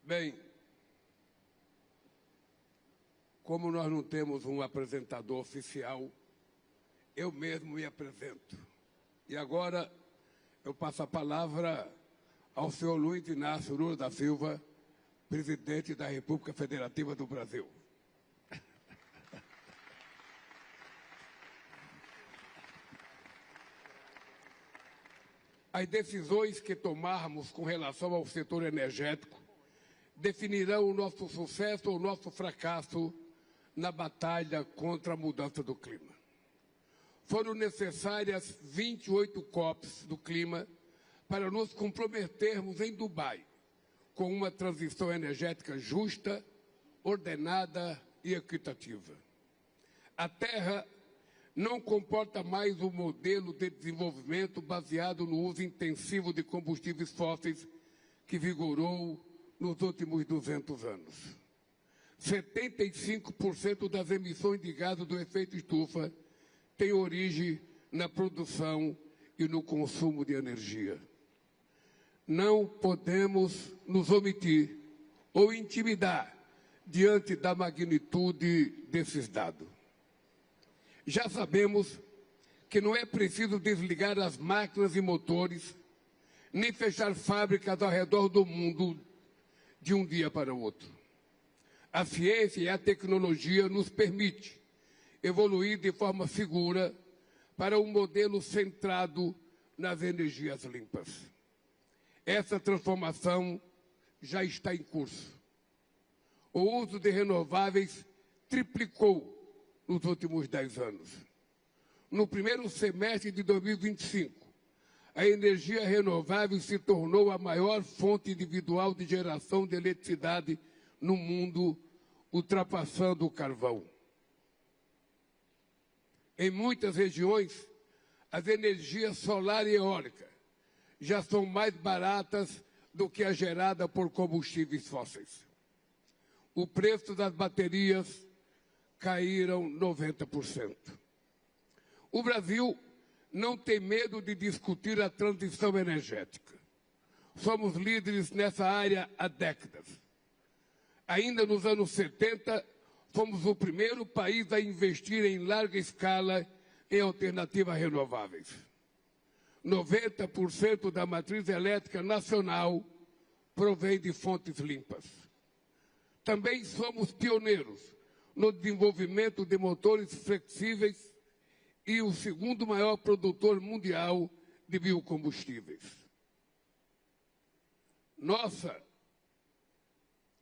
Bem, como nós não temos um apresentador oficial, eu mesmo me apresento. E agora eu passo a palavra ao senhor Luiz Inácio Lula da Silva, presidente da República Federativa do Brasil. As decisões que tomarmos com relação ao setor energético definirão o nosso sucesso ou o nosso fracasso na batalha contra a mudança do clima. Foram necessárias 28 COPs do clima para nos comprometermos em Dubai com uma transição energética justa, ordenada e equitativa. A Terra não comporta mais um modelo de desenvolvimento baseado no uso intensivo de combustíveis fósseis que vigorou nos últimos 200 anos. 75% das emissões de gases do efeito estufa têm origem na produção e no consumo de energia. Não podemos nos omitir ou intimidar diante da magnitude desses dados. Já sabemos que não é preciso desligar as máquinas e motores, nem fechar fábricas ao redor do mundo de um dia para o outro. A ciência e a tecnologia nos permitem evoluir de forma segura para um modelo centrado nas energias limpas. Essa transformação já está em curso. O uso de renováveis triplicou nos últimos 10 anos. No primeiro semestre de 2025, a energia renovável se tornou a maior fonte individual de geração de eletricidade no mundo, ultrapassando o carvão. Em muitas regiões, as energias solar e eólica já são mais baratas do que a gerada por combustíveis fósseis. O preço das baterias caíram 90%. O Brasil não tem medo de discutir a transição energética. Somos líderes nessa área há décadas. Ainda nos anos 70, fomos o primeiro país a investir em larga escala em alternativas renováveis. 90% da matriz elétrica nacional provém de fontes limpas. Também somos pioneiros no desenvolvimento de motores flexíveis e o segundo maior produtor mundial de biocombustíveis. Nossa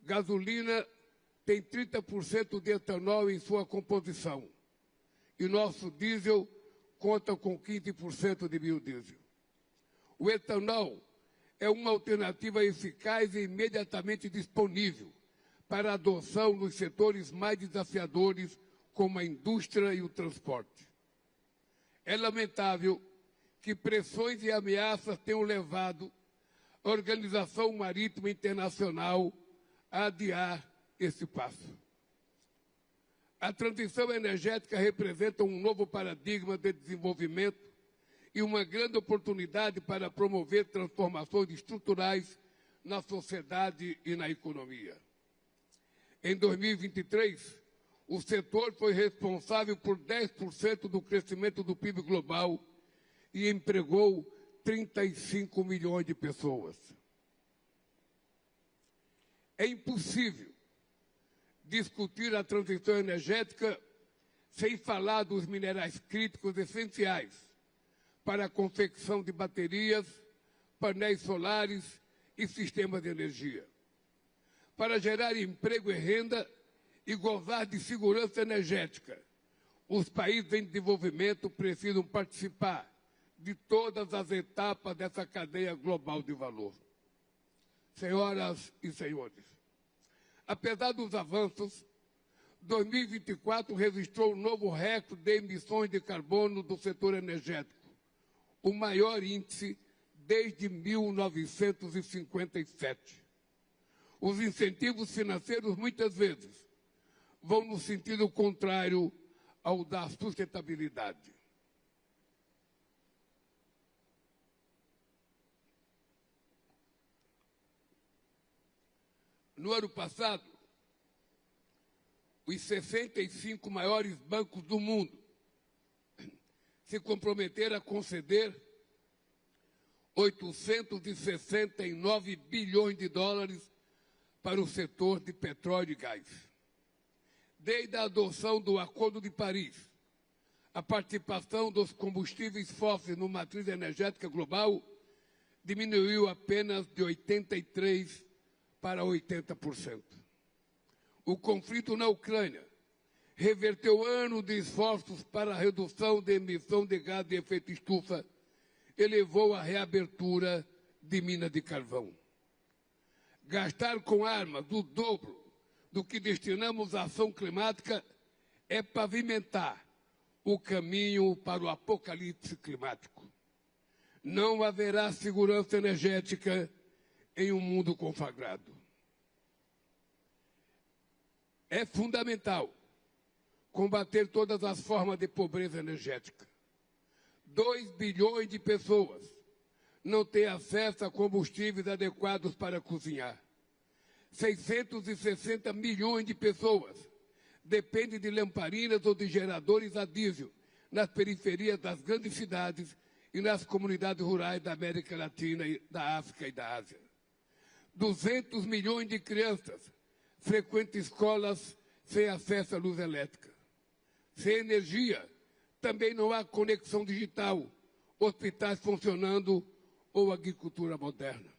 gasolina tem 30% de etanol em sua composição e nosso diesel conta com 15% de biodiesel. O etanol é uma alternativa eficaz e imediatamente disponível para adoção nos setores mais desafiadores, como a indústria e o transporte. É lamentável que pressões e ameaças tenham levado a Organização Marítima Internacional a adiar esse passo. A transição energética representa um novo paradigma de desenvolvimento e uma grande oportunidade para promover transformações estruturais na sociedade e na economia. Em 2023, o setor foi responsável por 10% do crescimento do PIB global e empregou 35 milhões de pessoas. É impossível discutir a transição energética sem falar dos minerais críticos essenciais para a confecção de baterias, painéis solares e sistemas de energia. Para gerar emprego e renda e gozar de segurança energética, os países em desenvolvimento precisam participar de todas as etapas dessa cadeia global de valor. Senhoras e senhores, apesar dos avanços, 2024 registrou um novo recorde de emissões de carbono do setor energético, o maior índice desde 1957. Os incentivos financeiros, muitas vezes, vão no sentido contrário ao da sustentabilidade. No ano passado, os 65 maiores bancos do mundo se comprometeram a conceder 869 bilhões de dólares para o setor de petróleo e gás. Desde a adoção do Acordo de Paris, a participação dos combustíveis fósseis no matriz energética global diminuiu apenas de 83% para 80%. O conflito na Ucrânia reverteu anos de esforços para a redução da emissão de gás de efeito estufa e levou à reabertura de minas de carvão. Gastar com armas o dobro do que destinamos à ação climática é pavimentar o caminho para o apocalipse climático. Não haverá segurança energética em um mundo conflagrado. É fundamental combater todas as formas de pobreza energética. 2 bilhões de pessoas não têm acesso a combustíveis adequados para cozinhar. 660 milhões de pessoas dependem de lamparinas ou de geradores a diesel nas periferias das grandes cidades e nas comunidades rurais da América Latina, da África e da Ásia. 200 milhões de crianças frequentam escolas sem acesso à luz elétrica. Sem energia, também não há conexão digital, hospitais funcionando ou agricultura moderna.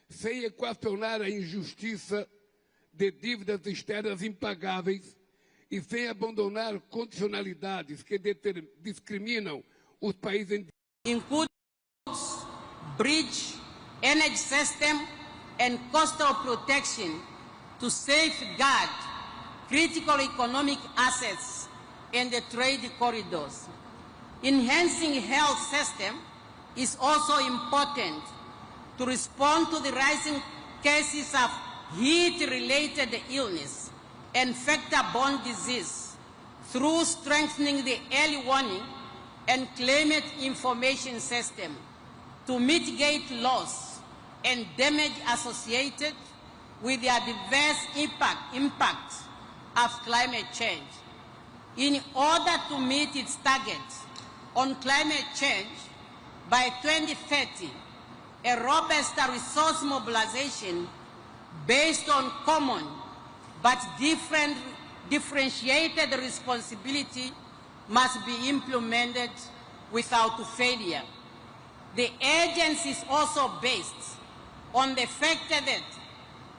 Sem equacionar a injustiça de dívidas externas impagáveis e sem abandonar condicionalidades que discriminam os países. Includes bridge, energy system, and coastal protection to safeguard critical economic assets and the trade corridors. Enhancing health system is also important to respond to the rising cases of heat-related illness and vector-borne disease through strengthening the early warning and climate information system to mitigate loss and damage associated with the adverse impact of climate change. In order to meet its targets on climate change, by 2030, a robust resource mobilization based on common but differentiated responsibility must be implemented without failure. The agency is also based on the fact that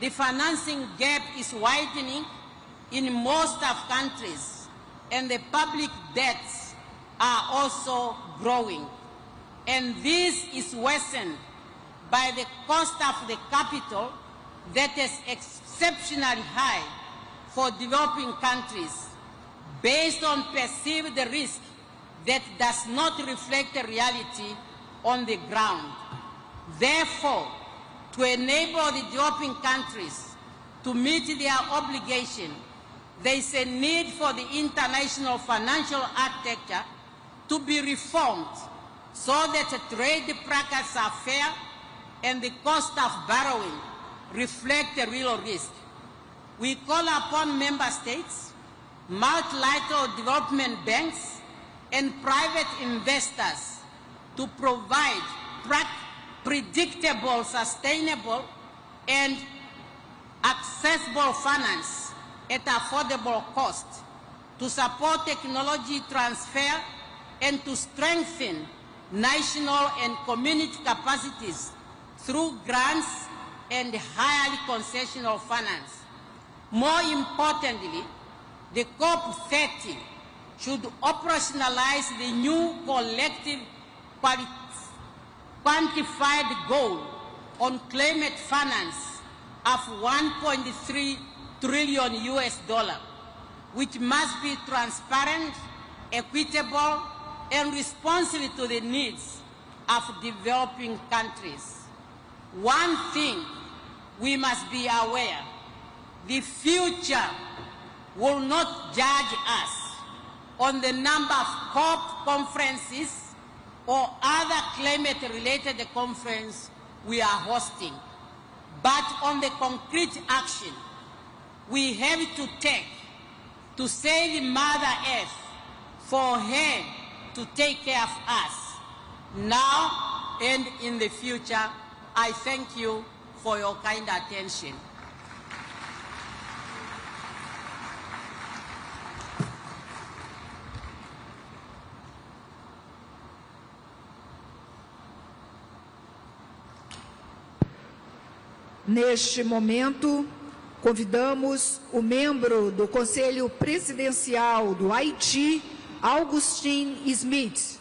the financing gap is widening in most of countries and the public debts are also growing. And this is worsened by the cost of the capital that is exceptionally high for developing countries based on perceived risk that does not reflect the reality on the ground. Therefore, to enable the developing countries to meet their obligation, there is a need for the international financial architecture to be reformed so that trade practices are fair and the cost of borrowing reflect the real risk. We call upon member states, multilateral development banks, and private investors to provide predictable, sustainable, and accessible finance at affordable cost to support technology transfer and to strengthen national and community capacities through grants and highly concessional finance. More importantly, the COP30 should operationalize the new collective quantified goal on climate finance of $1.3 trillion US, which must be transparent, equitable, and responsive to the needs of developing countries. One thing we must be aware, the future will not judge us on the number of COP conferences or other climate-related conferences we are hosting, but on the concrete action we have to take to save Mother Earth, for her to take care of us now and in the future. I thank you for your kind attention. Neste momento, convidamos o membro do Conselho Presidencial do Haiti, Augustin Smith.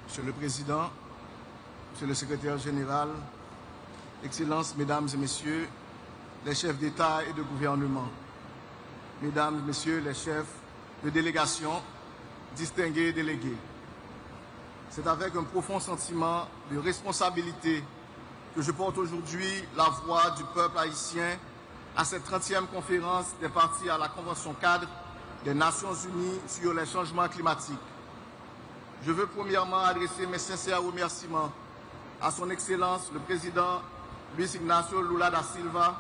Monsieur le Président, Monsieur le Secrétaire Général, Excellences, Mesdames et Messieurs, les chefs d'État et de gouvernement, Mesdames et Messieurs les chefs de délégation, distingués délégués. C'est avec un profond sentiment de responsabilité que je porte aujourd'hui la voix du peuple haïtien à cette 30e conférence des parties à la Convention cadre des Nations Unies sur les changements climatiques. Je veux premièrement adresser mes sincères remerciements à son Excellence le Président Luis Ignacio Lula da Silva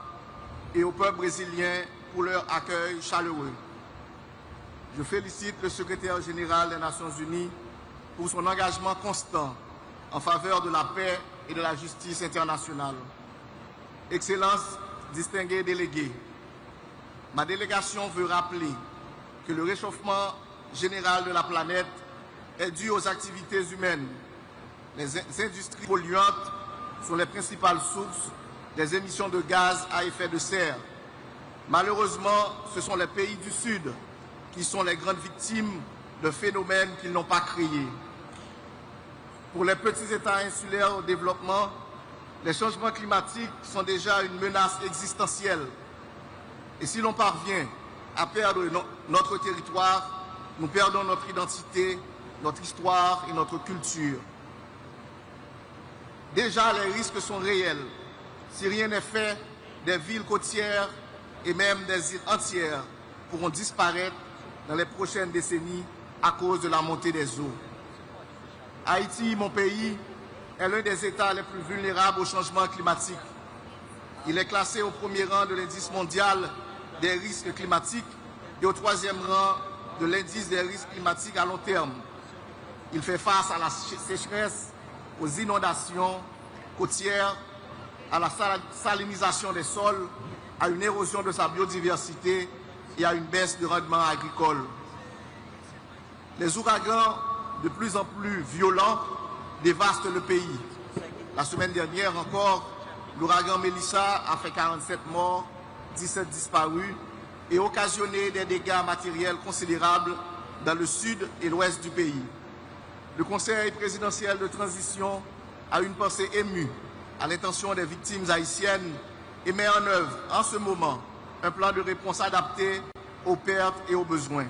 et au peuple brésilien pour leur accueil chaleureux. Je félicite le Secrétaire général des Nations Unies pour son engagement constant en faveur de la paix et de la justice internationale. Excellences, distingués délégués, ma délégation veut rappeler que le réchauffement général de la planète est dû aux activités humaines. Les industries polluantes sont les principales sources des émissions de gaz à effet de serre. Malheureusement, ce sont les pays du Sud qui sont les grandes victimes de phénomènes qu'ils n'ont pas créés. Pour les petits États insulaires au développement, les changements climatiques sont déjà une menace existentielle. Et si l'on parvient à perdre notre territoire, nous perdons notre identité, notre histoire et notre culture. Déjà, les risques sont réels. Si rien n'est fait, des villes côtières et même des îles entières pourront disparaître dans les prochaines décennies à cause de la montée des eaux. Haïti, mon pays, est l'un des États les plus vulnérables au changement climatique. Il est classé au premier rang de l'indice mondial des risques climatiques et au troisième rang de l'indice des risques climatiques à long terme. Il fait face à la sécheresse, aux inondations côtières, à la salinisation des sols, à une érosion de sa biodiversité et à une baisse de rendement agricole. Les ouragans, de plus en plus violents, dévastent le pays. La semaine dernière encore, l'ouragan Melissa a fait 47 morts, 17 disparus et occasionné des dégâts matériels considérables dans le sud et l'ouest du pays. Le Conseil présidentiel de transition a une pensée émue à l'intention des victimes haïtiennes et met en œuvre en ce moment un plan de réponse adapté aux pertes et aux besoins.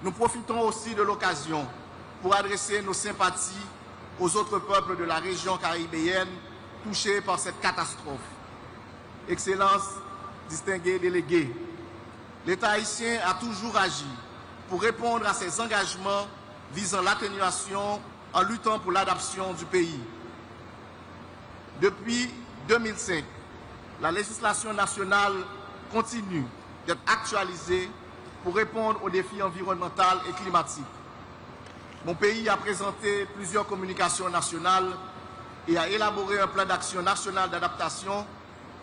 Nous profitons aussi de l'occasion pour adresser nos sympathies aux autres peuples de la région caribéenne touchés par cette catastrophe. Excellences, distingués délégués, l'État haïtien a toujours agi pour répondre à ses engagements visant l'atténuation en luttant pour l'adaptation du pays. Depuis 2005, la législation nationale continue d'être actualisée pour répondre aux défis environnementaux et climatiques. Mon pays a présenté plusieurs communications nationales et a élaboré un plan d'action national d'adaptation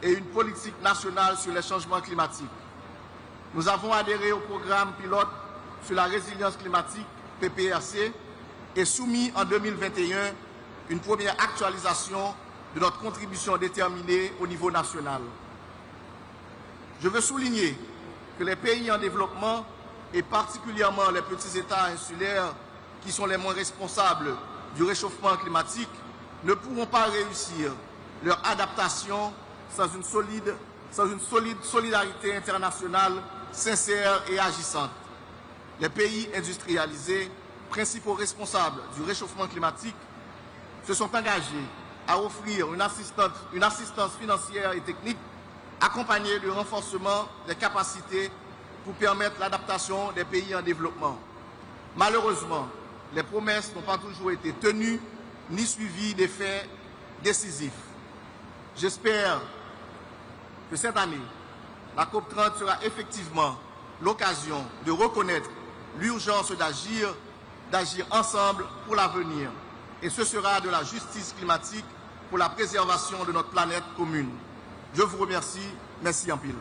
et une politique nationale sur les changements climatiques. Nous avons adhéré au programme pilote sur la résilience climatique, PPRC, et soumis en 2021 une première actualisation de notre contribution déterminée au niveau national. Je veux souligner que les pays en développement, et particulièrement les petits États insulaires qui sont les moins responsables du réchauffement climatique, ne pourront pas réussir leur adaptation sans une solide solidarité internationale sincère et agissante. Les pays industrialisés, principaux responsables du réchauffement climatique, se sont engagés à offrir une assistance financière et technique accompagnée du renforcement des capacités pour permettre l'adaptation des pays en développement. Malheureusement, les promesses n'ont pas toujours été tenues ni suivies d'effets décisifs. J'espère que cette année, la COP30 sera effectivement l'occasion de reconnaître l'urgence d'agir ensemble pour l'avenir. Et ce sera de la justice climatique pour la préservation de notre planète commune. Je vous remercie. Merci en pile.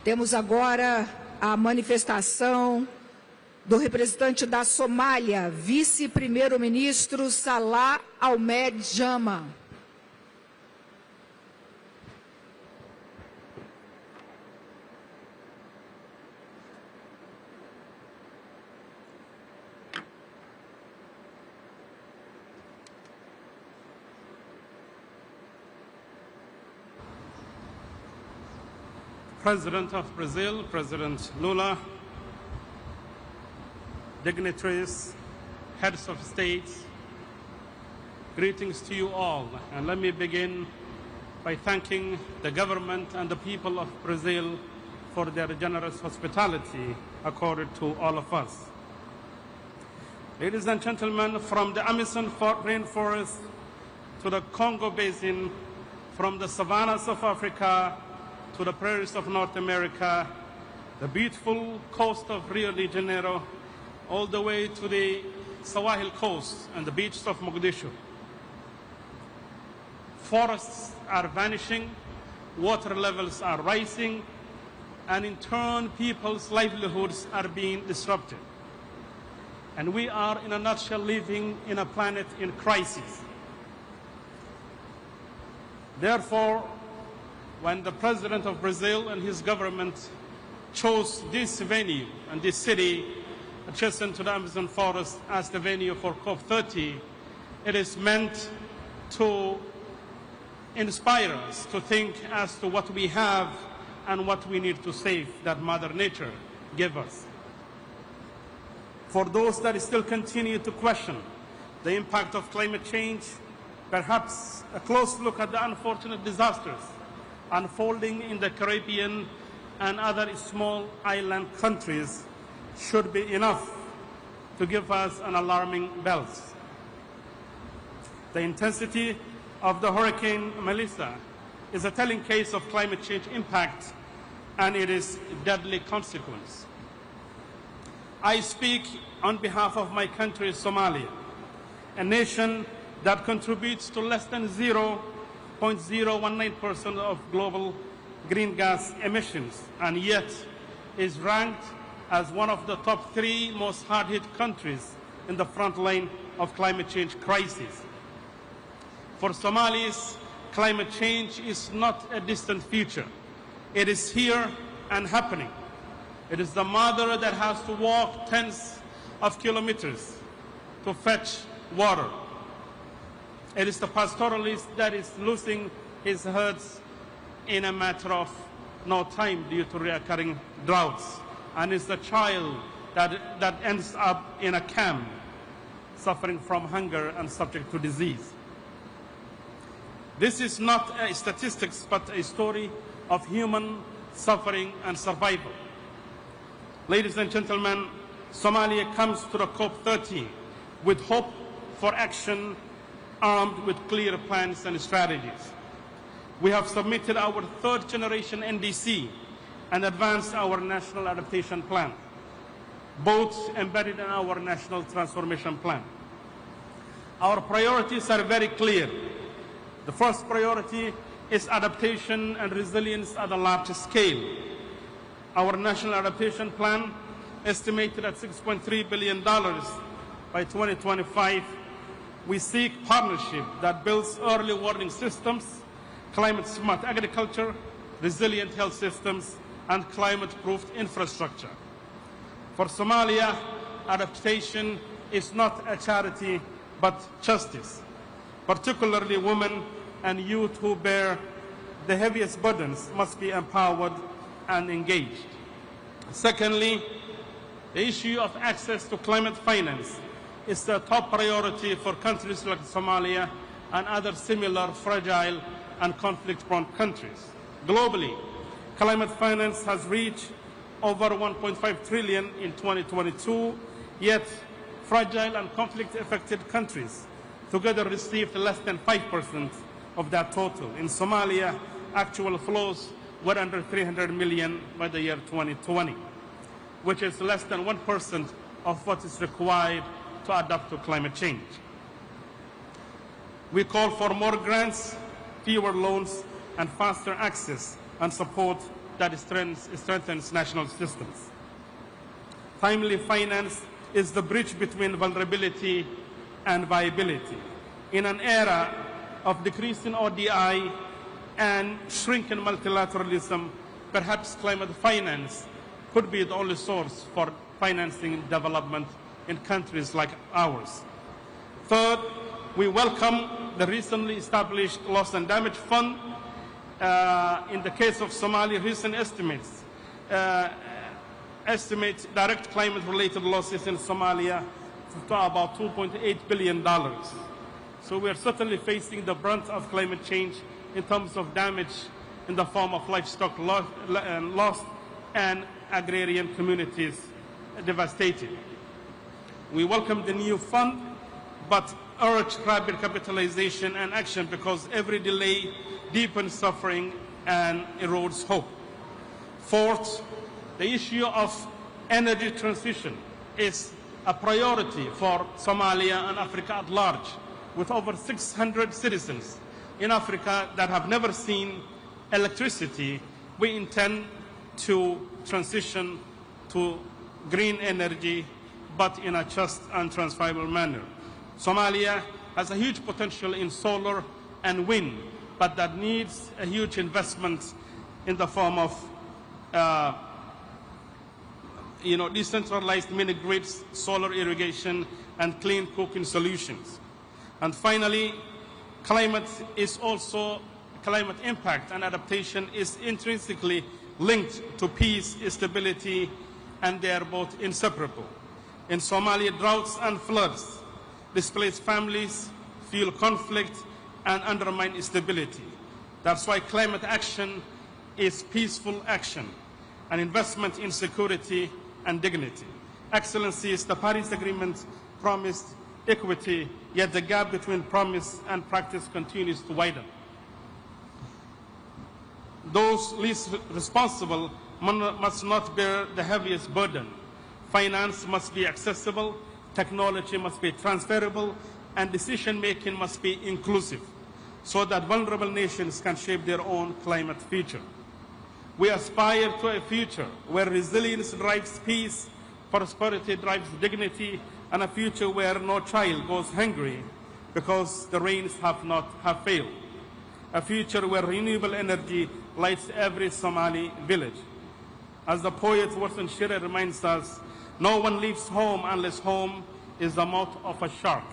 Temos agora a manifestação do representante da Somália, vice-primeiro-ministro Salah Ahmed Jama. President of Brazil, President Lula, dignitaries, heads of states, greetings to you all. And let me begin by thanking the government and the people of Brazil for their generous hospitality accorded to all of us. Ladies and gentlemen, from the Amazon rainforest to the Congo Basin, from the savannas of Africa to the prairies of North America, the beautiful coast of Rio de Janeiro, all the way to the Sahel coast and the beaches of Mogadishu. Forests are vanishing, water levels are rising, and in turn, people's livelihoods are being disrupted. And we are, in a nutshell, living in a planet in crisis. Therefore, when the President of Brazil and his government chose this venue and this city adjacent to the Amazon forest as the venue for COP30, it is meant to inspire us to think as to what we have and what we need to save that Mother Nature gave us. For those that still continue to question the impact of climate change, perhaps a close look at the unfortunate disasters unfolding in the Caribbean and other small island countries should be enough to give us an alarming bells. The intensity of the Hurricane Melissa is a telling case of climate change impact, and it is deadly consequence. I speak on behalf of my country, Somalia, a nation that contributes to less than 0.019% of global green gas emissions, and yet is ranked as one of the top 3 most hard-hit countries in the front line of climate change crisis. For Somalis, climate change is not a distant future. It is here and happening. It is the mother that has to walk tens of kilometers to fetch water. It is the pastoralist that is losing his herds in a matter of no time due to recurring droughts. And it's the child that ends up in a camp suffering from hunger and subject to disease. This is not a statistics, but a story of human suffering and survival. Ladies and gentlemen, Somalia comes to the COP30 with hope for action, armed with clear plans and strategies. We have submitted our 3rd generation NDC and advanced our National Adaptation Plan, both embedded in our National Transformation Plan. Our priorities are very clear. The first priority is adaptation and resilience at a large scale. Our National Adaptation Plan, estimated at $6.3 billion by 2025, we seek partnership that builds early warning systems, climate-smart agriculture, resilient health systems, and climate-proofed infrastructure. For Somalia, adaptation is not a charity, but justice, particularly women and youth who bear the heaviest burdens must be empowered and engaged. Secondly, the issue of access to climate finance is the top priority for countries like Somalia and other similar fragile and conflict-prone countries. Globally, climate finance has reached over 1.5 trillion in 2022, yet fragile and conflict-affected countries together received less than 5% of that total. In Somalia, actual flows were under 300 million by the year 2020, which is less than 1% of what is required to adapt to climate change. We call for more grants, fewer loans, and faster access and support that strengthens national systems. Timely finance is the bridge between vulnerability and viability. In an era of decreasing ODI and shrinking multilateralism, perhaps climate finance could be the only source for financing development in countries like ours. Third, we welcome the recently established Loss and Damage Fund. In the case of Somalia, recent estimates estimate direct climate-related losses in Somalia to about $2.8 billion. So we are certainly facing the brunt of climate change in terms of damage in the form of livestock lost and agrarian communities devastated. We welcome the new fund, but urge rapid capitalization and action because every delay deepens suffering and erodes hope. Fourth, the issue of energy transition is a priority for Somalia and Africa at large, with over 600 citizens in Africa that have never seen electricity. We intend to transition to green energy, but in a just and transferable manner. Somalia has a huge potential in solar and wind, but that needs a huge investment in the form of decentralized mini-grids, solar irrigation, and clean cooking solutions. And finally, climate impact and adaptation is intrinsically linked to peace, stability, and they are both inseparable. In Somalia, droughts and floods displace families, fuel conflict, and undermine stability. That's why climate action is peaceful action, an investment in security and dignity. Excellencies, the Paris Agreement promised equity, yet the gap between promise and practice continues to widen. Those least responsible must not bear the heaviest burden. Finance must be accessible, technology must be transferable, and decision-making must be inclusive, so that vulnerable nations can shape their own climate future. We aspire to a future where resilience drives peace, prosperity drives dignity, and a future where no child goes hungry because the rains have failed. A future where renewable energy lights every Somali village. As the poet Warsan Shire reminds us, no one leaves home unless home is the mouth of a shark.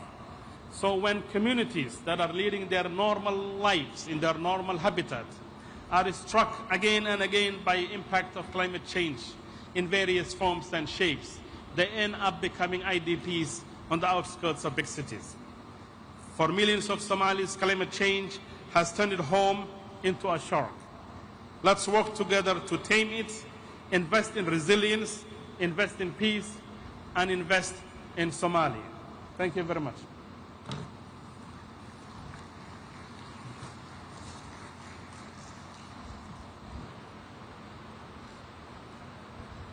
So when communities that are leading their normal lives in their normal habitat are struck again and again by impact of climate change in various forms and shapes, they end up becoming IDPs on the outskirts of big cities. For millions of Somalis, climate change has turned home into a shark. Let's work together to tame it, invest in resilience, invest in peace, and invest in Somalia. Thank you very much.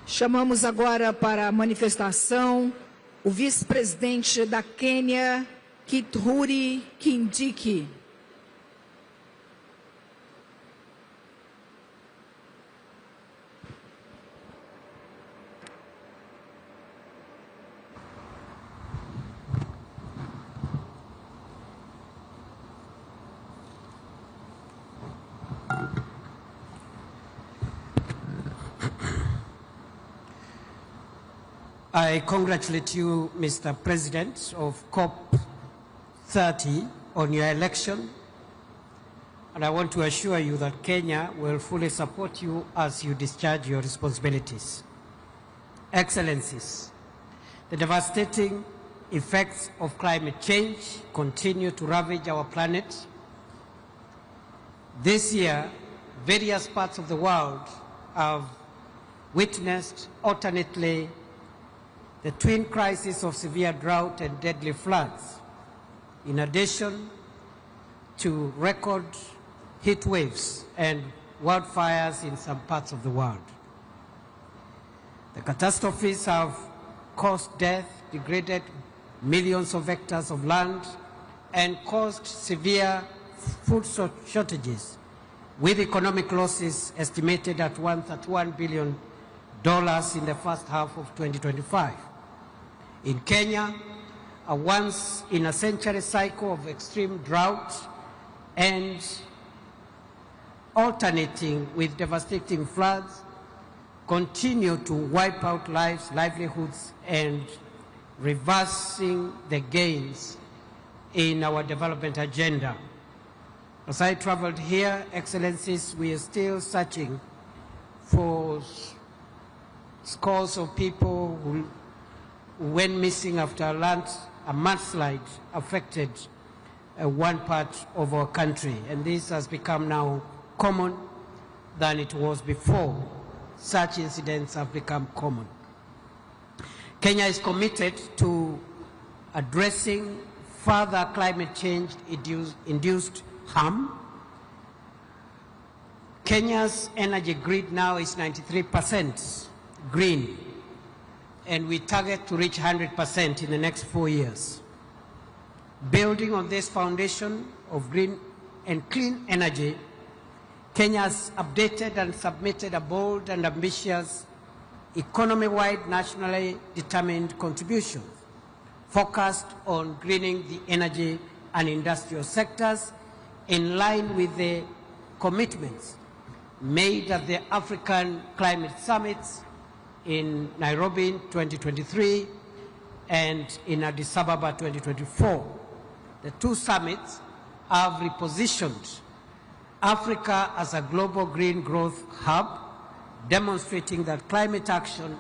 Chamamos agora para a manifestação o vice-presidente da Quênia, Kithure Kindiki. I congratulate you, Mr. President of COP30, on your election. and I want to assure you that Kenya will fully support you as you discharge your responsibilities. Excellencies, the devastating effects of climate change continue to ravage our planet. This year, various parts of the world have witnessed alternately the twin crises of severe drought and deadly floods, in addition to record heat waves and wildfires in some parts of the world. The catastrophes have caused death, degraded millions of hectares of land, and caused severe food shortages, with economic losses estimated at $131 billion in the first half of 2025. In Kenya, a once-in-a-century cycle of extreme drought and alternating with devastating floods continue to wipe out lives, livelihoods, and reversing the gains in our development agenda. As I traveled here, Excellencies, we are still searching for scores of people who went missing after a mudslide affected one part of our country. And this has become now common than it was before. Such incidents have become common. Kenya is committed to addressing further climate change-induced harm. Kenya's energy grid now is 93% green, and we target to reach 100% in the next 4 years. Building on this foundation of green and clean energy, Kenya has updated and submitted a bold and ambitious economy-wide nationally determined contribution focused on greening the energy and industrial sectors in line with the commitments made at the African Climate Summits in Nairobi in 2023 and in Addis Ababa 2024. The two summits have repositioned Africa as a global green growth hub, demonstrating that climate action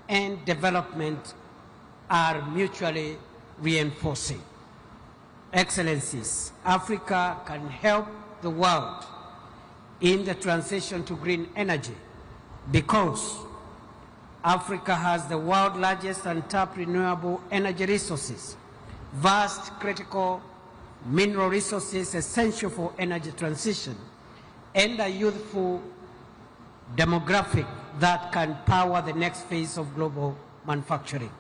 and development are mutually reinforcing. Excellencies, Africa can help the world in the transition to green energy because Africa has the world's largest untapped renewable energy resources, vast critical mineral resources essential for energy transition, and a youthful demographic that can power the next phase of global manufacturing.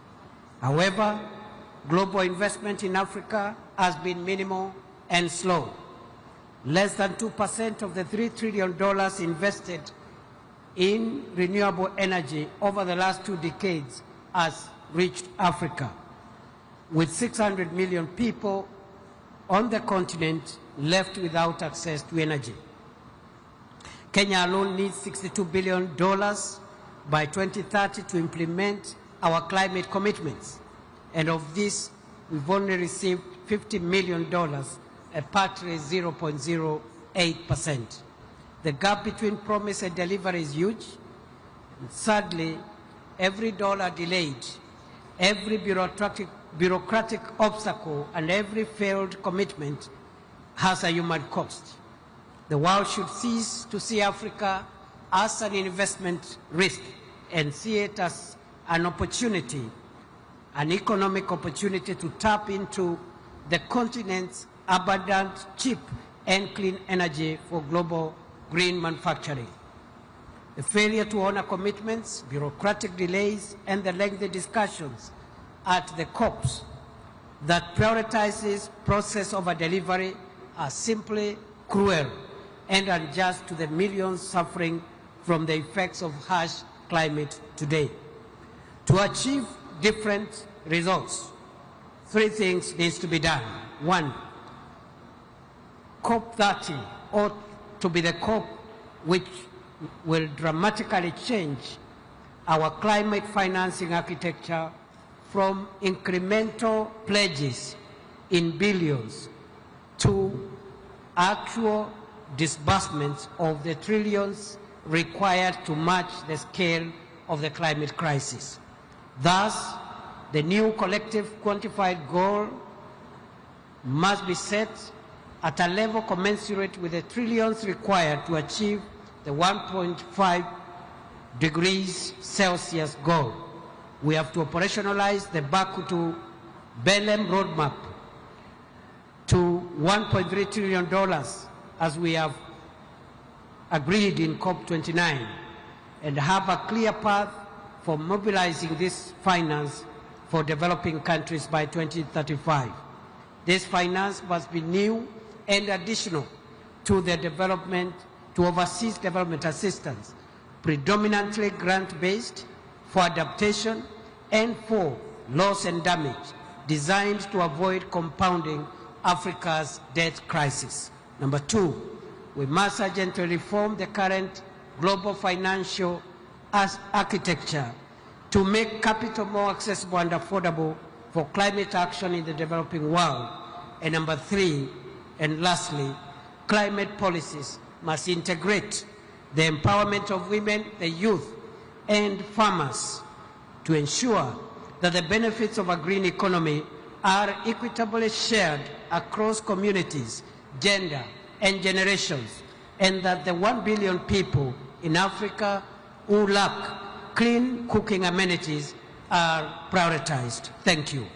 However, global investment in Africa has been minimal and slow. Less than 2% of the $3 trillion invested in renewable energy over the last 2 decades has reached Africa, with 600 million people on the continent left without access to energy. Kenya alone needs $62 billion by 2030 to implement our climate commitments. And of this, we've only received $50 million, a paltry 0.08%. The gap between promise and delivery is huge. And sadly, every dollar delayed, every bureaucratic obstacle, and every failed commitment has a human cost. The world should cease to see Africa as an investment risk and see it as an opportunity, an economic opportunity to tap into the continent's abundant, cheap, and clean energy for global green manufacturing. The failure to honor commitments, bureaucratic delays, and the lengthy discussions at the COPs that prioritizes process over delivery are simply cruel and unjust to the millions suffering from the effects of harsh climate today. To achieve different results, 3 things needs to be done. 1, COP30 ought to be the COP which will dramatically change our climate financing architecture from incremental pledges in billions to actual disbursements of the trillions required to match the scale of the climate crisis. Thus, the new collective quantified goal must be set at a level commensurate with the trillions required to achieve the 1.5 degrees Celsius goal. We have to operationalize the Baku to Belém roadmap to $1.3 trillion as we have agreed in COP29 and have a clear path for mobilizing this finance for developing countries by 2035. This finance must be new and additional to the development, to overseas development assistance, predominantly grant-based for adaptation and for loss and damage, designed to avoid compounding Africa's debt crisis. Number two, we must urgently reform the current global financial architecture to make capital more accessible and affordable for climate action in the developing world. And number three, and lastly, climate policies must integrate the empowerment of women, the youth, and farmers to ensure that the benefits of a green economy are equitably shared across communities, gender, and generations, and that the 1 billion people in Africa who lack clean cooking amenities are prioritized. Thank you.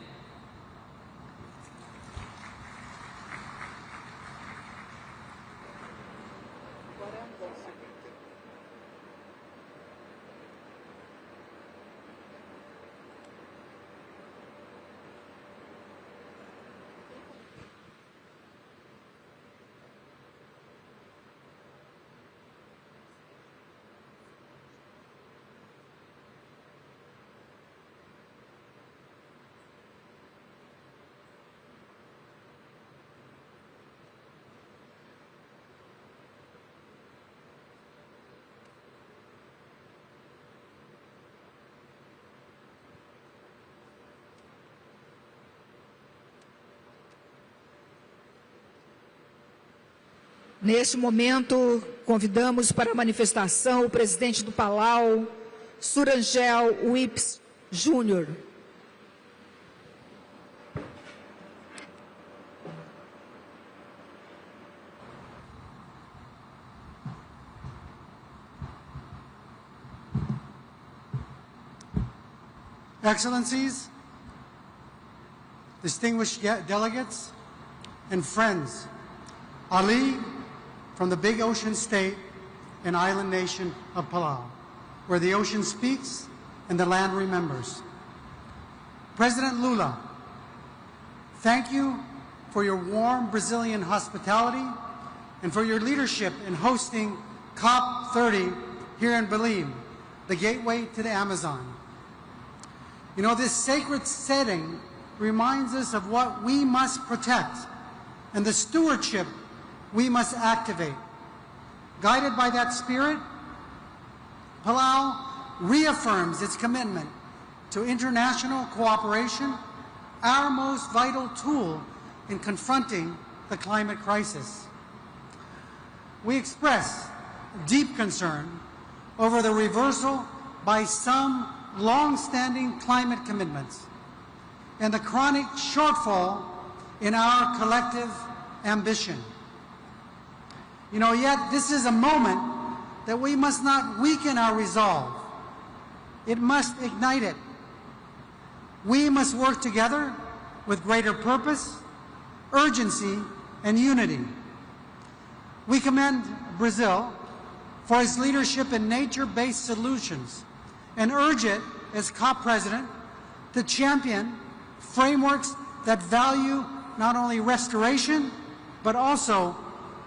Neste momento, convidamos para a manifestação o presidente do Palau, Surangel Whips Júnior. Excellencies, distinguished delegates, and friends, Ali from the big ocean state and island nation of Palau, where the ocean speaks and the land remembers. President Lula, thank you for your warm Brazilian hospitality and for your leadership in hosting COP30 here in Belém, the gateway to the Amazon. You know, this sacred setting reminds us of what we must protect and the stewardship we must activate. Guided by that spirit, Palau reaffirms its commitment to international cooperation, our most vital tool in confronting the climate crisis. We express deep concern over the reversal by some long-standing climate commitments and the chronic shortfall in our collective ambition. You know, yet this is a moment that we must not weaken our resolve. It must ignite it. We must work together with greater purpose, urgency, and unity. We commend Brazil for its leadership in nature-based solutions and urge it, as COP President, to champion frameworks that value not only restoration, but also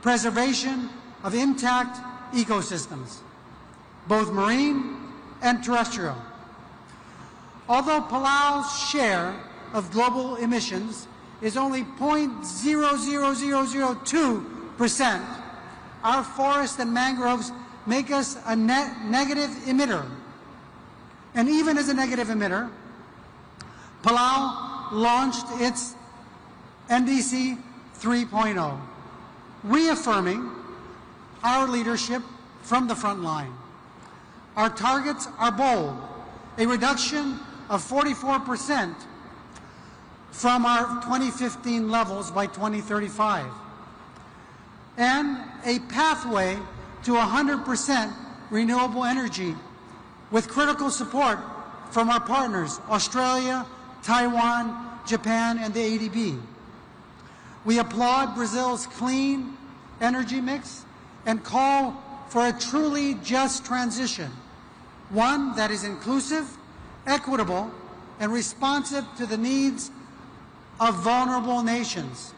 preservation of intact ecosystems, both marine and terrestrial. Although Palau's share of global emissions is only 0.00002%, our forests and mangroves make us a net negative emitter. And even as a negative emitter, Palau launched its NDC 3.0, reaffirming our leadership from the front line. Our targets are bold: a reduction of 44% from our 2015 levels by 2035, and a pathway to 100% renewable energy with critical support from our partners, Australia, Taiwan, Japan, and the ADB. We applaud Brazil's clean energy mix and call for a truly just transition, one that is inclusive, equitable, and responsive to the needs of vulnerable nations.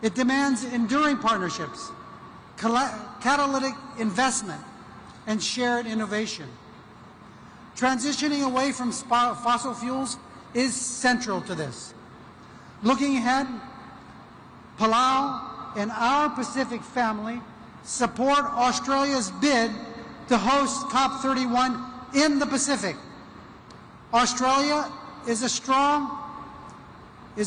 It demands enduring partnerships, catalytic investment, and shared innovation. Transitioning away from fossil fuels is central to this. Looking ahead, Palau and our Pacific family support Australia's bid to host COP31 in the Pacific. Australia is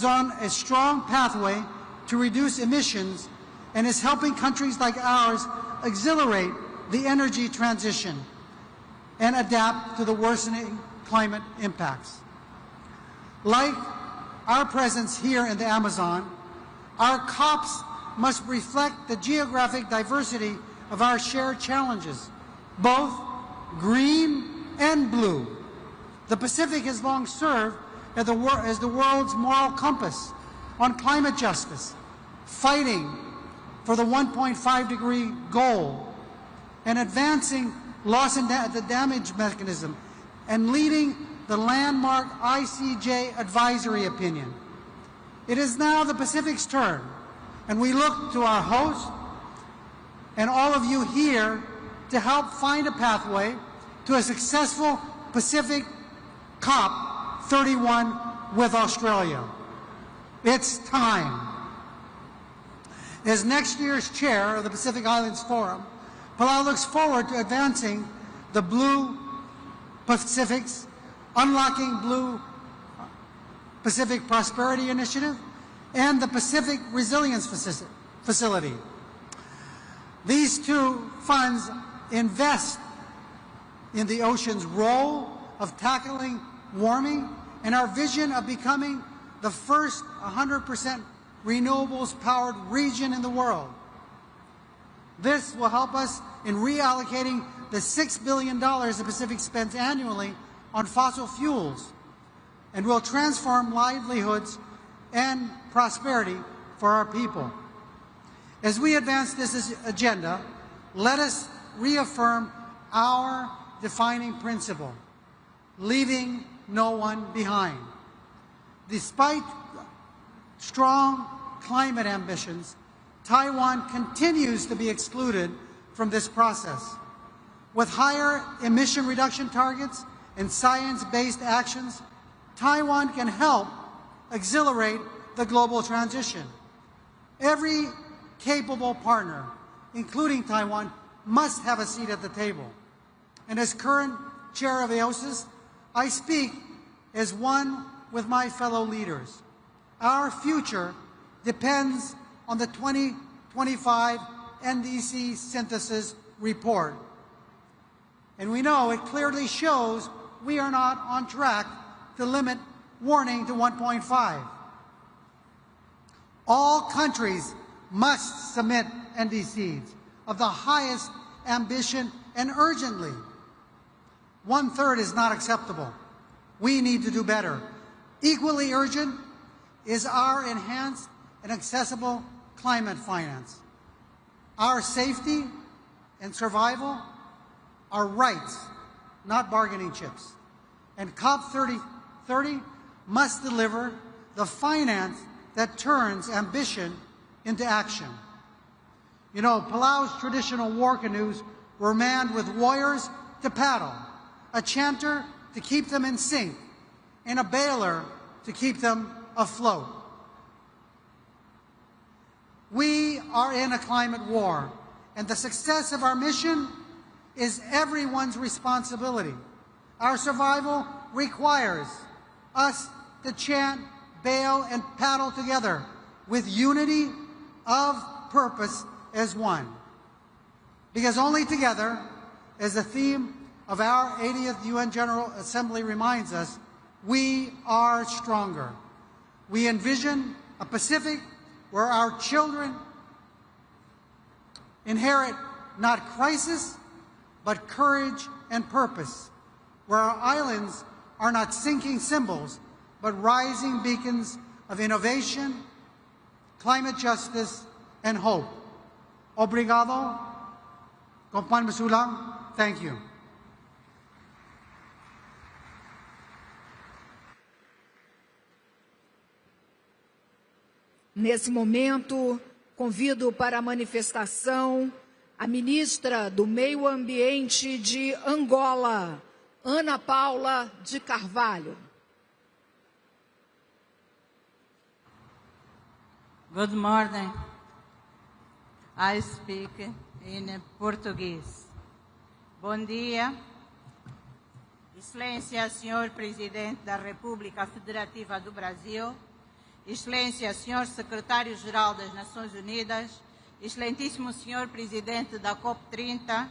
on a strong pathway to reduce emissions and is helping countries like ours accelerate the energy transition and adapt to the worsening climate impacts. Like our presence here in the Amazon, our COPs must reflect the geographic diversity of our shared challenges, both green and blue. The Pacific has long served as the world's moral compass on climate justice, fighting for the 1.5-degree goal, and advancing loss and the damage mechanism, and leading the landmark ICJ advisory opinion. It is now the Pacific's turn, and we look to our host and all of you here to help find a pathway to a successful Pacific COP31 with Australia. It's time. As next year's chair of the Pacific Islands Forum, Palau looks forward to advancing the Blue Pacific's Unlocking Blue Pacific Prosperity Initiative and the Pacific Resilience Facility. These two funds invest in the ocean's role of tackling warming and our vision of becoming the first 100% renewables-powered region in the world. This will help us in reallocating the $6 billion the Pacific spends annually on fossil fuels, and will transform livelihoods and prosperity for our people. As we advance this agenda, let us reaffirm our defining principle: leaving no one behind. Despite strong climate ambitions, Taiwan continues to be excluded from this process. With higher emission reduction targets and science-based actions, Taiwan can help accelerate the global transition. Every capable partner, including Taiwan, must have a seat at the table. And as current chair of AOSIS, I speak as one with my fellow leaders. Our future depends on the 2025 NDC Synthesis Report. And we know it clearly shows we are not on track to limit warming to 1.5. All countries must submit NDCs of the highest ambition and urgently. 1/3 is not acceptable. We need to do better. Equally urgent is our enhanced and accessible climate finance. Our safety and survival are rights, not bargaining chips. And COP30 must deliver the finance that turns ambition into action. You know, Palau's traditional war canoes were manned with warriors to paddle, a chanter to keep them in sync, and a bailer to keep them afloat. We are in a climate war, and the success of our mission is everyone's responsibility. Our survival requires us to chant, bail, and paddle together with unity of purpose as one. Because only together, as the theme of our 80th UN General Assembly reminds us, we are stronger. We envision a Pacific where our children inherit not crisis, but courage and purpose, where our islands are not sinking symbols, but rising beacons of innovation, climate justice, and hope. Obrigado, Kompan Masulang. Thank you. Nesse momento, convido para a manifestação a ministra do Meio Ambiente de Angola, Ana Paula de Carvalho. Good morning. I speak in Portuguese. Bom dia. Excelência, Senhor Presidente da República Federativa do Brasil, Excelência, Senhor Secretário-Geral das Nações Unidas, Excelentíssimo Senhor Presidente da COP30,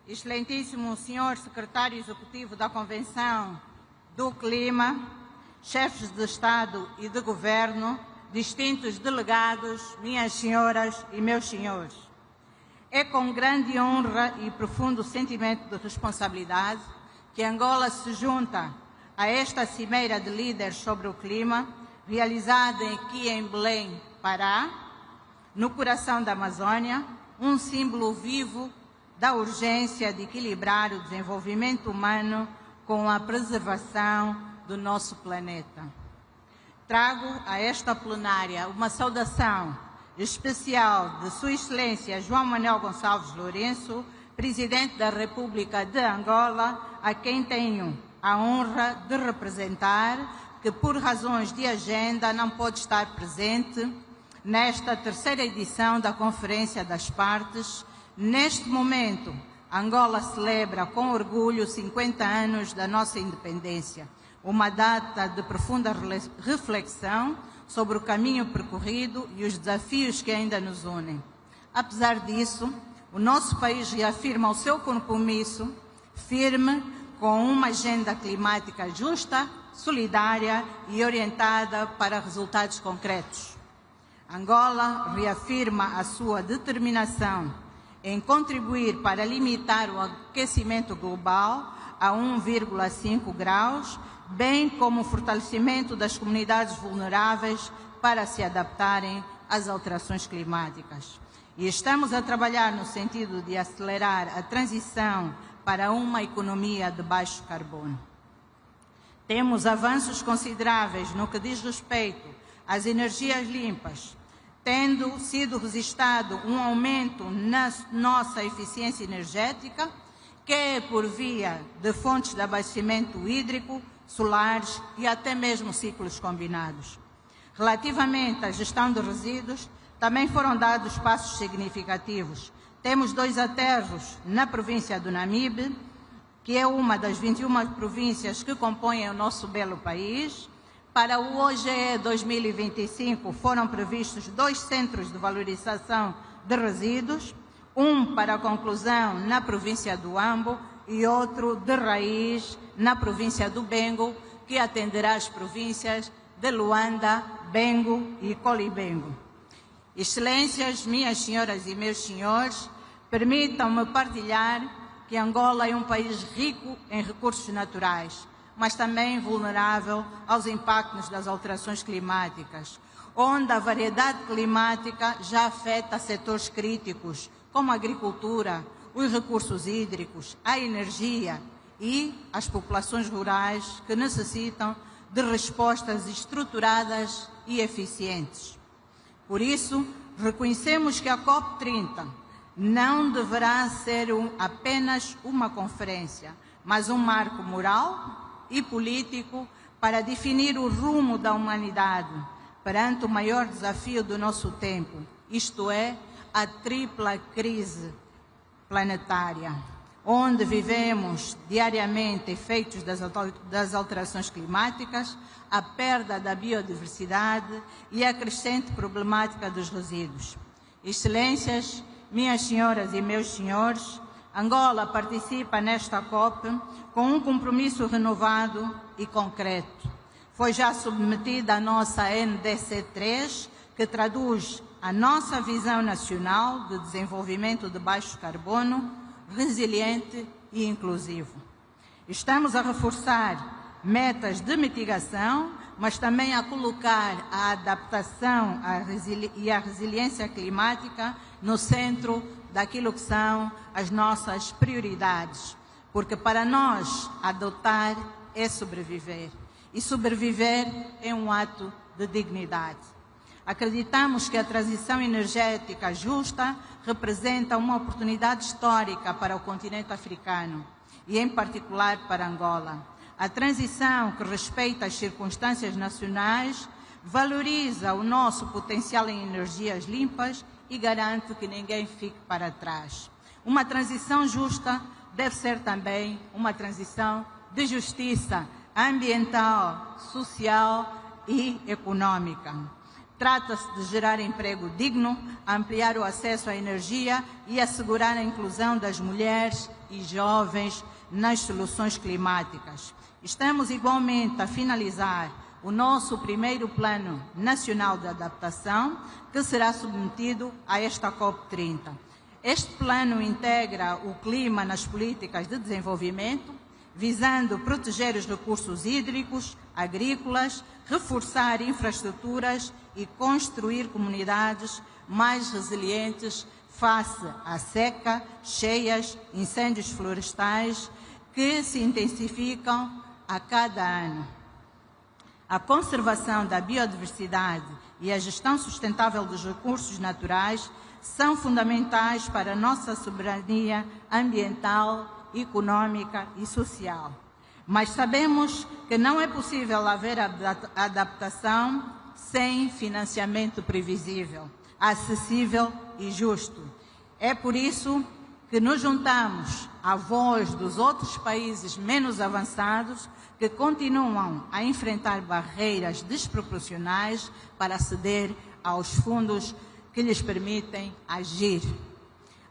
Excelentíssimo Senhor Secretário Executivo da Convenção do Clima, chefes de Estado e de Governo, distintos delegados, minhas senhoras e meus senhores. É com grande honra e profundo sentimento de responsabilidade que Angola se junta a esta cimeira de líderes sobre o clima, realizada aqui em Belém, Pará, no coração da Amazônia, um símbolo vivo da urgência de equilibrar o desenvolvimento humano com a preservação do nosso planeta. Trago a esta plenária uma saudação especial de Sua Excelência João Manuel Gonçalves Lourenço, Presidente da República de Angola, a quem tenho a honra de representar, que por razões de agenda não pode estar presente nesta terceira edição da Conferência das Partes. Neste momento, Angola celebra com orgulho 50 anos da nossa independência, uma data de profunda reflexão sobre o caminho percorrido e os desafios que ainda nos unem. Apesar disso, o nosso país reafirma o seu compromisso firme com uma agenda climática justa, solidária e orientada para resultados concretos. Angola reafirma a sua determinação em contribuir para limitar o aquecimento global a 1,5 graus, bem como o fortalecimento das comunidades vulneráveis para se adaptarem às alterações climáticas. E estamos a trabalhar no sentido de acelerar a transição para uma economia de baixo carbono. Temos avanços consideráveis no que diz respeito às energias limpas, tendo sido registrado um aumento na nossa eficiência energética, quer por via de fontes de abastecimento hídrico, solares e até mesmo ciclos combinados. Relativamente à gestão de resíduos, também foram dados passos significativos. Temos 2 aterros na província do Namibe, que é uma das 21 províncias que compõem o nosso belo país. Para o OGE 2025 foram previstos 2 centros de valorização de resíduos, um para a conclusão na província do Ambo e outro de raiz na província do Bengo, que atenderá as províncias de Luanda, Bengo e Colibengo. Excelências, minhas senhoras e meus senhores, permitam-me partilhar que Angola é um país rico em recursos naturais, mas também vulnerável aos impactos das alterações climáticas, onde a variedade climática já afeta setores críticos, como a agricultura, os recursos hídricos, a energia e as populações rurais que necessitam de respostas estruturadas e eficientes. Por isso, reconhecemos que a COP30 não deverá ser apenas uma conferência, mas um marco moral e político para definir o rumo da humanidade perante o maior desafio do nosso tempo, isto é, a tripla crise planetária, onde vivemos diariamente efeitos das alterações climáticas, a perda da biodiversidade e a crescente problemática dos resíduos. Excelências, minhas senhoras e meus senhores, Angola participa nesta COP com um compromisso renovado e concreto. Foi já submetida a nossa NDC3, que traduz a nossa visão nacional de desenvolvimento de baixo carbono, resiliente e inclusivo. Estamos a reforçar metas de mitigação, mas também a colocar a adaptação e a resiliência climática no centro daquilo que são as nossas prioridades. Porque para nós, adotar é sobreviver. E sobreviver é um ato de dignidade. Acreditamos que a transição energética justa representa uma oportunidade histórica para o continente africano e, em particular, para Angola. A transição que respeita as circunstâncias nacionais valoriza o nosso potencial em energias limpas e garante que ninguém fique para trás. Uma transição justa deve ser também uma transição de justiça ambiental, social e econômica. Trata-se de gerar emprego digno, ampliar o acesso à energia e assegurar a inclusão das mulheres e jovens nas soluções climáticas. Estamos igualmente a finalizar o nosso primeiro Plano Nacional de Adaptação, que será submetido a esta COP30. Este plano integra o clima nas políticas de desenvolvimento, visando proteger os recursos hídricos, agrícolas, reforçar infraestruturas e construir comunidades mais resilientes face à seca, cheias, incêndios florestais que se intensificam a cada ano. A conservação da biodiversidade e a gestão sustentável dos recursos naturais são fundamentais para a nossa soberania ambiental, econômica e social. Mas sabemos que não é possível haver adaptação sem financiamento previsível, acessível e justo. É por isso que nos juntamos à voz dos outros países menos avançados que continuam a enfrentar barreiras desproporcionais para aceder aos fundos que lhes permitem agir.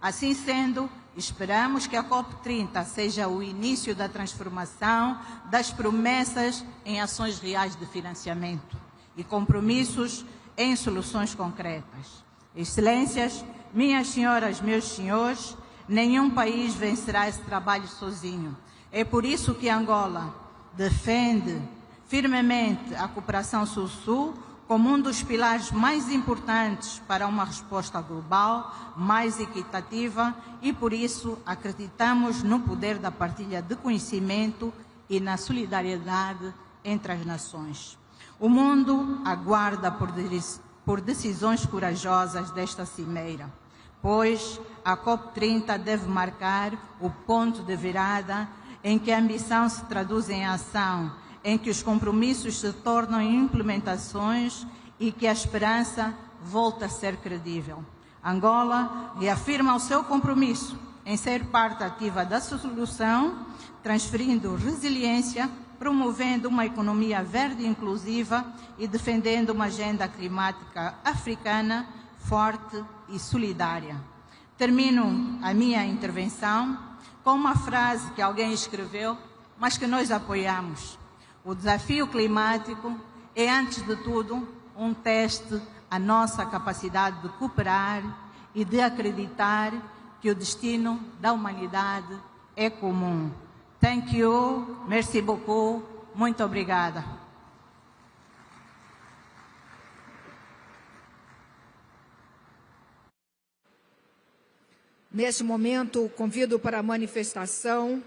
Assim sendo, esperamos que a COP30 seja o início da transformação das promessas em ações reais de financiamento e compromissos em soluções concretas. Excelências, minhas senhoras, meus senhores, nenhum país vencerá esse trabalho sozinho. É por isso que Angola defende firmemente a cooperação Sul-Sul como um dos pilares mais importantes para uma resposta global, mais equitativa, e por isso acreditamos no poder da partilha de conhecimento e na solidariedade entre as nações. O mundo aguarda por decisões corajosas desta cimeira, pois a COP30 deve marcar o ponto de virada em que a ambição se traduz em ação, em que os compromissos se tornam implementações e que a esperança volta a ser credível. Angola reafirma o seu compromisso em ser parte ativa da solução, transferindo resiliência, promovendo uma economia verde e inclusiva e defendendo uma agenda climática africana forte e solidária. Termino a minha intervenção com uma frase que alguém escreveu, mas que nós apoiamos. O desafio climático é, antes de tudo, um teste à nossa capacidade de cooperar e de acreditar que o destino da humanidade é comum. Thank you, merci beaucoup, muito obrigada. Nesse momento, convido para a manifestação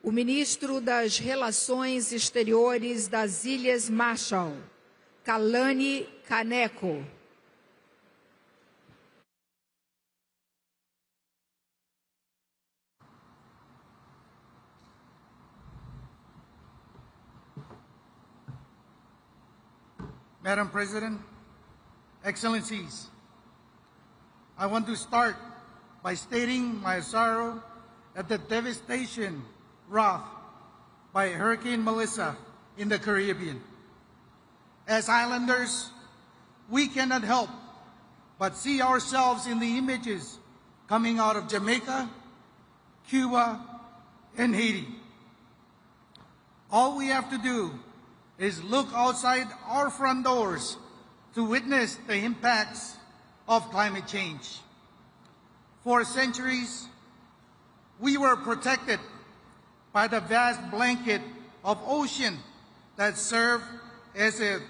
o ministro das Relações Exteriores das Ilhas Marshall, Kalani Kaneko. Madam President, Excellencies, I want to start by stating my sorrow at the devastation wrought by Hurricane Melissa in the Caribbean. As islanders, we cannot help but see ourselves in the images coming out of Jamaica, Cuba, and Haiti. All we have to do is look outside our front doors to witness the impacts of climate change. For centuries, we were protected by the vast blanket of ocean that served as a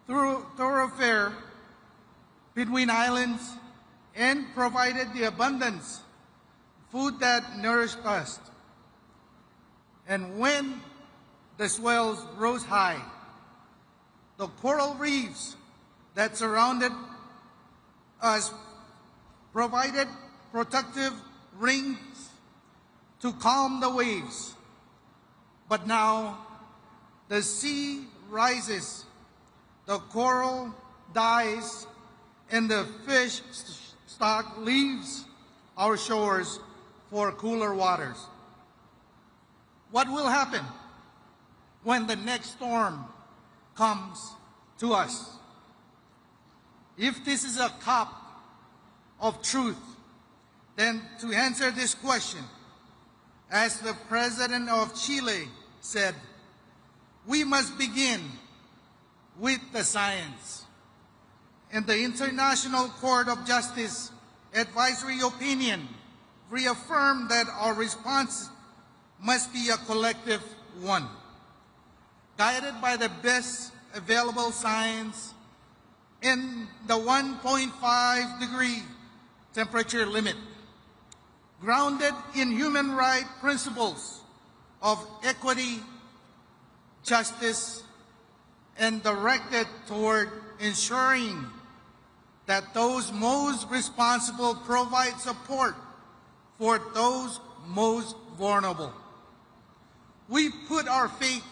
thoroughfare between islands and provided the abundance food that nourished us. And when the swells rose high, the coral reefs that surrounded us provided protective rings to calm the waves. But now the sea rises, the coral dies, and the fish stock leaves our shores for cooler waters. What will happen when the next storm comes to us? If this is a COP of truth, then to answer this question, as the President of Chile said, we must begin with the science. And the International Court of Justice advisory opinion reaffirmed that our response must be a collective one, guided by the best available science in the 1.5 degree temperature limit, grounded in human rights principles of equity, justice, and directed toward ensuring that those most responsible provide support for those most vulnerable. We put our faith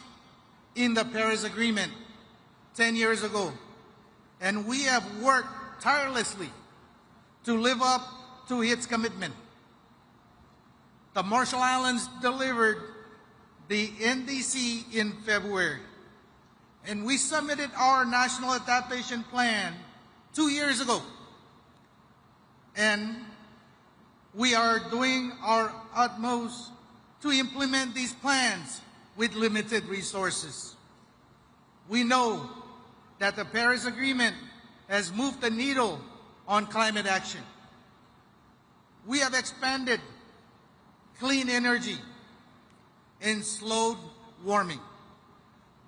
in the Paris Agreement 10 years ago, and we have worked tirelessly to live up to its commitment. The Marshall Islands delivered the NDC in February, and we submitted our National Adaptation Plan 2 years ago. And we are doing our utmost to implement these plans with limited resources. We know that the Paris Agreement has moved the needle on climate action. We have expanded clean energy and slowed warming.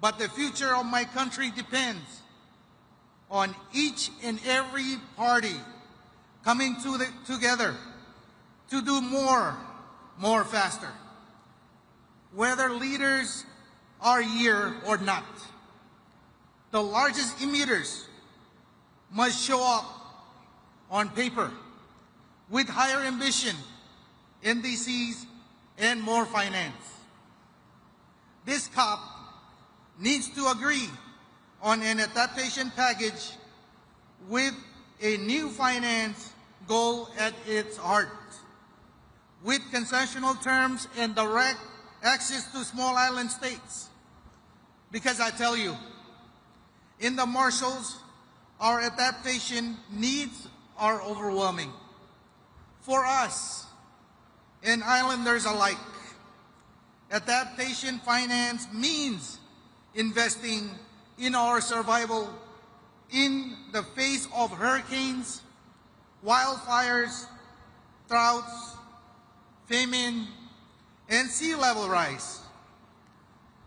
But the future of my country depends on each and every party coming together to do more faster. Whether leaders are here or not, the largest emitters must show up on paper with higher ambition, NDCs, and more finance. This COP needs to agree on an adaptation package with a new finance goal at its heart, with concessional terms and direct access to small island states. Because I tell you, in the Marshalls, our adaptation needs are overwhelming. For us, and islanders alike, adaptation finance means investing in our survival in the face of hurricanes, wildfires, droughts, famine, and sea level rise.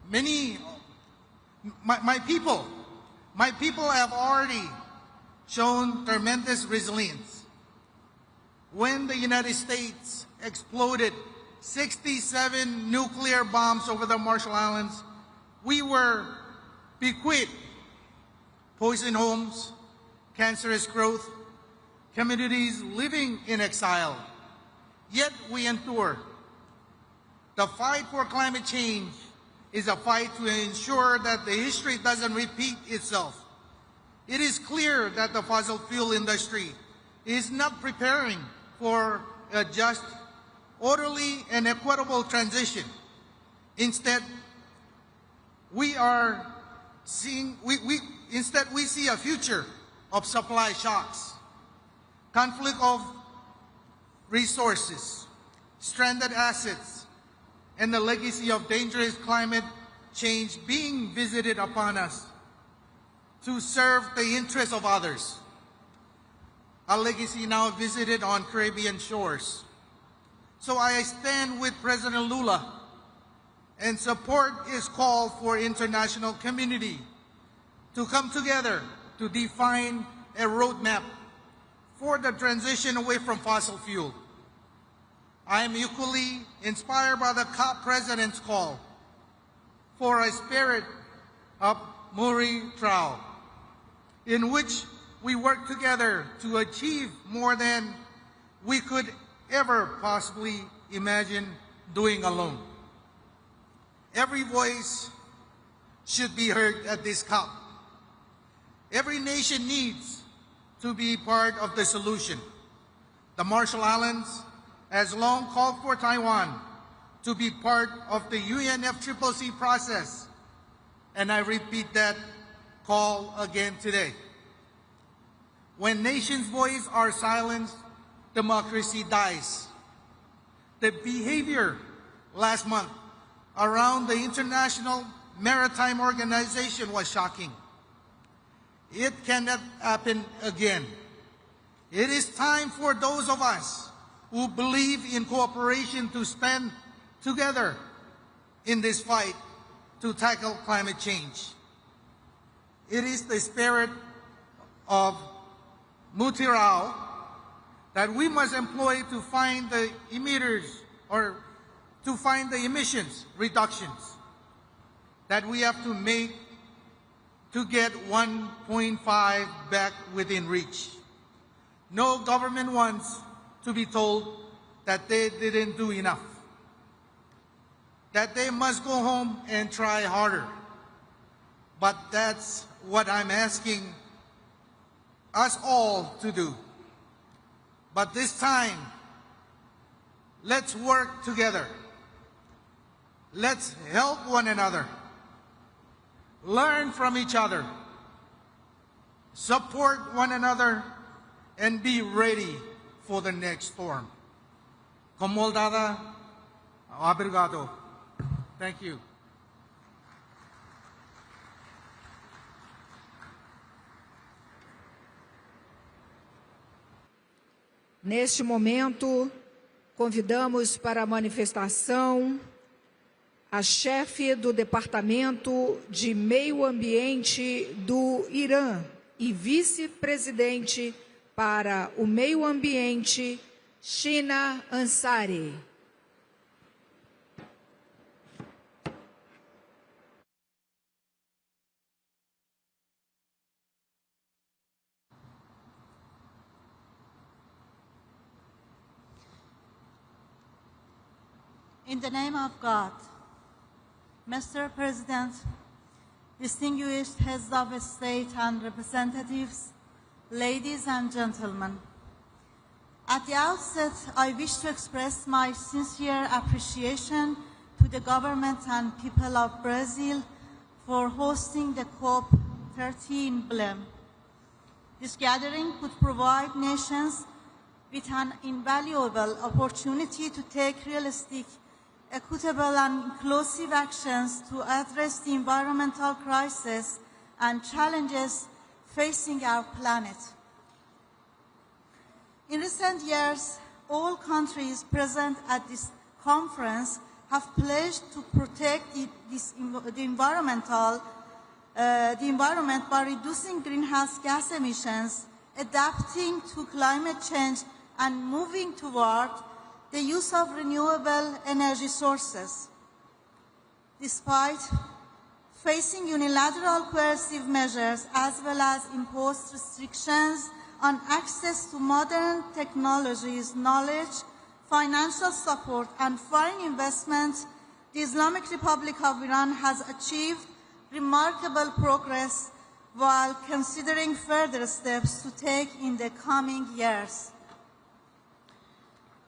My people have already shown tremendous resilience. When the United States exploded 67 nuclear bombs over the Marshall Islands, we were bequeathed poisoned homes, cancerous growth, communities living in exile. Yet we endure. The fight for climate change is a fight to ensure that the history doesn't repeat itself. It is clear that the fossil fuel industry is not preparing for a just, orderly, and equitable transition. Instead, we see a future of supply shocks, conflict of resources, stranded assets, and the legacy of dangerous climate change being visited upon us to serve the interests of others. A legacy now visited on Caribbean shores. So I stand with President Lula and support his call for international community to come together to define a roadmap for the transition away from fossil fuel. I am equally inspired by the COP President's call for a spirit of Muri Trao, in which we work together to achieve more than we could ever possibly imagine doing alone. Every voice should be heard at this COP. Every nation needs to be part of the solution. The Marshall Islands has long called for Taiwan to be part of the UNFCCC process, and I repeat that call again today. When nations' voices are silenced, democracy dies. The behavior last month around the International Maritime Organization was shocking. It cannot happen again. It is time for those of us who believe in cooperation to stand together in this fight to tackle climate change. It is the spirit of Mutirao that we must employ to find the emitters, or to find the emissions reductions that we have to make to get 1.5 back within reach. No government wants to be told that they didn't do enough, that they must go home and try harder. But that's what I'm asking us all to do. But this time, let's work together. Let's help one another. Learn from each other. Support one another and be ready for the next storm. Comoldada, obrigado. Thank you. Neste momento, convidamos para a manifestação a chefe do Departamento de Meio Ambiente do Irã e vice-presidente para o Meio Ambiente, Shina Ansari. In the name of God, Mr. President, distinguished heads of state and representatives, ladies and gentlemen, at the outset, I wish to express my sincere appreciation to the government and people of Brazil for hosting the COP30 in Belém. This gathering could provide nations with an invaluable opportunity to take realistic, equitable and inclusive actions to address the environmental crisis and challenges facing our planet. In recent years, all countries present at this conference have pledged to protect the environment by reducing greenhouse gas emissions, adapting to climate change, and moving toward the use of renewable energy sources. Despite facing unilateral coercive measures as well as imposed restrictions on access to modern technologies, knowledge, financial support, and foreign investment, the Islamic Republic of Iran has achieved remarkable progress while considering further steps to take in the coming years.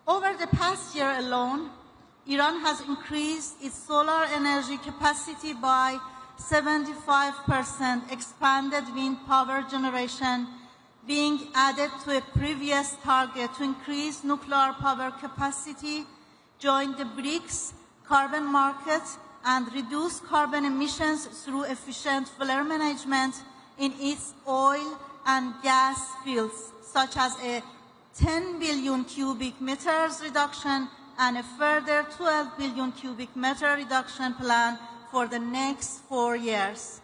Over the past year alone, Iran has increased its solar energy capacity by 75%, expanded wind power generation, being added to a previous target to increase nuclear power capacity, join the BRICS carbon market, and reduce carbon emissions through efficient flare management in its oil and gas fields, such as a 10 billion cubic meters reduction and a further 12 billion cubic meter reduction plan for the next 4 years.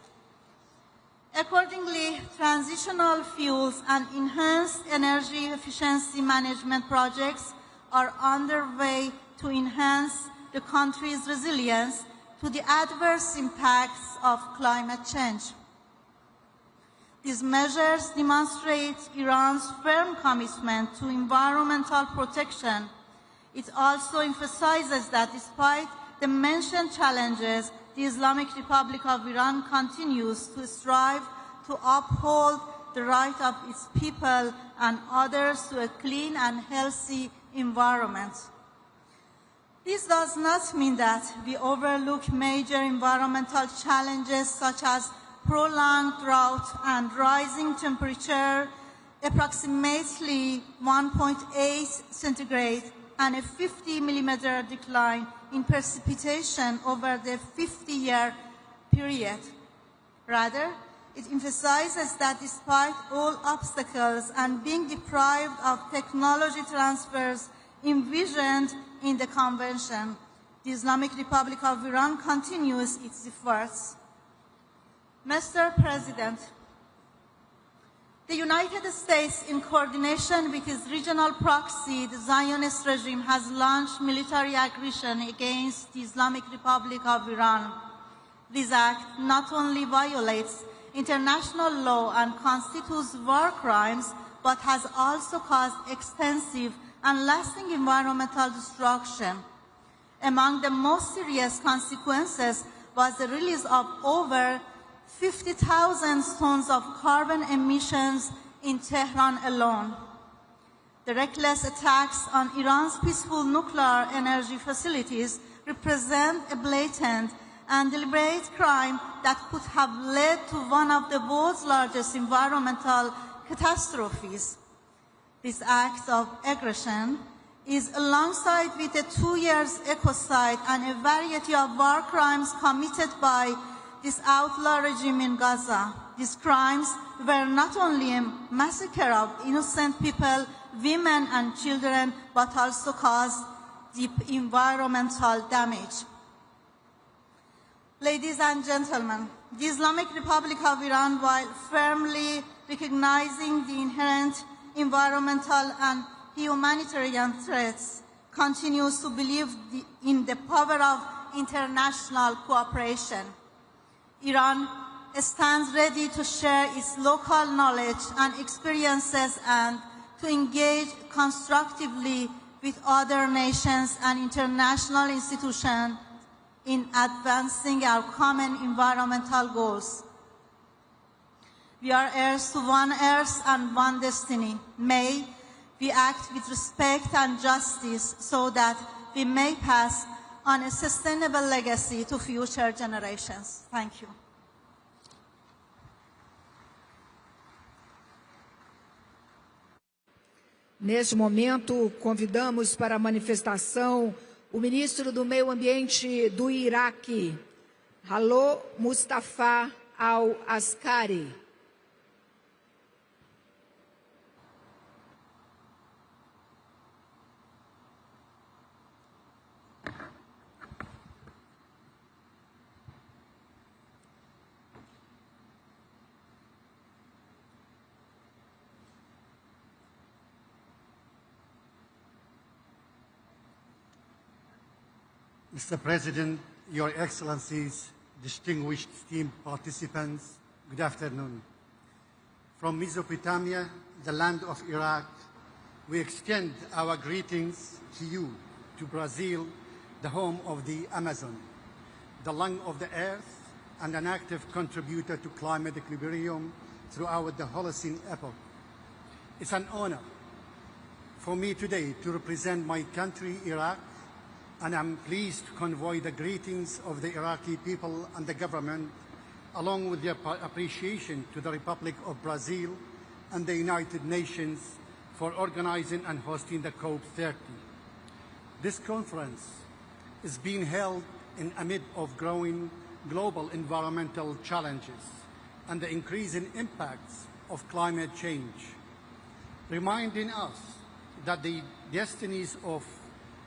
Accordingly, transitional fuels and enhanced energy efficiency management projects are underway to enhance the country's resilience to the adverse impacts of climate change. These measures demonstrate Iran's firm commitment to environmental protection. It also emphasizes that despite the mentioned challenges, the Islamic Republic of Iran continues to strive to uphold the right of its people and others to a clean and healthy environment. This does not mean that we overlook major environmental challenges such as prolonged drought and rising temperature, approximately 1.8 centigrade, and a 50 millimeter decline in precipitation over the 50-year period. Rather, it emphasizes that despite all obstacles and being deprived of technology transfers envisioned in the Convention, the Islamic Republic of Iran continues its efforts. Mr. President, the United States, in coordination with its regional proxy, the Zionist regime, has launched military aggression against the Islamic Republic of Iran. This act not only violates international law and constitutes war crimes, but has also caused extensive and lasting environmental destruction. Among the most serious consequences was the release of over 50,000 tons of carbon emissions in Tehran alone. The reckless attacks on Iran's peaceful nuclear energy facilities represent a blatant and deliberate crime that could have led to one of the world's largest environmental catastrophes. This act of aggression is alongside with the 2 years ecocide and a variety of war crimes committed by this outlaw regime in Gaza. These crimes were not only a massacre of innocent people, women and children, but also caused deep environmental damage. Ladies and gentlemen, the Islamic Republic of Iran, while firmly recognizing the inherent environmental and humanitarian threats, continues to believe in the power of international cooperation. Iran stands ready to share its local knowledge and experiences and to engage constructively with other nations and international institutions in advancing our common environmental goals. We are heirs to one earth and one destiny. May we act with respect and justice so that we may pass on a sustainable legacy to future generations. Thank you. Neste momento, convidamos para a manifestação o ministro do Meio Ambiente do Iraque, Halo Mustafa Al-Askari. Mr. President, Your Excellencies, distinguished esteemed participants, good afternoon. From Mesopotamia, the land of Iraq, we extend our greetings to you, to Brazil, the home of the Amazon, the lung of the earth, and an active contributor to climate equilibrium throughout the Holocene epoch. It's an honor for me today to represent my country, Iraq, and I'm pleased to convey the greetings of the Iraqi people and the government, along with their appreciation to the Republic of Brazil and the United Nations for organizing and hosting the COP30. This conference is being held in amid of growing global environmental challenges and the increasing impacts of climate change, reminding us that the destinies of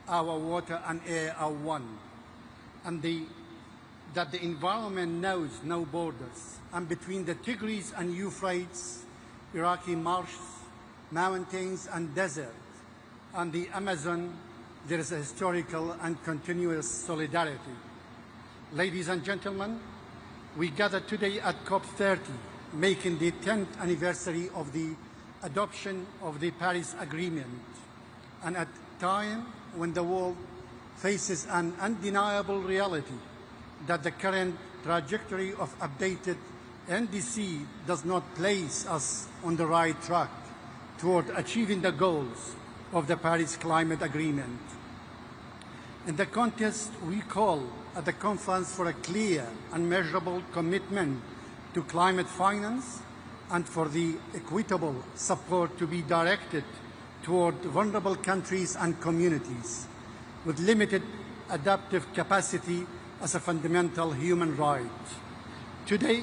our water and air are one, and that the environment knows no borders. And between the Tigris and Euphrates, Iraqi marshes, mountains and deserts, and the Amazon, there is a historical and continuous solidarity. Ladies and gentlemen, we gather today at COP30, making the 10th anniversary of the adoption of the Paris Agreement, and at a time when the world faces an undeniable reality that the current trajectory of updated NDC does not place us on the right track toward achieving the goals of the Paris Climate Agreement. In the context, we call at the conference for a clear and measurable commitment to climate finance and for the equitable support to be directed toward vulnerable countries and communities with limited adaptive capacity as a fundamental human right. Today,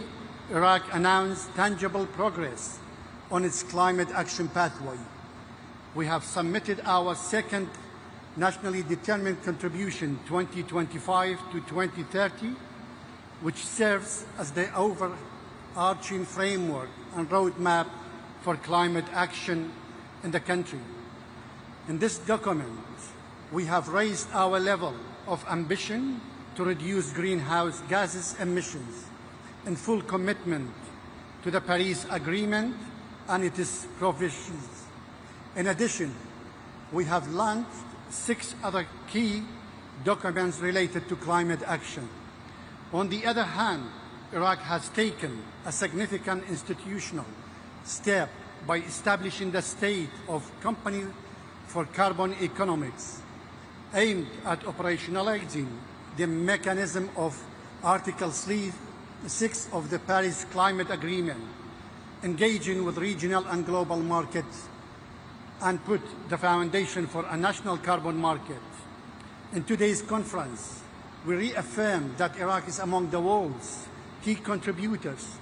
Iraq announced tangible progress on its climate action pathway. We have submitted our second nationally determined contribution 2025 to 2030, which serves as the overarching framework and roadmap for climate action in the country. In this document, we have raised our level of ambition to reduce greenhouse gases emissions in full commitment to the Paris Agreement and its provisions. In addition, we have launched 6 other key documents related to climate action. On the other hand, Iraq has taken a significant institutional step by establishing the State of Company for Carbon Economics, aimed at operationalizing the mechanism of Article 6 of the Paris Climate Agreement, engaging with regional and global markets, and put the foundation for a national carbon market. In today's conference, we reaffirm that Iraq is among the world's key contributors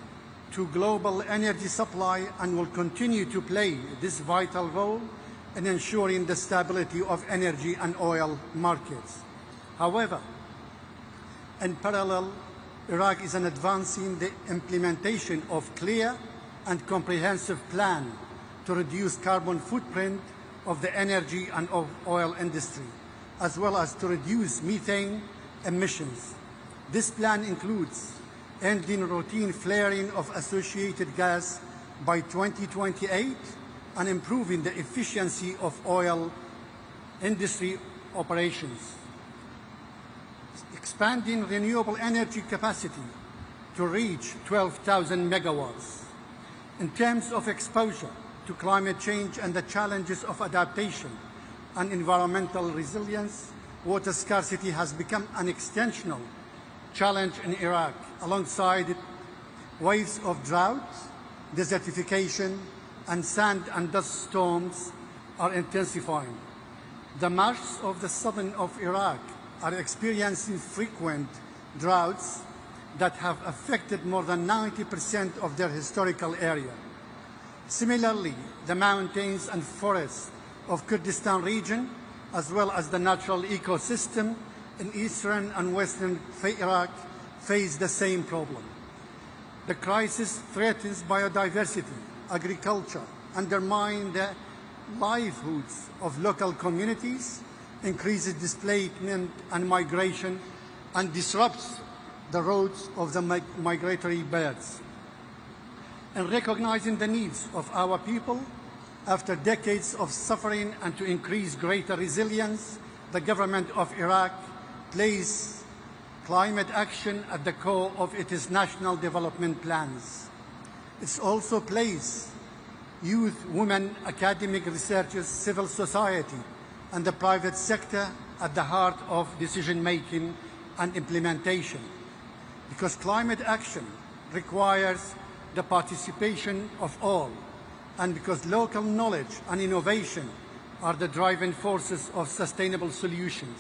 to global energy supply and will continue to play this vital role in ensuring the stability of energy and oil markets. However, in parallel, Iraq is advancing the implementation of clear and comprehensive plan to reduce carbon footprint of the energy and of oil industry, as well as to reduce methane emissions. This plan includes ending routine flaring of associated gas by 2028 and improving the efficiency of oil industry operations, expanding renewable energy capacity to reach 12,000 megawatts. In terms of exposure to climate change and the challenges of adaptation and environmental resilience, water scarcity has become an extensional challenge in Iraq, alongside waves of drought, desertification, and sand and dust storms are intensifying. The marshes of the southern of Iraq are experiencing frequent droughts that have affected more than 90% of their historical area. Similarly, the mountains and forests of Kurdistan region, as well as the natural ecosystem in eastern and western Iraq, face the same problem. The crisis threatens biodiversity, agriculture, undermines the livelihoods of local communities, increases displacement and migration, and disrupts the routes of the migratory birds. In recognizing the needs of our people, after decades of suffering and to increase greater resilience, the government of Iraq places climate action at the core of its national development plans. It also places youth, women, academic researchers, civil society, and the private sector at the heart of decision-making and implementation, because climate action requires the participation of all, and because local knowledge and innovation are the driving forces of sustainable solutions.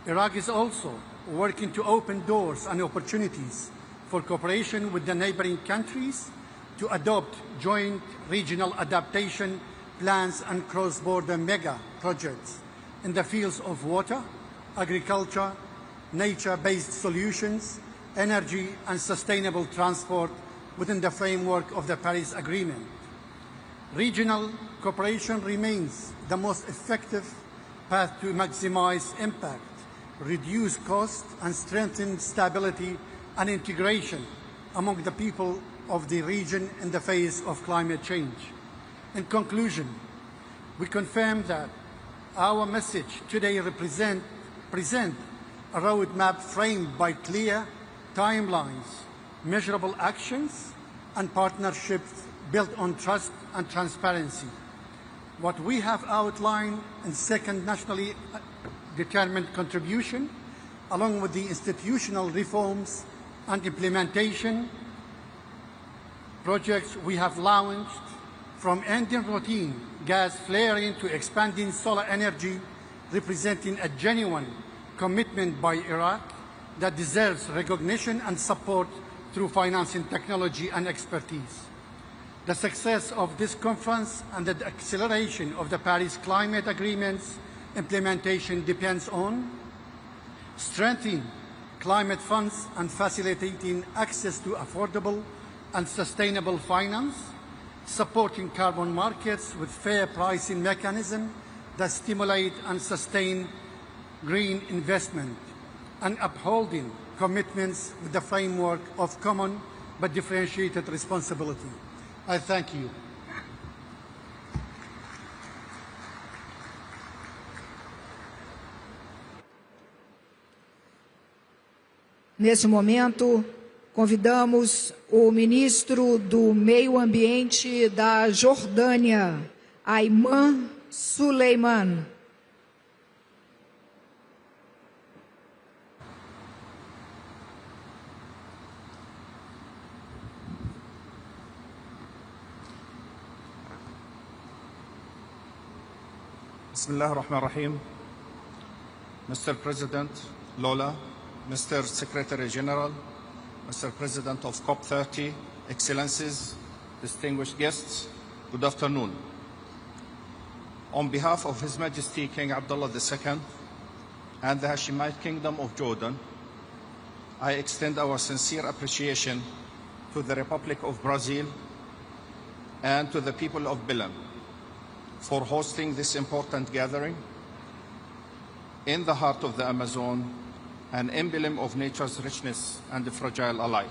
Iraq is also working to open doors and opportunities for cooperation with the neighboring countries to adopt joint regional adaptation plans and cross-border mega projects in the fields of water, agriculture, nature-based solutions, energy, and sustainable transport within the framework of the Paris Agreement. Regional cooperation remains the most effective path to maximize impact, reduce cost, and strengthen stability and integration among the people of the region in the face of climate change. In conclusion, we confirm that our message today present a roadmap framed by clear timelines, measurable actions, and partnerships built on trust and transparency. What we have outlined in second nationally determined contribution, along with the institutional reforms and implementation projects we have launched, from ending routine gas flaring to expanding solar energy, representing a genuine commitment by Iraq that deserves recognition and support through financing, technology, and expertise. The success of this conference and the acceleration of the Paris Climate Agreement's implementation depends on strengthening climate funds and facilitating access to affordable and sustainable finance, supporting carbon markets with fair pricing mechanisms that stimulate and sustain green investment, and upholding commitments with the framework of common but differentiated responsibility. I thank you. Nesse momento, convidamos o ministro do Meio Ambiente da Jordânia, Ayman Suleiman. Bismillah ar-Rahman ar-Rahim. Mr. President Lola, Mr. Secretary General, Mr. President of COP30, Excellencies, distinguished guests, good afternoon. On behalf of His Majesty King Abdullah II and the Hashemite Kingdom of Jordan, I extend our sincere appreciation to the Republic of Brazil and to the people of Belém for hosting this important gathering in the heart of the Amazon, an emblem of nature's richness and fragile alike.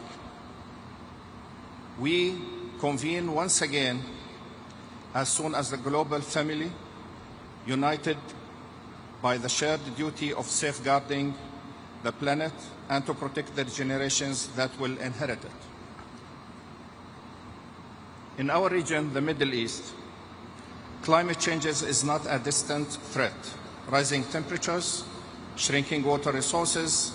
We convene once again as soon as the global family, united by the shared duty of safeguarding the planet and to protect the generations that will inherit it. In our region, the Middle East, climate change is not a distant threat. Rising temperatures, shrinking water resources,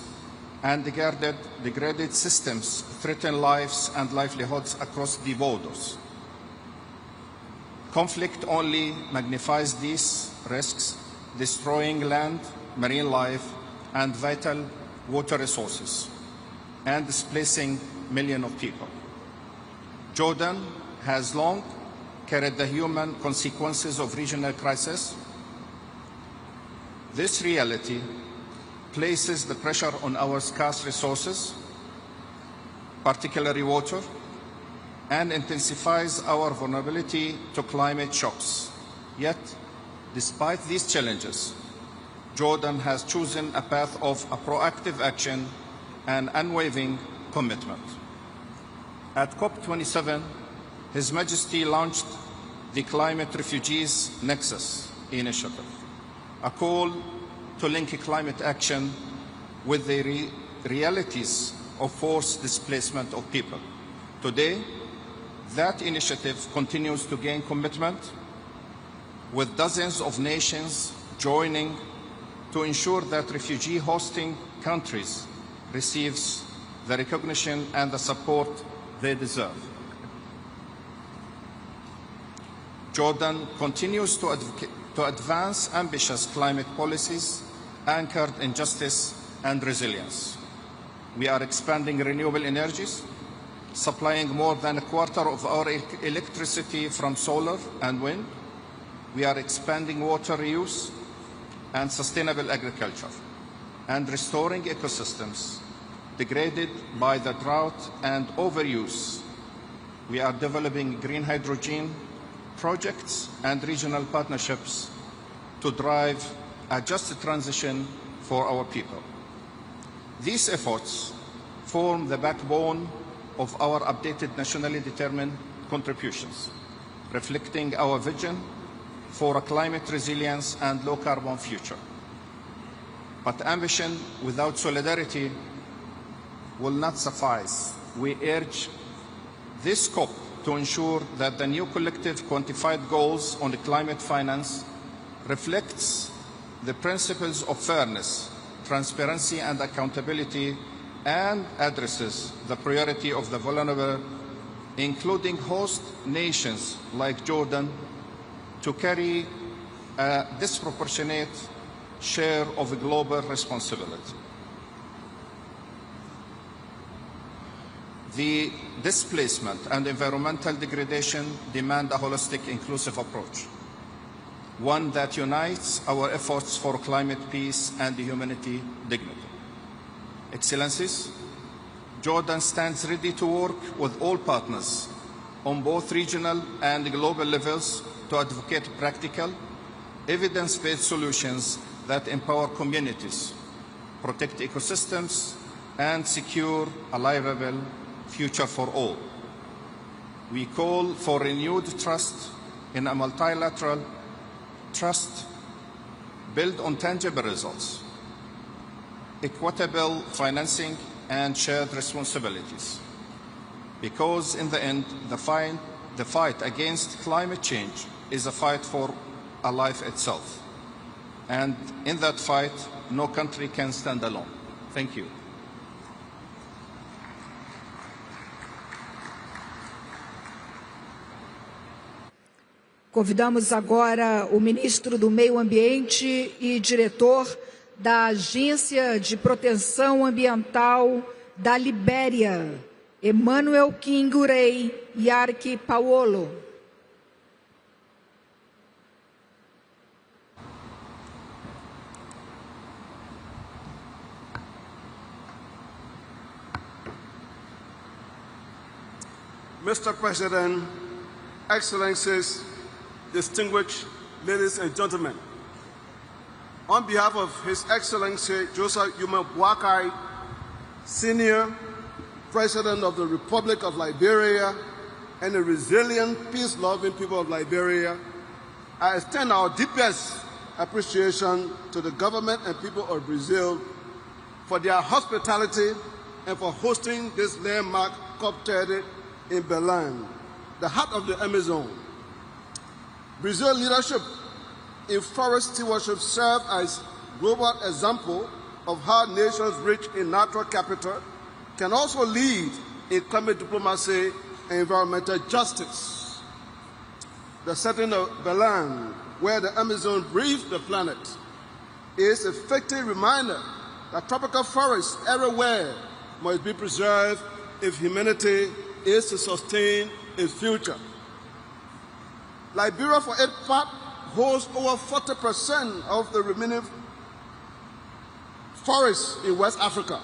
and degraded systems threaten lives and livelihoods across the borders. Conflict only magnifies these risks, destroying land, marine life, and vital water resources, and displacing millions of people. Jordan has long carried the human consequences of regional crisis. This reality places the pressure on our scarce resources, particularly water, and intensifies our vulnerability to climate shocks. Yet, despite these challenges, Jordan has chosen a path of a proactive action and unwavering commitment. At COP27, His Majesty launched the Climate Refugees Nexus initiative, a call to link climate action with the realities of forced displacement of people. Today, that initiative continues to gain commitment, with dozens of nations joining to ensure that refugee hosting countries receives the recognition and the support they deserve. Jordan continues to advance ambitious climate policies anchored in justice and resilience. We are expanding renewable energies, supplying more than a quarter of our electricity from solar and wind. We are expanding water reuse and sustainable agriculture, and restoring ecosystems degraded by the drought and overuse. We are developing green hydrogen projects and regional partnerships to drive a just transition for our people. These efforts form the backbone of our updated nationally determined contributions, reflecting our vision for a climate resilience and low-carbon future. But ambition without solidarity will not suffice. We urge this COP to ensure that the new collective quantified goals on climate finance reflects the principles of fairness, transparency and accountability, and addresses the priority of the vulnerable, including host nations like Jordan, to carry a disproportionate share of global responsibility. The displacement and environmental degradation demand a holistic, inclusive approach, one that unites our efforts for climate peace and humanity dignity. Excellencies, Jordan stands ready to work with all partners on both regional and global levels to advocate practical, evidence-based solutions that empower communities, protect ecosystems, and secure a livable future for all. We call for renewed trust in a multilateral trust built on tangible results, equitable financing, and shared responsibilities. Because in the end, the fight against climate change is a fight for a life itself. And in that fight, no country can stand alone. Thank you. Convidamos agora o ministro do Meio Ambiente e diretor da Agência de Proteção Ambiental da Libéria, Emmanuel Kingurei Yarki Paulo. Mr. President, Excellencies, distinguished ladies and gentlemen, on behalf of His Excellency Joseph Yuma Boakai, Senior President of the Republic of Liberia and the resilient, peace-loving people of Liberia, I extend our deepest appreciation to the government and people of Brazil for their hospitality and for hosting this landmark COP30 in Belém, the heart of the Amazon. Brazil's leadership in forest stewardship serves as a global example of how nations rich in natural capital can also lead in climate diplomacy and environmental justice. The setting of Belém, where the Amazon breathes the planet, is a fitting reminder that tropical forests everywhere must be preserved if humanity is to sustain its future. Liberia, for its part, holds over 40% of the remaining forests in West Africa,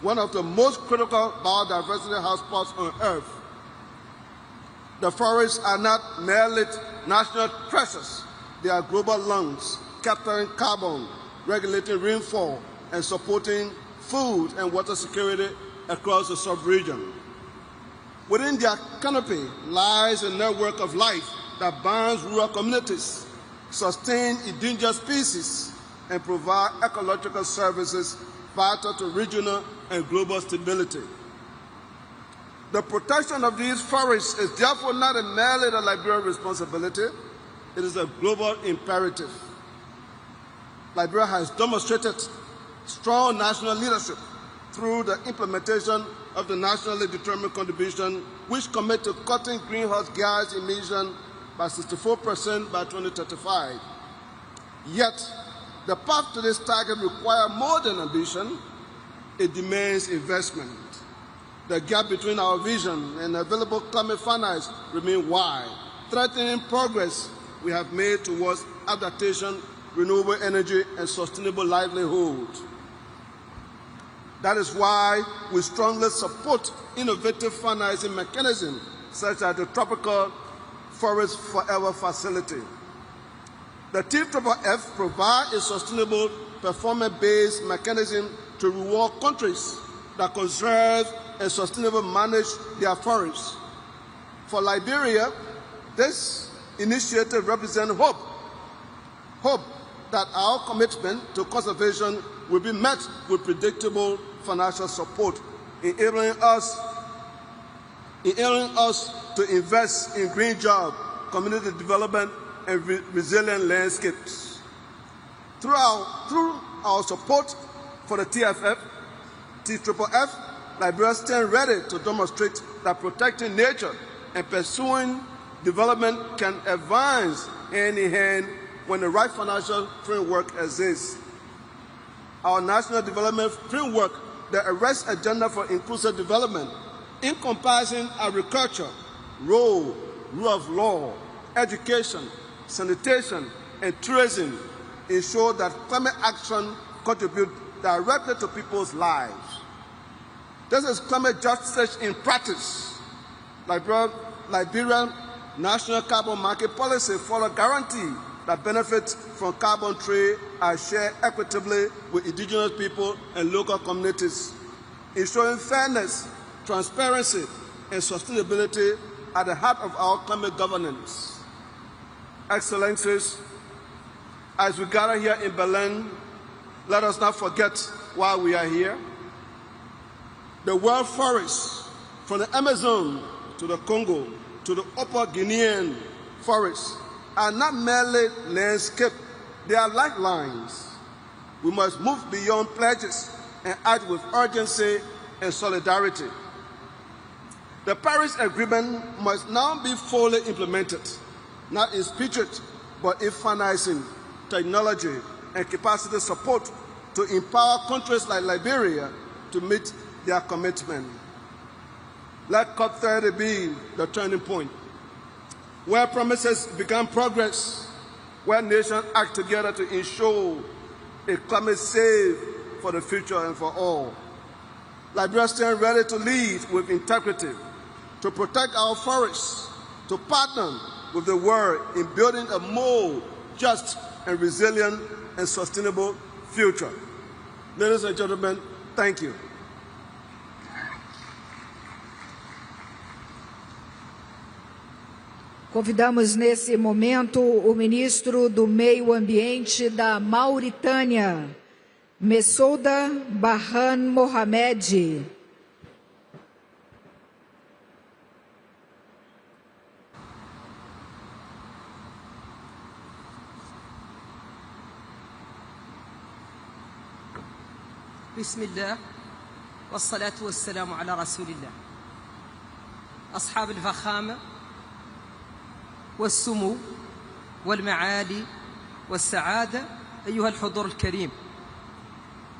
one of the most critical biodiversity hotspots on Earth. The forests are not merely national treasures, they are global lungs, capturing carbon, regulating rainfall, and supporting food and water security across the sub-region. Within their canopy lies a network of life that binds rural communities, sustain endangered species, and provide ecological services vital to regional and global stability. The protection of these forests is therefore not merely the Liberian responsibility, it is a global imperative. Liberia has demonstrated strong national leadership through the implementation of the nationally determined contribution, which commit to cutting greenhouse gas emissions by 64% by 2035. Yet, the path to this target requires more than ambition. It demands investment. The gap between our vision and available climate finance remains wide, threatening progress we have made towards adaptation, renewable energy, and sustainable livelihood. That is why we strongly support innovative financing mechanisms such as the Tropical Forest Forever Facility. The TFFF provides a sustainable, performance-based mechanism to reward countries that conserve and sustainably manage their forests. For Liberia, this initiative represents hope that our commitment to conservation will be met with predictable financial support, enabling us to invest in green jobs, community development, and resilient landscapes. Through our support for the TFFF, Liberia stands ready to demonstrate that protecting nature and pursuing development can advance hand in hand when the right financial framework exists. Our National Development Framework, the Arrest Agenda for Inclusive Development, encompassing agriculture, rule of law, education, sanitation, and tourism, ensure that climate action contributes directly to people's lives. This is climate justice in practice. Liberia's national carbon market policy for a guarantee that benefits from carbon trade are shared equitably with indigenous people and local communities, ensuring fairness, transparency, and sustainability at the heart of our climate governance. Excellencies, as we gather here in Berlin, let us not forget why we are here. The world forests, from the Amazon to the Congo to the Upper Guinean forests, are not merely landscape, they are lifelines. We must move beyond pledges and act with urgency and solidarity. The Paris Agreement must now be fully implemented, not in spirit, but in financing, technology, and capacity support to empower countries like Liberia to meet their commitment. Let COP30 be the turning point, where promises become progress, where nations act together to ensure a climate safe for the future and for all. Liberia stands ready to lead with integrity, to protect our forests, to partner with the world in building a more just and resilient and sustainable future. Ladies and gentlemen, thank you. Convidamos nesse momento o ministro do Meio Ambiente da Mauritânia, Messouda Barhan Mohamed. بسم الله والصلاة والسلام على رسول الله. أصحاب الفخامة والسمو والمعالي والسعادة، أيها الحضور الكريم،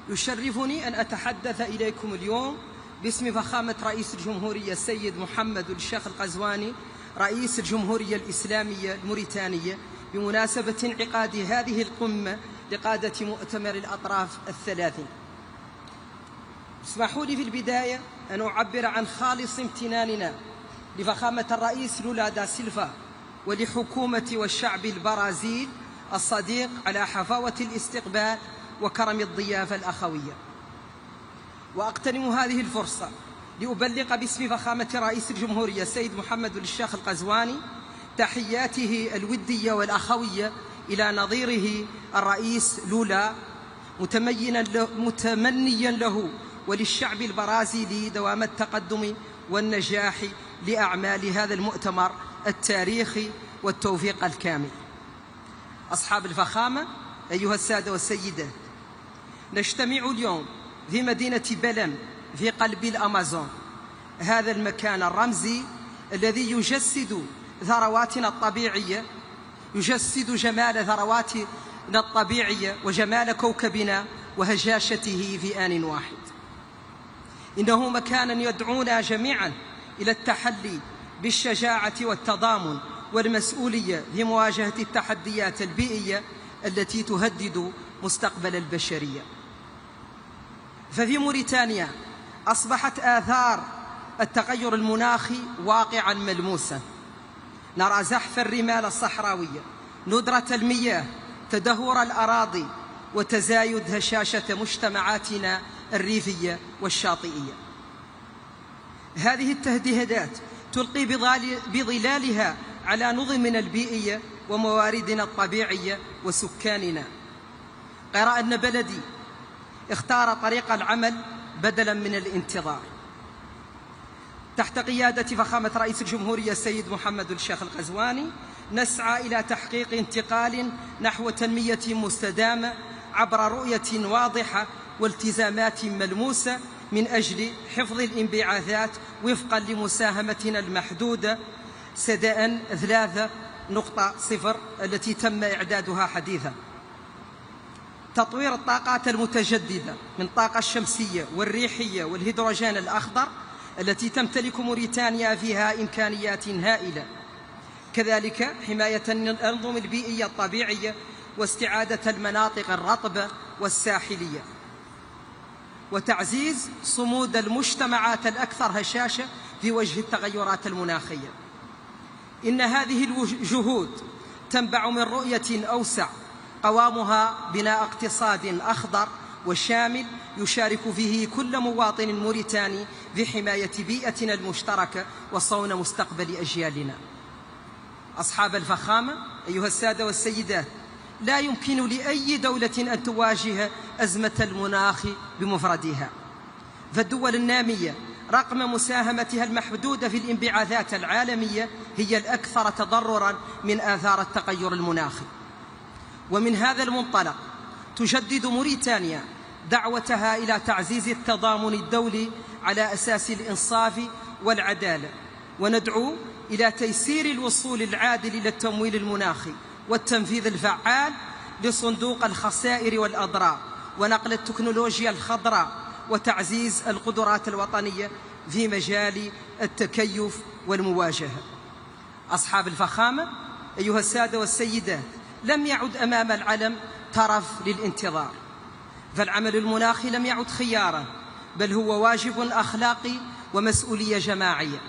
يشرفني أن أتحدث إليكم اليوم باسم فخامة رئيس الجمهورية السيد محمد الشيخ القزواني رئيس الجمهورية الإسلامية الموريتانية بمناسبة انعقاد هذه القمة لقادة مؤتمر الأطراف الثلاثين. اسمحوا لي في البداية أن أعبر عن خالص امتناننا لفخامة الرئيس لولا دا سيلفا ولحكومة والشعب البرازيل الصديق على حفاوة الاستقبال وكرم الضيافة الأخوية. وأغتنم هذه الفرصة لأبلغ باسم فخامة رئيس الجمهورية السيد محمد الشيخ القزواني تحياته الودية والأخوية إلى نظيره الرئيس لولا، متمنيا له وللشعب البرازيلي دوام التقدم والنجاح لأعمال هذا المؤتمر التاريخي والتوفيق الكامل. أصحاب الفخامة، أيها السادة والسيدات، نجتمع اليوم في مدينة بلم في قلب الأمازون، هذا المكان الرمزي الذي يجسد ثرواتنا الطبيعية، يجسد جمال ثرواتنا الطبيعية وجمال كوكبنا وهجاشته في آن واحد. إنه مكان يدعونا جميعا إلى التحلي بالشجاعة والتضامن والمسؤولية في مواجهة التحديات البيئية التي تهدد مستقبل البشرية. ففي موريتانيا أصبحت آثار التغير المناخي واقعا ملموسا. نرى زحف الرمال الصحراوية، ندرة المياه، تدهور الأراضي، وتزايد هشاشة مجتمعاتنا الريفية والشاطئية. هذه التهديدات تلقي بظلالها على نظمنا البيئية ومواردنا الطبيعية وسكاننا. غير أن بلدي اختار طريق العمل بدلا من الانتظار. تحت قيادة فخامة رئيس الجمهورية السيد محمد الشيخ القزواني نسعى إلى تحقيق انتقال نحو تنمية مستدامة عبر رؤية واضحة والتزامات ملموسة من أجل حفظ الانبعاثات وفقا لمساهمتنا المحدودة سداء 3.0 التي تم إعدادها حديثا. تطوير الطاقات المتجددة من الطاقة الشمسية والريحية والهيدروجين الأخضر التي تمتلك موريتانيا فيها إمكانيات هائلة. كذلك حماية الأنظمة البيئية الطبيعية واستعادة المناطق الرطبة والساحلية، وتعزيز صمود المجتمعات الأكثر هشاشة في وجه التغيرات المناخية. إن هذه الجهود تنبع من رؤية أوسع قوامها بناء اقتصاد أخضر وشامل يشارك فيه كل مواطن موريتاني في حماية بيئتنا المشتركة وصون مستقبل أجيالنا. أصحاب الفخامة، أيها السادة والسيدات، لا يمكن لأي دولة أن تواجه أزمة المناخ بمفردها، فالدول النامية رغم مساهمتها المحدودة في الانبعاثات العالمية هي الأكثر تضرراً من آثار التغير المناخي. ومن هذا المنطلق تجدد موريتانيا دعوتها إلى تعزيز التضامن الدولي على أساس الإنصاف والعدالة، وندعو إلى تيسير الوصول العادل إلى التمويل المناخي والتنفيذ الفعال لصندوق الخسائر والأضرار ونقل التكنولوجيا الخضراء وتعزيز القدرات الوطنية في مجال التكيف والمواجهة. أصحاب الفخامة، أيها السادة والسيدات، لم يعد أمام العلم طرف للانتظار، فالعمل المناخي لم يعد خياراً، بل هو واجب أخلاقي ومسؤولية جماعية.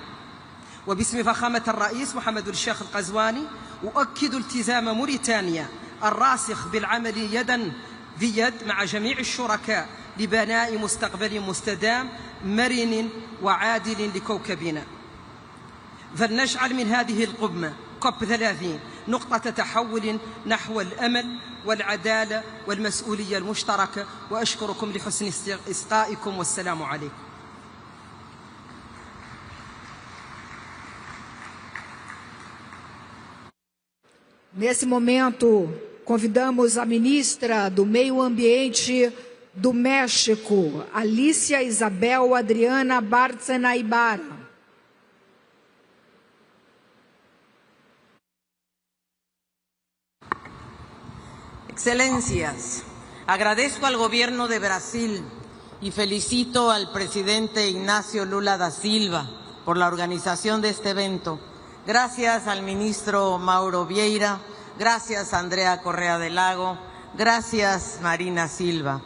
وباسم فخامة الرئيس محمد الشيخ القزواني أؤكد التزام موريتانيا الراسخ بالعمل يداً في يد مع جميع الشركاء لبناء مستقبل مستدام مرن وعادل لكوكبنا. فلنجعل من هذه القمة COP30 نقطة تحول نحو الأمل والعدالة والمسؤولية المشتركة، وأشكركم لحسن إصغائكم والسلام عليكم. Nesse momento, convidamos a ministra do Meio Ambiente do México, Alicia Isabel Adriana Bárcena Ibarra. Excelencias, agradezco al Gobierno de Brasil y felicito al presidente Ignacio Lula da Silva por la organización de este evento. Gracias al ministro Mauro Vieira, gracias a Andrea Correa del Lago, gracias Marina Silva.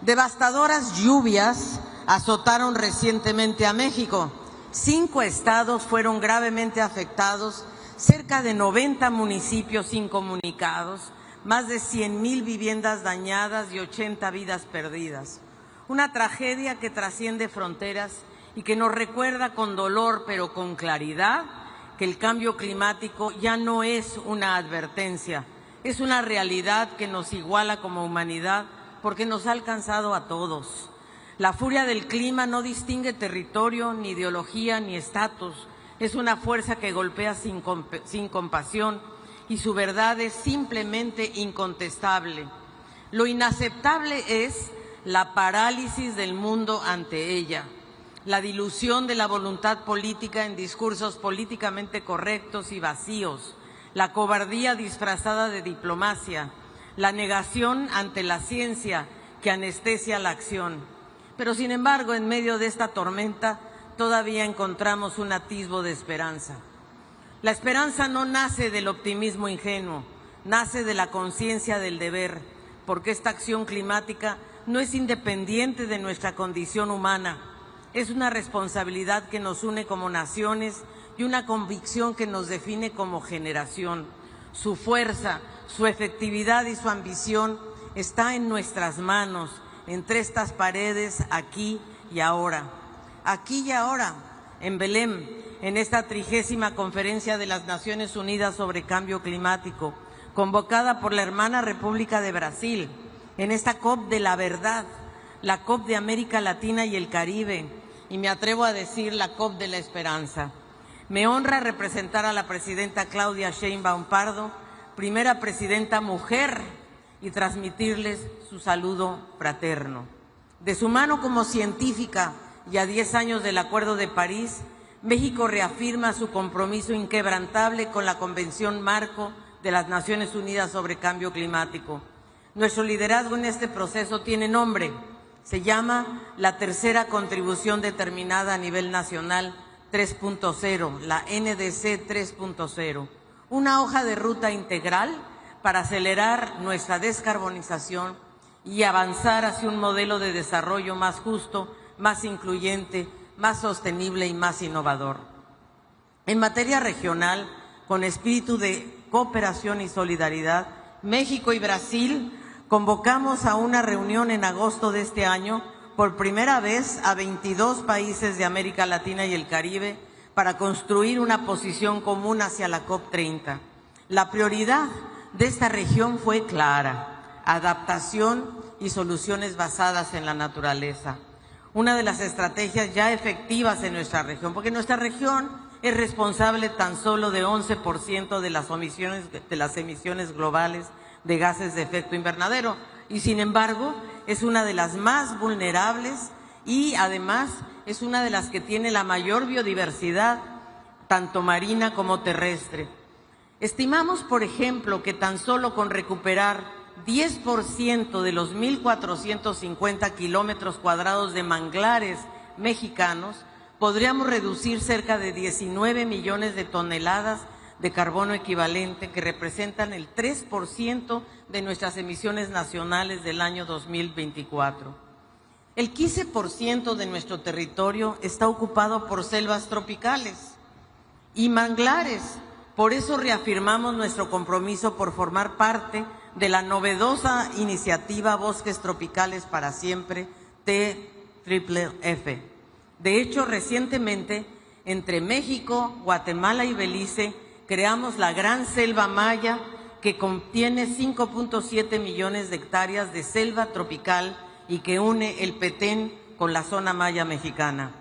Devastadoras lluvias azotaron recientemente a México. 5 estados fueron gravemente afectados, cerca de 90 municipios incomunicados, más de 100,000 viviendas dañadas y 80 vidas perdidas. Una tragedia que trasciende fronteras y que nos recuerda con dolor pero con claridad que el cambio climático ya no es una advertencia, es una realidad que nos iguala como humanidad porque nos ha alcanzado a todos. La furia del clima no distingue territorio, ni ideología, ni estatus. Es una fuerza que golpea sin compasión y su verdad es simplemente incontestable. Lo inaceptable es la parálisis del mundo ante ella. la dilución de la voluntad política en discursos políticamente correctos y vacíos, la cobardía disfrazada de diplomacia, la negación ante la ciencia que anestesia la acción. Pero sin embargo, en medio de esta tormenta, todavía encontramos un atisbo de esperanza. La esperanza no nace del optimismo ingenuo, nace de la conciencia del deber, porque esta acción climática no es independiente de nuestra condición humana, es una responsabilidad que nos une como naciones y una convicción que nos define como generación. Su fuerza, su efectividad y su ambición está en nuestras manos, entre estas paredes, aquí y ahora. Aquí y ahora, en Belém, en esta 30ª Conferencia de las Naciones Unidas sobre Cambio Climático, convocada por la hermana República de Brasil, en esta COP de la verdad, la COP de América Latina y el Caribe, y me atrevo a decir la COP de la esperanza. Me honra representar a la presidenta Claudia Sheinbaum Pardo, primera presidenta mujer, y transmitirles su saludo fraterno. De su mano como científica y a 10 años del Acuerdo de París, México reafirma su compromiso inquebrantable con la Convención Marco de las Naciones Unidas sobre Cambio Climático. Nuestro liderazgo en este proceso tiene nombre, se llama la tercera contribución determinada a nivel nacional 3.0, la NDC 3.0, una hoja de ruta integral para acelerar nuestra descarbonización y avanzar hacia un modelo de desarrollo más justo, más incluyente, más sostenible y más innovador. En materia regional, con espíritu de cooperación y solidaridad, México y Brasil convocamos a una reunión en agosto de este año, por primera vez a 22 países de América Latina y el Caribe, para construir una posición común hacia la COP30. La prioridad de esta región fue clara: adaptación y soluciones basadas en la naturaleza. Una de las estrategias ya efectivas en nuestra región, porque nuestra región es responsable tan solo de 11% de las emisiones globales de gases de efecto invernadero, y sin embargo es una de las más vulnerables y además es una de las que tiene la mayor biodiversidad, tanto marina como terrestre. Estimamos, por ejemplo, que tan solo con recuperar 10% de los 1.450 kilómetros cuadrados de manglares mexicanos, podríamos reducir cerca de 19 millones de toneladas de carbono equivalente, que representan el 3% de nuestras emisiones nacionales del año 2024. El 15% de nuestro territorio está ocupado por selvas tropicales y manglares. Por eso reafirmamos nuestro compromiso por formar parte de la novedosa iniciativa Bosques Tropicales para Siempre, TFFF. De hecho, recientemente, entre México, Guatemala y Belice, creamos la Gran Selva Maya, que contiene 5.7 millones de hectáreas de selva tropical y que une el Petén con la zona maya mexicana.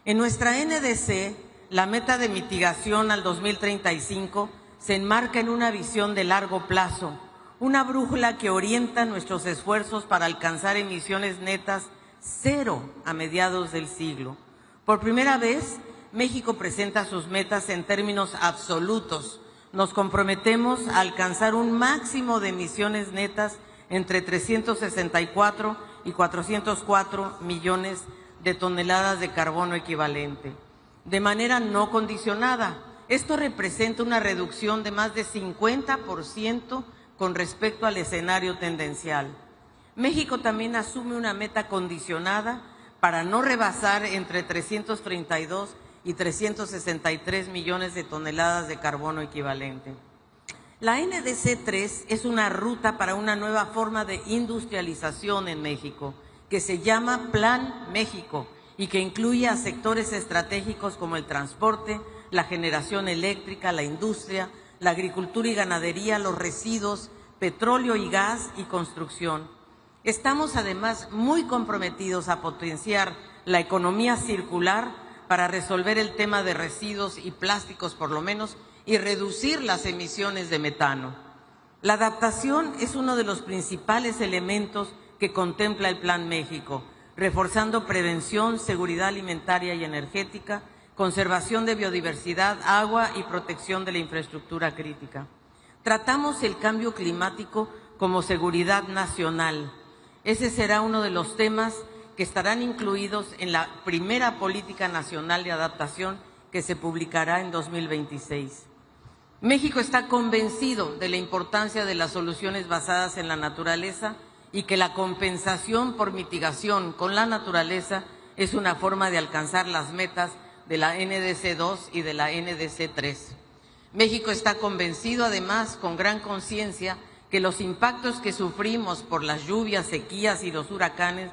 En nuestra NDC, la meta de mitigación al 2035 se enmarca en una visión de largo plazo, una brújula que orienta nuestros esfuerzos para alcanzar emisiones netas cero a mediados del siglo. Por primera vez, México presenta sus metas en términos absolutos. Nos comprometemos a alcanzar un máximo de emisiones netas entre 364 y 404 millones de toneladas de carbono equivalente. De manera no condicionada, esto representa una reducción de más de 50% con respecto al escenario tendencial. México también asume una meta condicionada para no rebasar entre 332 y 363 millones de toneladas de carbono equivalente. La NDC 3 es una ruta para una nueva forma de industrialización en México, que se llama Plan México y que incluye a sectores estratégicos como el transporte, la generación eléctrica, la industria, la agricultura y ganadería, los residuos, petróleo y gas y construcción. Estamos además muy comprometidos a potenciar la economía circular para resolver el tema de residuos y plásticos por lo menos y reducir las emisiones de metano. La adaptación es uno de los principales elementos que contempla el Plan México. reforzando prevención, seguridad alimentaria y energética, conservación de biodiversidad, agua y protección de la infraestructura crítica. Tratamos el cambio climático como seguridad nacional. Ese será uno de los temas que estarán incluidos en la primera Política Nacional de Adaptación que se publicará en 2026. México está convencido de la importancia de las soluciones basadas en la naturaleza y que la compensación por mitigación con la naturaleza es una forma de alcanzar las metas de la NDC 2 y de la NDC 3. México está convencido, además, con gran conciencia, que los impactos que sufrimos por las lluvias, sequías y los huracanes,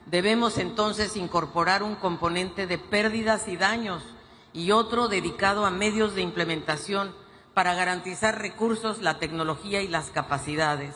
debemos entonces incorporar un componente de pérdidas y daños y otro dedicado a medios de implementación para garantizar recursos, la tecnología y las capacidades.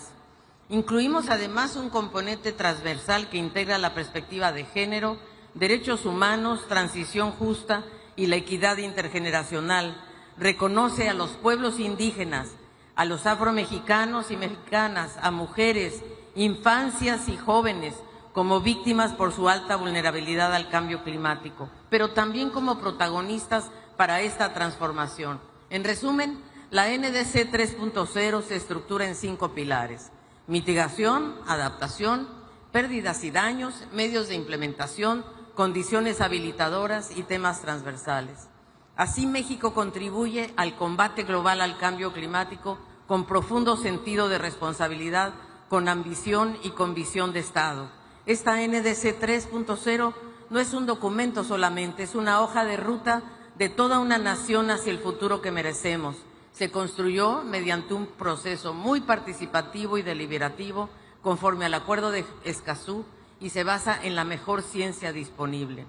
Incluimos además un componente transversal que integra la perspectiva de género, derechos humanos, transición justa y la equidad intergeneracional. Reconoce a los pueblos indígenas, a los afromexicanos y mexicanas, a mujeres, infancias y jóvenes como víctimas por su alta vulnerabilidad al cambio climático, pero también como protagonistas para esta transformación. En resumen, la NDC 3.0 se estructura en 5 pilares: mitigación, adaptación, pérdidas y daños, medios de implementación, condiciones habilitadoras y temas transversales. Así, México contribuye al combate global al cambio climático con profundo sentido de responsabilidad, con ambición y con visión de Estado. Esta NDC 3.0 no es un documento solamente, es una hoja de ruta de toda una nación hacia el futuro que merecemos. Se construyó mediante un proceso muy participativo y deliberativo conforme al Acuerdo de Escazú y se basa en la mejor ciencia disponible.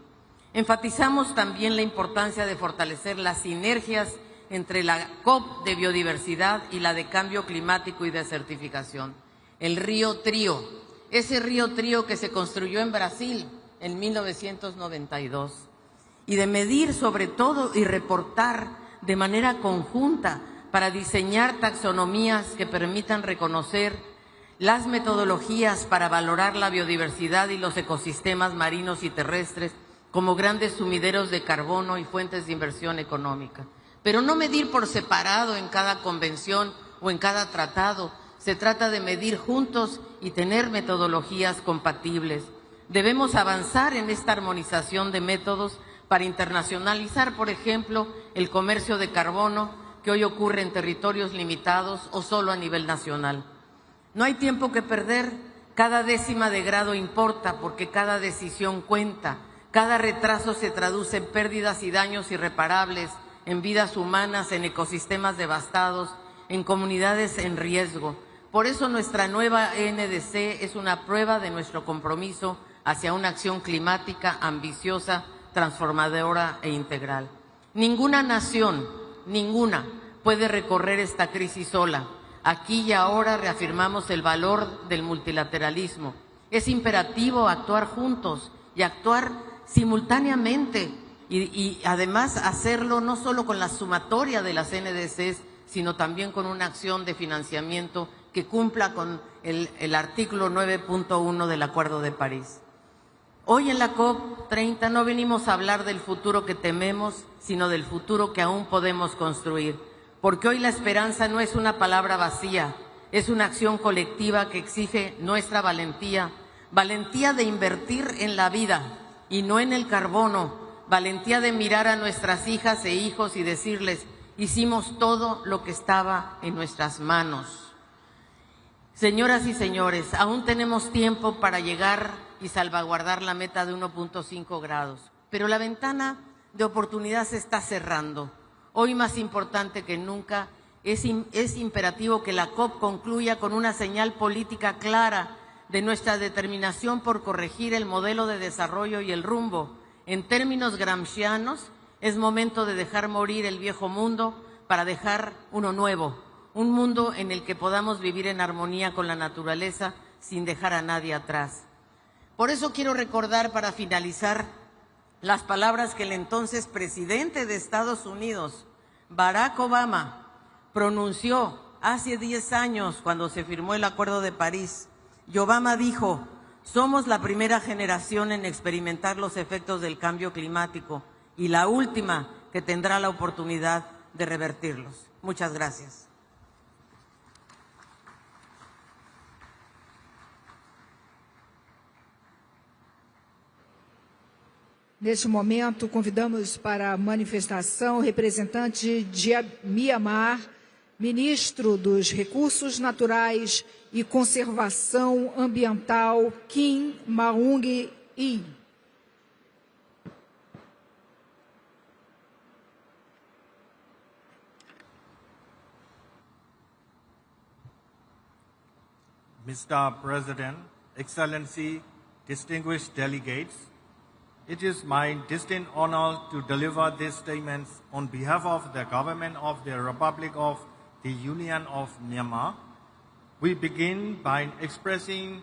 Enfatizamos también la importancia de fortalecer las sinergias entre la COP de biodiversidad y la de cambio climático y desertificación. El río Trío, ese río Trío que se construyó en Brasil en 1992, y de medir sobre todo y reportar de manera conjunta para diseñar taxonomías que permitan reconocer las metodologías para valorar la biodiversidad y los ecosistemas marinos y terrestres como grandes sumideros de carbono y fuentes de inversión económica. Pero no medir por separado en cada convención o en cada tratado. Se trata de medir juntos y tener metodologías compatibles. Debemos avanzar en esta armonización de métodos para internacionalizar, por ejemplo, el comercio de carbono que hoy ocurre en territorios limitados o solo a nivel nacional. No hay tiempo que perder, cada décima de grado importa porque cada decisión cuenta, cada retraso se traduce en pérdidas y daños irreparables, en vidas humanas, en ecosistemas devastados, en comunidades en riesgo. Por eso nuestra nueva NDC es una prueba de nuestro compromiso hacia una acción climática ambiciosa, transformadora e integral. Ninguna nación, ninguna, puede recorrer esta crisis sola. Aquí y ahora reafirmamos el valor del multilateralismo. Es imperativo actuar juntos y actuar simultáneamente y además hacerlo no solo con la sumatoria de las NDCs, sino también con una acción de financiamiento que cumpla con el artículo 9.1 del Acuerdo de París. Hoy en la COP30 no venimos a hablar del futuro que tememos, sino del futuro que aún podemos construir. Porque hoy la esperanza no es una palabra vacía, es una acción colectiva que exige nuestra valentía, valentía de invertir en la vida y no en el carbono, valentía de mirar a nuestras hijas e hijos y decirles, hicimos todo lo que estaba en nuestras manos. Señoras y señores, aún tenemos tiempo para llegar y salvaguardar la meta de 1.5 grados, pero la ventana de oportunidad se está cerrando. Hoy más importante que nunca es imperativo que la COP concluya con una señal política clara de nuestra determinación por corregir el modelo de desarrollo y el rumbo. En términos gramscianos, es momento de dejar morir el viejo mundo para dejar uno nuevo, un mundo en el que podamos vivir en armonía con la naturaleza sin dejar a nadie atrás. Por eso quiero recordar para finalizar las palabras que el entonces presidente de Estados Unidos, Barack Obama, pronunció hace 10 años cuando se firmó el Acuerdo de París. Y Obama dijo, Somos la primera generación en experimentar los efectos del cambio climático y la última que tendrá la oportunidad de revertirlos. Muchas gracias. Neste momento, convidamos para a manifestação o representante de Mianmar, ministro dos Recursos Naturais e Conservação Ambiental, Kim Maung-hee. Mr. President, Excellency, distinguished delegates, it is my distinct honor to deliver these statements on behalf of the government of the Republic of the Union of Myanmar. We begin by expressing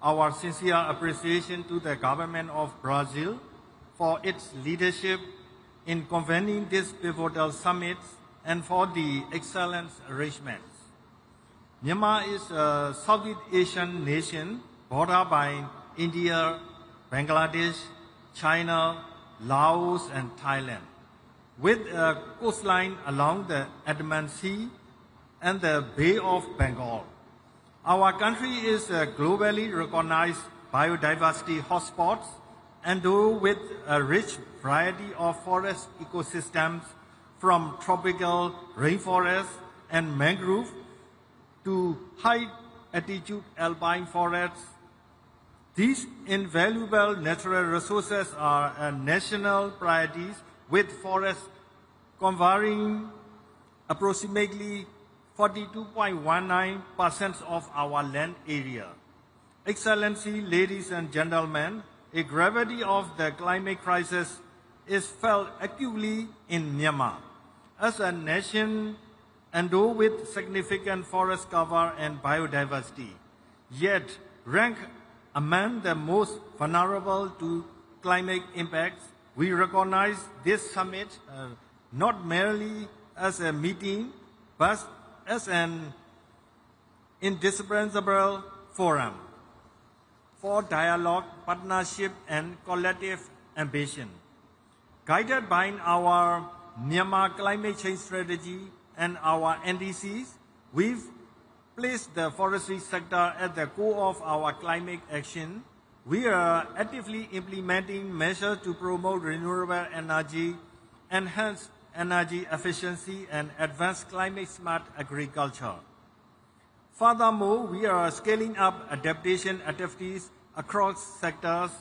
our sincere appreciation to the government of Brazil for its leadership in convening this pivotal summit and for the excellent arrangements. Myanmar is a Southeast Asian nation bordered by India, Bangladesh, China, Laos, and Thailand, with a coastline along the Andaman Sea and the Bay of Bengal. Our country is a globally recognized biodiversity hotspot, endowed with a rich variety of forest ecosystems, from tropical rainforests and mangrove to high-altitude alpine forests. These invaluable natural resources are a national priority, with forests covering approximately 42.19% of our land area. Excellency, ladies and gentlemen, the gravity of the climate crisis is felt acutely in Myanmar. As a nation endowed with significant forest cover and biodiversity, yet ranked among the most vulnerable to climate impacts, we recognize this summit not merely as a meeting, but as an indispensable forum for dialogue, partnership, and collective ambition. Guided by our Myanmar climate change strategy and our NDCs, we've placed the forestry sector at the core of our climate action. We are actively implementing measures to promote renewable energy, enhance energy efficiency, and advance climate-smart agriculture. Furthermore, we are scaling up adaptation activities across sectors,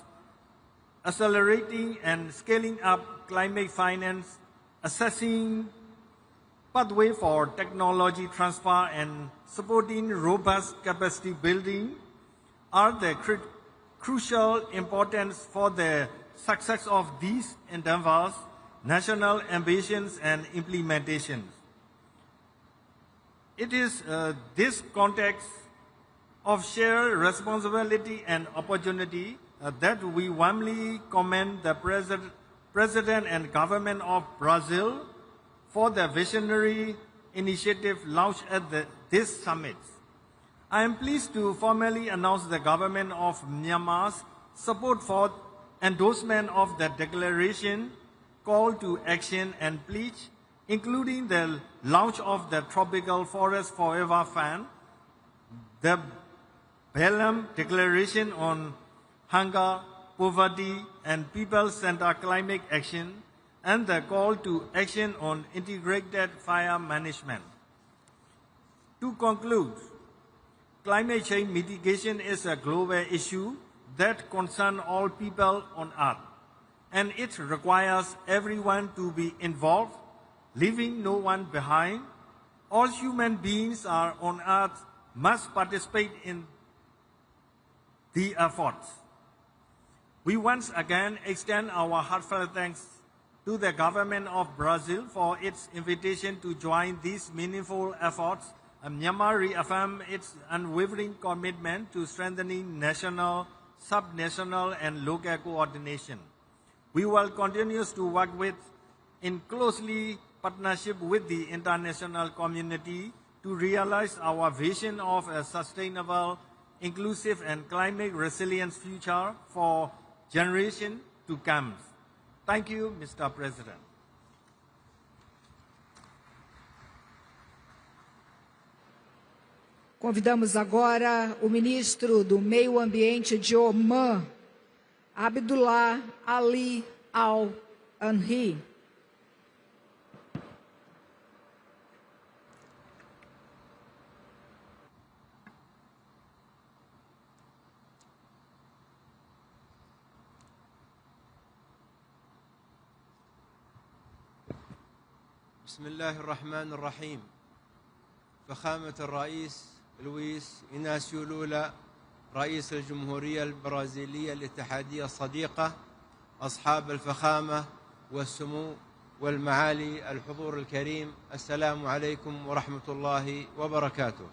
accelerating and scaling up climate finance, assessing pathway for technology transfer, and supporting robust capacity building are the crucial importance for the success of these endeavors, national ambitions, and implementations. It is this context of shared responsibility and opportunity that we warmly commend the President and Government of Brazil for the visionary initiative launched at this summit. I am pleased to formally announce the Government of Myanmar's support for endorsement of the declaration, call to action, and pledge, including the launch of the Tropical Forest Forever Fund, the Belém Declaration on Hunger, Poverty, and People-Centered Climate Action, and the call to action on integrated fire management. To conclude, climate change mitigation is a global issue that concerns all people on Earth, and it requires everyone to be involved, leaving no one behind. All human beings are on Earth must participate in the efforts. We once again extend our heartfelt thanks to the government of Brazil for its invitation to join these meaningful efforts. Myanmar reaffirms its unwavering commitment to strengthening national, sub-national, and local coordination. We will continue to work in closely partnership with the international community to realize our vision of a sustainable, inclusive and climate resilient future for generations to come. Thank you, Mr. President. Convidamos agora o ministro do Meio Ambiente de Omã, Abdullah Ali Al-Anhi. بسم الله الرحمن الرحيم. فخامة الرئيس لويس إناسيو لولا رئيس الجمهورية البرازيلية الاتحادية الصديقة، أصحاب الفخامة والسمو والمعالي، الحضور الكريم، السلام عليكم ورحمة الله وبركاته.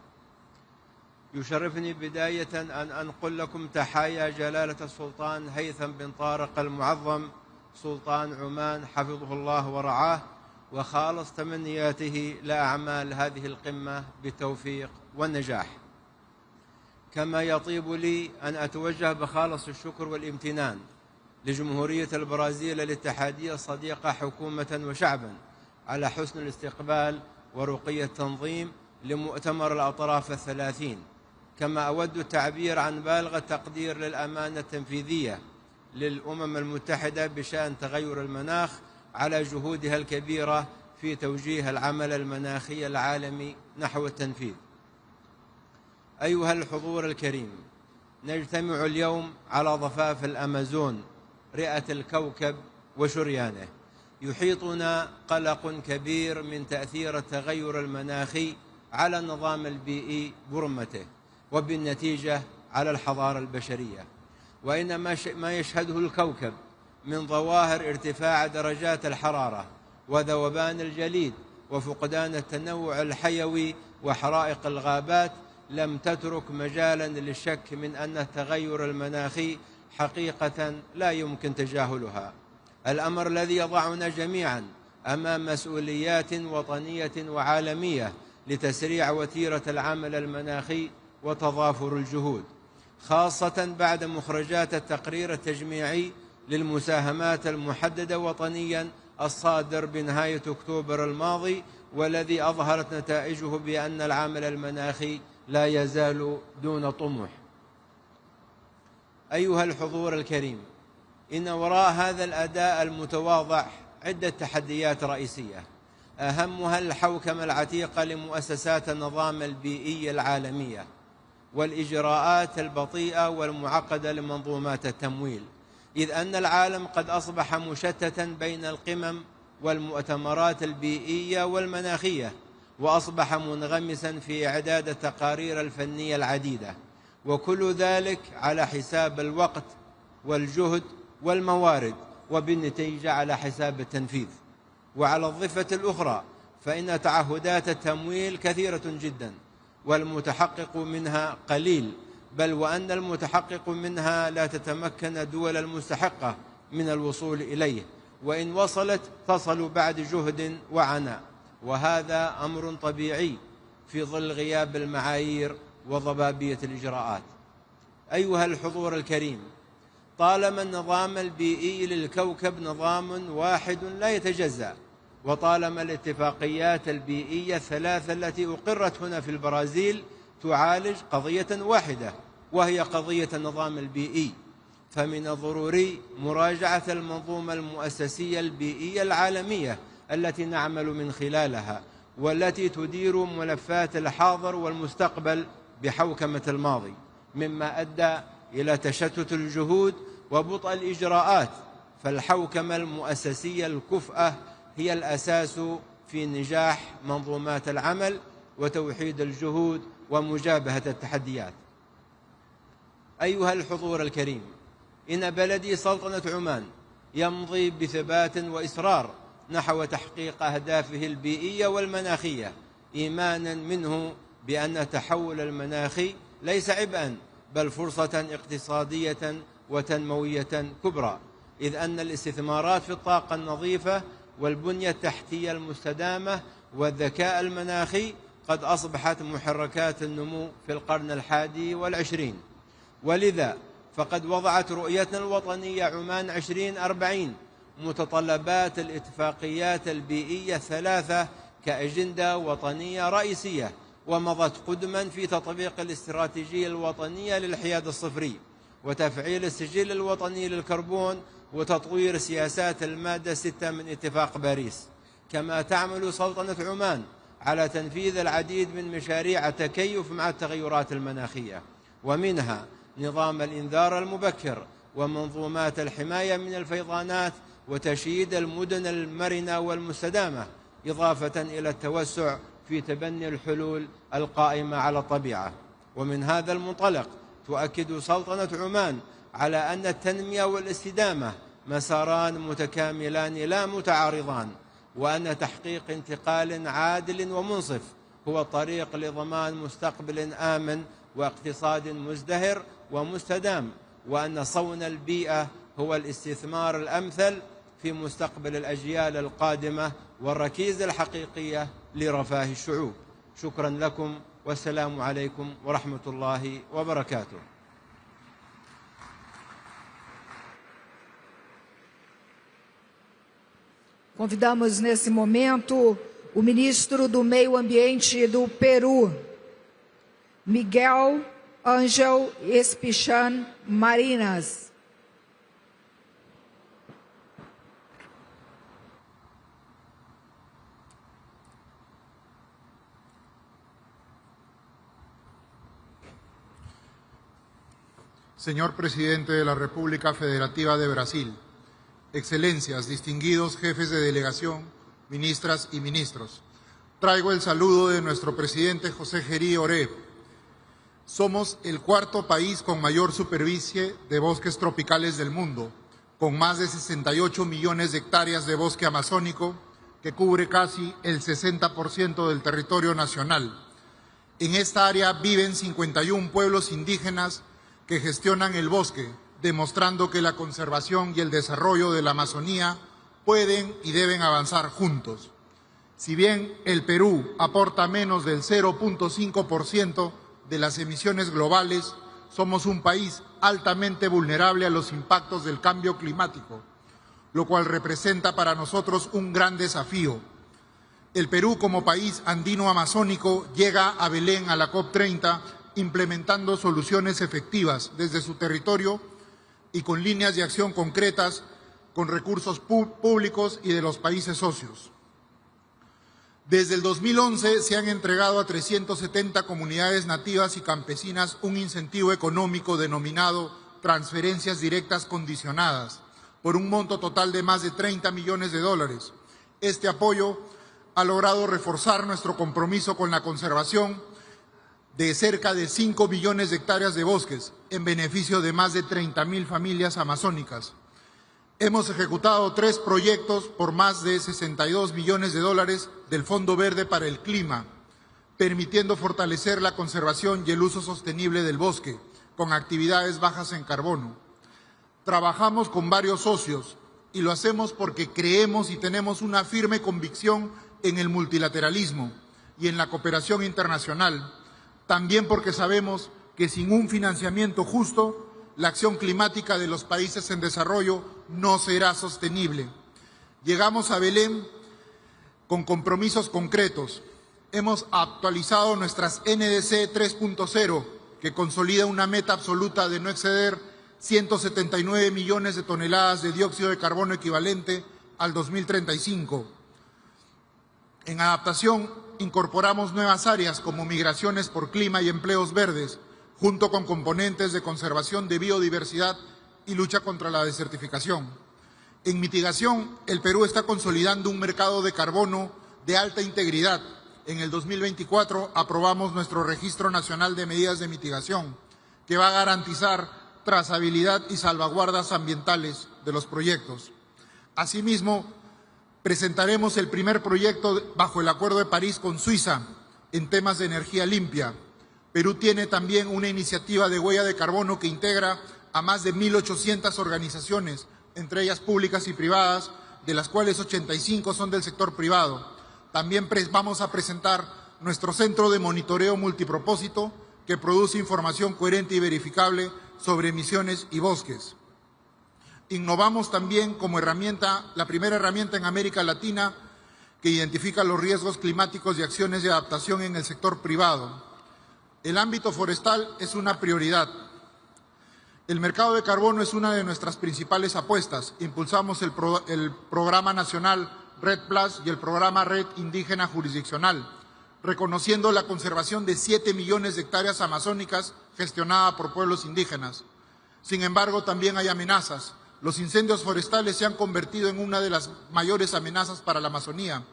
يشرفني بداية أن أنقل لكم تحايا جلالة السلطان هيثم بن طارق المعظم سلطان عمان حفظه الله ورعاه، وخالص تمنياته لأعمال هذه القمة بالتوفيق والنجاح. كما يطيب لي أن أتوجه بخالص الشكر والامتنان لجمهورية البرازيل الاتحادية الصديقة حكومة وشعبا على حسن الاستقبال ورقي التنظيم لمؤتمر الأطراف الثلاثين. كما أود التعبير عن بالغ التقدير للأمانة التنفيذية للأمم المتحدة بشأن تغير المناخ على جهودها الكبيرة في توجيه العمل المناخي العالمي نحو التنفيذ. أيها الحضور الكريم، نجتمع اليوم على ضفاف الأمازون رئة الكوكب وشريانه. يحيطنا قلق كبير من تأثير التغير المناخي على النظام البيئي برمته، وبالنتيجة على الحضارة البشرية. وإن ما يشهده الكوكب من ظواهر ارتفاع درجات الحرارة وذوبان الجليد وفقدان التنوع الحيوي وحرائق الغابات لم تترك مجالا للشك من أن التغير المناخي حقيقة لا يمكن تجاهلها. الأمر الذي يضعنا جميعا أمام مسؤوليات وطنية وعالمية لتسريع وتيرة العمل المناخي وتضافر الجهود، خاصة بعد مخرجات التقرير التجميعي للمساهمات المحددة وطنيا الصادر بنهاية أكتوبر الماضي، والذي أظهرت نتائجه بأن العمل المناخي لا يزال دون طموح. أيها الحضور الكريم، إن وراء هذا الأداء المتواضع عدة تحديات رئيسية، أهمها الحوكمة العتيقة لمؤسسات النظام البيئي العالمية والإجراءات البطيئة والمعقدة لمنظومات التمويل، إذ أن العالم قد أصبح مشتتا بين القمم والمؤتمرات البيئية والمناخية، وأصبح منغمسا في إعداد التقارير الفنية العديدة، وكل ذلك على حساب الوقت والجهد والموارد، وبالنتيجة على حساب التنفيذ. وعلى الضفة الأخرى فإن تعهدات التمويل كثيرة جدا والمتحقق منها قليل، بل وأن المتحقق منها لا تتمكن الدول المستحقة من الوصول إليه، وإن وصلت تصل بعد جهد وعناء، وهذا أمر طبيعي في ظل غياب المعايير وضبابية الإجراءات. أيها الحضور الكريم، طالما النظام البيئي للكوكب نظام واحد لا يتجزأ، وطالما الاتفاقيات البيئية الثلاثة التي أقرت هنا في البرازيل تعالج قضية واحدة وهي قضية النظام البيئي، فمن الضروري مراجعة المنظومة المؤسسية البيئية العالمية التي نعمل من خلالها، والتي تدير ملفات الحاضر والمستقبل بحوكمة الماضي، مما أدى إلى تشتت الجهود وبطء الإجراءات. فالحوكمة المؤسسية الكفءة هي الأساس في نجاح منظومات العمل وتوحيد الجهود ومجابهة التحديات. أيها الحضور الكريم، إن بلدي سلطنة عمان يمضي بثبات وإصرار نحو تحقيق أهدافه البيئية والمناخية، إيمانا منه بأن التحول المناخي ليس عبئا بل فرصة اقتصادية وتنموية كبرى، إذ أن الاستثمارات في الطاقة النظيفة والبنية التحتية المستدامة والذكاء المناخي قد أصبحت محركات النمو في القرن ال21، ولذا فقد وضعت رؤيتنا الوطنية عمان 2040 متطلبات الاتفاقيات البيئية الثلاثة كأجندة وطنية رئيسية، ومضت قدما في تطبيق الاستراتيجية الوطنية للحياد الصفري وتفعيل السجل الوطني للكربون وتطوير سياسات المادة 6 من اتفاق باريس. كما تعمل سلطنة عمان على تنفيذ العديد من مشاريع التكيف مع التغيرات المناخية، ومنها نظام الإنذار المبكر ومنظومات الحماية من الفيضانات وتشييد المدن المرنة والمستدامة، إضافة إلى التوسع في تبني الحلول القائمة على الطبيعة. ومن هذا المنطلق تؤكد سلطنة عمان على أن التنمية والاستدامة مساران متكاملان لا متعارضان، وأن تحقيق انتقال عادل ومنصف هو الطريق لضمان مستقبل آمن واقتصاد مزدهر ومستدام، وأن صون البيئة هو الاستثمار الأمثل في مستقبل الأجيال القادمة والركيزة الحقيقية لرفاه الشعوب. شكرا لكم والسلام عليكم ورحمة الله وبركاته. Convidamos nesse momento o ministro do Meio Ambiente do Peru, Miguel Ángel Espichan Marinas. Señor Presidente de la República Federativa de Brasil, Excelencias, distinguidos jefes de delegación, ministras y ministros, traigo el saludo de nuestro presidente José Gerí Oré. Somos el cuarto país con mayor superficie de bosques tropicales del mundo, con más de 68 millones de hectáreas de bosque amazónico, que cubre casi el 60% del territorio nacional. En esta área viven 51 pueblos indígenas que gestionan el bosque, demostrando que la conservación y el desarrollo de la Amazonía pueden y deben avanzar juntos. Si bien el Perú aporta menos del 0.5% de las emisiones globales, somos un país altamente vulnerable a los impactos del cambio climático, lo cual representa para nosotros un gran desafío. El Perú, como país andino-amazónico, llega a Belén a la COP30 implementando soluciones efectivas desde su territorio y con líneas de acción concretas con recursos públicos y de los países socios. Desde el 2011 se han entregado a 370 comunidades nativas y campesinas un incentivo económico denominado transferencias directas condicionadas, por un monto total de más de 30 millones de dólares. Este apoyo ha logrado reforzar nuestro compromiso con la conservación de cerca de 5 millones de hectáreas de bosques, en beneficio de más de 30.000 familias amazónicas. Hemos ejecutado 3 proyectos por más de 62 millones de dólares del Fondo Verde para el Clima, permitiendo fortalecer la conservación y el uso sostenible del bosque, con actividades bajas en carbono. Trabajamos con varios socios y lo hacemos porque creemos y tenemos una firme convicción en el multilateralismo y en la cooperación internacional. También porque sabemos que sin un financiamiento justo, la acción climática de los países en desarrollo no será sostenible. Llegamos a Belén con compromisos concretos. Hemos actualizado nuestras NDC 3.0, que consolida una meta absoluta de no exceder 179 millones de toneladas de dióxido de carbono equivalente al 2035. En adaptación, incorporamos nuevas áreas como migraciones por clima y empleos verdes, junto con componentes de conservación de biodiversidad y lucha contra la desertificación. En mitigación, el Perú está consolidando un mercado de carbono de alta integridad. En el 2024 aprobamos nuestro Registro Nacional de Medidas de Mitigación, que va a garantizar trazabilidad y salvaguardas ambientales de los proyectos. Asimismo, presentaremos el primer proyecto bajo el Acuerdo de París con Suiza en temas de energía limpia. Perú tiene también una iniciativa de huella de carbono que integra a más de 1.800 organizaciones, entre ellas públicas y privadas, de las cuales 85 son del sector privado. También vamos a presentar nuestro centro de monitoreo multipropósito que produce información coherente y verificable sobre emisiones y bosques. Innovamos también como herramienta, la primera herramienta en América Latina que identifica los riesgos climáticos y acciones de adaptación en el sector privado. El ámbito forestal es una prioridad. El mercado de carbono es una de nuestras principales apuestas. Impulsamos el programa nacional Red Plus y el programa Red Indígena Jurisdiccional, reconociendo la conservación de 7 millones de hectáreas amazónicas gestionada por pueblos indígenas. Sin embargo, también hay amenazas. Los incendios forestales se han convertido en una de las mayores amenazas para la Amazonía.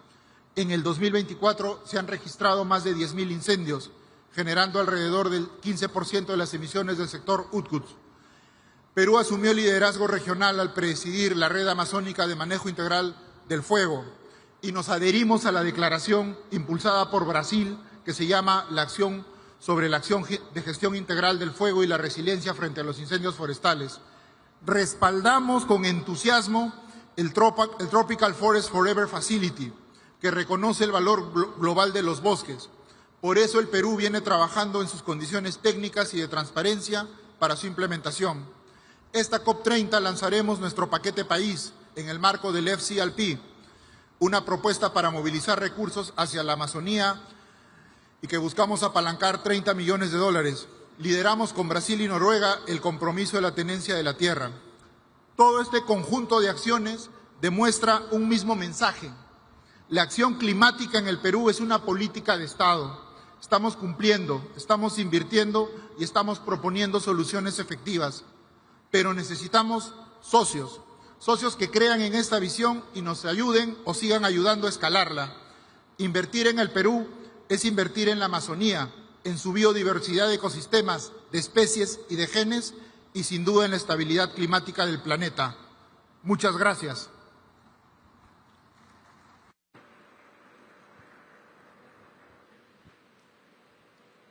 En el 2024 se han registrado más de 10.000 incendios, generando alrededor del 15% de las emisiones del sector UTCUT. Perú asumió el liderazgo regional al presidir la Red Amazónica de Manejo Integral del Fuego y nos adherimos a la declaración impulsada por Brasil que se llama la acción sobre la acción de gestión integral del fuego y la resiliencia frente a los incendios forestales. Respaldamos con entusiasmo el Tropical Forest Forever Facility, que reconoce el valor global de los bosques. Por eso el Perú viene trabajando en sus condiciones técnicas y de transparencia para su implementación. Esta COP30 lanzaremos nuestro paquete país en el marco del UNFCCC, una propuesta para movilizar recursos hacia la Amazonía y que buscamos apalancar 30 millones de dólares. Lideramos con Brasil y Noruega el compromiso de la tenencia de la tierra. Todo este conjunto de acciones demuestra un mismo mensaje. La acción climática en el Perú es una política de Estado. Estamos cumpliendo, estamos invirtiendo y estamos proponiendo soluciones efectivas. Pero necesitamos socios que crean en esta visión y nos ayuden o sigan ayudando a escalarla. Invertir en el Perú es invertir en la Amazonía, en su biodiversidad de ecosistemas, de especies y de genes, y sin duda en la estabilidad climática del planeta. Muchas gracias.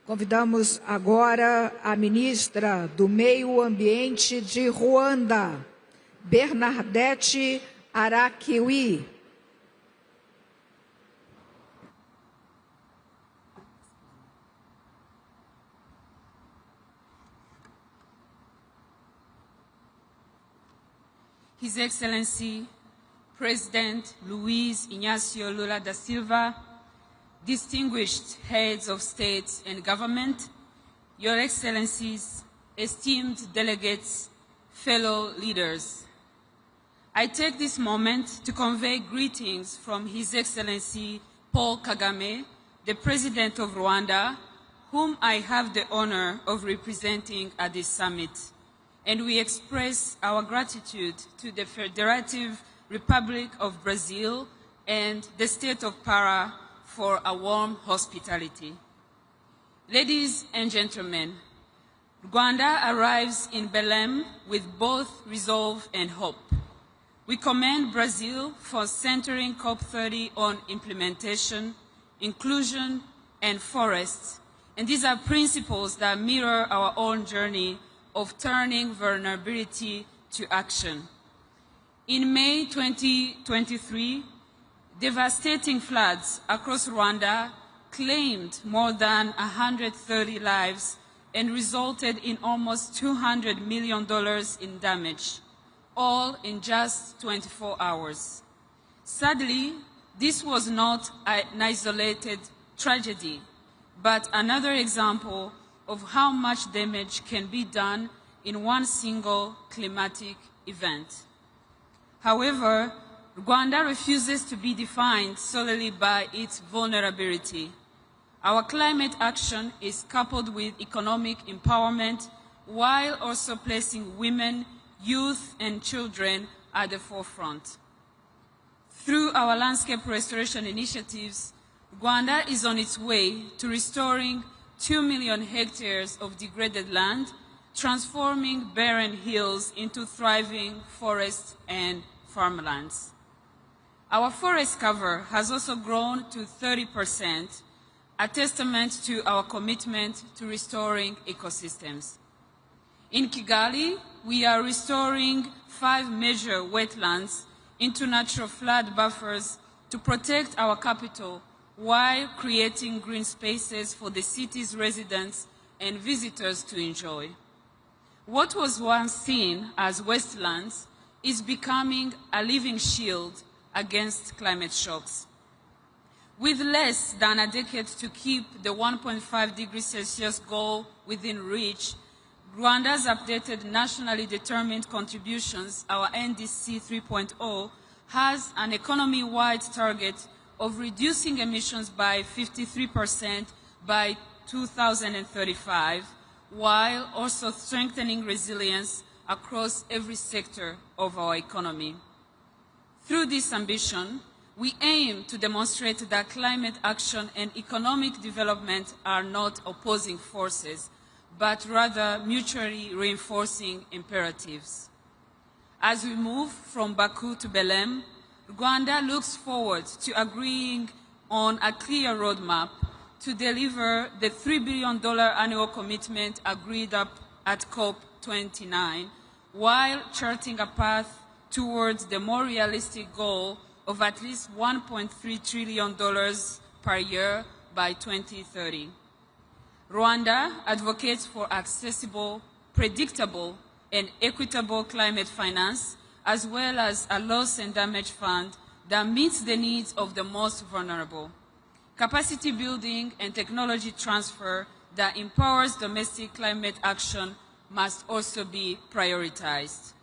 Convidamos agora a ministra do Meio Ambiente de Ruanda, Bernadette Arakiwi. His Excellency, President Luiz Inácio Lula da Silva, distinguished heads of state and government, Your Excellencies, esteemed delegates, fellow leaders. I take this moment to convey greetings from His Excellency Paul Kagame, the President of Rwanda, whom I have the honor of representing at this summit. And we express our gratitude to the Federative Republic of Brazil and the State of Para for a warm hospitality. Ladies and gentlemen, Rwanda arrives in Belém with both resolve and hope. We commend Brazil for centering COP30 on implementation, inclusion, and forests. And these are principles that mirror our own journey of turning vulnerability to action. In May 2023, devastating floods across Rwanda claimed more than 130 lives and resulted in almost $200 million in damage, all in just 24 hours. Sadly, this was not an isolated tragedy, but another example of how much damage can be done in one single climatic event. However, Rwanda refuses to be defined solely by its vulnerability. Our climate action is coupled with economic empowerment while also placing women, youth, and children at the forefront. Through our landscape restoration initiatives, Rwanda is on its way to restoring 2 million hectares of degraded land, transforming barren hills into thriving forests and farmlands. Our forest cover has also grown to 30%, a testament to our commitment to restoring ecosystems. In Kigali, we are restoring 5 major wetlands into natural flood buffers to protect our capital while creating green spaces for the city's residents and visitors to enjoy. What was once seen as wastelands is becoming a living shield against climate shocks. With less than a decade to keep the 1.5 degrees Celsius goal within reach, Rwanda's updated nationally determined contributions, our NDC 3.0, has an economy-wide target of reducing emissions by 53% by 2035, while also strengthening resilience across every sector of our economy. Through this ambition, we aim to demonstrate that climate action and economic development are not opposing forces, but rather mutually reinforcing imperatives. As we move from Baku to Belém, Rwanda looks forward to agreeing on a clear roadmap to deliver the $3 billion annual commitment agreed up at COP29, while charting a path towards the more realistic goal of at least $1.3 trillion per year by 2030. Rwanda advocates for accessible, predictable, and equitable climate finance, as well as a loss and damage fund that meets the needs of the most vulnerable. Capacity building and technology transfer that empowers domestic climate action must also be prioritized.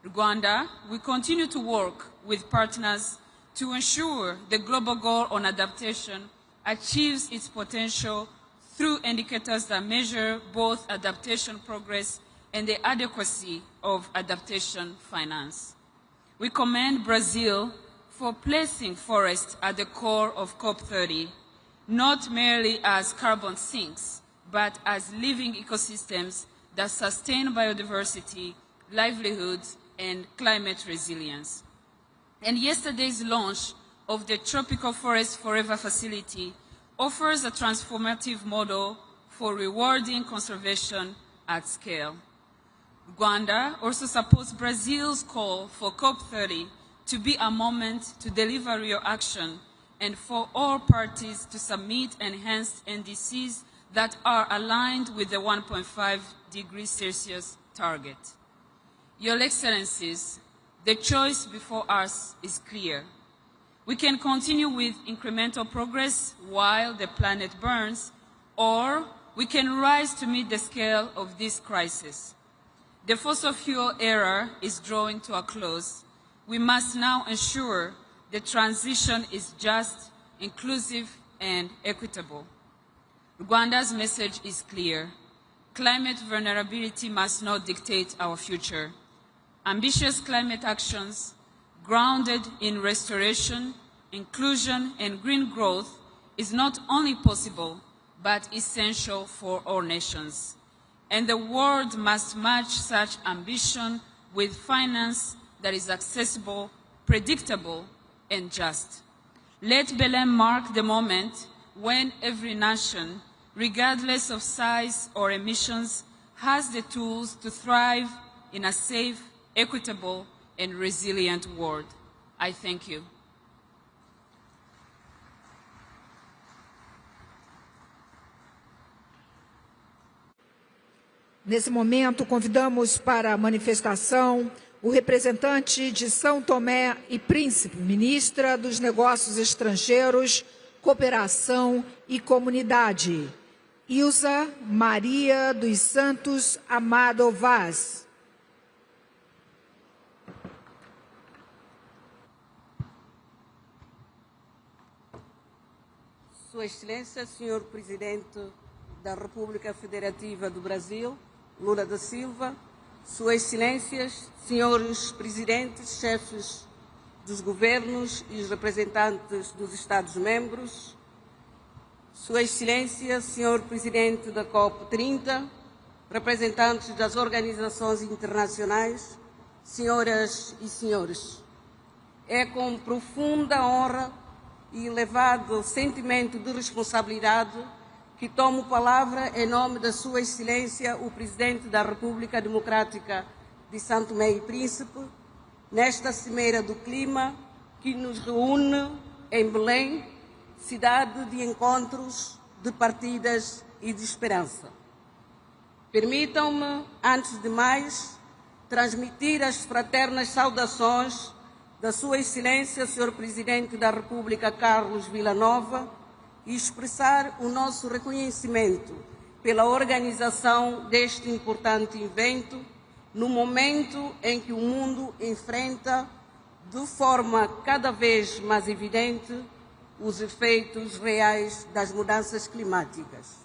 Rwanda will continue to work with partners to ensure the global goal on adaptation achieves its potential through indicators that measure both adaptation progress and the adequacy of adaptation finance. We commend Brazil for placing forests at the core of COP30, not merely as carbon sinks, but as living ecosystems that sustain biodiversity, livelihoods, and climate resilience. And yesterday's launch of the Tropical Forest Forever facility offers a transformative model for rewarding conservation at scale. Rwanda also supports Brazil's call for COP30 to be a moment to deliver real action and for all parties to submit enhanced NDCs that are aligned with the 1.5 degrees Celsius target. Your Excellencies, the choice before us is clear. We can continue with incremental progress while the planet burns, or we can rise to meet the scale of this crisis. The fossil fuel era is drawing to a close. We must now ensure the transition is just, inclusive, and equitable. Rwanda's message is clear. Climate vulnerability must not dictate our future. Ambitious climate actions grounded in restoration, inclusion, and green growth is not only possible, but essential for all nations. And the world must match such ambition with finance that is accessible, predictable, and just. Let Belém mark the moment when every nation, regardless of size or emissions, has the tools to thrive in a safe, equitable, and resilient world. I thank you. Nesse momento, convidamos para a manifestação o representante de São Tomé e Príncipe, ministra dos Negócios Estrangeiros, Cooperação e Comunidade, Ilza Maria dos Santos Amado Vaz. Sua Excelência, Senhor Presidente da República Federativa do Brasil, Lula da Silva, Suas Excelências, Senhores Presidentes, chefes dos governos e os representantes dos Estados-membros, Sua Excelência, Senhor Presidente da COP30, representantes das organizações internacionais, senhoras e senhores, é com profunda honra e elevado sentimento de responsabilidade que tomo palavra em nome da Sua Excelência, o Presidente da República Democrática de São Tomé e Príncipe, nesta Cimeira do Clima que nos reúne em Belém, cidade de encontros, de partidas e de esperança. Permitam-me, antes de mais, transmitir as fraternas saudações da Sua Excelência, Sr. Presidente da República, Carlos Villanova, e expressar o nosso reconhecimento pela organização deste importante evento, no momento em que o mundo enfrenta, de forma cada vez mais evidente, os efeitos reais das mudanças climáticas.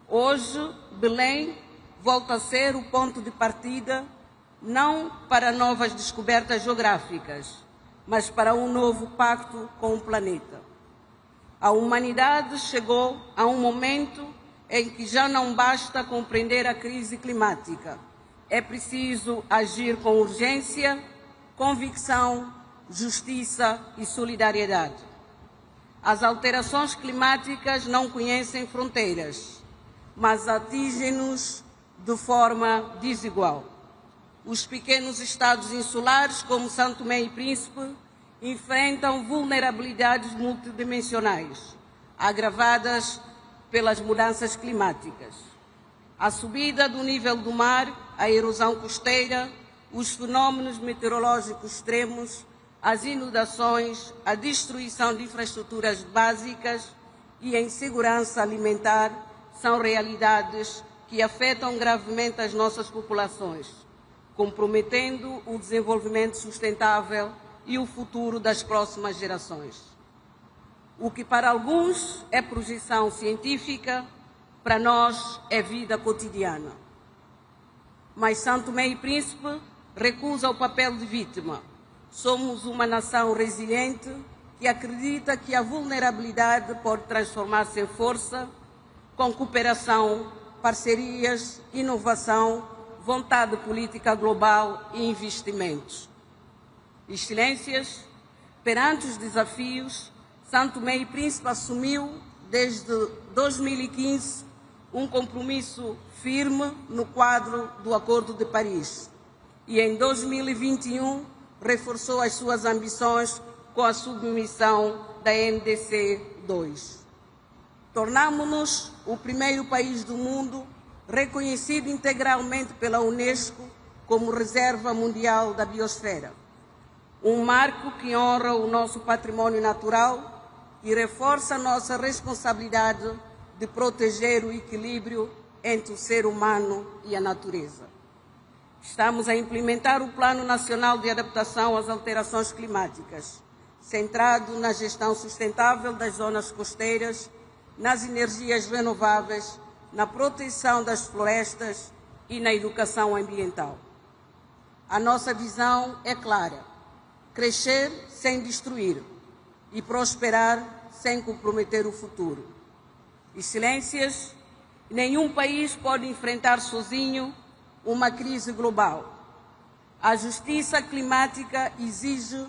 Hoje, Belém volta a ser o ponto de partida não para novas descobertas geográficas, mas para um novo pacto com o planeta. A humanidade chegou a um momento em que já não basta compreender a crise climática. É preciso agir com urgência, convicção, justiça e solidariedade. As alterações climáticas não conhecem fronteiras, mas atingem-nos de forma desigual. Os pequenos estados insulares, como São Tomé e Príncipe, enfrentam vulnerabilidades multidimensionais, agravadas pelas mudanças climáticas. A subida do nível do mar, a erosão costeira, os fenômenos meteorológicos extremos, as inundações, a destruição de infraestruturas básicas e a insegurança alimentar são realidades que afetam gravemente as nossas populações, comprometendo o desenvolvimento sustentável e o futuro das próximas gerações. O que para alguns é projeção científica, para nós é vida cotidiana. Mas São Tomé e Príncipe recusa o papel de vítima. Somos uma nação resiliente que acredita que a vulnerabilidade pode transformar-se em força, com cooperação, parcerias, inovação, vontade política global e investimentos. Excelências, perante os desafios, São Tomé e Príncipe assumiu, desde 2015, um compromisso firme no quadro do Acordo de Paris e, em 2021, reforçou as suas ambições com a submissão da NDC 2. Tornamo-nos o primeiro país do mundo reconhecido integralmente pela Unesco como Reserva Mundial da Biosfera, um marco que honra o nosso património natural e reforça a nossa responsabilidade de proteger o equilíbrio entre o ser humano e a natureza. Estamos a implementar o Plano Nacional de Adaptação às Alterações Climáticas, centrado na gestão sustentável das zonas costeiras, nas energias renováveis, na proteção das florestas e na educação ambiental. A nossa visão é clara: crescer sem destruir e prosperar sem comprometer o futuro. Excelências, nenhum país pode enfrentar sozinho uma crise global. A justiça climática exige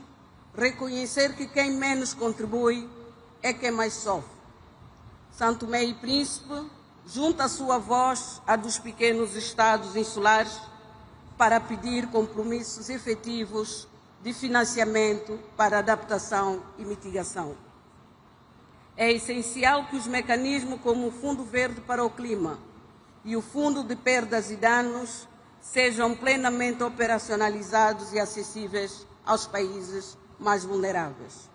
reconhecer que quem menos contribui é quem mais sofre. São Tomé e Príncipe junta a sua voz à dos pequenos estados insulares para pedir compromissos efetivos de financiamento para adaptação e mitigação. É essencial que os mecanismos como o Fundo Verde para o Clima e o Fundo de Perdas e Danos sejam plenamente operacionalizados e acessíveis aos países mais vulneráveis.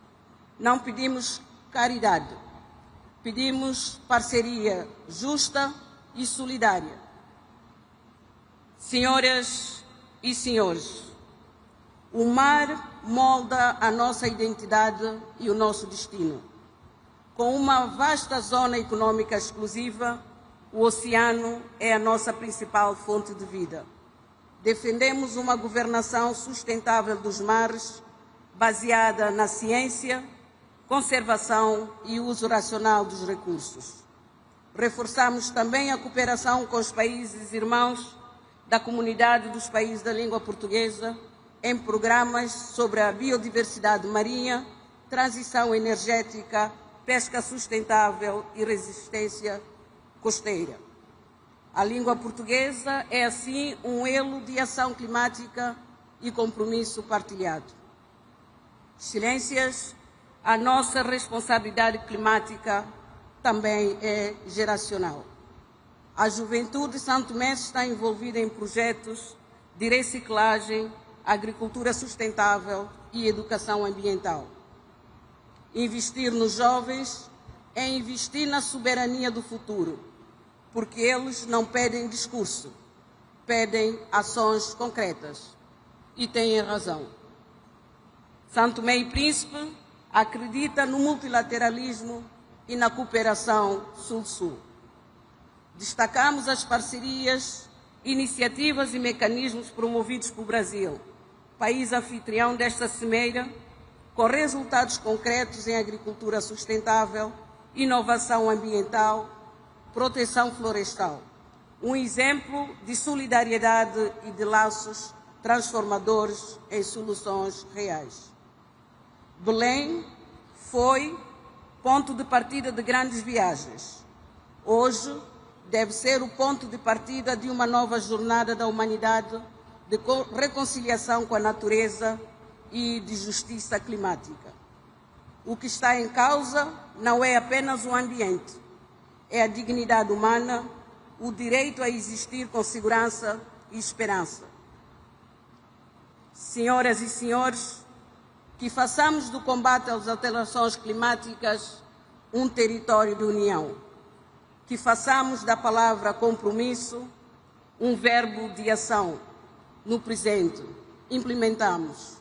Não pedimos caridade, pedimos parceria justa e solidária. Senhoras e senhores, o mar molda a nossa identidade e o nosso destino. Com uma vasta zona econômica exclusiva, o oceano é a nossa principal fonte de vida. Defendemos uma governação sustentável dos mares, baseada na ciência, conservação e uso racional dos recursos. Reforçamos também a cooperação com os países irmãos da Comunidade dos Países da Língua Portuguesa em programas sobre a biodiversidade marinha, transição energética, pesca sustentável e resistência costeira. A língua portuguesa é, assim, um elo de ação climática e compromisso partilhado. Excelências, a nossa responsabilidade climática também é geracional. A juventude de Santo Tomé está envolvida em projetos de reciclagem, agricultura sustentável e educação ambiental. Investir nos jovens é investir na soberania do futuro, porque eles não pedem discurso, pedem ações concretas. E têm razão. Santo Tomé e Príncipe acredita no multilateralismo e na cooperação Sul-Sul. Destacamos as parcerias, iniciativas e mecanismos promovidos pelo Brasil, país anfitrião desta cimeira, com resultados concretos em agricultura sustentável, inovação ambiental, proteção florestal. Um exemplo de solidariedade e de laços transformadores em soluções reais. Belém foi ponto de partida de grandes viagens. Hoje deve ser o ponto de partida de uma nova jornada da humanidade de reconciliação com a natureza e de justiça climática. O que está em causa não é apenas o ambiente, é a dignidade humana, o direito a existir com segurança e esperança. Senhoras e senhores, que façamos do combate às alterações climáticas um território de união, que façamos da palavra compromisso um verbo de ação no presente. Implementamos.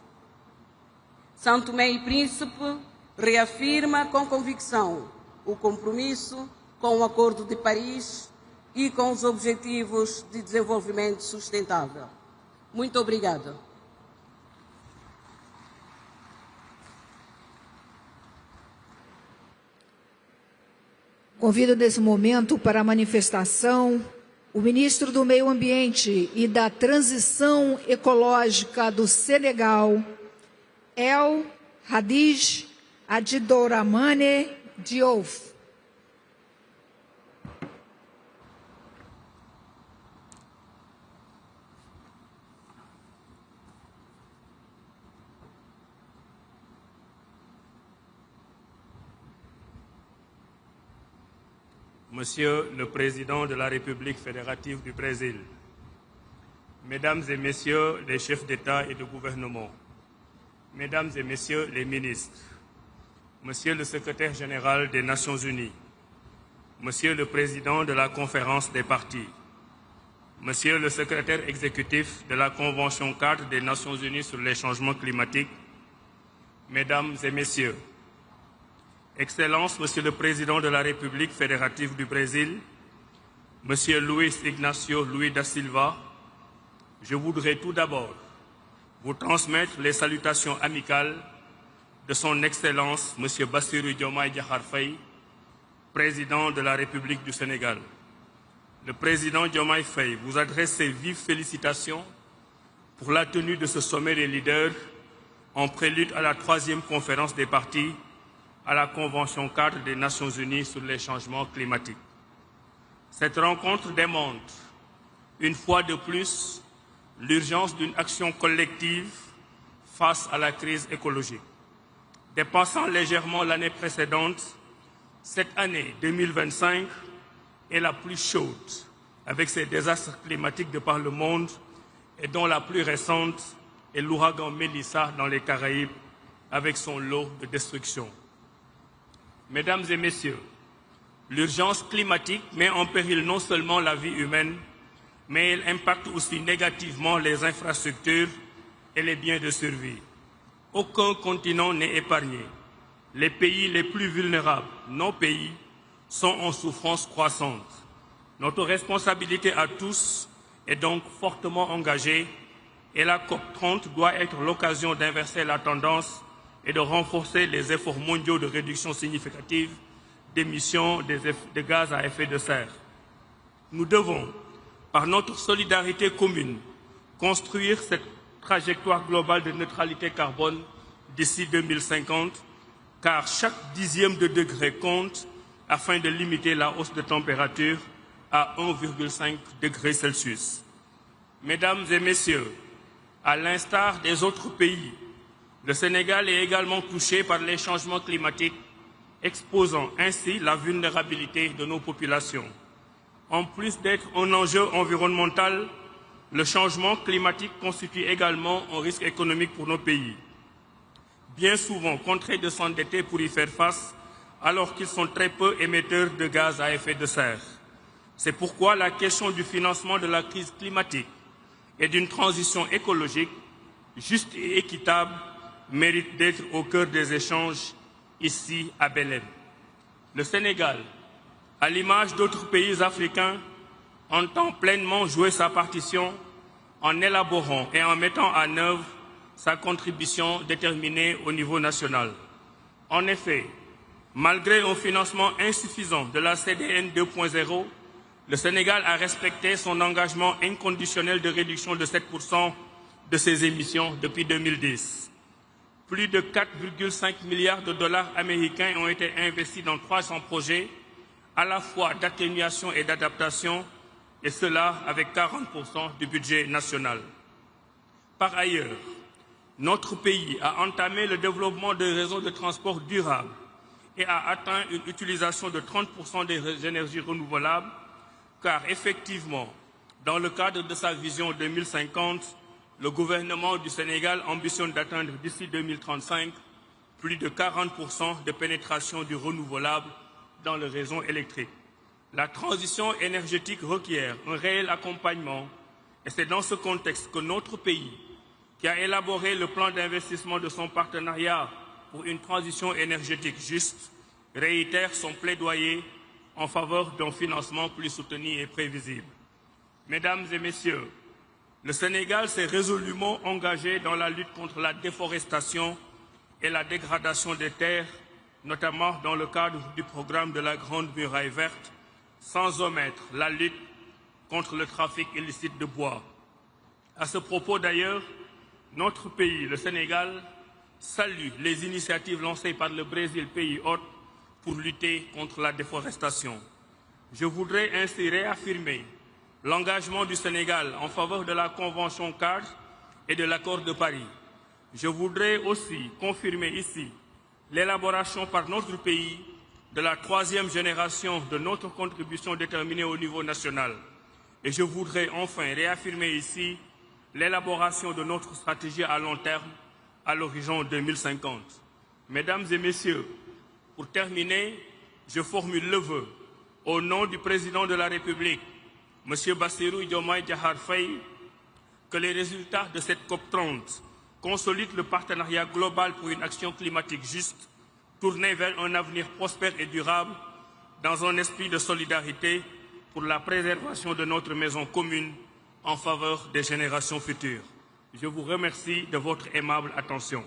Santo Tomé e Príncipe reafirma com convicção o compromisso com o Acordo de Paris e com os Objetivos de Desenvolvimento Sustentável. Muito obrigada. Convido nesse momento para a manifestação o ministro do Meio Ambiente e da Transição Ecológica do Senegal, El Hadj Adjidouramane Diouf. Monsieur le Président de la République fédérative du Brésil, Mesdames et Messieurs les chefs d'État et de gouvernement, Mesdames et Messieurs les ministres, Monsieur le Secrétaire général des Nations Unies, Monsieur le Président de la Conférence des partis, Monsieur le Secrétaire exécutif de la Convention cadre des Nations Unies sur les changements climatiques, Mesdames et Messieurs, Excellences, Monsieur le Président de la République fédérative du Brésil, Monsieur Luiz Ignacio Lula da Silva, je voudrais tout d'abord vous transmettre les salutations amicales de son Excellence, Monsieur Bassirou Diomaye Diakhar Faye, Président de la République du Sénégal. Le Président Diomaye Faye vous adresse ses vives félicitations pour la tenue de ce sommet des leaders en prélude à la 3e conférence des partis à la Convention cadre des Nations Unies sur les changements climatiques. Cette rencontre démontre, une fois de plus, l'urgence d'une action collective face à la crise écologique. Dépassant légèrement l'année précédente, cette année 2025 est la plus chaude, avec ses désastres climatiques de par le monde, et dont la plus récente est l'ouragan Mélissa dans les Caraïbes, avec son lot de destruction. Mesdames et Messieurs, l'urgence climatique met en péril non seulement la vie humaine, mais elle impacte aussi négativement les infrastructures et les biens de survie. Aucun continent n'est épargné. Les pays les plus vulnérables, nos pays, sont en souffrance croissante. Notre responsabilité à tous est donc fortement engagée et la COP30 doit être l'occasion d'inverser la tendance et de renforcer les efforts mondiaux de réduction significative d'émissions de gaz à effet de serre. Nous devons, par notre solidarité commune, construire cette trajectoire globale de neutralité carbone d'ici 2050, car chaque dixième de degré compte afin de limiter la hausse de température à 1,5 degré Celsius. Mesdames et Messieurs, à l'instar des autres pays, Le Sénégal est également touché par les changements climatiques, exposant ainsi la vulnérabilité de nos populations. En plus d'être un enjeu environnemental, le changement climatique constitue également un risque économique pour nos pays. Bien souvent contraints de s'endetter pour y faire face, alors qu'ils sont très peu émetteurs de gaz à effet de serre. C'est pourquoi la question du financement de la crise climatique et d'une transition écologique juste et équitable mérite d'être au cœur des échanges ici à Belém. Le Sénégal, à l'image d'autres pays africains, entend pleinement jouer sa partition en élaborant et en mettant en œuvre sa contribution déterminée au niveau national. En effet, malgré un financement insuffisant de la CDN 2.0, le Sénégal a respecté son engagement inconditionnel de réduction de 7% de ses émissions depuis 2010. Plus de 4,5 milliards de dollars américains ont été investis dans 300 projets, à la fois d'atténuation et d'adaptation, et cela avec 40% du budget national. Par ailleurs, notre pays a entamé le développement de réseaux de transport durables et a atteint une utilisation de 30% des énergies renouvelables, car effectivement, dans le cadre de sa vision 2050, le gouvernement du Sénégal ambitionne d'atteindre d'ici 2035 plus de 40% de pénétration du renouvelable dans le réseau électrique. La transition énergétique requiert un réel accompagnement et c'est dans ce contexte que notre pays, qui a élaboré le plan d'investissement de son partenariat pour une transition énergétique juste, réitère son plaidoyer en faveur d'un financement plus soutenu et prévisible. Mesdames et Messieurs, le Sénégal s'est résolument engagé dans la lutte contre la déforestation et la dégradation des terres, notamment dans le cadre du programme de la Grande Muraille Verte, sans omettre la lutte contre le trafic illicite de bois. À ce propos d'ailleurs, notre pays, le Sénégal, salue les initiatives lancées par le Brésil, pays hôte, pour lutter contre la déforestation. Je voudrais ainsi réaffirmer l'engagement du Sénégal en faveur de la Convention cadre et de l'accord de Paris. Je voudrais aussi confirmer ici l'élaboration par notre pays de la 3e génération de notre contribution déterminée au niveau national. Et je voudrais enfin réaffirmer ici l'élaboration de notre stratégie à long terme à l'horizon 2050. Mesdames et Messieurs, pour terminer, je formule le vœu, au nom du Président de la République, M. Bassirou Diomaye Diakhar Faye, que les résultats de cette COP30 consolident le partenariat global pour une action climatique juste, tournée vers un avenir prospère et durable, dans un esprit de solidarité pour la préservation de notre maison commune en faveur des générations futures. Je vous remercie de votre aimable attention.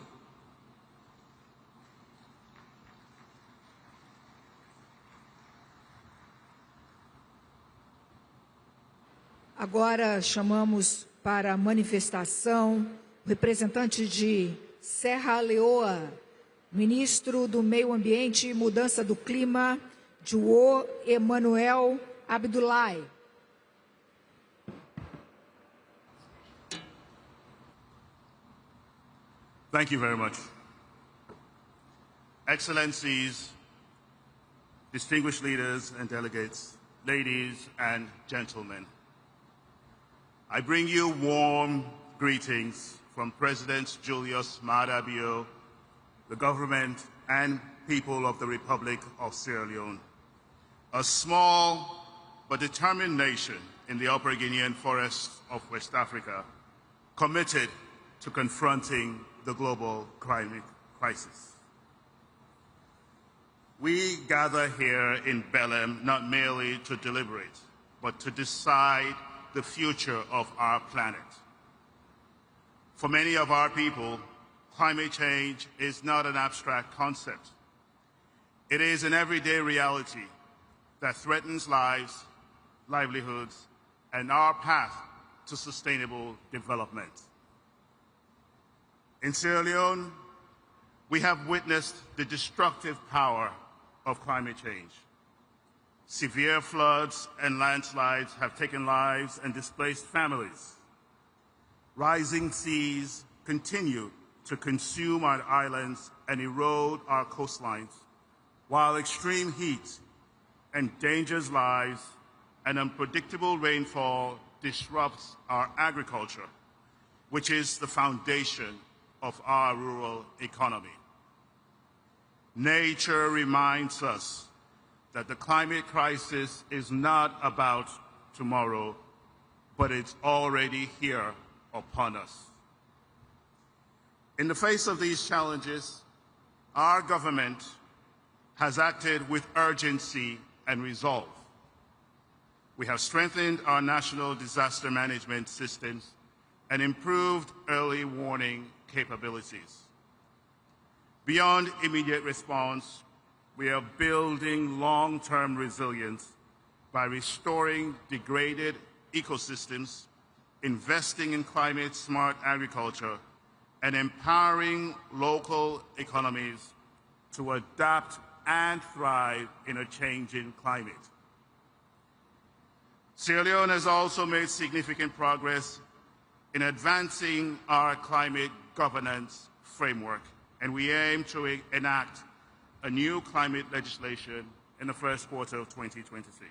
Agora chamamos para a manifestação o representante de Serra Leoa, ministro do Meio Ambiente e Mudança do Clima, João Emanuel Abdullahi. Thank you very much. Excellencies, distinguished leaders and delegates, ladies and gentlemen, I bring you warm greetings from President Julius Maada Bio, the government and people of the Republic of Sierra Leone, a small but determined nation in the Upper Guinean forests of West Africa, committed to confronting the global climate crisis. We gather here in Belém not merely to deliberate, but to decide the future of our planet. For many of our people, climate change is not an abstract concept. It is an everyday reality that threatens lives, livelihoods, and our path to sustainable development. In Sierra Leone, we have witnessed the destructive power of climate change. Severe floods and landslides have taken lives and displaced families. Rising seas continue to consume our islands and erode our coastlines, while extreme heat endangers lives and unpredictable rainfall disrupts our agriculture, which is the foundation of our rural economy. Nature reminds us that the climate crisis is not about tomorrow, but it's already here upon us. In the face of these challenges, our government has acted with urgency and resolve. We have strengthened our national disaster management systems and improved early warning capabilities. Beyond immediate response, we are building long-term resilience by restoring degraded ecosystems, investing in climate-smart agriculture, and empowering local economies to adapt and thrive in a changing climate. Sierra Leone has also made significant progress in advancing our climate governance framework, and we aim to enact a new climate legislation in the first quarter of 2026.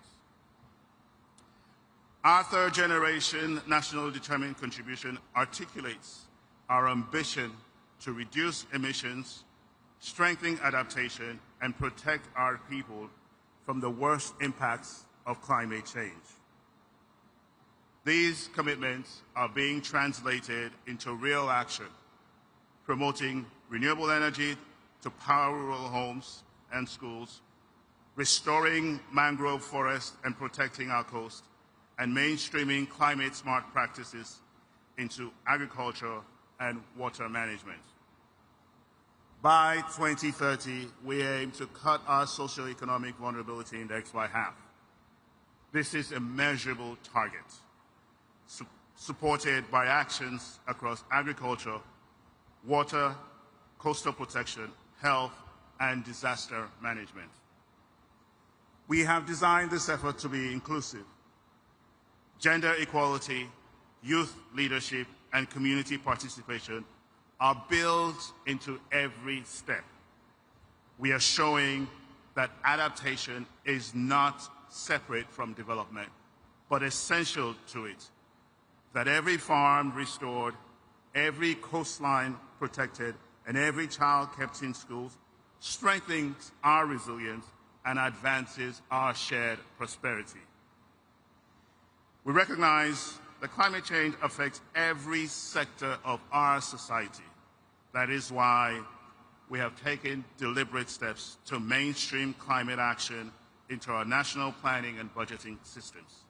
Our third-generation national determined contribution articulates our ambition to reduce emissions, strengthen adaptation, and protect our people from the worst impacts of climate change. These commitments are being translated into real action, promoting renewable energy to power rural homes and schools, restoring mangrove forests and protecting our coast, and mainstreaming climate-smart practices into agriculture and water management. By 2030, we aim to cut our socioeconomic vulnerability index by half. This is a measurable target, supported by actions across agriculture, water, coastal protection, health, and disaster management. We have designed this effort to be inclusive. Gender equality, youth leadership, and community participation are built into every step. We are showing that adaptation is not separate from development, but essential to it. That every farm restored, every coastline protected, and every child kept in schools strengthens our resilience and advances our shared prosperity. We recognize that climate change affects every sector of our society. That is why we have taken deliberate steps to mainstream climate action into our national planning and budgeting systems.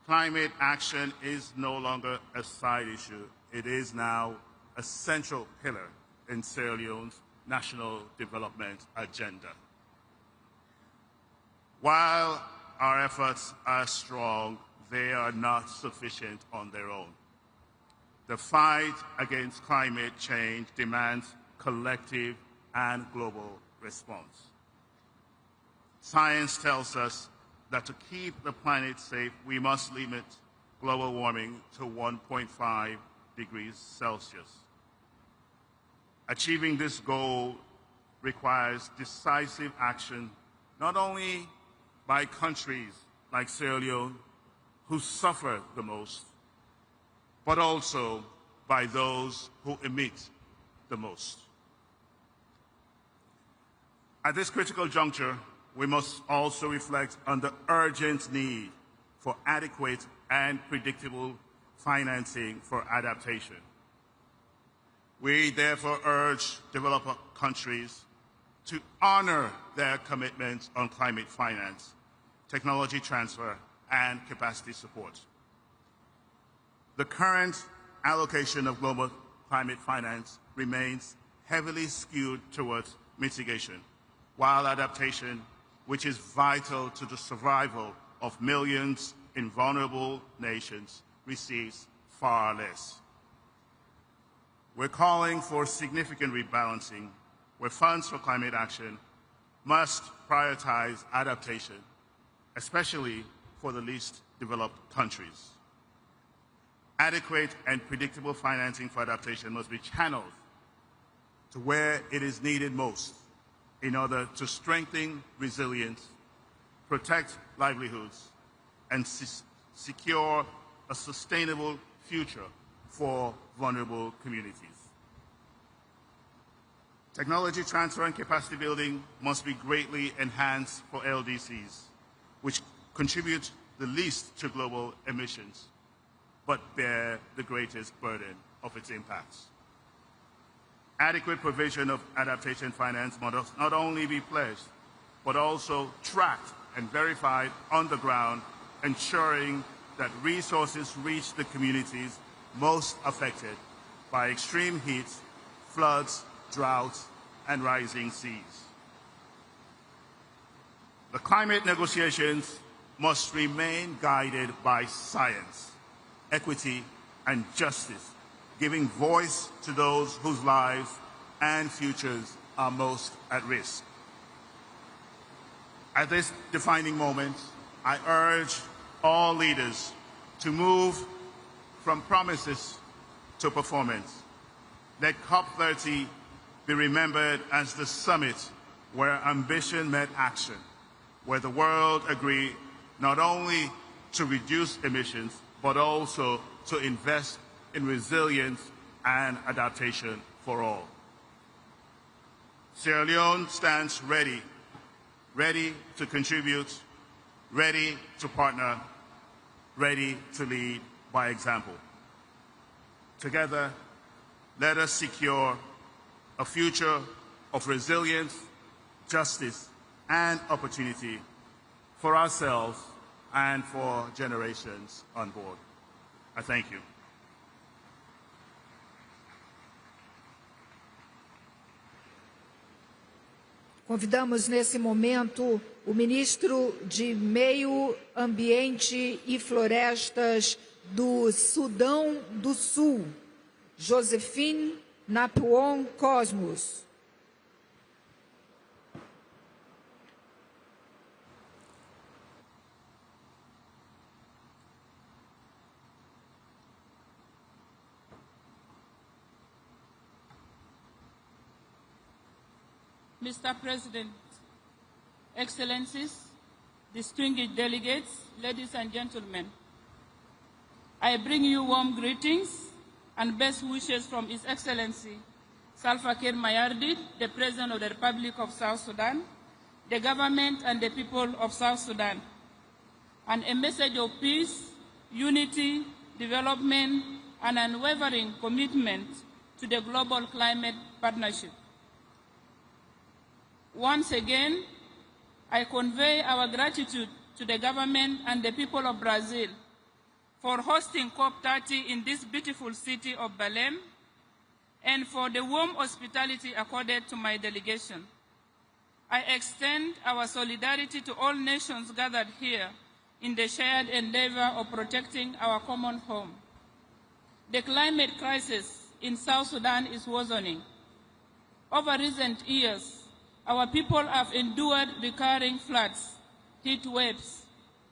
Climate action is no longer a side issue. It is now a central pillar in Sierra Leone's national development agenda. While our efforts are strong, they are not sufficient on their own. The fight against climate change demands collective and global response. Science tells us that to keep the planet safe, we must limit global warming to 1.5 degrees Celsius. Achieving this goal requires decisive action, not only by countries like Sierra Leone, who suffer the most, but also by those who emit the most. At this critical juncture, we must also reflect on the urgent need for adequate and predictable financing for adaptation. We therefore urge developed countries to honor their commitments on climate finance, technology transfer, and capacity support. The current allocation of global climate finance remains heavily skewed towards mitigation, while adaptation, which is vital to the survival of millions in vulnerable nations, receives far less. We're calling for significant rebalancing, where funds for climate action must prioritize adaptation, especially for the least developed countries. Adequate and predictable financing for adaptation must be channeled to where it is needed most in order to strengthen resilience, protect livelihoods, and secure a sustainable future for vulnerable communities. Technology transfer and capacity building must be greatly enhanced for LDCs, which contribute the least to global emissions, but bear the greatest burden of its impacts. Adequate provision of adaptation finance must not only be pledged, but also tracked and verified on the ground, ensuring that resources reach the communities most affected by extreme heat, floods, droughts, and rising seas. The climate negotiations must remain guided by science, equity, and justice, giving voice to those whose lives and futures are most at risk. At this defining moment, I urge all leaders to move from promises to performance. Let COP30 be remembered as the summit where ambition met action, where the world agreed not only to reduce emissions, but also to invest in resilience and adaptation for all. Sierra Leone stands ready to contribute, ready to partner, ready to lead by example. Together, let us secure a future of resilience, justice, and opportunity for ourselves and for generations on board. I thank you. Convidamos nesse momento o ministro de Meio Ambiente e Florestas do Sudão do Sul, Josephine Napuon Cosmos. Mr. President, Excellencies, distinguished delegates, ladies and gentlemen, I bring you warm greetings and best wishes from His Excellency Salva Kiir Mayardit, the President of the Republic of South Sudan, the government and the people of South Sudan, and a message of peace, unity, development, and unwavering commitment to the global climate partnership. Once again, I convey our gratitude to the government and the people of Brazil for hosting COP30 in this beautiful city of Belém and for the warm hospitality accorded to my delegation. I extend our solidarity to all nations gathered here in the shared endeavor of protecting our common home. The climate crisis in South Sudan is worsening. Over recent years, our people have endured recurring floods, heat waves,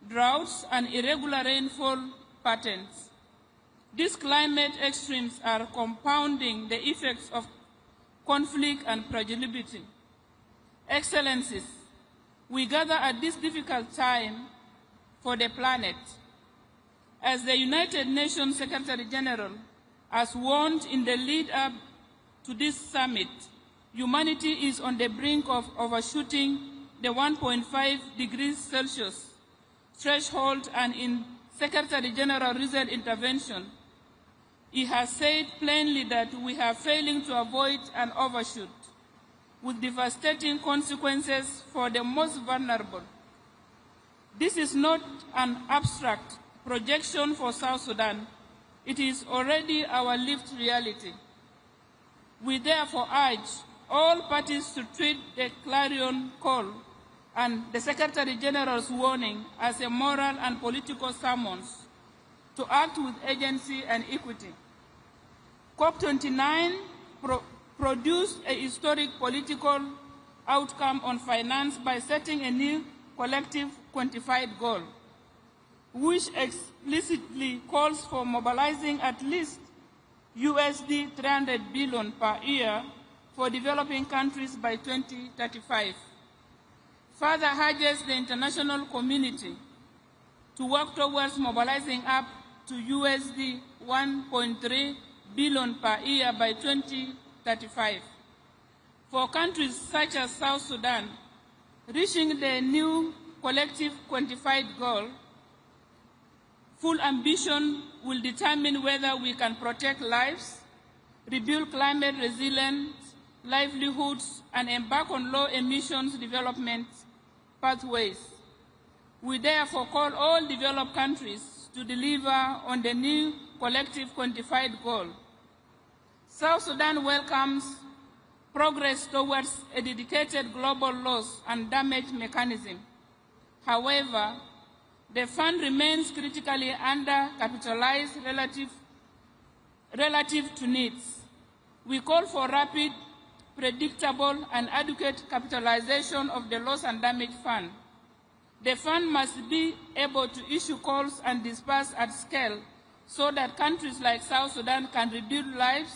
droughts, and irregular rainfall patterns. These climate extremes are compounding the effects of conflict and fragility. Excellencies, we gather at this difficult time for the planet. As the United Nations Secretary General has warned in the lead-up to this summit, humanity is on the brink of overshooting the 1.5 degrees Celsius threshold, and in Secretary General's recent intervention, he has said plainly that we are failing to avoid an overshoot, with devastating consequences for the most vulnerable. This is not an abstract projection for South Sudan. It is already our lived reality. We therefore urge all parties to treat the clarion call and the Secretary General's warning as a moral and political summons to act with agency and equity. COP29 produced a historic political outcome on finance by setting a new collective quantified goal. which explicitly calls for mobilizing at least USD 300 billion per year for developing countries by 2035. Further urges the international community to work towards mobilizing up to USD 1.3 billion per year by 2035. For countries such as South Sudan, reaching the new collective quantified goal, full ambition will determine whether we can protect lives, rebuild climate resilient livelihoods, and embark on low emissions development pathways. We therefore call all developed countries to deliver on the new collective quantified goal. South Sudan welcomes progress towards a dedicated global loss and damage mechanism. However, the fund remains critically undercapitalized relative to needs. We call for rapid, predictable, and adequate capitalization of the loss and damage fund. The fund must be able to issue calls and disperse at scale so that countries like South Sudan can rebuild lives,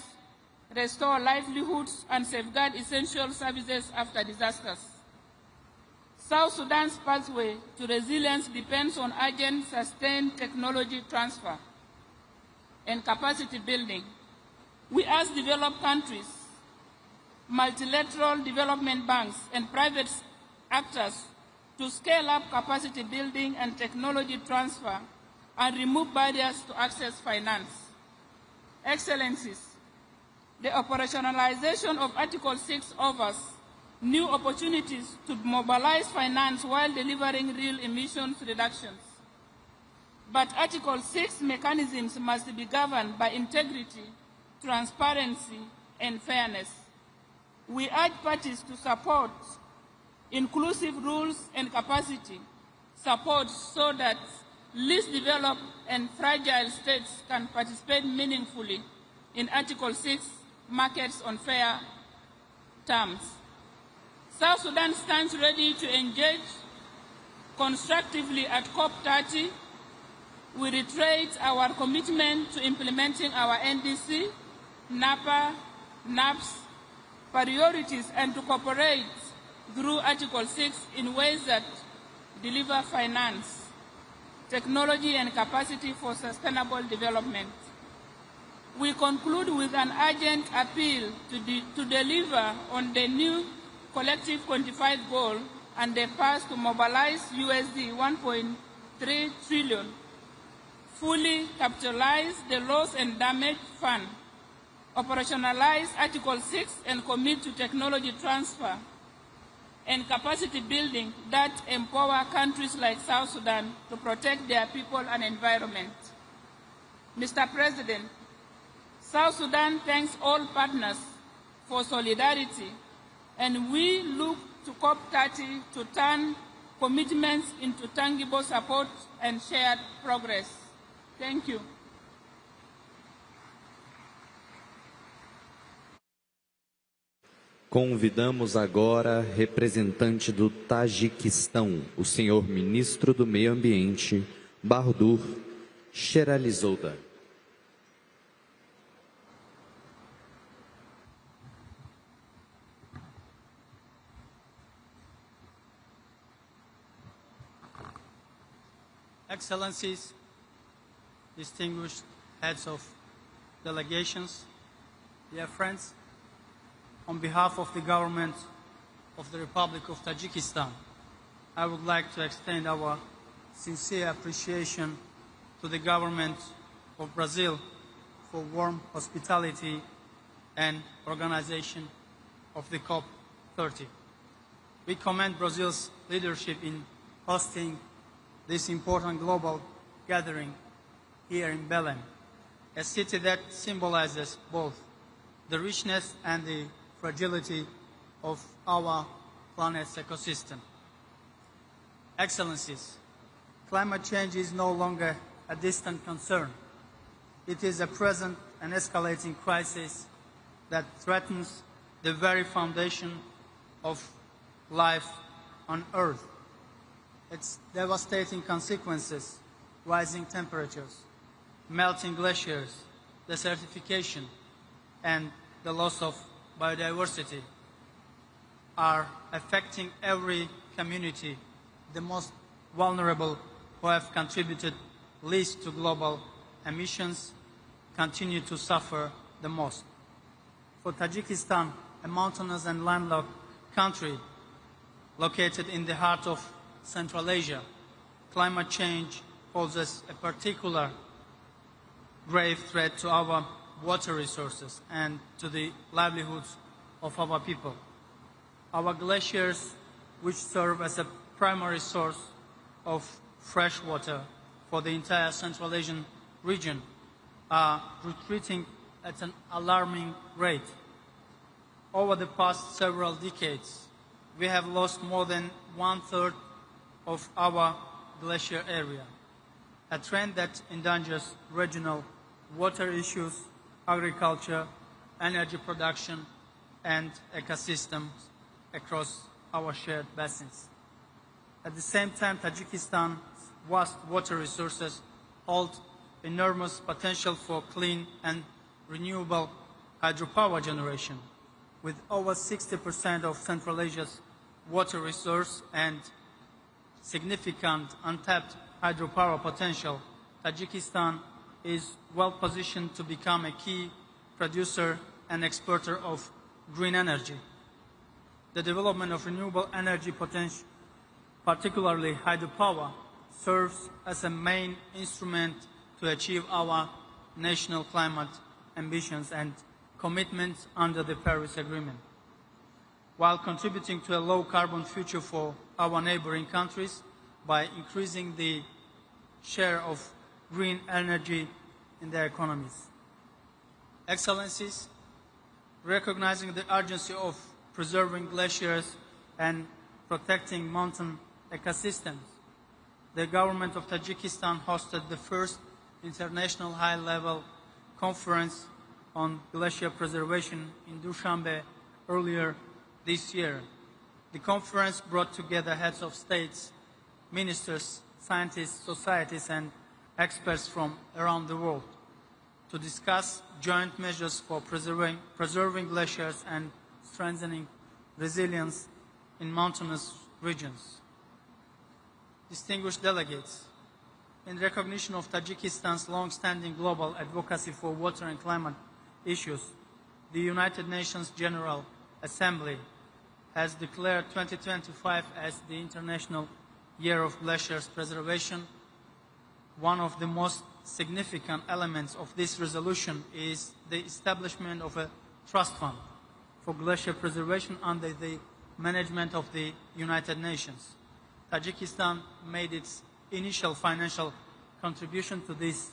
restore livelihoods, and safeguard essential services after disasters. South Sudan's pathway to resilience depends on urgent, sustained technology transfer and capacity building. We ask developed countries, multilateral development banks, and private actors to scale up capacity building and technology transfer and remove barriers to access finance. Excellencies, the operationalization of Article 6 offers new opportunities to mobilize finance while delivering real emissions reductions. But Article 6 mechanisms must be governed by integrity, transparency, and fairness. We urge parties to support inclusive rules and capacity support so that least developed and fragile states can participate meaningfully in Article 6 markets on fair terms. South Sudan stands ready to engage constructively at COP30. We reiterate our commitment to implementing our NDC, NAPA, NAPS priorities and to cooperate through Article 6 in ways that deliver finance, technology, and capacity for sustainable development. We conclude with an urgent appeal to deliver on the new collective quantified goal and the path to mobilize USD 1.3 trillion, fully capitalize the loss and damage fund, operationalize Article 6 and commit to technology transfer and capacity building that empower countries like South Sudan to protect their people and environment. Mr. President, South Sudan thanks all partners for solidarity, and we look to COP30 to turn commitments into tangible support and shared progress. Thank you. Convidamos agora representante do Tajiquistão, o senhor ministro do Meio Ambiente, Bahadur Sheralizada. Excellencies, distinguished heads of delegations, dear friends, on behalf of the government of the Republic of Tajikistan, I would like to extend our sincere appreciation to the government of Brazil for warm hospitality and organization of the COP30. We commend Brazil's leadership in hosting this important global gathering here in Belém, a city that symbolizes both the richness and the fragility of our planet's ecosystem. Excellencies, climate change is no longer a distant concern. It is a present and escalating crisis that threatens the very foundation of life on Earth. Its devastating consequences rising temperatures, melting glaciers, desertification, and the loss of biodiversity are affecting every community. The most vulnerable, who have contributed least to global emissions, continue to suffer the most. For Tajikistan, a mountainous and landlocked country located in the heart of Central Asia, climate change poses a particular grave threat to our water resources and to the livelihoods of our people. Our glaciers, which serve as a primary source of fresh water for the entire Central Asian region, are retreating at an alarming rate. Over the past several decades, we have lost more than 1/3 of our glacier area, a trend that endangers regional water issues, agriculture, energy production, and ecosystems across our shared basins. At the same time, Tajikistan's vast water resources hold enormous potential for clean and renewable hydropower generation. With over 60% of Central Asia's water resource and significant untapped hydropower potential, Tajikistan is well positioned to become a key producer and exporter of green energy. The development of renewable energy potential, particularly hydropower, serves as a main instrument to achieve our national climate ambitions and commitments under the Paris Agreement, while contributing to a low-carbon future for our neighboring countries by increasing the share of green energy in their economies. Excellencies, recognizing the urgency of preserving glaciers and protecting mountain ecosystems, the government of Tajikistan hosted the first international high-level conference on glacier preservation in Dushanbe earlier this year. The conference brought together heads of states, ministers, scientists, societies, and experts from around the world to discuss joint measures for preserving glaciers and strengthening resilience in mountainous regions. Distinguished delegates, in recognition of Tajikistan's long-standing global advocacy for water and climate issues, the United Nations General Assembly has declared 2025 as the International Year of Glaciers Preservation. One of the most significant elements of this resolution is the establishment of a trust fund for glacier preservation under the management of the United Nations. Tajikistan made its initial financial contribution to this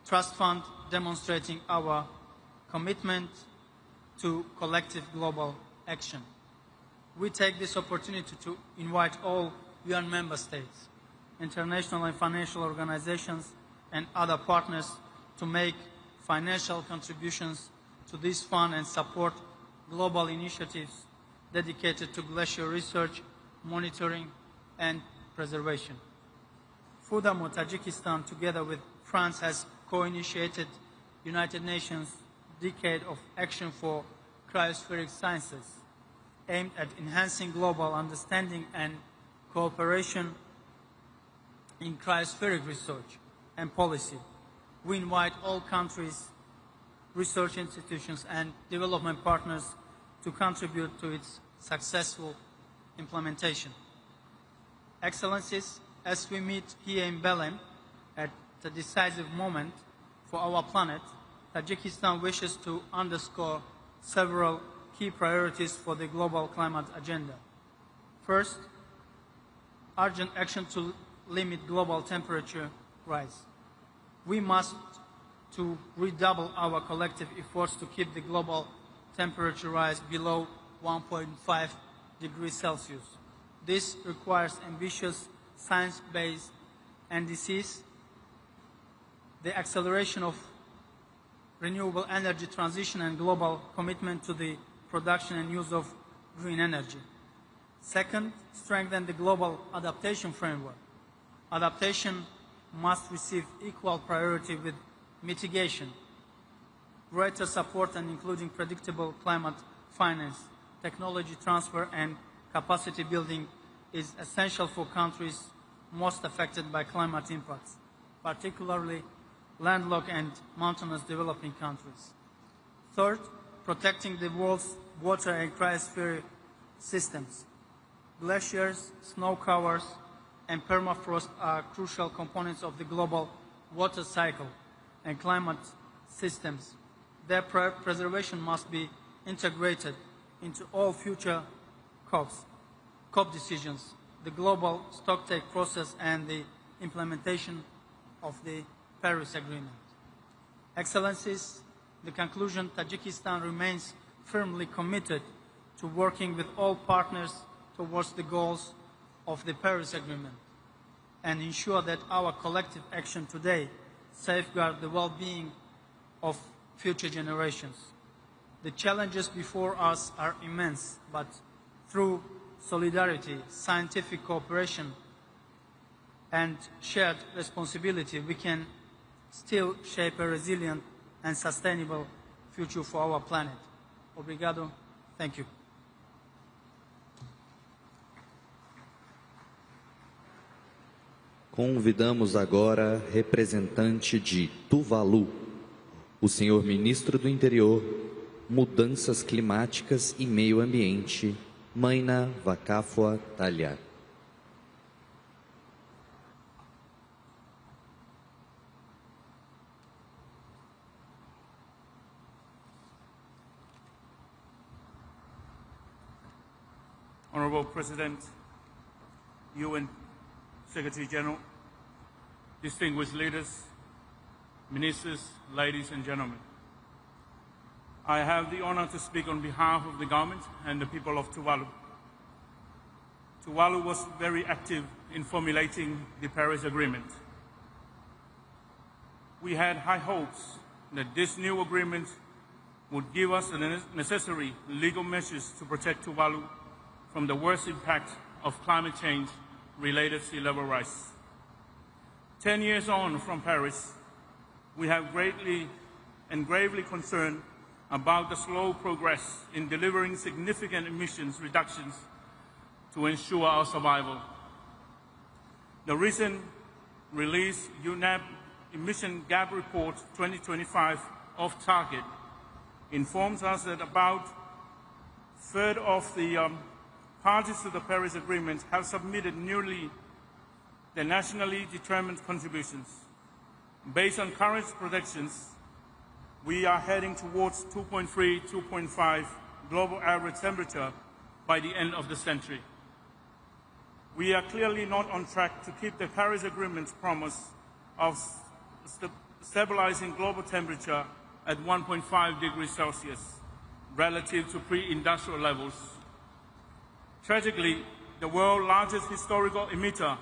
trust fund, demonstrating our commitment to collective global action. We take this opportunity to invite all UN member states, international and financial organizations, and other partners to make financial contributions to this fund and support global initiatives dedicated to glacier research, monitoring, and preservation. Furthermore, Tajikistan, together with France, has co-initiated United Nations Decade of Action for Cryospheric Sciences, aimed at enhancing global understanding and cooperation in cryospheric research and policy. We invite all countries, research institutions, and development partners to contribute to its successful implementation. Excellencies, as we meet here in Belém at a decisive moment for our planet, Tajikistan wishes to underscore several key priorities for the global climate agenda. First, urgent action to limit global temperature rise. We must to redouble our collective efforts to keep the global temperature rise below 1.5 degrees Celsius. This requires ambitious science-based indices, the acceleration of renewable energy transition, and global commitment to the production and use of green energy. Second, strengthen the global adaptation framework. Adaptation must receive equal priority with mitigation. Greater support and including predictable climate finance, technology transfer and capacity building is essential for countries most affected by climate impacts, particularly landlocked and mountainous developing countries. Third, protecting the world's water and cryosphere systems. Glaciers, snow covers, and permafrost are crucial components of the global water cycle and climate systems. Their preservation must be integrated into all future COP decisions, the global stocktake process, and the implementation of the Paris Agreement. Excellencies, the conclusion, Tajikistan remains firmly committed to working with all partners towards the goals of the Paris Agreement and ensure that our collective action today safeguard the well-being of future generations. The challenges before us are immense, but through solidarity, scientific cooperation, and shared responsibility, we can still shape a resilient and sustainable future for our planet. Obrigado. Thank you. Convidamos agora representante de Tuvalu, o senhor ministro do Interior, Mudanças Climáticas e Meio Ambiente, Maina Vakafua Talha. Honorable President, UN Secretary General, distinguished leaders, ministers, ladies and gentlemen. I have the honor to speak on behalf of the government and the people of Tuvalu. Tuvalu was very active in formulating the Paris Agreement. We had high hopes that this new agreement would give us the necessary legal measures to protect Tuvalu from the worst impact of climate change-related sea level rise. 10 years on from Paris, we have greatly and gravely concerned about the slow progress in delivering significant emissions reductions to ensure our survival. The recent released UNEP Emission Gap Report 2025 off target informs us that about a third of the parties to the Paris Agreement have submitted newly their nationally determined contributions. Based on current projections, we are heading towards 2.3, 2.5 global average temperature by the end of the century. We are clearly not on track to keep the Paris Agreement's promise of stabilizing global temperature at 1.5 degrees Celsius relative to pre-industrial levels. Tragically, the world's largest historical emitter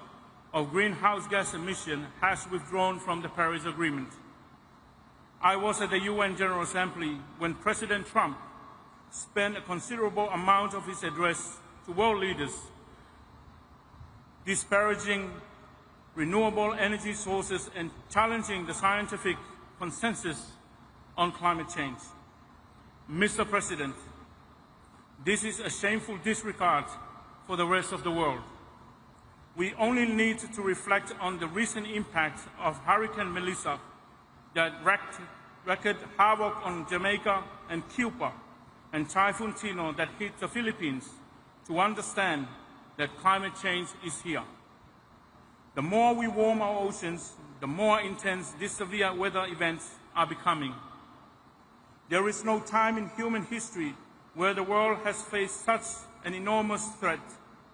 of greenhouse gas emission has withdrawn from the Paris Agreement. I was at the UN General Assembly when President Trump spent a considerable amount of his address to world leaders disparaging renewable energy sources and challenging the scientific consensus on climate change. Mr. President, this is a shameful disregard for the rest of the world. We only need to reflect on the recent impact of Hurricane Melissa that wreaked havoc on Jamaica and Cuba, and Typhoon Tino that hit the Philippines, to understand that climate change is here. The more we warm our oceans, the more intense these severe weather events are becoming. There is no time in human history where the world has faced such an enormous threat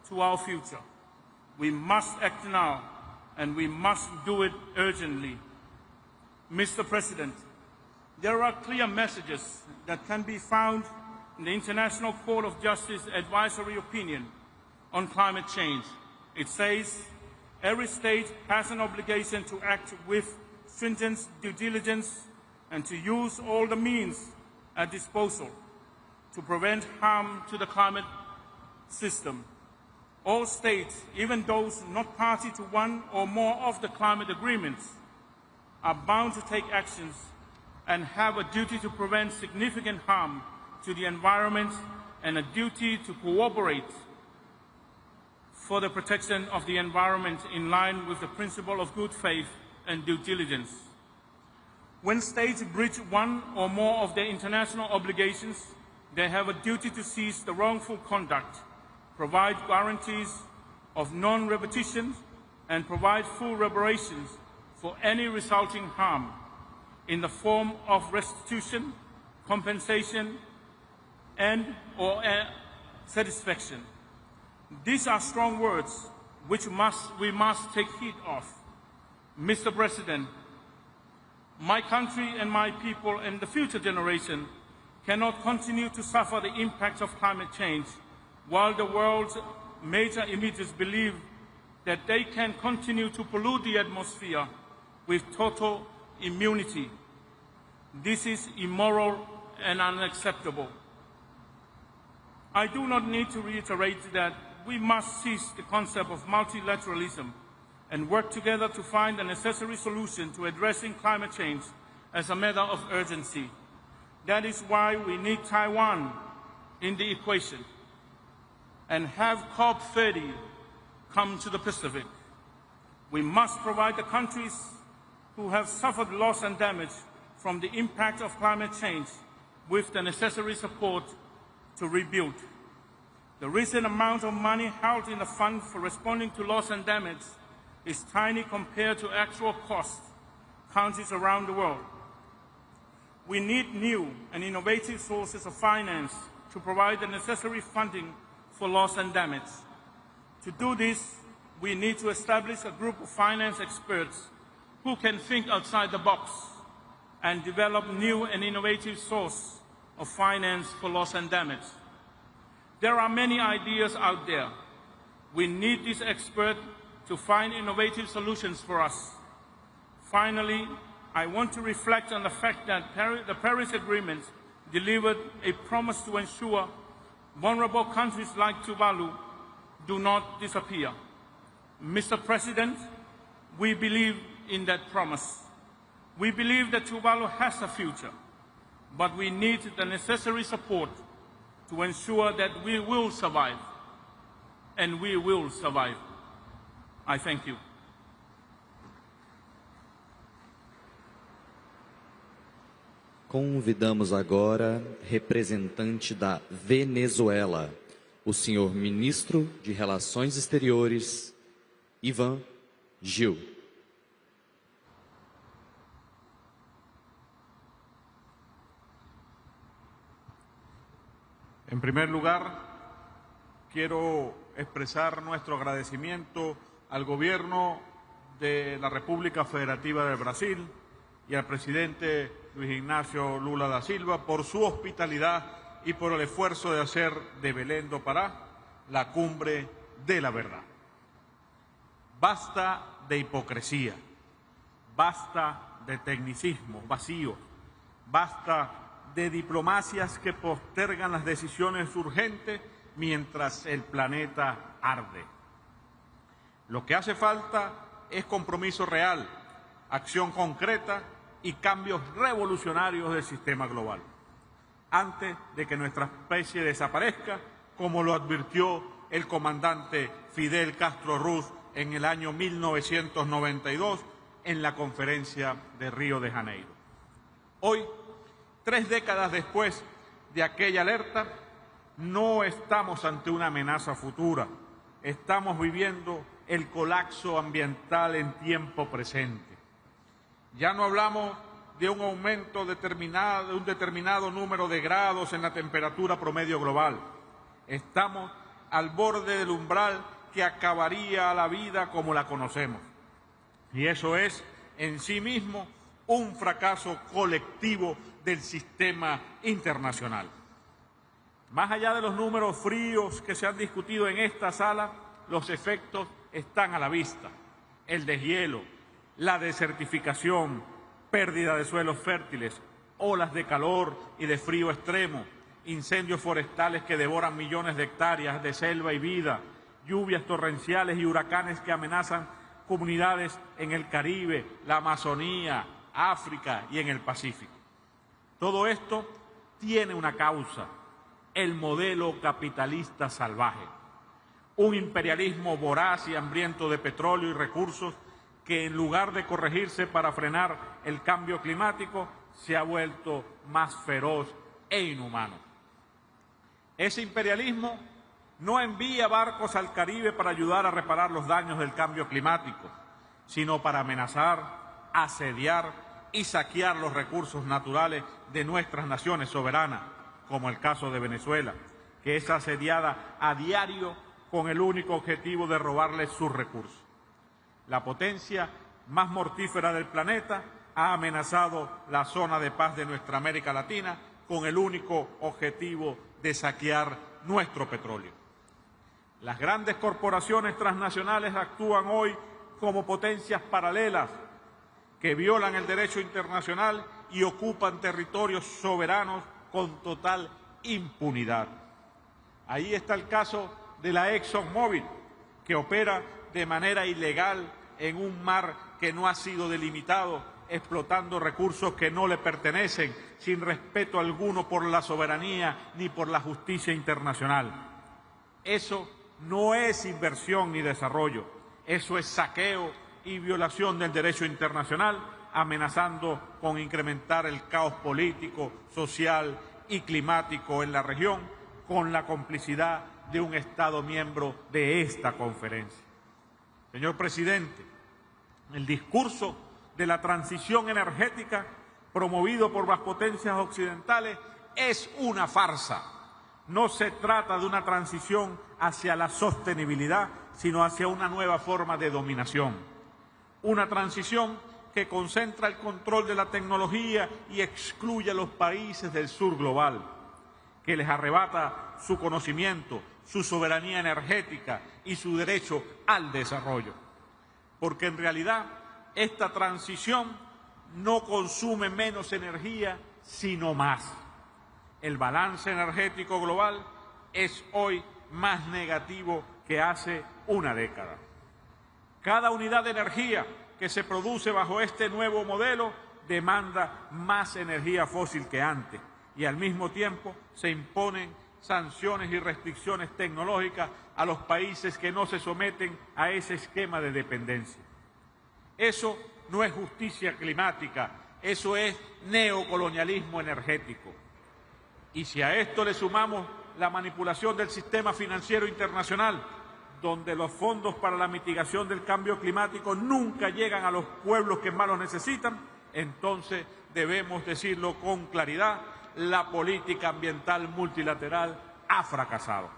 to our future. We must act now, and we must do it urgently. Mr. President, there are clear messages that can be found in the International Court of Justice advisory opinion on climate change. It says, every state has an obligation to act with stringent due diligence and to use all the means at disposal to prevent harm to the climate system. All states, even those not party to one or more of the climate agreements, are bound to take actions and have a duty to prevent significant harm to the environment and a duty to cooperate for the protection of the environment in line with the principle of good faith and due diligence. When states breach one or more of their international obligations, they have a duty to cease the wrongful conduct, provide guarantees of non-repetition, and provide full reparations for any resulting harm in the form of restitution, compensation, and/or satisfaction. These are strong words which we must take heed of. Mr. President, my country and my people and the future generation cannot continue to suffer the impact of climate change while the world's major emitters believe that they can continue to pollute the atmosphere with total immunity. This is immoral and unacceptable. I do not need to reiterate that we must seize the concept of multilateralism and work together to find the necessary solution to addressing climate change as a matter of urgency. That is why we need Taiwan in the equation and have COP30 come to the Pacific. We must provide the countries who have suffered loss and damage from the impact of climate change with the necessary support to rebuild. The recent amount of money held in the fund for responding to loss and damage is tiny compared to actual costs countries around the world. We need new and innovative sources of finance to provide the necessary funding for loss and damage. To do this, we need to establish a group of finance experts who can think outside the box and develop new and innovative sources of finance for loss and damage. There are many ideas out there. We need these experts to find innovative solutions for us. Finally, I want to reflect on the fact that the Paris Agreement delivered a promise to ensure vulnerable countries like Tuvalu do not disappear. Mr. President, we believe in that promise. We believe that Tuvalu has a future, but we need the necessary support to ensure that we will survive, and we will survive. I thank you. Convidamos agora representante da Venezuela, o senhor ministro de Relações Exteriores, Ivan Gil. En primer lugar, quiero expresar nuestro agradecimiento al Gobierno de la República Federativa de Brasil y al presidente Luis Ignacio Lula da Silva por su hospitalidad y por el esfuerzo de hacer de Belém do Pará la cumbre de la verdad. Basta de hipocresía, basta de tecnicismo vacío, basta de diplomacias que postergan las decisiones urgentes mientras el planeta arde. Lo que hace falta es compromiso real, acción concreta y cambios revolucionarios del sistema global, antes de que nuestra especie desaparezca, como lo advirtió el comandante Fidel Castro Ruz en el año 1992 en la conferencia de Río de Janeiro. Hoy, 3 décadas después de aquella alerta, no estamos ante una amenaza futura, estamos viviendo el colapso ambiental en tiempo presente. Ya no hablamos de un aumento determinado, de un determinado número de grados en la temperatura promedio global. Estamos al borde del umbral que acabaría la vida como la conocemos. Y eso es, en sí mismo, un fracaso colectivo del sistema internacional. Más allá de los números fríos que se han discutido en esta sala, los efectos están a la vista. El deshielo, la desertificación, pérdida de suelos fértiles, olas de calor y de frío extremo, incendios forestales que devoran millones de hectáreas de selva y vida, lluvias torrenciales y huracanes que amenazan comunidades en el Caribe, la Amazonía, África y en el Pacífico. Todo esto tiene una causa: el modelo capitalista salvaje, un imperialismo voraz y hambriento de petróleo y recursos que, en lugar de corregirse para frenar el cambio climático, se ha vuelto más feroz e inhumano. Ese imperialismo no envía barcos al Caribe para ayudar a reparar los daños del cambio climático, sino para amenazar, asediar y saquear los recursos naturales de nuestras naciones soberanas, como el caso de Venezuela, que es asediada a diario con el único objetivo de robarles sus recursos. La potencia más mortífera del planeta ha amenazado la zona de paz de nuestra América Latina con el único objetivo de saquear nuestro petróleo. Las grandes corporaciones transnacionales actúan hoy como potencias paralelas que violan el derecho internacional y ocupan territorios soberanos con total impunidad. Ahí está el caso de la ExxonMobil, que opera de manera ilegal en un mar que no ha sido delimitado, explotando recursos que no le pertenecen, sin respeto alguno por la soberanía ni por la justicia internacional. Eso no es inversión ni desarrollo, eso es saqueo y violación del derecho internacional, amenazando con incrementar el caos político, social y climático en la región, con la complicidad de un Estado miembro de esta conferencia. Señor presidente, el discurso de la transición energética promovido por las potencias occidentales es una farsa. No se trata de una transición hacia la sostenibilidad, sino hacia una nueva forma de dominación. Una transición que concentra el control de la tecnología y excluye a los países del sur global, que les arrebata su conocimiento, su soberanía energética y su derecho al desarrollo. Porque en realidad esta transición no consume menos energía, sino más. El balance energético global es hoy más negativo que hace una década. Cada unidad de energía que se produce bajo este nuevo modelo demanda más energía fósil que antes y al mismo tiempo se imponen sanciones y restricciones tecnológicas a los países que no se someten a ese esquema de dependencia. Eso no es justicia climática, eso es neocolonialismo energético. Y si a esto le sumamos la manipulación del sistema financiero internacional, donde los fondos para la mitigación del cambio climático nunca llegan a los pueblos que más los necesitan, entonces debemos decirlo con claridad: la política ambiental multilateral ha fracasado.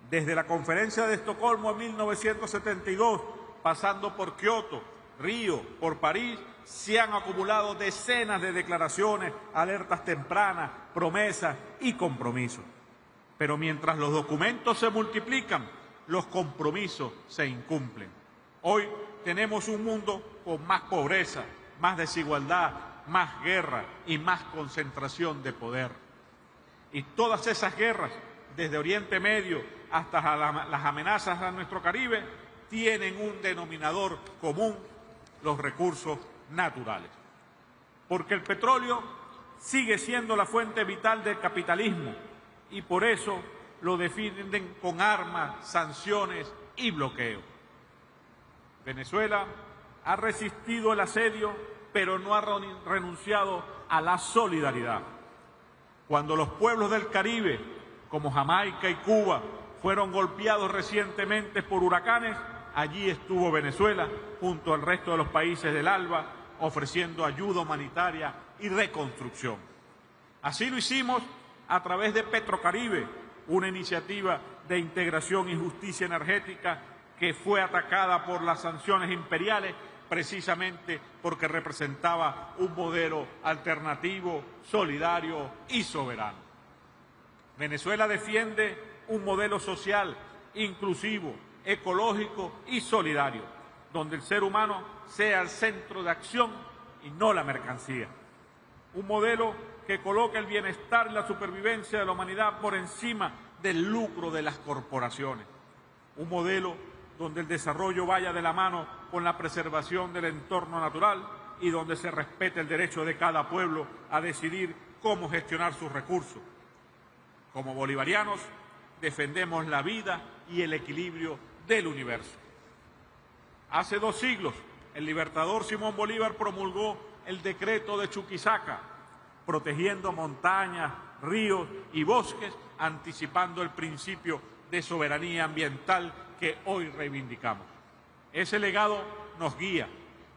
Desde la Conferencia de Estocolmo en 1972, pasando por Kioto, Río, por París, se han acumulado decenas de declaraciones, alertas tempranas, promesas y compromisos. Pero mientras los documentos se multiplican, los compromisos se incumplen. Hoy tenemos un mundo con más pobreza, más desigualdad, más guerra y más concentración de poder. Y todas esas guerras, desde Oriente Medio hasta las amenazas a nuestro Caribe, tienen un denominador común: los recursos naturales. Porque el petróleo sigue siendo la fuente vital del capitalismo y por eso lo defienden con armas, sanciones y bloqueos. Venezuela ha resistido el asedio, pero no ha renunciado a la solidaridad. Cuando los pueblos del Caribe, como Jamaica y Cuba, fueron golpeados recientemente por huracanes, allí estuvo Venezuela, junto al resto de los países del ALBA, ofreciendo ayuda humanitaria y reconstrucción. Así lo hicimos a través de Petrocaribe, una iniciativa de integración y justicia energética que fue atacada por las sanciones imperiales precisamente porque representaba un modelo alternativo, solidario y soberano. Venezuela defiende un modelo social, inclusivo, ecológico y solidario, donde el ser humano sea el centro de acción y no la mercancía. Un modelo que coloca el bienestar y la supervivencia de la humanidad por encima del lucro de las corporaciones. un modelo donde el desarrollo vaya de la mano con la preservación del entorno natural y donde se respete el derecho de cada pueblo a decidir cómo gestionar sus recursos. Como bolivarianos, defendemos la vida y el equilibrio del universo. Hace 2 siglos, el libertador Simón Bolívar promulgó el decreto de Chuquisaca, protegiendo montañas, ríos y bosques, anticipando el principio de soberanía ambiental que hoy reivindicamos. Ese legado nos guía.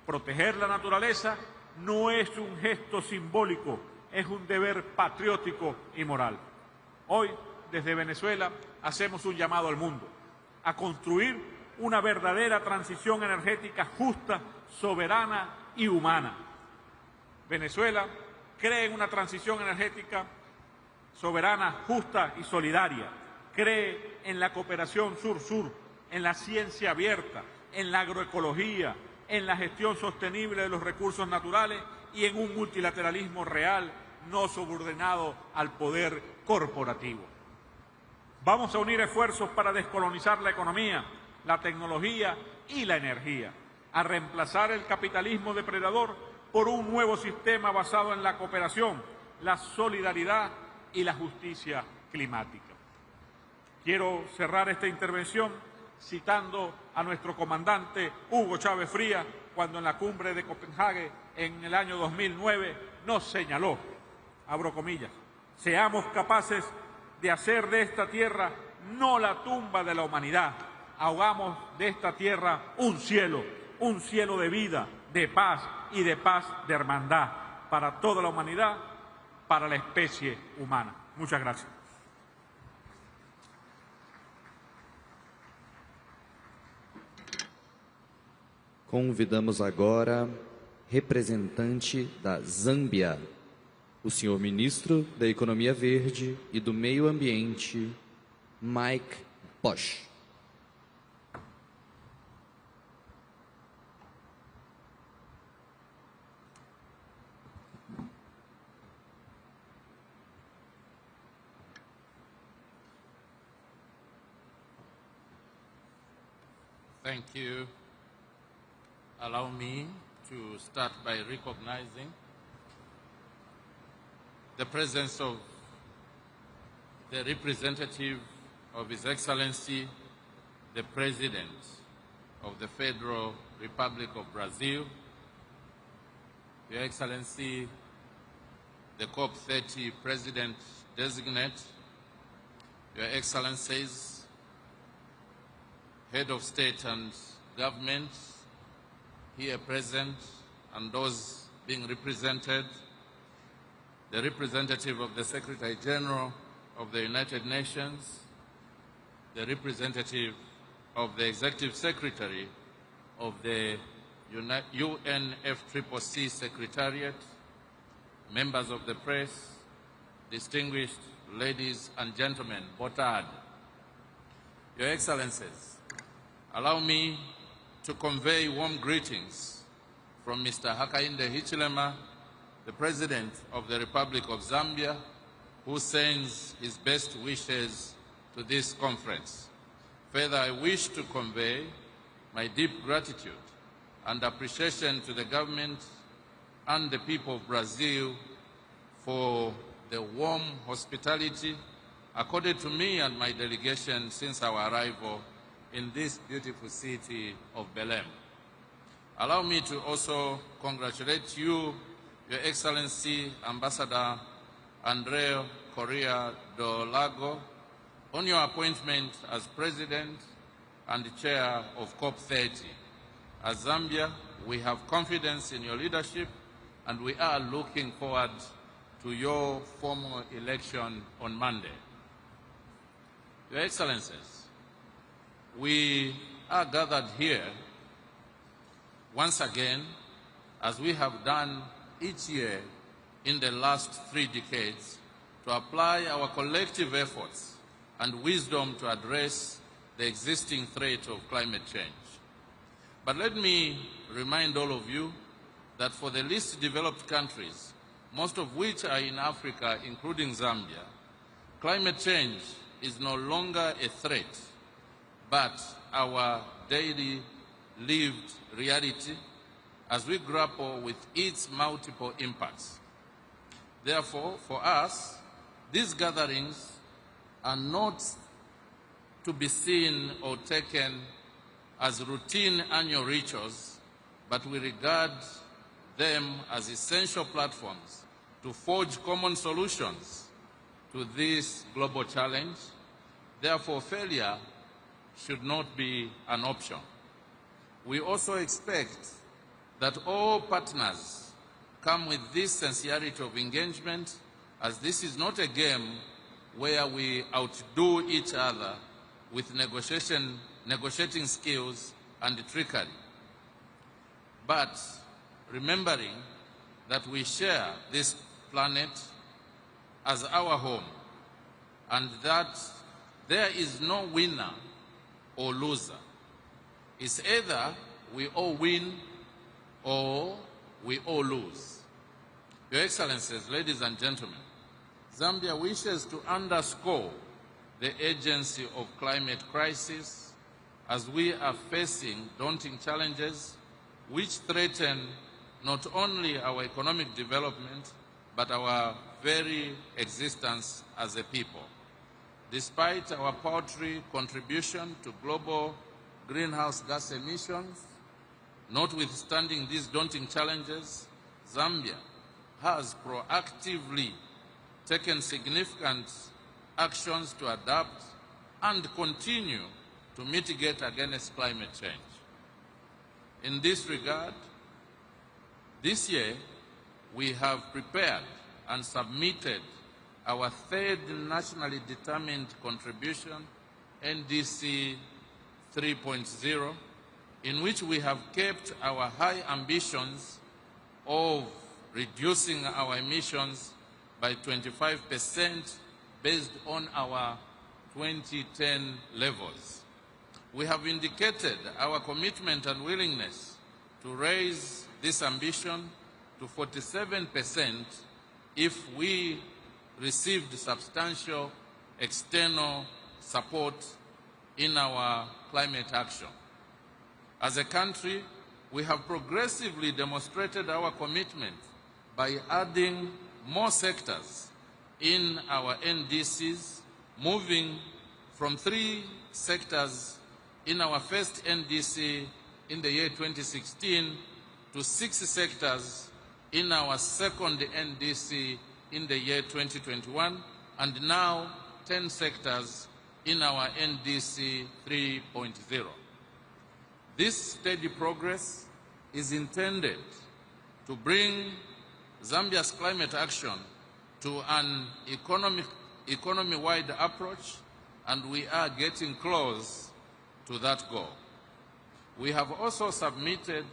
Proteger la naturaleza no es un gesto simbólico, es un deber patriótico y moral. Hoy, desde Venezuela, hacemos un llamado al mundo a construir una verdadera transición energética justa, soberana y humana. Venezuela cree en una transición energética soberana, justa y solidaria. Cree en la cooperación sur-sur, en la ciencia abierta, en la agroecología, en la gestión sostenible de los recursos naturales y en un multilateralismo real, no subordinado al poder corporativo. Vamos a unir esfuerzos para descolonizar la economía, la tecnología y la energía, a reemplazar el capitalismo depredador por un nuevo sistema basado en la cooperación, la solidaridad y la justicia climática. Quiero cerrar esta intervención citando a nuestro comandante Hugo Chávez Frías, cuando en la cumbre de Copenhague en el año 2009 nos señaló, abro comillas, seamos capaces de hacer de esta tierra no la tumba de la humanidad, hagamos de esta tierra un cielo de vida, de paz y de paz de hermandad para toda la humanidad, para la especie humana. Muchas gracias. Convidamos agora representante da Zâmbia, o senhor ministro da Economia Verde e do Meio Ambiente, Mike Bosch. Thank you. Allow me to start by recognizing the presence of the representative of His Excellency, the President of the Federal Republic of Brazil, Your Excellency, the COP30 President-designate, Your Excellencies, Head of State and Government, here present, and those being represented, the representative of the Secretary General of the United Nations, the representative of the Executive Secretary of the UNFCCC Secretariat, members of the press, distinguished ladies and gentlemen, boa tarde. Your Excellencies, allow me to convey warm greetings from Mr. Hakainde Hichilema, the President of the Republic of Zambia, who sends his best wishes to this conference. Further, I wish to convey my deep gratitude and appreciation to the government and the people of Brazil for the warm hospitality accorded to me and my delegation since our arrival in this beautiful city of Belém. Allow me to also congratulate you, Your Excellency Ambassador André Correa do Lago, on your appointment as President and Chair of COP30. As Zambia, we have confidence in your leadership and we are looking forward to your formal election on Monday. Your Excellencies, we are gathered here once again, as we have done each year in the last 3 decades, to apply our collective efforts and wisdom to address the existing threat of climate change. But let me remind all of you that for the least developed countries, most of which are in Africa, including Zambia, climate change is no longer a threat, but our daily lived reality as we grapple with its multiple impacts. Therefore, for us, these gatherings are not to be seen or taken as routine annual rituals, but we regard them as essential platforms to forge common solutions to this global challenge. Therefore, failure should not be an option. We also expect that all partners come with this sincerity of engagement, as this is not a game where we outdo each other with negotiating skills and trickery, but remembering that we share this planet as our home and that there is no winner or loser. It's either we all win or we all lose. Your Excellencies, ladies and gentlemen, Zambia wishes to underscore the urgency of climate crisis as we are facing daunting challenges which threaten not only our economic development, but our very existence as a people. Despite our paltry contribution to global greenhouse gas emissions, notwithstanding these daunting challenges, Zambia has proactively taken significant actions to adapt and continue to mitigate against climate change. In this regard, this year we have prepared and submitted our third nationally determined contribution, NDC 3.0, in which we have kept our high ambitions of reducing our emissions by 25% based on our 2010 levels. We have indicated our commitment and willingness to raise this ambition to 47% if we received substantial external support in our climate action. As a country, we have progressively demonstrated our commitment by adding more sectors in our NDCs, moving from 3 sectors in our first NDC in the year 2016 to 6 sectors in our second NDC in the year 2021, and now 10 sectors in our NDC 3.0. This steady progress is intended to bring Zambia's climate action to an economy-wide approach, and we are getting close to that goal. We have also submitted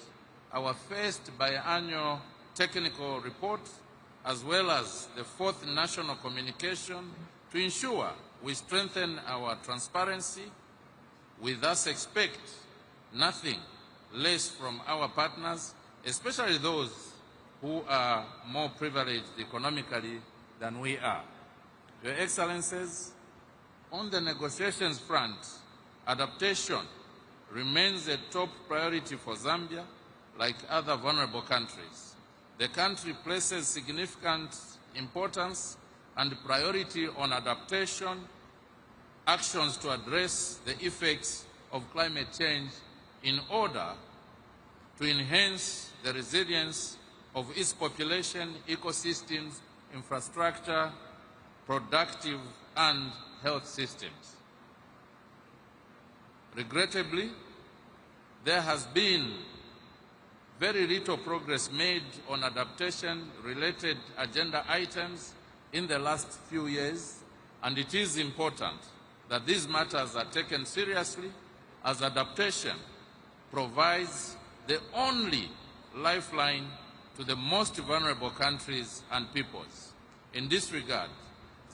our first biannual technical report as well as the 4th national communication to ensure we strengthen our transparency. We thus expect nothing less from our partners, especially those who are more privileged economically than we are. Your Excellencies, on the negotiations front, adaptation remains a top priority for Zambia, like other vulnerable countries. The country places significant importance and priority on adaptation, actions to address the effects of climate change in order to enhance the resilience of its population, ecosystems, infrastructure, productive and health systems. Regrettably, there has been very little progress made on adaptation-related agenda items in the last few years, and it is important that these matters are taken seriously, as adaptation provides the only lifeline to the most vulnerable countries and peoples. In this regard,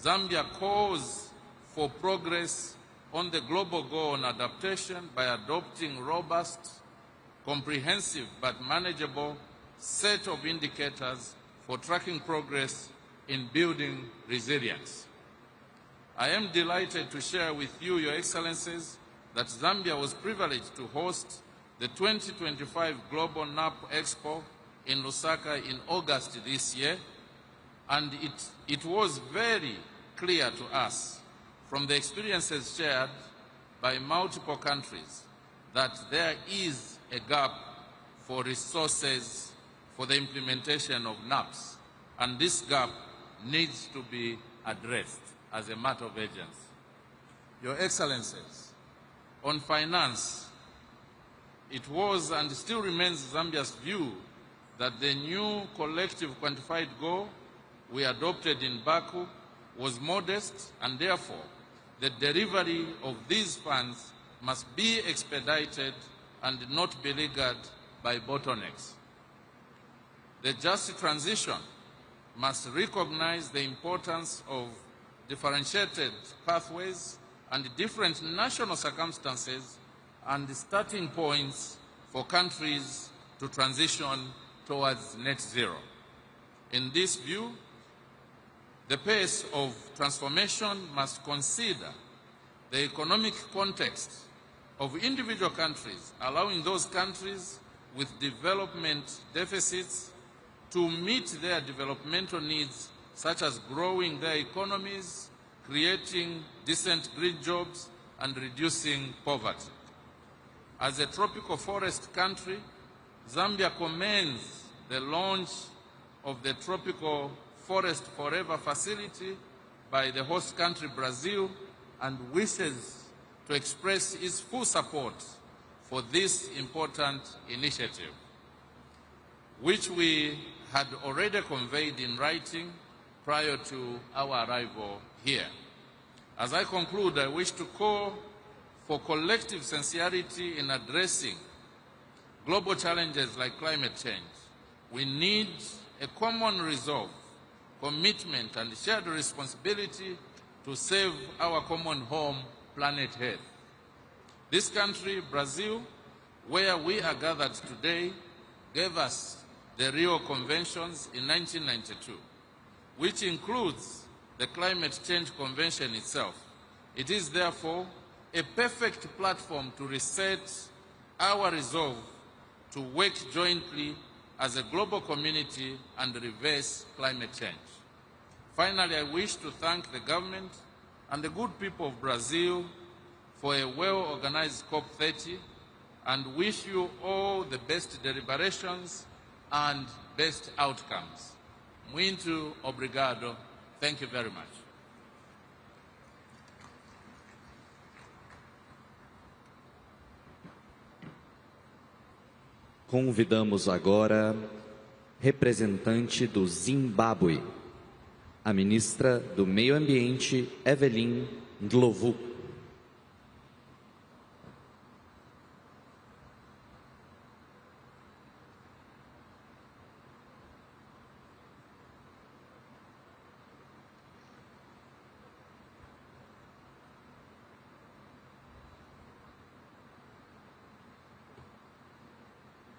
Zambia calls for progress on the global goal on adaptation by adopting robust, comprehensive but manageable set of indicators for tracking progress in building resilience. I am delighted to share with you, Your Excellencies, that Zambia was privileged to host the 2025 Global NAP Expo in Lusaka in August this year, and it was very clear to us from the experiences shared by multiple countries that there is a gap for resources for the implementation of NAPs, and this gap needs to be addressed as a matter of urgency. Your Excellencies, on finance, it was and still remains Zambia's view that the new collective quantified goal we adopted in Baku was modest, and therefore the delivery of these funds must be expedited and not beleaguered by bottlenecks. The just transition must recognize the importance of differentiated pathways and different national circumstances and starting points for countries to transition towards net zero. In this view, the pace of transformation must consider the economic context of individual countries, allowing those countries with development deficits to meet their developmental needs, such as growing their economies, creating decent green jobs, and reducing poverty. As a tropical forest country, Zambia commends the launch of the Tropical Forest Forever facility by the host country Brazil and wishes to express its full support for this important initiative, which we had already conveyed in writing prior to our arrival here. As I conclude, I wish to call for collective sincerity in addressing global challenges like climate change. We need a common resolve, commitment, and shared responsibility to save our common home, planet Earth. This country, Brazil, where we are gathered today, gave us the Rio Conventions in 1992, which includes the Climate Change Convention itself. It is therefore a perfect platform to reset our resolve to work jointly as a global community and reverse climate change. Finally, I wish to thank the government and the good people of Brazil for a well-organized COP30 and wish you all the best deliberations and best outcomes. Muito obrigado. Thank you very much. Convidamos agora representante do Zimbábue, a ministra do Meio Ambiente, Evelyn Ndlovu.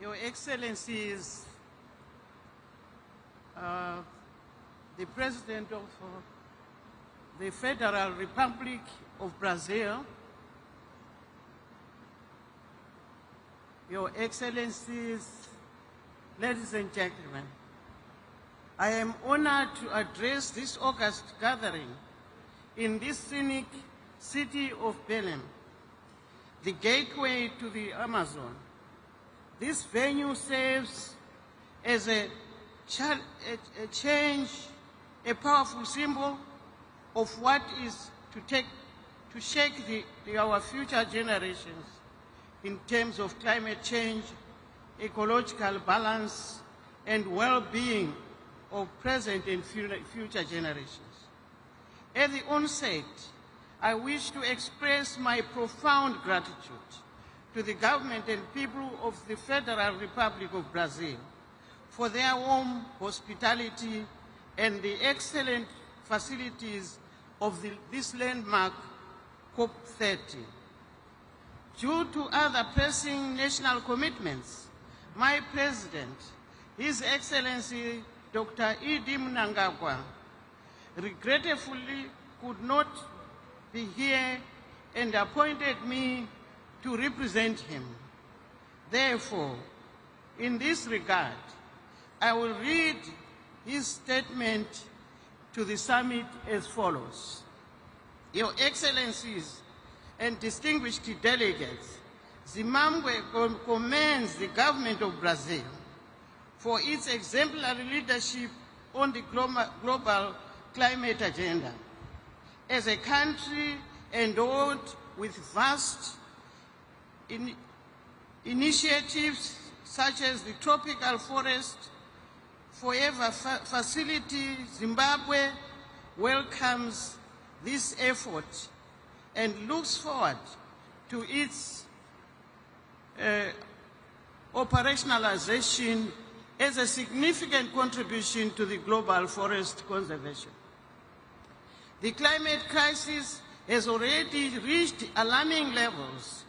Your Excellencies, the President of the Federal Republic of Brazil, Your Excellencies, ladies and gentlemen, I am honored to address this August gathering in this scenic city of Belém, the gateway to the Amazon. This venue serves as a powerful symbol of what is to shake our future generations in terms of climate change, ecological balance, and well-being of present and future generations. At the onset, I wish to express my profound gratitude to the government and people of the Federal Republic of Brazil for their warm hospitality and the excellent facilities of this landmark COP30. Due to other pressing national commitments, my President, His Excellency Dr. E.D. Mnangagwa, regretfully could not be here and appointed me to represent him. Therefore, in this regard, I will read his statement to the summit as follows. Your Excellencies and distinguished delegates, Zimbabwe commends the government of Brazil for its exemplary leadership on the global climate agenda. As a country endowed with vast initiatives such as the Tropical Forest Forever Facility, Zimbabwe welcomes this effort and looks forward to its operationalization as a significant contribution to the global forest conservation. The climate crisis has already reached alarming levels,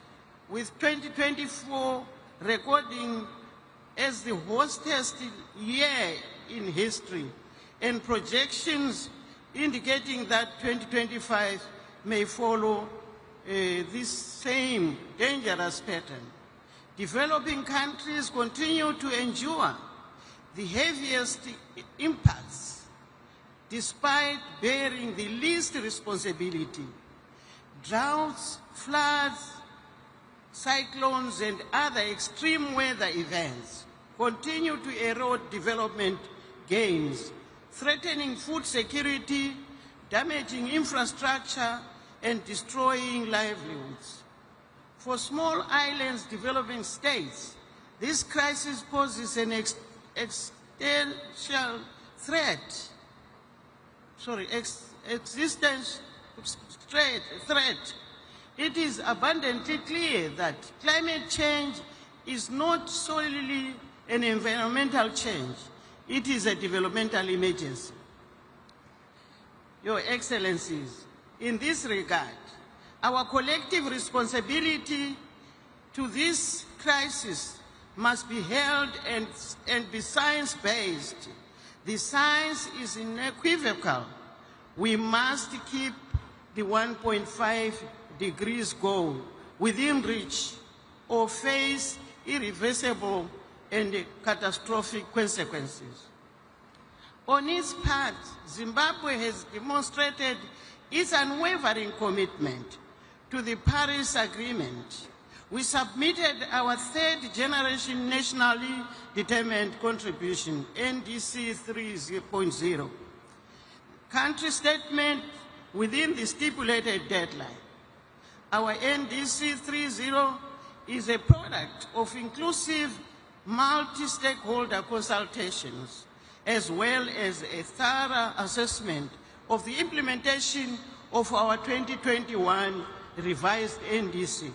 with 2024 recording as the hottest year in history, and projections indicating that 2025 may follow this same dangerous pattern. Developing countries continue to endure the heaviest impacts despite bearing the least responsibility. Droughts, floods, cyclones, and other extreme weather events continue to erode development gains, threatening food security, damaging infrastructure, and destroying livelihoods. For small islands developing states, this crisis poses an existential threat. It is abundantly clear that climate change is not solely an environmental change. It is a developmental emergency. Your Excellencies, in this regard, our collective responsibility to this crisis must be held and be science-based. The science is unequivocal. We must keep the 1.5 degrees goal within reach or face irreversible and catastrophic consequences. On its part, Zimbabwe has demonstrated its unwavering commitment to the Paris Agreement. We submitted our third generation nationally determined contribution, NDC 3.0, country statement within the stipulated deadline. Our NDC 3.0 is a product of inclusive multi-stakeholder consultations, as well as a thorough assessment of the implementation of our 2021 revised NDC.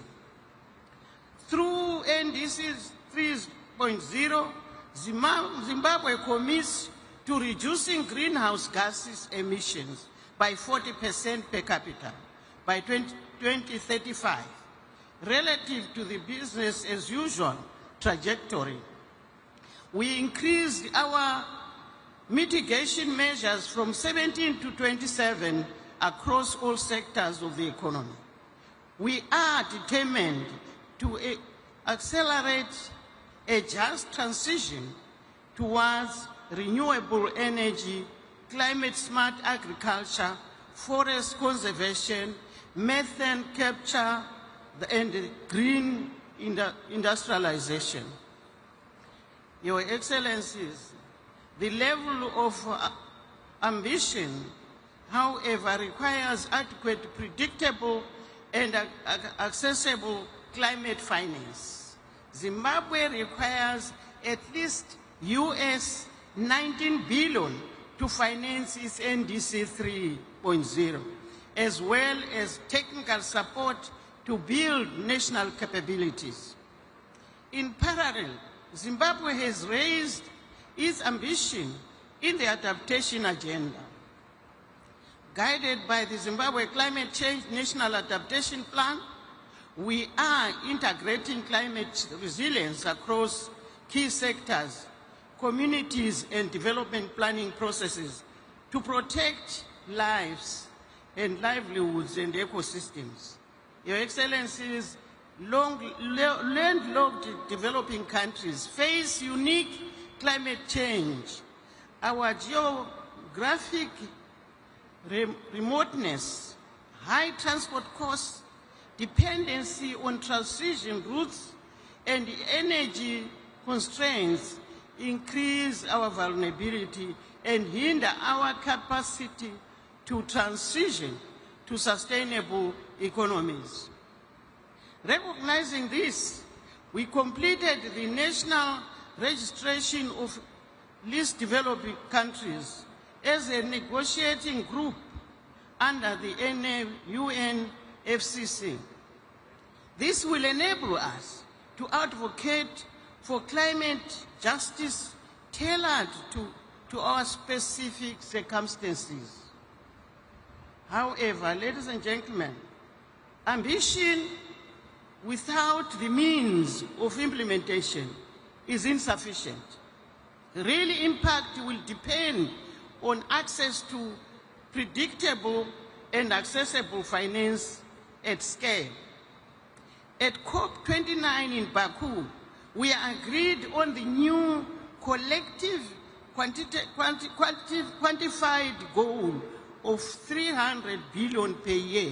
Through NDC 3.0, Zimbabwe commits to reducing greenhouse gases emissions by 40% per capita by 2035, relative to the business as usual trajectory. We increased our mitigation measures from 17 to 27 across all sectors of the economy. We are determined to accelerate a just transition towards renewable energy, climate-smart agriculture, forest conservation, methane capture, and green industrialization. Your Excellencies, the level of ambition, however, requires adequate, predictable, and accessible climate finance. Zimbabwe requires at least US 19 billion to finance its NDC 3.0, as well as technical support to build national capabilities. In parallel, Zimbabwe has raised its ambition in the adaptation agenda. Guided by the Zimbabwe Climate Change National Adaptation Plan, we are integrating climate resilience across key sectors, communities, and development planning processes to protect lives and livelihoods and ecosystems. Your Excellencies, landlocked developing countries face unique climate change. Our geographic remoteness, high transport costs, dependency on transition routes, and energy constraints increase our vulnerability and hinder our capacity to transition to sustainable economies. Recognizing this, we completed the national registration of least developing countries as a negotiating group under the UNFCCC. This will enable us to advocate for climate justice tailored to our specific circumstances. However, ladies and gentlemen, ambition without the means of implementation is insufficient. The real impact will depend on access to predictable and accessible finance at scale. At COP29 in Baku, we agreed on the new collective quantified goal of 300 billion per year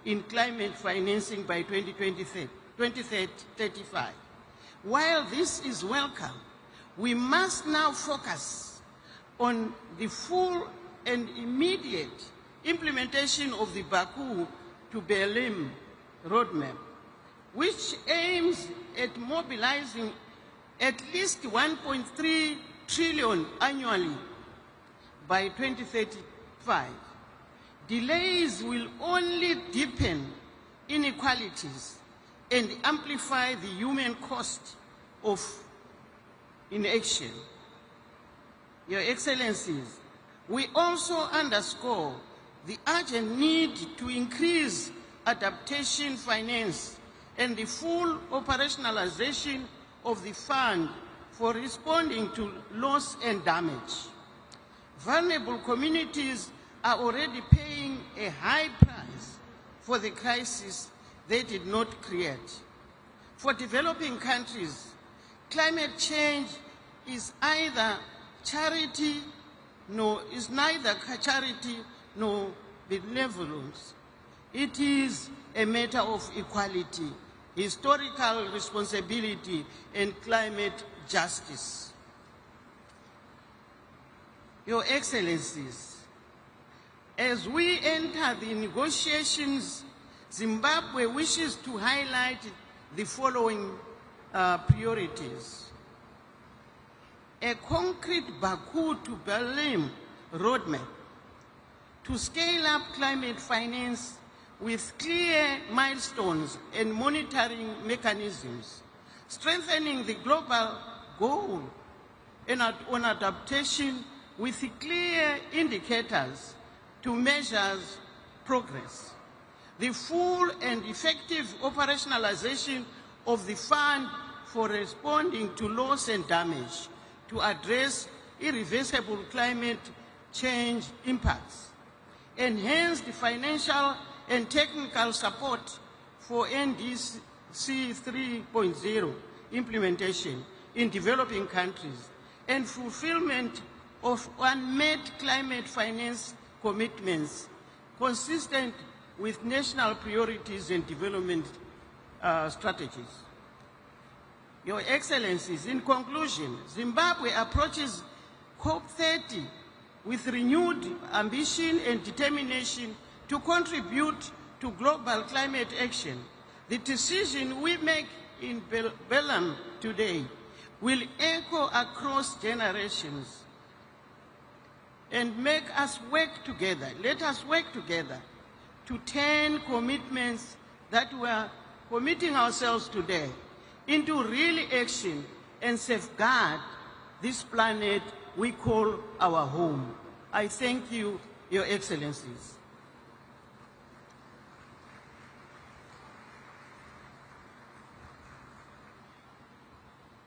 in climate financing by 2035. While this is welcome, we must now focus on the full and immediate implementation of the Baku to Berlin roadmap, which aims at mobilizing at least 1.3 trillion annually by 2035. Delays will only deepen inequalities and amplify the human cost of inaction. Your Excellencies, we also underscore the urgent need to increase adaptation finance and the full operationalization of the fund for responding to loss and damage. Vulnerable communities are already paying a high price for the crisis they did not create. For developing countries, climate change is neither charity nor benevolence. It is a matter of equality, historical responsibility, and climate justice. Your Excellencies, as we enter the negotiations, Zimbabwe wishes to highlight the following priorities. A concrete Baku to Berlin roadmap to scale up climate finance with clear milestones and monitoring mechanisms, strengthening the global goal on adaptation with clear indicators to measure progress. The full and effective operationalization of the fund for responding to loss and damage to address irreversible climate change impacts. Enhance the financial and technical support for NDC 3.0 implementation in developing countries and fulfillment of unmet climate finance commitments consistent with national priorities and development strategies. Your Excellencies, in conclusion, Zimbabwe approaches COP30 with renewed ambition and determination to contribute to global climate action. The decision we make in Berlin today will echo across generations and make us work together. Let us work together to turn commitments that we are committing ourselves today into real action and safeguard this planet we call our home. I thank you, Your Excellencies.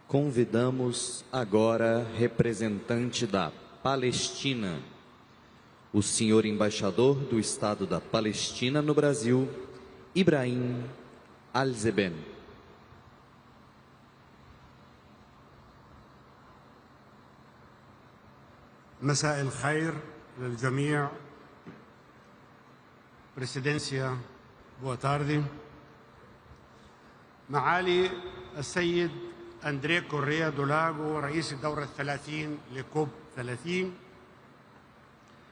Convidamos agora representante da Palestina, o senhor embaixador do Estado da Palestina no Brasil, Ibrahim Al-Zeben. مساء الخير للجميع. بريسيدنسيا boa tarde. معالي السيد أندريه كوريا دولاغو رئيس الدورة 30 لكوب 30،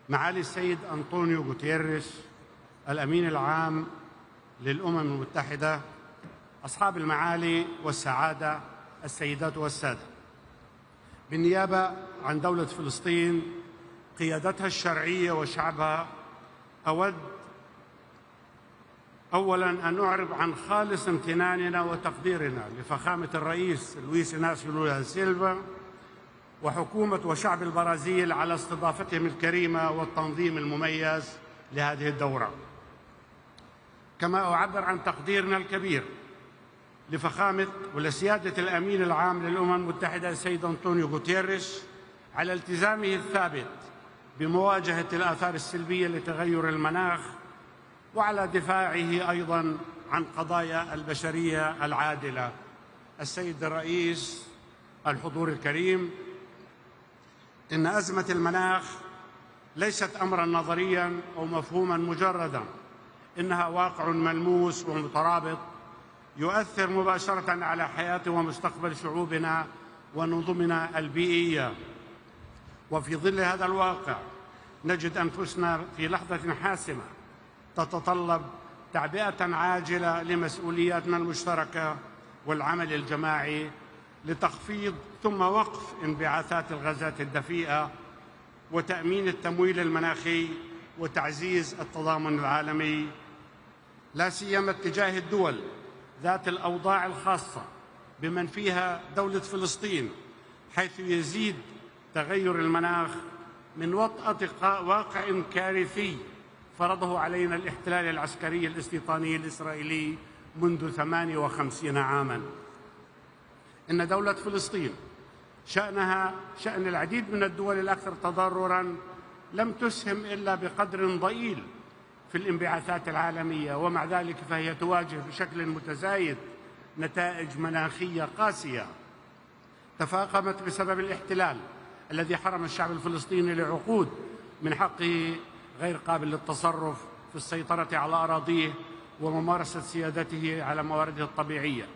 معالي السيد أنطونيو غوتيريس الأمين العام للأمم المتحدة، أصحاب المعالي والسعادة، السيدات والسادة، بالنيابة عن دولة فلسطين قيادتها الشرعية وشعبها، أود أولاً أن أعرب عن خالص امتناننا وتقديرنا لفخامة الرئيس لويس إناسيو لولا دا سيلفا وحكومة وشعب البرازيل على استضافتهم الكريمة والتنظيم المميز لهذه الدورة. كما أعبر عن تقديرنا الكبير لفخامة ولسيادة الأمين العام للأمم المتحدة السيد أنطونيو غوتيريس على التزامه الثابت بمواجهة الآثار السلبية لتغير المناخ، وعلى دفاعه أيضاً عن قضايا البشرية العادلة. السيد الرئيس، الحضور الكريم، إن أزمة المناخ ليست أمراً نظرياً أو مفهوماً مجرداً، إنها واقع ملموس ومترابط يؤثر مباشرة على حياة ومستقبل شعوبنا ونظمنا البيئية. وفي ظل هذا الواقع نجد أنفسنا في لحظة حاسمة تتطلب تعبئة عاجلة لمسؤولياتنا المشتركة والعمل الجماعي لتخفيض ثم وقف انبعاثات الغازات الدفيئة وتأمين التمويل المناخي وتعزيز التضامن العالمي، لا سيما اتجاه الدول ذات الأوضاع الخاصة بمن فيها دولة فلسطين، حيث يزيد تغير المناخ من وطأة واقع كارثي فرضه علينا الاحتلال العسكري الاستيطاني الإسرائيلي منذ 58 عاماً. إن دولة فلسطين شأنها شأن العديد من الدول الأكثر تضرراً لم تسهم إلا بقدر ضئيل في الانبعاثات العالمية، ومع ذلك فهي تواجه بشكل متزايد نتائج مناخية قاسية تفاقمت بسبب الاحتلال الذي حرم الشعب الفلسطيني لعقود من حقه غير قابل للتصرف في السيطرة على أراضيه وممارسة سيادته على موارده الطبيعية.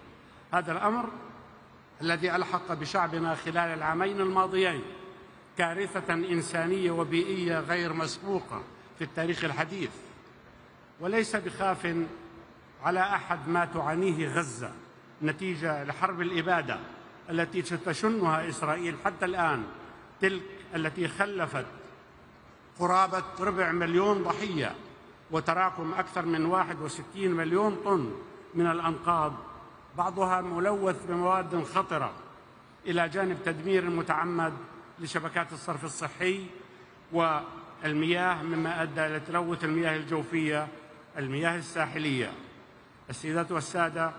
هذا الأمر الذي ألحق بشعبنا خلال العامين الماضيين كارثة إنسانية وبيئية غير مسبوقة في التاريخ الحديث، وليس بخاف على أحد ما تعانيه غزة نتيجة لحرب الإبادة التي تشنها إسرائيل حتى الآن، تلك التي خلفت قرابة 250,000 ضحية وتراكم أكثر من 61 مليون طن من الأنقاض، بعضها ملوث بمواد خطرة، إلى جانب تدمير متعمد لشبكات الصرف الصحي والمياه، مما أدى إلى تلوث المياه الجوفية، المياه الساحلية. السيدات والسادة،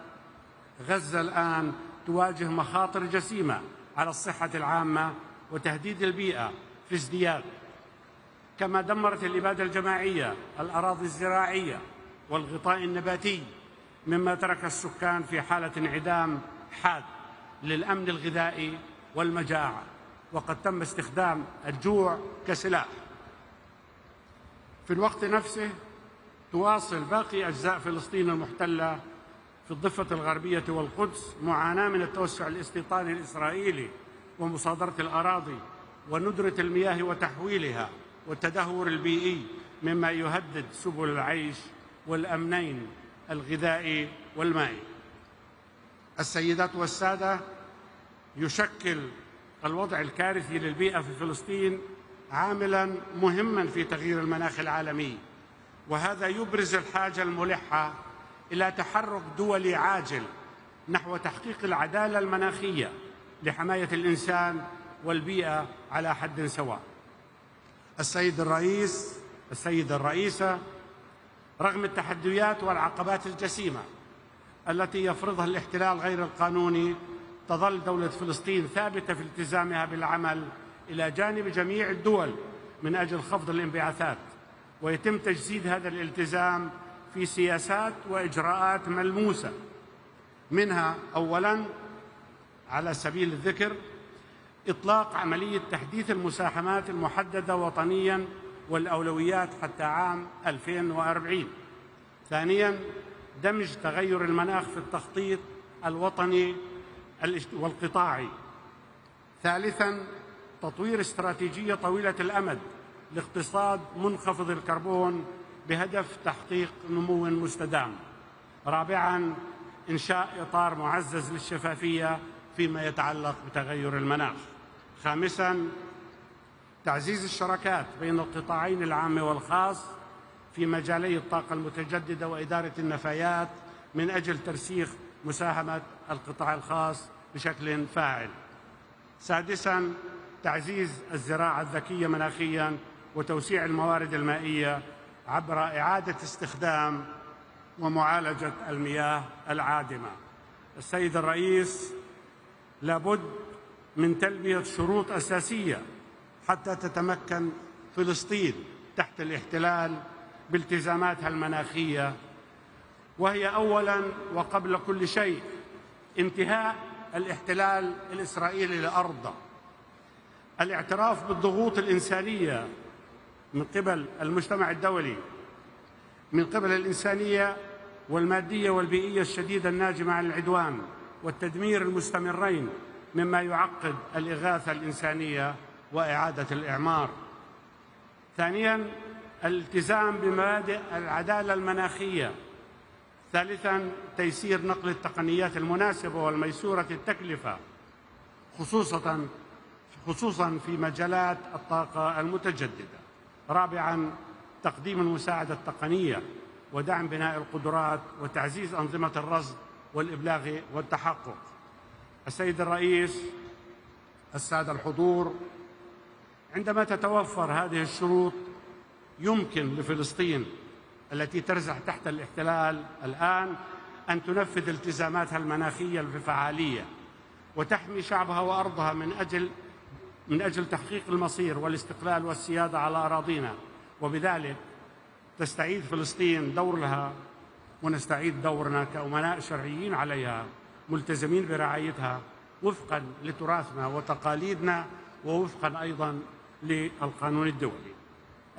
غزة الآن تواجه مخاطر جسيمة على الصحة العامة وتهديد البيئة في ازدياد، كما دمرت الإبادة الجماعية الأراضي الزراعية والغطاء النباتي، مما ترك السكان في حالة انعدام حاد للأمن الغذائي والمجاعة، وقد تم استخدام الجوع كسلاح. في الوقت نفسه تواصل باقي أجزاء فلسطين المحتلة في الضفة الغربية والقدس معاناة من التوسع الاستيطاني الإسرائيلي ومصادرة الأراضي وندرة المياه وتحويلها والتدهور البيئي، مما يهدد سبل العيش والأمنين الغذائي والمائي. السيدات والسادة، يشكل الوضع الكارثي للبيئة في فلسطين عاملاً مهماً في تغيير المناخ العالمي، وهذا يبرز الحاجة الملحة إلى تحرك دولي عاجل نحو تحقيق العدالة المناخية لحماية الإنسان والبيئة على حد سواء. السيدة الرئيسة، رغم التحديات والعقبات الجسيمة التي يفرضها الاحتلال غير القانوني، تظل دولة فلسطين ثابتة في التزامها بالعمل إلى جانب جميع الدول من أجل خفض الانبعاثات، ويتم تجسيد هذا الالتزام في سياسات وإجراءات ملموسة، منها أولاً على سبيل الذكر إطلاق عملية تحديث المساهمات المحددة وطنياً والأولويات حتى عام 2040. ثانياً، دمج تغير المناخ في التخطيط الوطني والقطاعي. ثالثاً، تطوير استراتيجية طويلة الأمد لاقتصاد منخفض الكربون بهدف تحقيق نمو مستدام. رابعاً، إنشاء إطار معزز للشفافية فيما يتعلق بتغير المناخ. خامساً، تعزيز الشراكات بين القطاعين العام والخاص في مجالي الطاقة المتجددة وإدارة النفايات من أجل ترسيخ مساهمة القطاع الخاص بشكل فاعل. سادساً، تعزيز الزراعة الذكية مناخياً وتوسيع الموارد المائية عبر إعادة استخدام ومعالجة المياه العادمة. السيد الرئيس، لابد من تلبية شروط أساسية حتى تتمكن فلسطين تحت الاحتلال بالتزاماتها المناخية، وهي أولاً وقبل كل شيء انتهاء الاحتلال الإسرائيلي لأرضه، الاعتراف بالضغوط الإنسانية من قبل المجتمع الدولي، من قبل الإنسانية والمادية والبيئية الشديدة الناجمة عن العدوان والتدمير المستمرين مما يعقد الإغاثة الإنسانية وإعادة الإعمار. ثانياً، الالتزام بمبادئ العدالة المناخية. ثالثاً، تيسير نقل التقنيات المناسبة والميسورة التكلفة خصوصاً في مجالات الطاقة المتجددة. رابعاً، تقديم المساعدة التقنية ودعم بناء القدرات وتعزيز أنظمة الرصد والإبلاغ والتحقق. السيد الرئيس، السادة الحضور، عندما تتوفر هذه الشروط يمكن لفلسطين التي ترزح تحت الاحتلال الآن أن تنفذ التزاماتها المناخية بفعالية وتحمي شعبها وأرضها من أجل تحقيق المصير والاستقلال والسيادة على أراضينا، وبذلك تستعيد فلسطين دورها ونستعيد دورنا كأمناء شرعيين عليها ملتزمين برعايتها وفقاً لتراثنا وتقاليدنا ووفقاً أيضاً للقانون الدولي.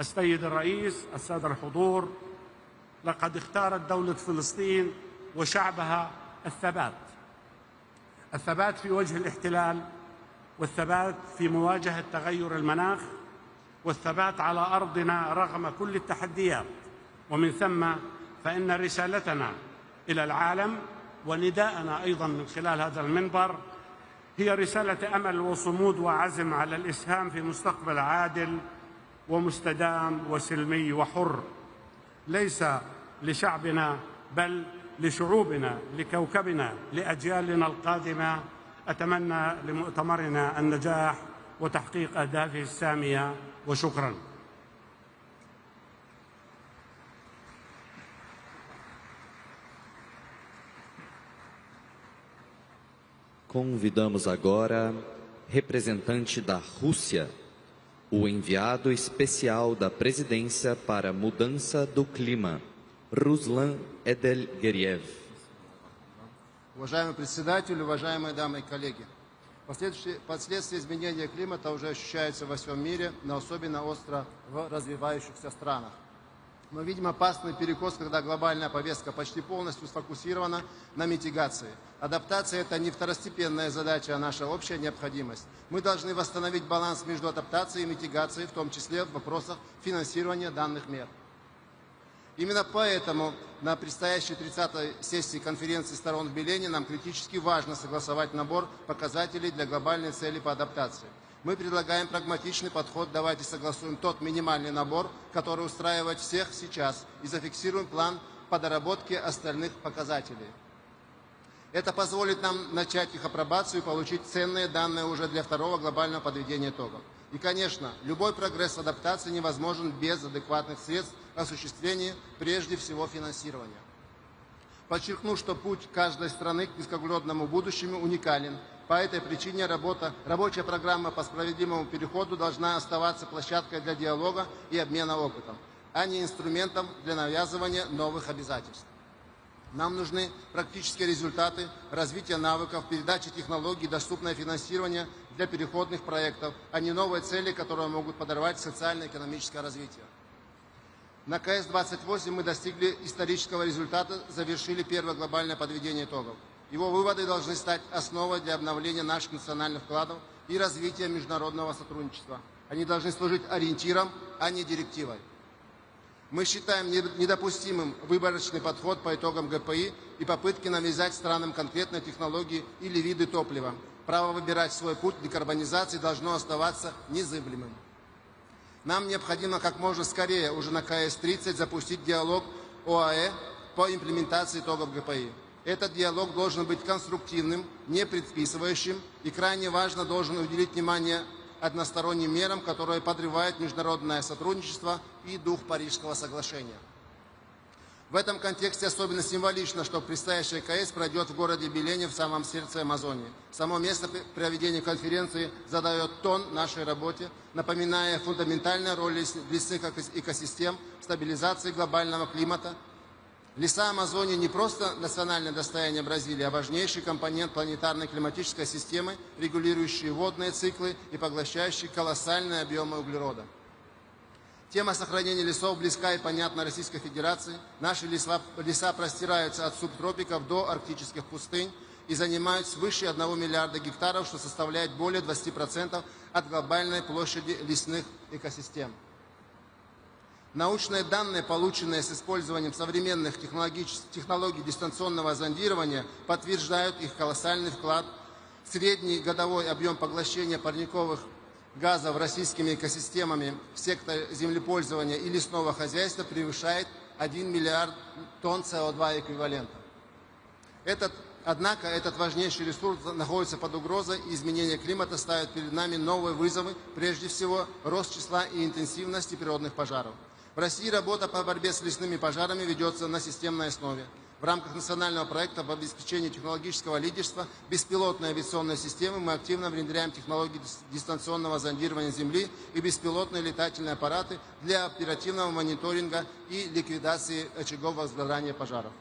السيد الرئيس، السادة الحضور، لقد اختارت دولة فلسطين وشعبها الثبات في وجه الاحتلال، والثبات في مواجهة تغير المناخ، والثبات على أرضنا رغم كل التحديات. ومن ثم فإن رسالتنا إلى العالم ونداءنا أيضا من خلال هذا المنبر هي رسالة أمل وصمود وعزم على الإسهام في مستقبل عادل ومستدام وسلمي وحر، ليس لشعبنا بل لشعوبنا، لكوكبنا، لأجيالنا القادمة. أتمنى لمؤتمرنا النجاح وتحقيق أهدافه السامية، وشكراً. Convidamos agora representante da Rússia, o enviado especial da Presidência para a Mudança do Clima, Ruslan Edelgeriev. Уважаемый председатель, уважаемые дамы и коллеги, последствия изменения климата уже ощущаются во всем мире, но особенно остро в развивающихся странах. Мы видим опасный перекос, когда глобальная повестка почти полностью сфокусирована на митигации. Адаптация – это не второстепенная задача, а наша общая необходимость. Мы должны восстановить баланс между адаптацией и митигацией, в том числе в вопросах финансирования данных мер. Именно поэтому на предстоящей 30-й сессии конференции сторон в Белене нам критически важно согласовать набор показателей для глобальной цели по адаптации. Мы предлагаем прагматичный подход, давайте согласуем тот минимальный набор, который устраивает всех сейчас, и зафиксируем план по доработке остальных показателей. Это позволит нам начать их апробацию и получить ценные данные уже для второго глобального подведения итогов. И, конечно, любой прогресс в адаптации невозможен без адекватных средств осуществления, прежде всего, финансирования. Подчеркну, что путь каждой страны к низкоуглеродному будущему уникален. По этой причине рабочая программа по справедливому переходу должна оставаться площадкой для диалога и обмена опытом, а не инструментом для навязывания новых обязательств. Нам нужны практические результаты, развитие навыков, передача технологий, доступное финансирование для переходных проектов, а не новые цели, которые могут подорвать социально-экономическое развитие. На КС-28 мы достигли исторического результата, завершили первое глобальное подведение итогов. Его выводы должны стать основой для обновления наших национальных вкладов и развития международного сотрудничества. Они должны служить ориентиром, а не директивой. Мы считаем недопустимым выборочный подход по итогам ГПИ и попытки навязать странам конкретные технологии или виды топлива. Право выбирать свой путь декарбонизации должно оставаться незыблемым. Нам необходимо как можно скорее уже на КС-30 запустить диалог ОАЭ по имплементации итогов ГПИ. Этот диалог должен быть конструктивным, не предписывающим и крайне важно должен уделить внимание односторонним мерам, которые подрывают международное сотрудничество и дух Парижского соглашения. В этом контексте особенно символично, что предстоящая КС пройдет в городе Белене в самом сердце Амазонии. Само место проведения конференции задает тон нашей работе, напоминая фундаментальную роль лесных экосистем в стабилизации глобального климата. Леса Амазонии не просто национальное достояние Бразилии, а важнейший компонент планетарной климатической системы, регулирующий водные циклы и поглощающий колоссальные объемы углерода. Тема сохранения лесов близка и понятна Российской Федерации. Наши леса простираются от субтропиков до арктических пустынь и занимают свыше 1 миллиарда гектаров, что составляет более 20% от глобальной площади лесных экосистем. Научные данные, полученные с использованием современных технологий дистанционного зондирования, подтверждают их колоссальный вклад. Средний годовой объем поглощения парниковых газов российскими экосистемами в секторе землепользования и лесного хозяйства превышает 1 миллиард тонн СО2 эквивалента. Однако этот важнейший ресурс находится под угрозой, и изменение климата ставит перед нами новые вызовы, прежде всего рост числа и интенсивности природных пожаров. В России работа по борьбе с лесными пожарами ведется на системной основе. В рамках национального проекта по обеспечению технологического лидерства беспилотной авиационной системы мы активно внедряем технологии дистанционного зондирования Земли и беспилотные летательные аппараты для оперативного мониторинга и ликвидации очагов возгорания пожаров.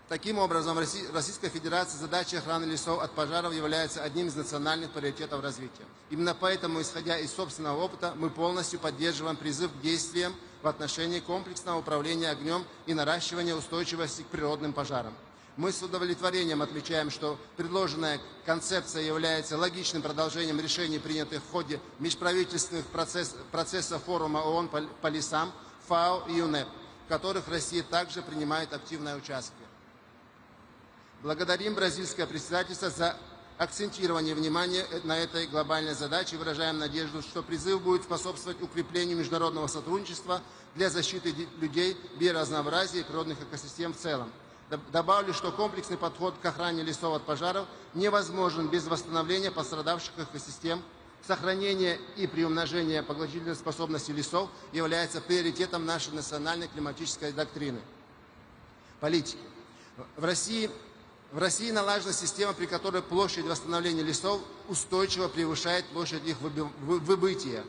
Таким образом, Российская Федерация задача охраны лесов от пожаров является одним из национальных приоритетов развития. Именно поэтому, исходя из собственного опыта, мы полностью поддерживаем призыв к действиям в отношении комплексного управления огнем и наращивания устойчивости к природным пожарам. Мы с удовлетворением отмечаем, что предложенная концепция является логичным продолжением решений, принятых в ходе межправительственных процессов форума ООН по лесам, ФАО и ЮНЕП, в которых Россия также принимает активное участие. Благодарим бразильское председательство за акцентирование внимания на этой глобальной задаче и выражаем надежду, что призыв будет способствовать укреплению международного сотрудничества для защиты людей, биоразнообразия и природных экосистем в целом. Добавлю, что комплексный подход к охране лесов от пожаров невозможен без восстановления пострадавших экосистем. Сохранение и приумножение поглотительной способности лесов является приоритетом нашей национальной климатической доктрины. Политики. В России налажена система, при которой площадь восстановления лесов устойчиво превышает площадь их выбытия,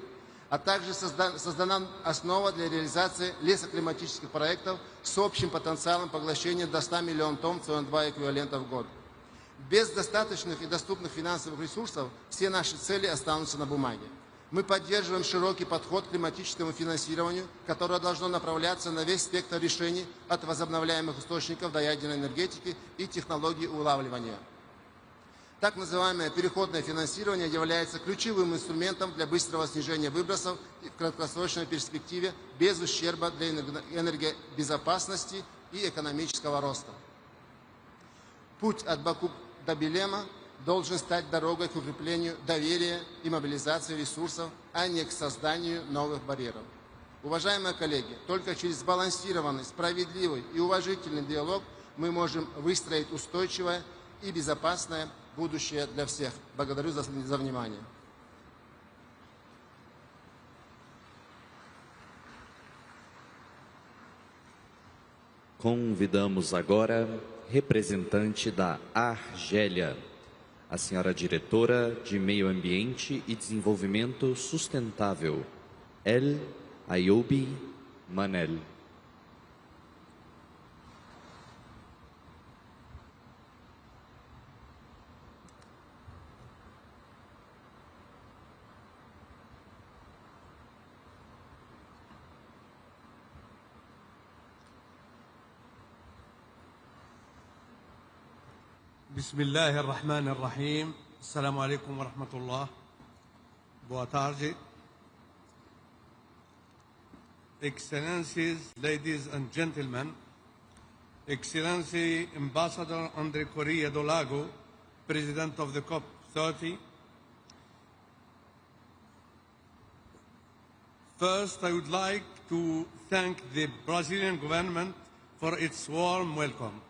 а также создана основа для реализации лесоклиматических проектов с общим потенциалом поглощения до 100 миллионов тонн СО2 эквивалента в год. Без достаточных и доступных финансовых ресурсов все наши цели останутся на бумаге. Мы поддерживаем широкий подход к климатическому финансированию, которое должно направляться на весь спектр решений от возобновляемых источников до ядерной энергетики и технологий улавливания. Так называемое переходное финансирование является ключевым инструментом для быстрого снижения выбросов в краткосрочной перспективе без ущерба для энергобезопасности и экономического роста. Путь от Баку до Белема должен стать дорогой к укреплению доверия и мобилизации ресурсов, а не к созданию новых барьеров. Уважаемые коллеги, только через сбалансированный, справедливый и уважительный диалог мы можем выстроить устойчивое и безопасное будущее для всех. Благодарю за внимание. Convidamos agora representante da Argélia, a senhora diretora de Meio Ambiente e Desenvolvimento Sustentável, El Ayoubi Manel. بسم الله الرحمن الرحيم. السلام عليكم ورحمة الله. Boa tarde. Excellencies, ladies and gentlemen, Excellency Ambassador Andre Correa do Lago, President of the COP30. First, I would like to thank the Brazilian government for its warm welcome,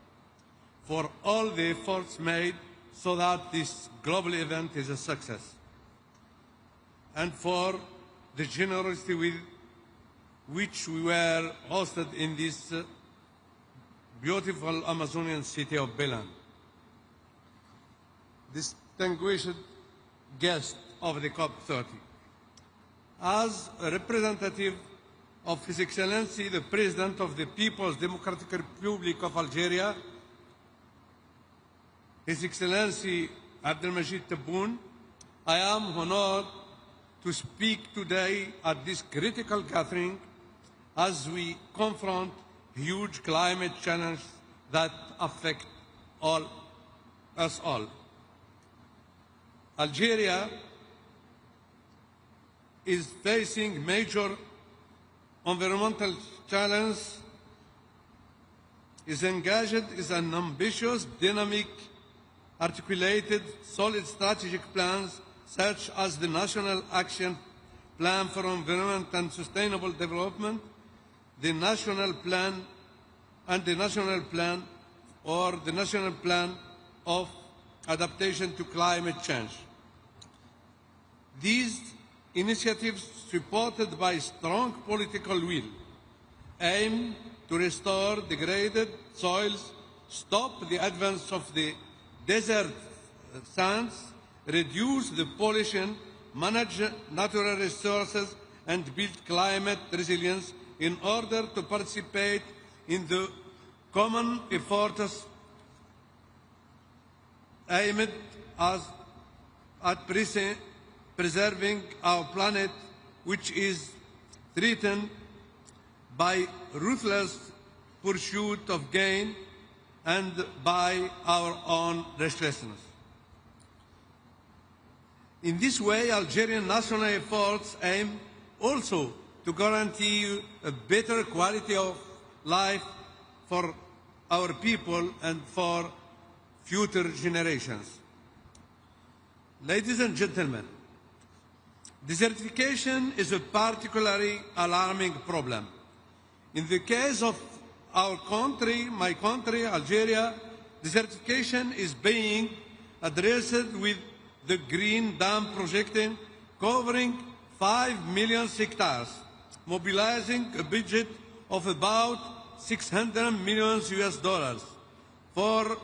for all the efforts made so that this global event is a success, and for the generosity with which we were hosted in this beautiful Amazonian city of Belém. Distinguished guest of the COP30, as a representative of His Excellency the President of the People's Democratic Republic of Algeria, His Excellency Abdelmajid Tebboune, I am honored to speak today at this critical gathering as we confront huge climate challenges that affect us all. Algeria is facing major environmental challenges, is engaged in an ambitious, dynamic, articulated, solid strategic plans such as the National Action Plan for Environment and Sustainable Development, the National Plan and the National Plan of Adaptation to Climate Change. These initiatives, supported by strong political will, aim to restore degraded soils, stop the advance of the desert sands, reduce the pollution, manage natural resources, and build climate resilience in order to participate in the common efforts aimed at preserving our planet, which is threatened by ruthless pursuit of gain and by our own restlessness. In this way, Algerian national efforts aim also to guarantee a better quality of life for our people and for future generations. Ladies and gentlemen, desertification is a particularly alarming problem. In the case of our country, my country, Algeria, desertification is being addressed with the Green Dam project covering 5 million hectares, mobilizing a budget of about $600 million for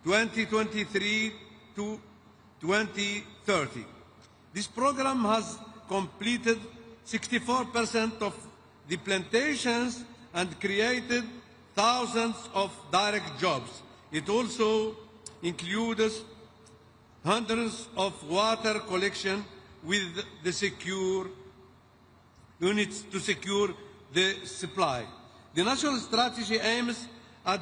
2023 to 2030. This program has completed 64% of the plantations and created thousands of direct jobs. It also includes hundreds of water collection with the secure units to secure the supply. The national strategy aims at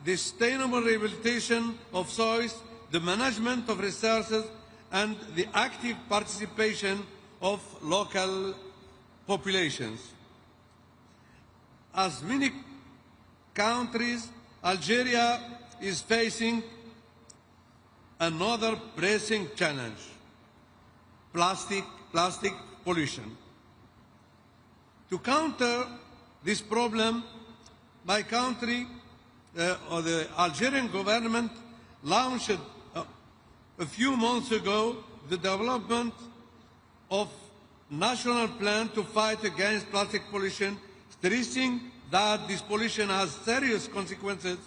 the sustainable rehabilitation of soils, the management of resources, and the active participation of local populations. As many countries, Algeria is facing another pressing challenge: plastic pollution. To counter this problem, my country, or the Algerian government, launched a few months ago the development of national plan to fight against plastic pollution, stressing that this pollution has serious consequences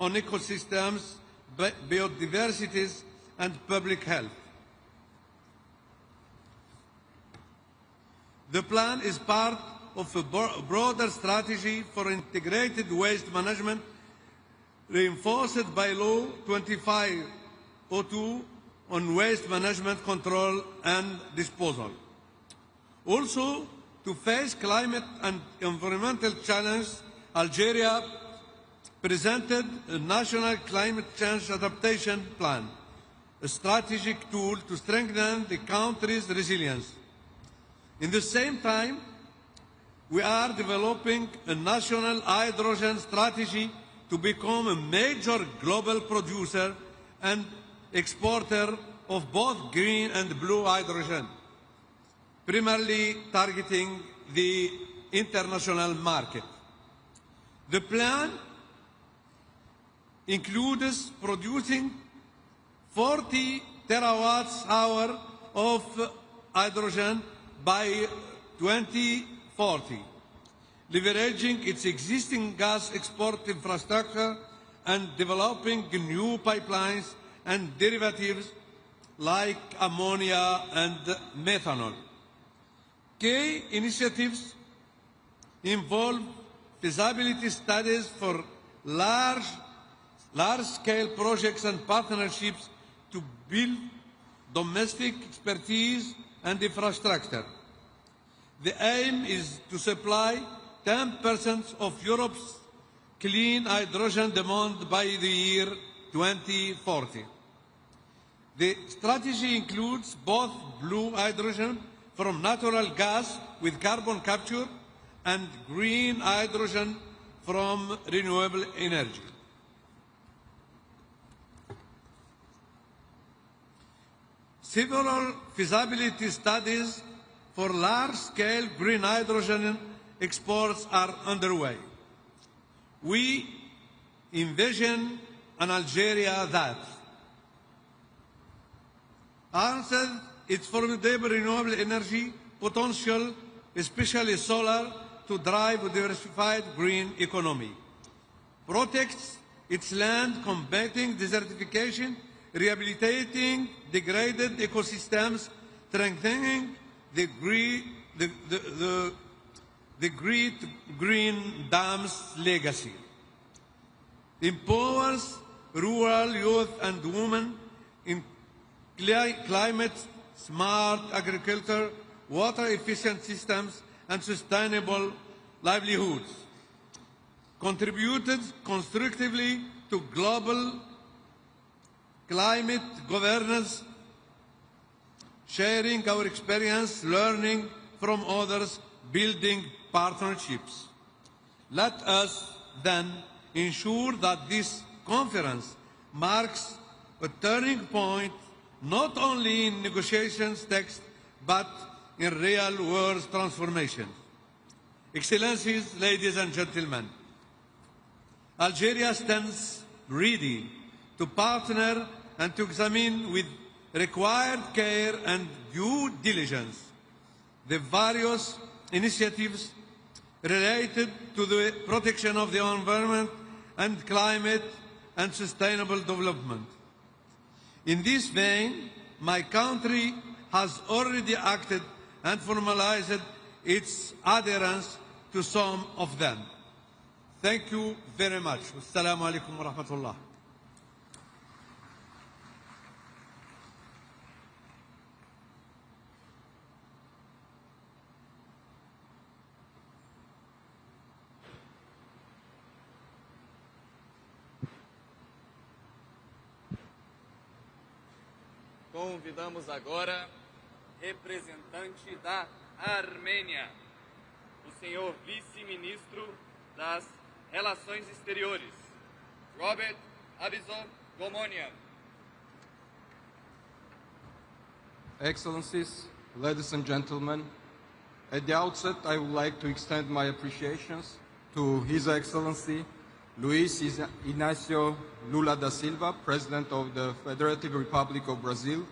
on ecosystems, biodiversity, and public health. The plan is part of a broader strategy for integrated waste management, reinforced by Law 2502 on waste management control and disposal. Also, to face climate and environmental challenges, Algeria presented a national climate change adaptation plan, a strategic tool to strengthen the country's resilience. In the same time, we are developing a national hydrogen strategy to become a major global producer and exporter of both green and blue hydrogen, primarily targeting the international market. The plan includes producing 40 terawatt-hours of hydrogen by 2040, leveraging its existing gas export infrastructure and developing new pipelines and derivatives like ammonia and methanol. Key initiatives involve feasibility studies for large-scale projects and partnerships to build domestic expertise and infrastructure. The aim is to supply 10% of Europe's clean hydrogen demand by the year 2040. The strategy includes both blue hydrogen from natural gas with carbon capture and green hydrogen from renewable energy. Several feasibility studies for large-scale green hydrogen exports are underway. We envision an Algeria that harnesses its formidable renewable energy potential, especially solar, to drive a diversified green economy, protects its land, combating desertification, rehabilitating degraded ecosystems, strengthening the great green dams legacy, empowers rural youth and women in climate-smart agriculture, water-efficient systems, and sustainable livelihoods, contributed constructively to global climate governance, sharing our experience, learning from others, building partnerships. Let us then ensure that this conference marks a turning point not only in negotiations text, but in real-world transformation. Excellencies, ladies and gentlemen, Algeria stands ready to partner and to examine with required care and due diligence the various initiatives related to the protection of the environment and climate and sustainable development. In this vein, my country has already acted and formalized its adherence to some of them. Thank you very much. Assalamu alaikum wa rahmatullah. Convidamos agora representante da Armênia, o senhor vice-ministro das Relações Exteriores, Robert Abizov Gomonian. Excellencies, ladies and gentlemen, at the outset I would like to extend my appreciations to His Excellency Luiz Inácio Lula da Silva, President of the Federative Republic of Brazil,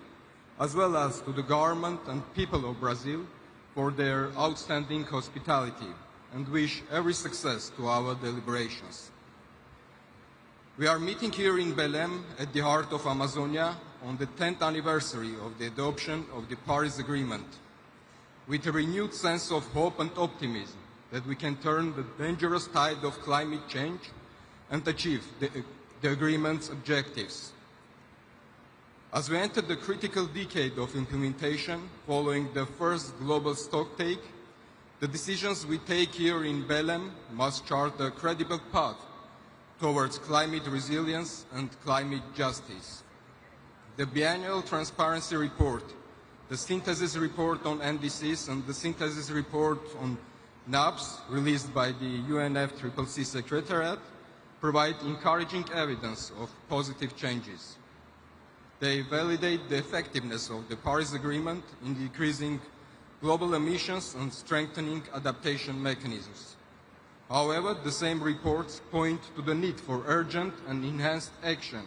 as well as to the government and people of Brazil for their outstanding hospitality, and wish every success to our deliberations. We are meeting here in Belém at the heart of Amazonia on the 10th anniversary of the adoption of the Paris Agreement, with a renewed sense of hope and optimism that we can turn the dangerous tide of climate change and achieve the agreement's objectives. As we enter the critical decade of implementation following the first global stocktake, the decisions we take here in Belém must chart a credible path towards climate resilience and climate justice. The biannual transparency report, the synthesis report on NDCs, and the synthesis report on NAPs released by the UNFCCC Secretariat provide encouraging evidence of positive changes. They validate the effectiveness of the Paris Agreement in decreasing global emissions and strengthening adaptation mechanisms. However, the same reports point to the need for urgent and enhanced action,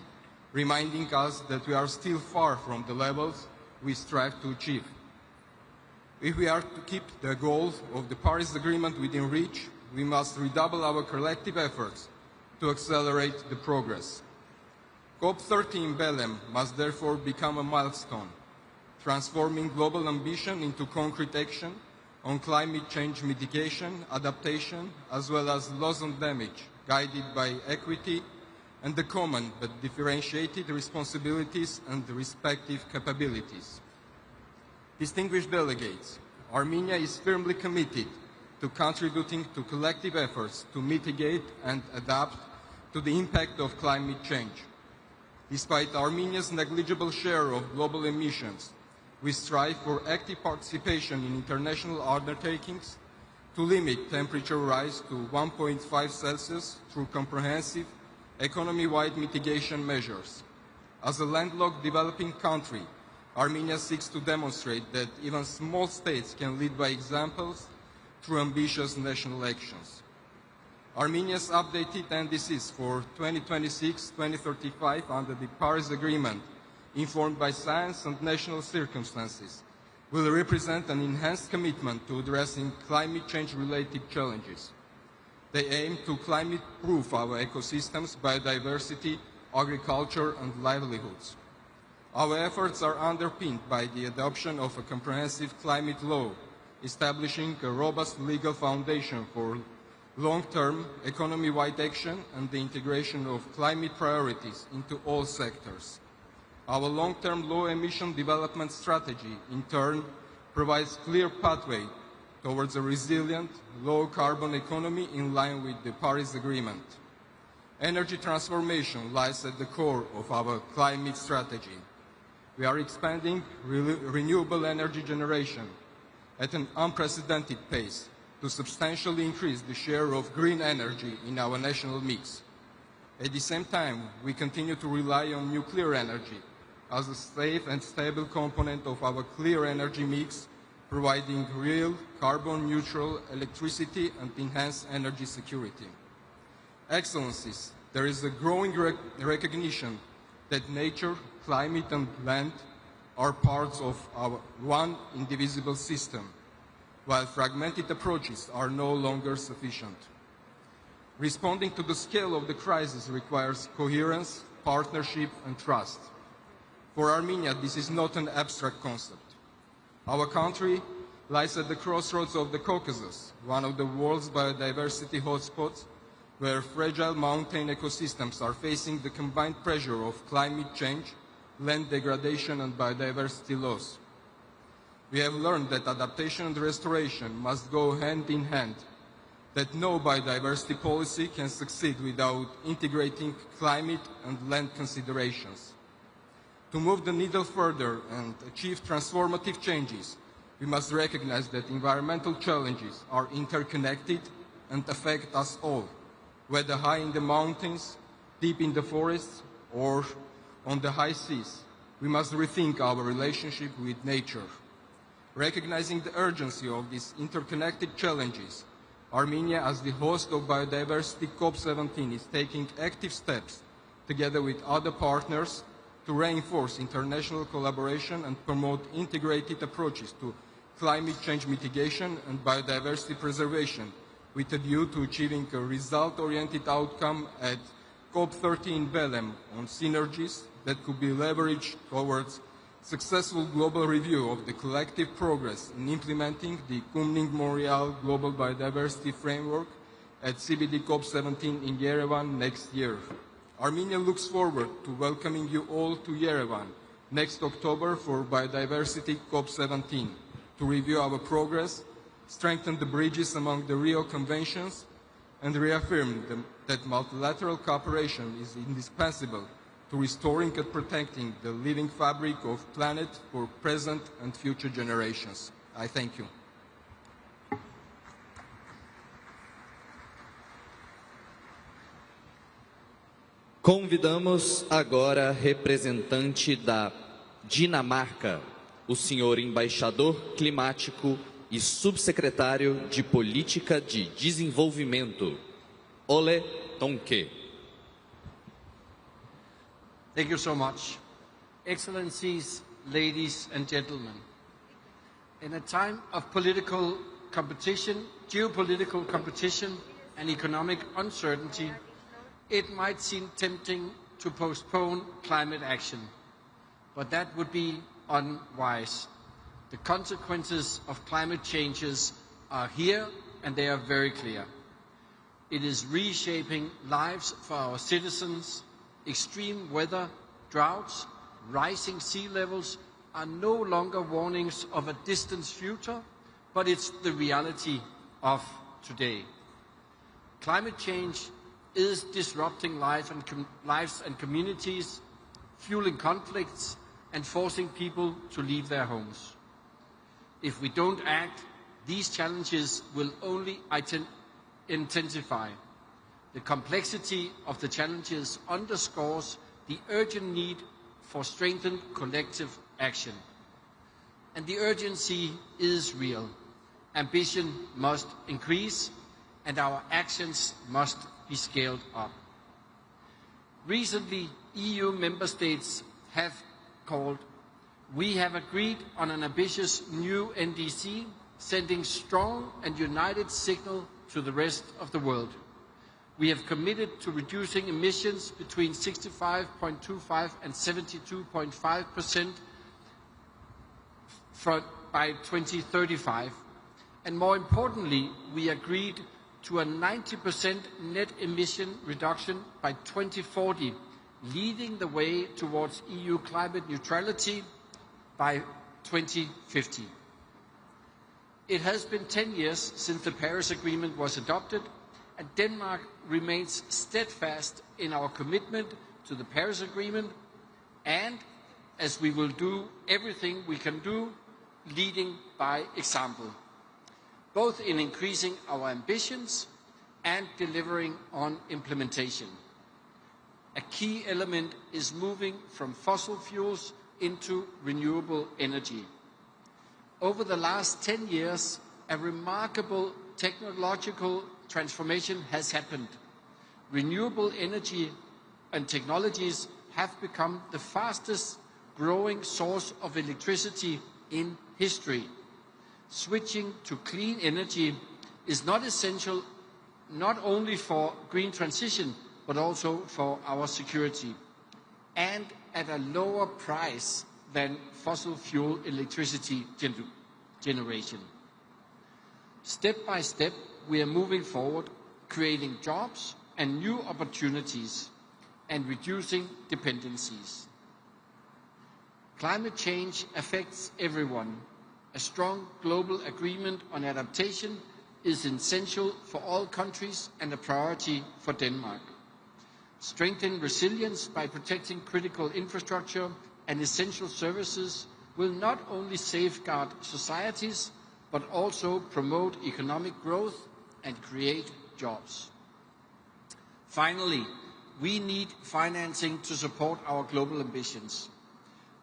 reminding us that we are still far from the levels we strive to achieve. If we are to keep the goals of the Paris Agreement within reach, we must redouble our collective efforts to accelerate the progress. COP30 in Belém must therefore become a milestone, transforming global ambition into concrete action on climate change mitigation, adaptation, as well as loss and damage, guided by equity and the common but differentiated responsibilities and respective capabilities. Distinguished delegates, Armenia is firmly committed to contributing to collective efforts to mitigate and adapt to the impact of climate change. Despite Armenia's negligible share of global emissions, we strive for active participation in international undertakings to limit temperature rise to 1.5 Celsius through comprehensive economy-wide mitigation measures. As a landlocked developing country, Armenia seeks to demonstrate that even small states can lead by examples through ambitious national actions. Armenia's updated NDCs for 2026-2035 under the Paris Agreement, informed by science and national circumstances, will represent an enhanced commitment to addressing climate change-related challenges. They aim to climate-proof our ecosystems, biodiversity, agriculture, and livelihoods. Our efforts are underpinned by the adoption of a comprehensive climate law, establishing a robust legal foundation for long-term economy-wide action and the integration of climate priorities into all sectors. Our long-term low-emission development strategy, in turn, provides clear pathway towards a resilient, low-carbon economy in line with the Paris Agreement. Energy transformation lies at the core of our climate strategy. We are expanding renewable energy generation at an unprecedented pace to substantially increase the share of green energy in our national mix. At the same time, we continue to rely on nuclear energy as a safe and stable component of our clear energy mix, providing real carbon-neutral electricity and enhanced energy security. Excellencies, there is a growing recognition that nature, climate, and land are parts of our one indivisible system, while fragmented approaches are no longer sufficient. Responding to the scale of the crisis requires coherence, partnership, and trust. For Armenia, this is not an abstract concept. Our country lies at the crossroads of the Caucasus, one of the world's biodiversity hotspots, where fragile mountain ecosystems are facing the combined pressure of climate change, land degradation, and biodiversity loss. We have learned that adaptation and restoration must go hand in hand, that no biodiversity policy can succeed without integrating climate and land considerations. To move the needle further and achieve transformative changes, we must recognize that environmental challenges are interconnected and affect us all, whether high in the mountains, deep in the forests, or on the high seas. We must rethink our relationship with nature. Recognizing the urgency of these interconnected challenges, Armenia, as the host of Biodiversity COP17, is taking active steps, together with other partners, to reinforce international collaboration and promote integrated approaches to climate change mitigation and biodiversity preservation, with a view to achieving a result-oriented outcome at COP30 in Belém on synergies that could be leveraged towards successful global review of the collective progress in implementing the Kumning-Montreal Global Biodiversity Framework at CBD COP17 in Yerevan next year. Armenia looks forward to welcoming you all to Yerevan next October for Biodiversity COP17 to review our progress, strengthen the bridges among the Rio Conventions, and reaffirmed that multilateral cooperation is indispensable to restoring and protecting the living fabric of the planet for present and future generations. I thank you. Convidamos agora representante da Dinamarca, o senhor embaixador climático e subsecretário de Política de Desenvolvimento, Ole Tonke. Thank you so much. Excellencies, ladies and gentlemen, in a time of political competition, geopolitical competition, and economic uncertainty, it might seem tempting to postpone climate action, but that would be unwise. The consequences of climate changes are here, and they are very clear. It is reshaping lives for our citizens. Extreme weather, droughts, rising sea levels are no longer warnings of a distant future, but it's the reality of today. Climate change is disrupting lives and communities, fueling conflicts, and forcing people to leave their homes. If we don't act, these challenges will only intensify. The complexity of the challenges underscores the urgent need for strengthened collective action. And the urgency is real. Ambition must increase, and our actions must be scaled up. Recently, EU member states have called. We have agreed on an ambitious new NDC, sending strong and united signal to the rest of the world. We have committed to reducing emissions between 65.25 and 72.5% by 2035. And more importantly, we agreed to a 90% net emission reduction by 2040, leading the way towards EU climate neutrality by 2050. It has been 10 years since the Paris Agreement was adopted, and Denmark remains steadfast in our commitment to the Paris Agreement, and as we will do everything we can do, leading by example, both in increasing our ambitions and delivering on implementation. A key element is moving from fossil fuels into renewable energy. Over the last 10 years, a remarkable technological transformation has happened. Renewable energy and technologies have become the fastest growing source of electricity in history. Switching to clean energy is not essential not only for green transition, but also for our security, and at a lower price than fossil fuel electricity generation. Step by step, we are moving forward, creating jobs and new opportunities, and reducing dependencies. Climate change affects everyone. A strong global agreement on adaptation is essential for all countries and a priority for Denmark. Strengthen resilience by protecting critical infrastructure and essential services will not only safeguard societies, but also promote economic growth and create jobs. Finally, we need financing to support our global ambitions.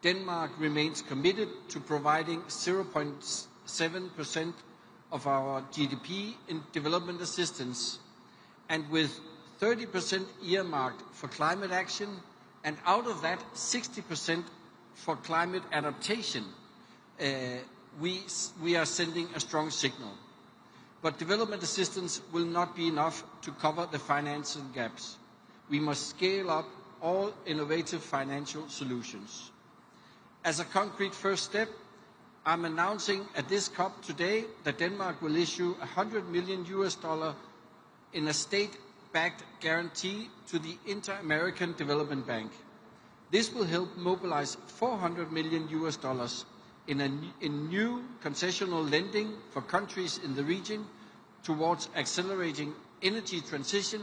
Denmark remains committed to providing 0.7% of our GDP in development assistance, and with 30% earmarked for climate action, and out of that 60% for climate adaptation, we are sending a strong signal. But development assistance will not be enough to cover the financial gaps. We must scale up all innovative financial solutions. As a concrete first step, I'm announcing at this COP today that Denmark will issue $100 million in a state-backed guarantee to the Inter-American Development Bank. This will help mobilize $400 million in new concessional lending for countries in the region towards accelerating energy transition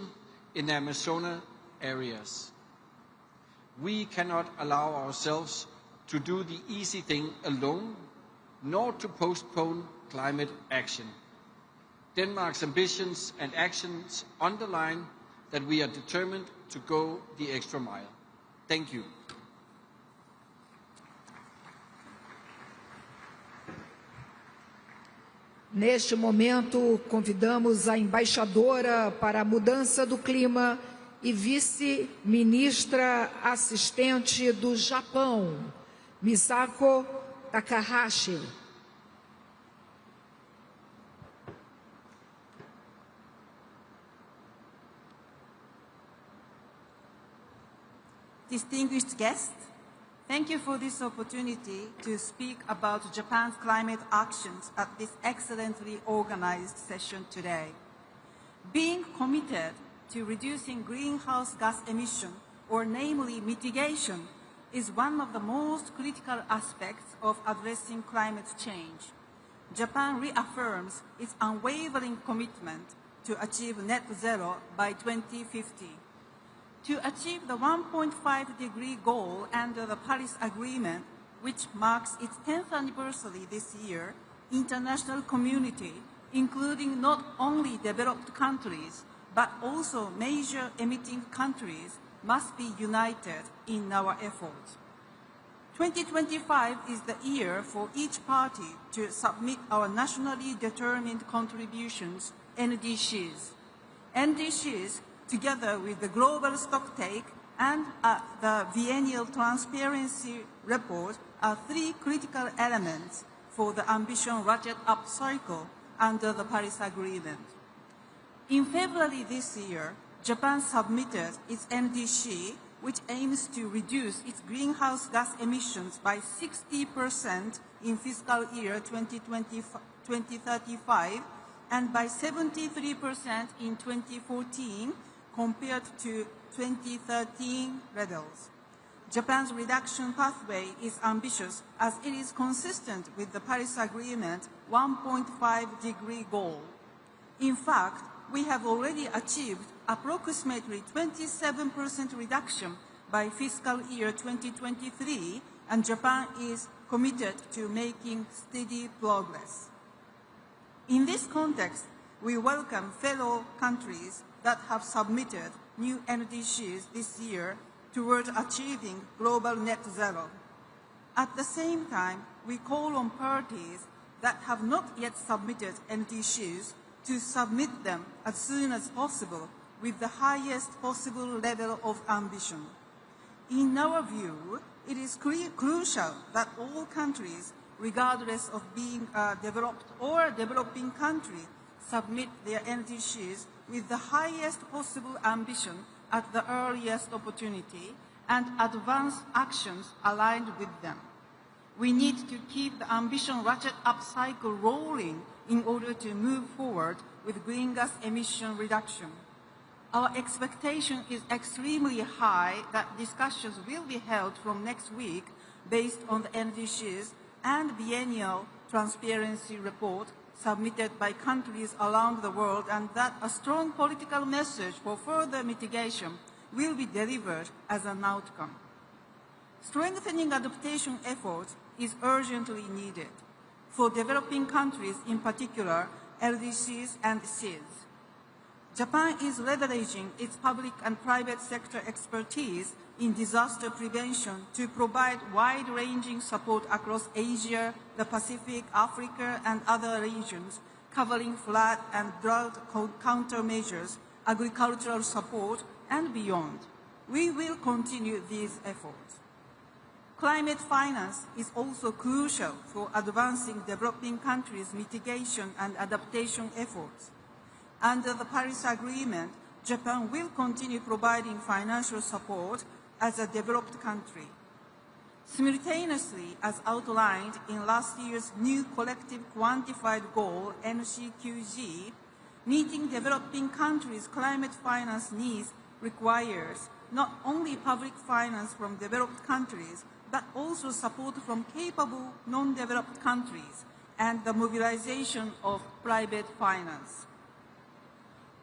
in the Amazon areas. We cannot allow ourselves to do the easy thing alone, nor to postpone climate action. Denmark's ambitions and actions underline that we are determined to go the extra mile. Thank you. Neste momento, convidamos a embaixadora para a mudança do clima e vice-ministra assistente do Japão, Misako Takahashi. Distinguished guests, thank you for this opportunity to speak about Japan's climate actions at this excellently organized session today. Being committed to reducing greenhouse gas emission, or namely mitigation, is one of the most critical aspects of addressing climate change. Japan reaffirms its unwavering commitment to achieve net zero by 2050. To achieve the 1.5-degree goal under the Paris Agreement, which marks its 10th anniversary this year, international community, including not only developed countries, but also major emitting countries, must be united in our efforts. 2025 is the year for each party to submit our nationally determined contributions, NDCs. NDCs, together with the global stocktake and the biennial transparency report, are three critical elements for the ambition ratchet-up cycle under the Paris Agreement. In February this year, Japan submitted its NDC, which aims to reduce its greenhouse gas emissions by 60% in fiscal year 2035 and by 73% in 2014 compared to 2013 levels. Japan's reduction pathway is ambitious as it is consistent with the Paris Agreement 1.5-degree goal. In fact, we have already achieved approximately 27% reduction by fiscal year 2023, and Japan is committed to making steady progress. In this context, we welcome fellow countries that have submitted new NDCs this year toward achieving global net zero. At the same time, we call on parties that have not yet submitted NDCs to submit them as soon as possible with the highest possible level of ambition. In our view, it is crucial that all countries, regardless of being a developed or developing country, submit their NDCs with the highest possible ambition at the earliest opportunity and advance actions aligned with them. We need to keep the ambition ratchet-up cycle rolling in order to move forward with green gas emission reduction. Our expectation is extremely high that discussions will be held from next week based on the NDCs and biennial transparency report submitted by countries around the world, and that a strong political message for further mitigation will be delivered as an outcome. Strengthening adaptation efforts is urgently needed for developing countries, in particular LDCs and SIDS. Japan is leveraging its public and private sector expertise in disaster prevention to provide wide-ranging support across Asia, the Pacific, Africa, and other regions, covering flood and drought countermeasures, agricultural support, and beyond. We will continue these efforts. Climate finance is also crucial for advancing developing countries' mitigation and adaptation efforts. Under the Paris Agreement, Japan will continue providing financial support as a developed country. Simultaneously, as outlined in last year's new collective quantified goal, NCQG, meeting developing countries' climate finance needs requires not only public finance from developed countries, but also support from capable non-developed countries and the mobilization of private finance.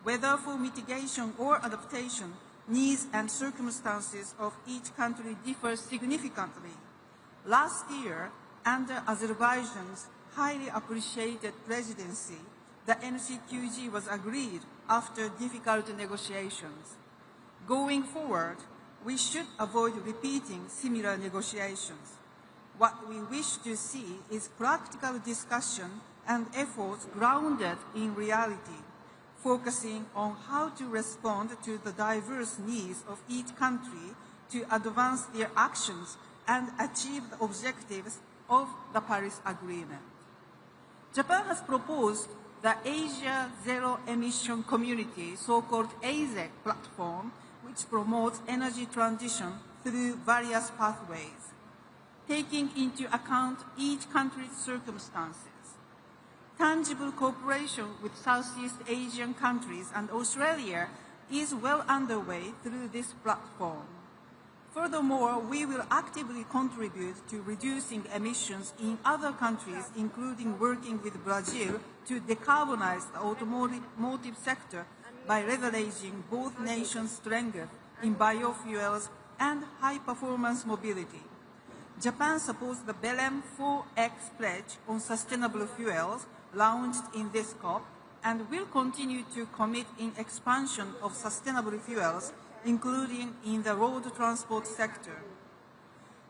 whether for mitigation or adaptation, needs and circumstances of each country differ significantly. Last year, under Azerbaijan's highly appreciated presidency, the NCQG was agreed after difficult negotiations. Going forward, we should avoid repeating similar negotiations. What we wish to see is practical discussion and efforts grounded in reality, focusing on how to respond to the diverse needs of each country to advance their actions and achieve the objectives of the Paris Agreement. Japan has proposed the Asia Zero Emission Community, so-called AZEC platform, which promotes energy transition through various pathways, taking into account each country's circumstances. Tangible cooperation with Southeast Asian countries and Australia is well underway through this platform. Furthermore, we will actively contribute to reducing emissions in other countries, including working with Brazil to decarbonize the automotive sector by leveraging both nations' strength in biofuels and high-performance mobility. Japan supports the Belém 4X pledge on sustainable fuels launched in this COP and will continue to commit in expansion of sustainable fuels, including in the road transport sector.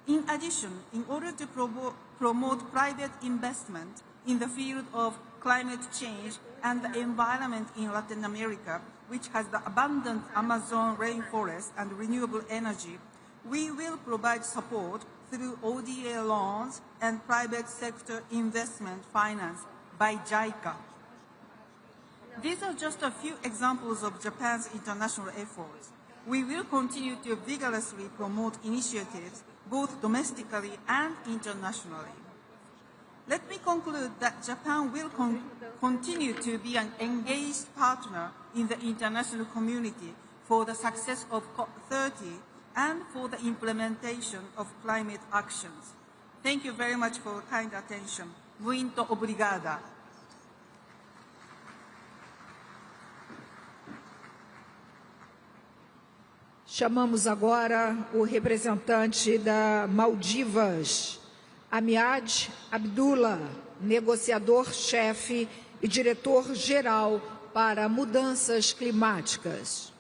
In addition, in order to promote private investment in the field of climate change and the environment in Latin America, which has the abundant Amazon rainforest and renewable energy, we will provide support through ODA loans and private sector investment finance by JICA. These are just a few examples of Japan's international efforts. We will continue to vigorously promote initiatives both domestically and internationally. Let me conclude that Japan will continue to be an engaged partner in the international community for the success of COP30 and for the implementation of climate actions. Thank you very much for your kind attention. Muito obrigada. Chamamos agora o representante da Maldivas, Amiad Abdullah, negociador-chefe e diretor-geral para mudanças climáticas.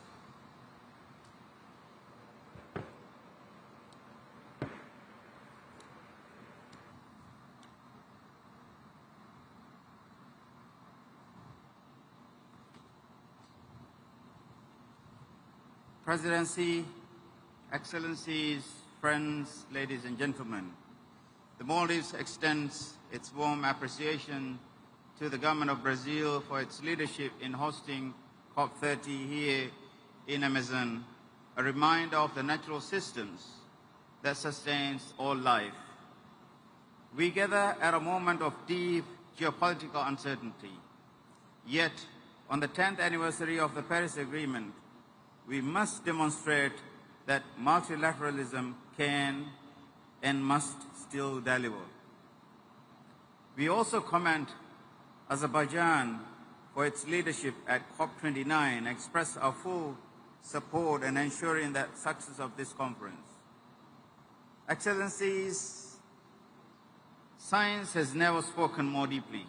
Presidency, Excellencies, friends, ladies and gentlemen, the Maldives extends its warm appreciation to the government of Brazil for its leadership in hosting COP30 here in Amazon, a reminder of the natural systems that sustains all life. We gather at a moment of deep geopolitical uncertainty. Yet, on the 10th anniversary of the Paris Agreement, we must demonstrate that multilateralism can and must still deliver. We also commend Azerbaijan for its leadership at COP29, express our full support in ensuring the success of this conference. Excellencies, science has never spoken more deeply.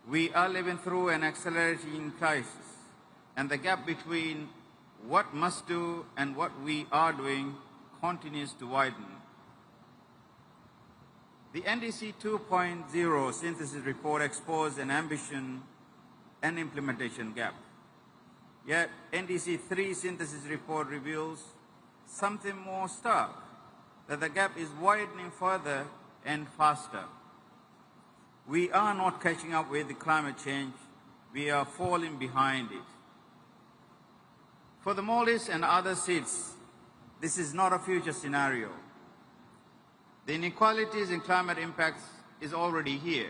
We are living through an accelerating crisis, and the gap between what must do and what we are doing continues to widen. The NDC 2.0 synthesis report exposed an ambition and implementation gap. Yet NDC 3 synthesis report reveals something more stark, that the gap is widening further and faster. We are not catching up with the climate change, we are falling behind it. For the Maldives and other seats, this is not a future scenario. The inequalities in climate impacts is already here.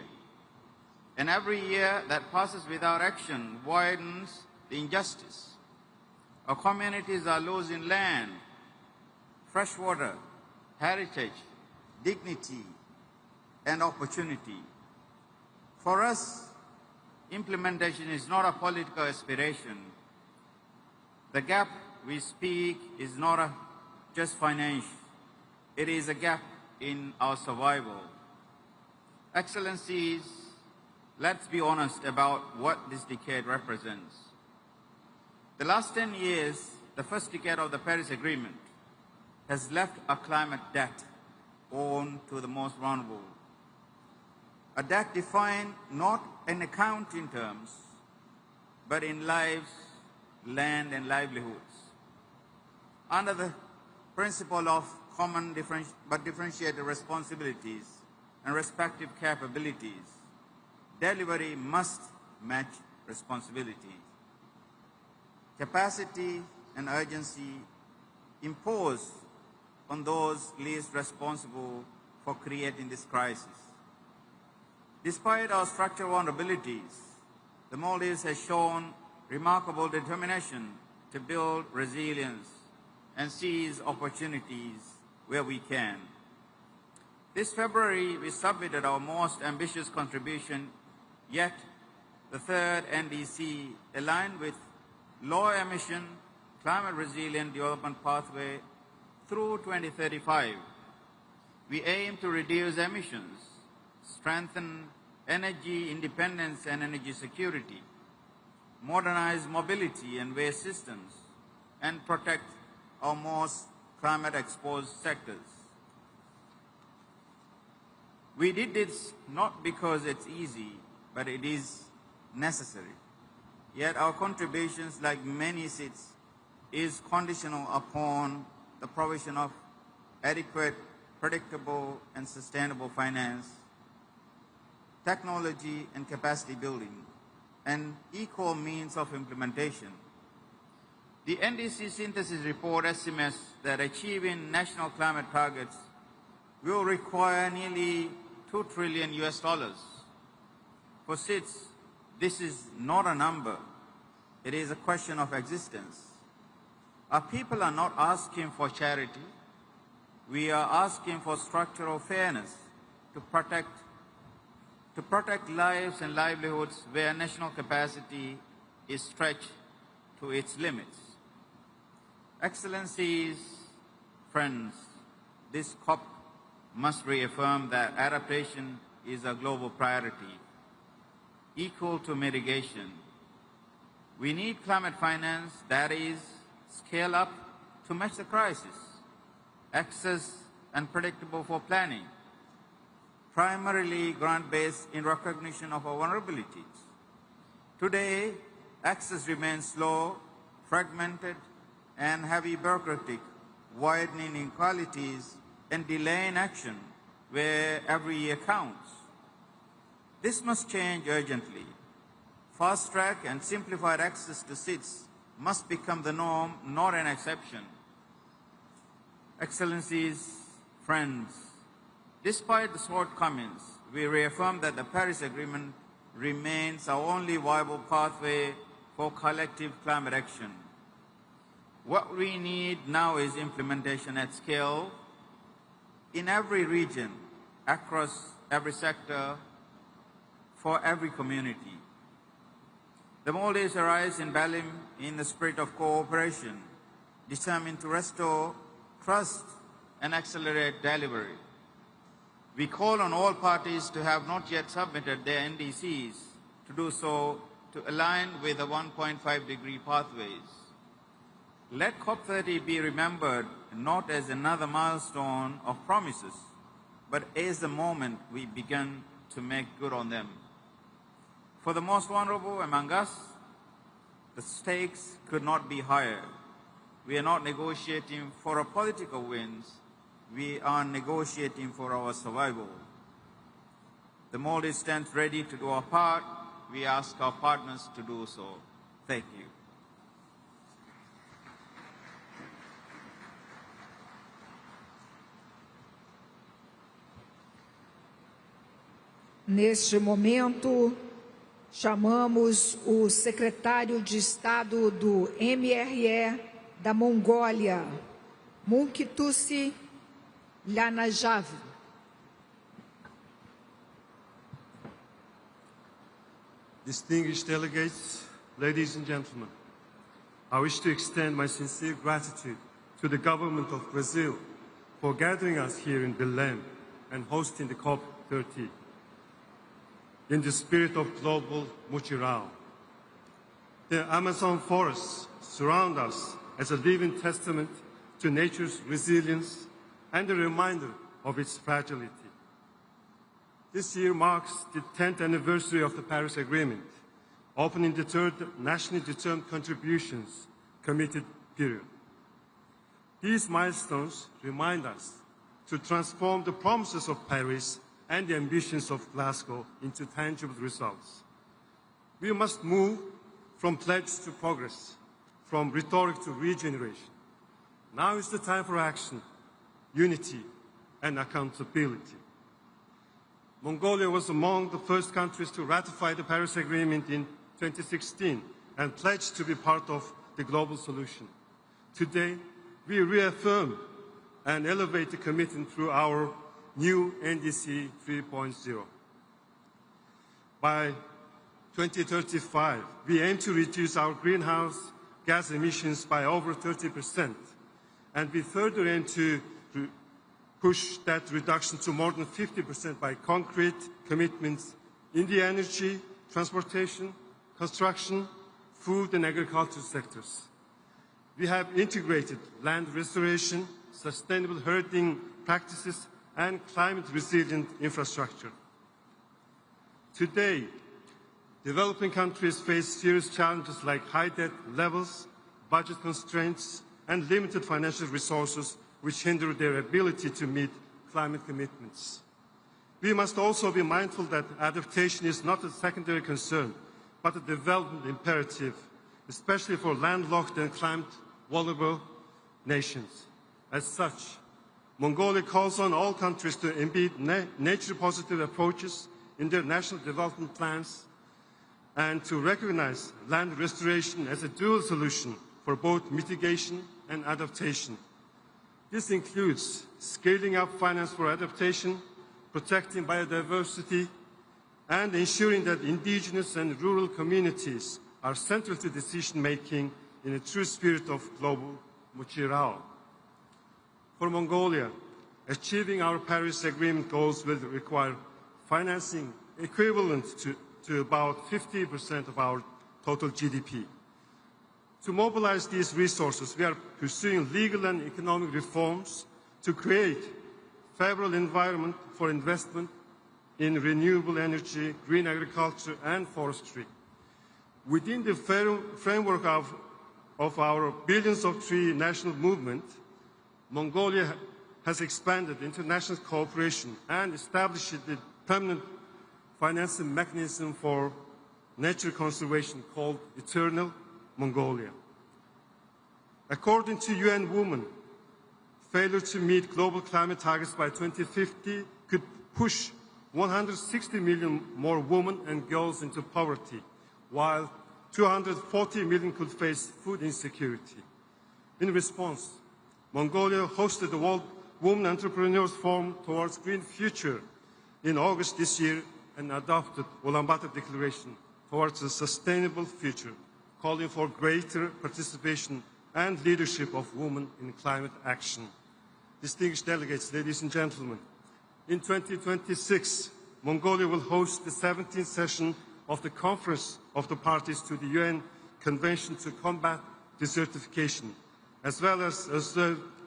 And every year that passes without action widens the injustice. Our communities are losing land, fresh water, heritage, dignity, and opportunity. For us, implementation is not a political aspiration. The gap we speak is not just financial. It is a gap in our survival. Excellencies, let's be honest about what this decade represents. The last 10 years, the first decade of the Paris Agreement, has left a climate debt owed to the most vulnerable. A debt defined not in accounting terms, but in lives, land, and livelihoods. Under the principle of common but differentiated responsibilities and respective capabilities, delivery must match responsibility. Capacity and urgency imposed on those least responsible for creating this crisis. Despite our structural vulnerabilities, the Maldives has shown remarkable determination to build resilience and seize opportunities where we can. This February, we submitted our most ambitious contribution yet, the third NDC, aligned with low-emission, climate-resilient development pathway through 2035. We aim to reduce emissions, strengthen energy independence and energy security, modernize mobility and waste systems, and protect our most climate-exposed sectors. We did this not because it's easy, but it is necessary. Yet our contributions, like many seats, is conditional upon the provision of adequate, predictable, and sustainable finance, technology and capacity building, and equal means of implementation. The NDC synthesis report estimates that achieving national climate targets will require nearly $2 trillion. For SIDS, this is not a number. It is a question of existence. Our people are not asking for charity. We are asking for structural fairness to protect lives and livelihoods where national capacity is stretched to its limits. Excellencies, friends, this COP must reaffirm that adaptation is a global priority, equal to mitigation. We need climate finance that is scale up to match the crisis, access and predictable for planning, primarily grant-based in recognition of our vulnerabilities. Today, access remains slow, fragmented, and heavy bureaucratic, widening inequalities and delaying action where every year counts. This must change urgently. Fast-track and simplified access to SIDS must become the norm, not an exception. Excellencies, friends, despite the shortcomings, we reaffirm that the Paris Agreement remains our only viable pathway for collective climate action. What we need now is implementation at scale in every region, across every sector, for every community. The Maldives arise in Balim in the spirit of cooperation, determined to restore trust and accelerate delivery. We call on all parties to have not yet submitted their NDCs to do so to align with the 1.5-degree pathways. Let COP30 be remembered not as another milestone of promises, but as the moment we begin to make good on them. For the most vulnerable among us, the stakes could not be higher. We are not negotiating for a political wins. We are negotiating for our survival. The Maldives stands ready to do our part. We ask our partners to do so. Thank you. Neste momento, chamamos o secretário de Estado do MRE da Mongólia, Munkitusi Lanajav. Distinguished delegates, ladies and gentlemen, I wish to extend my sincere gratitude to the government of Brazil for gathering us here in Belém and hosting the COP30 in the spirit of global mutirão. The Amazon forests surround us as a living testament to nature's resilience and a reminder of its fragility. This year marks the 10th anniversary of the Paris Agreement, opening the third nationally determined contributions committed period. These milestones remind us to transform the promises of Paris and the ambitions of Glasgow into tangible results. We must move from pledge to progress, from rhetoric to regeneration. Now is the time for action, unity, and accountability. Mongolia was among the first countries to ratify the Paris Agreement in 2016 and pledged to be part of the global solution. Today, we reaffirm and elevate the commitment through our new NDC 3.0. By 2035, we aim to reduce our greenhouse gas emissions by over 30%, and we further aim to push that reduction to more than 50% by concrete commitments in the energy, transportation, construction, food and agriculture sectors. We have integrated land restoration, sustainable herding practices, and climate-resilient infrastructure. Today, developing countries face serious challenges like high debt levels, budget constraints, and limited financial resources which hinder their ability to meet climate commitments. We must also be mindful that adaptation is not a secondary concern, but a development imperative, especially for landlocked and climate-vulnerable nations. As such, Mongolia calls on all countries to embed nature-positive approaches in their national development plans and to recognize land restoration as a dual solution for both mitigation and adaptation. This includes scaling up finance for adaptation, protecting biodiversity, and ensuring that indigenous and rural communities are central to decision-making in a true spirit of global mutirão. For Mongolia, achieving our Paris Agreement goals will require financing equivalent to about 50% of our total GDP. To mobilize these resources, we are pursuing legal and economic reforms to create a favorable environment for investment in renewable energy, green agriculture, and forestry. Within the framework of our Billions of Trees national movement, Mongolia has expanded international cooperation and established the permanent financing mechanism for nature conservation called Eternal Mongolia. According to UN Women, failure to meet global climate targets by 2050 could push 160 million more women and girls into poverty, while 240 million could face food insecurity. In response, Mongolia hosted the World Women Entrepreneurs Forum Towards Green Future in August this year and adopted Ulaanbaatar Declaration Towards a Sustainable Future, calling for greater participation and leadership of women in climate action. Distinguished delegates, ladies and gentlemen, in 2026, Mongolia will host the 17th session of the Conference of the Parties to the UN Convention to Combat Desertification, as well as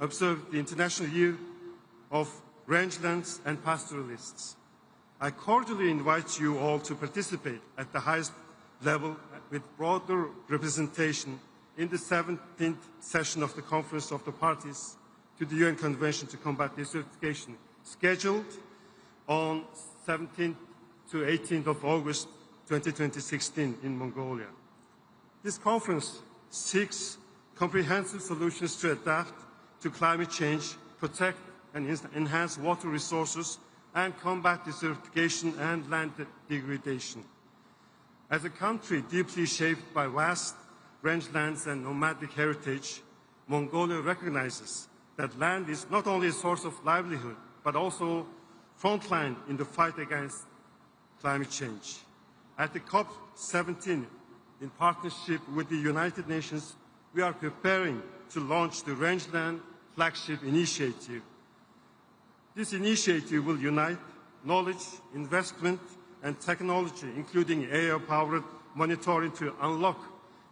observe the International Year of Rangelands and Pastoralists. I cordially invite you all to participate at the highest level with broader representation in the 17th session of the Conference of the Parties to the UN Convention to Combat Desertification, scheduled on 17th to 18th of August 2016 in Mongolia. This conference seeks comprehensive solutions to adapt to climate change, protect and enhance water resources, and combat desertification and land degradation. As a country deeply shaped by vast rangelands and nomadic heritage, Mongolia recognizes that land is not only a source of livelihood, but also frontline in the fight against climate change. At the COP30, in partnership with the United Nations, we are preparing to launch the Rangeland Flagship Initiative. This initiative will unite knowledge, investment, and technology, including AI-powered monitoring, to unlock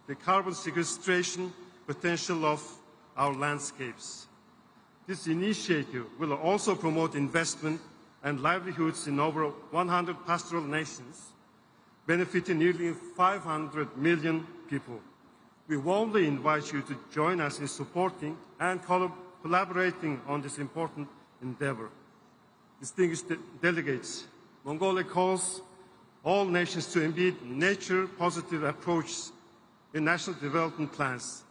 the carbon sequestration potential of our landscapes. This initiative will also promote investment and livelihoods in over 100 pastoral nations, benefiting nearly 500 million people. We warmly invite you to join us in supporting and collaborating on this important endeavor. Distinguished delegates, Mongolia calls all nations to embed nature-positive approaches in national development plans,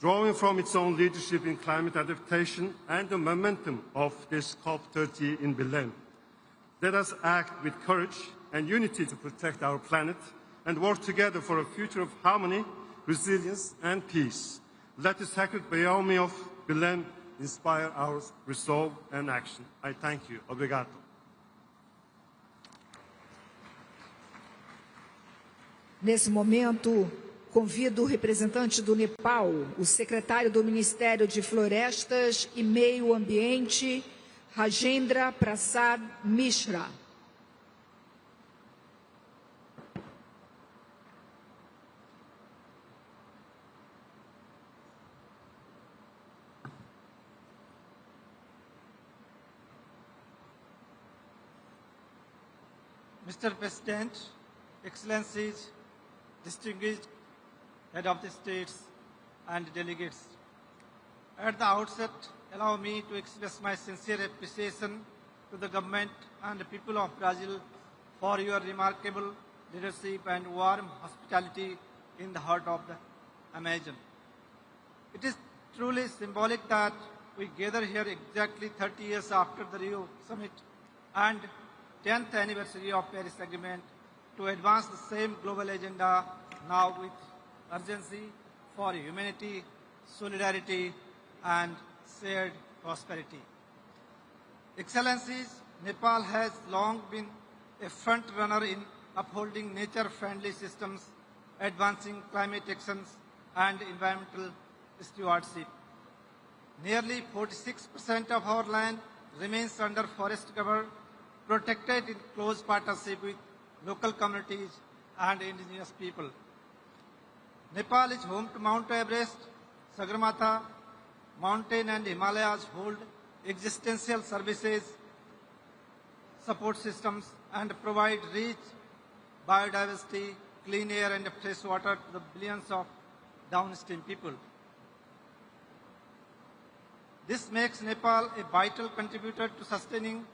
drawing from its own leadership in climate adaptation and the momentum of this COP30 in Belém. Let us act with courage and unity to protect our planet and work together for a future of harmony, resilience, and peace. Let the sacred Bayami of Belém inspire our resolve and action. I thank you. Obrigado. Nesse momento, convido o representante do Nepal, o secretário do Ministério de Florestas e Meio Ambiente, Rajendra Prasad Mishra. Mr. President, Excellencies, distinguished Head of the States and delegates, at the outset, allow me to express my sincere appreciation to the government and the people of Brazil for your remarkable leadership and warm hospitality in the heart of the Amazon. It is truly symbolic that we gather here exactly 30 years after the Rio Summit and 10th anniversary of Paris Agreement to advance the same global agenda now with urgency for humanity, solidarity, and shared prosperity. Excellencies, Nepal has long been a front runner in upholding nature-friendly systems, advancing climate actions, and environmental stewardship. Nearly 46% of our land remains under forest cover, protected in close partnership with local communities and indigenous people. Nepal is home to Mount Everest, Sagarmatha, mountain and Himalayas hold existential services, support systems, and provide rich biodiversity, clean air, and fresh water to the billions of downstream people. This makes Nepal a vital contributor to sustaining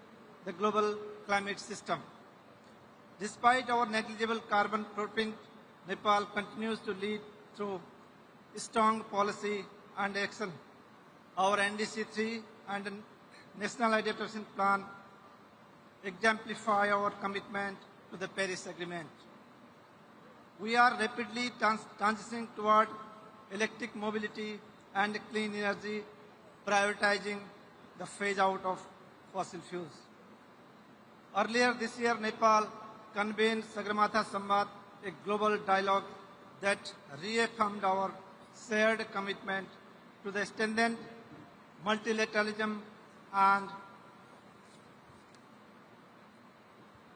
the global climate system. Despite our negligible carbon footprint, Nepal continues to lead through strong policy and action. Our NDC-3 and National Adaptation Plan exemplify our commitment to the Paris Agreement. We are rapidly transitioning toward electric mobility and clean energy, prioritizing the phase out of fossil fuels. Earlier this year, Nepal convened Sagarmatha Samvad, a global dialogue that reaffirmed our shared commitment to the extended multilateralism and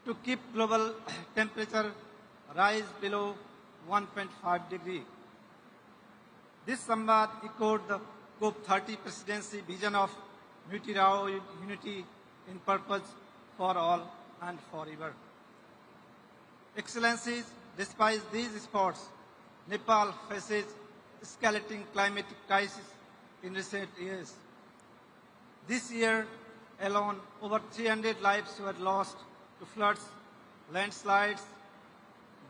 to keep global temperature rise below 1.5 degrees. This Samvad echoed the COP30 presidency vision of multilateral unity in purpose for all and forever. Excellencies, despite these efforts, Nepal faces escalating climatic crisis in recent years. This year alone, over 300 lives were lost to floods, landslides,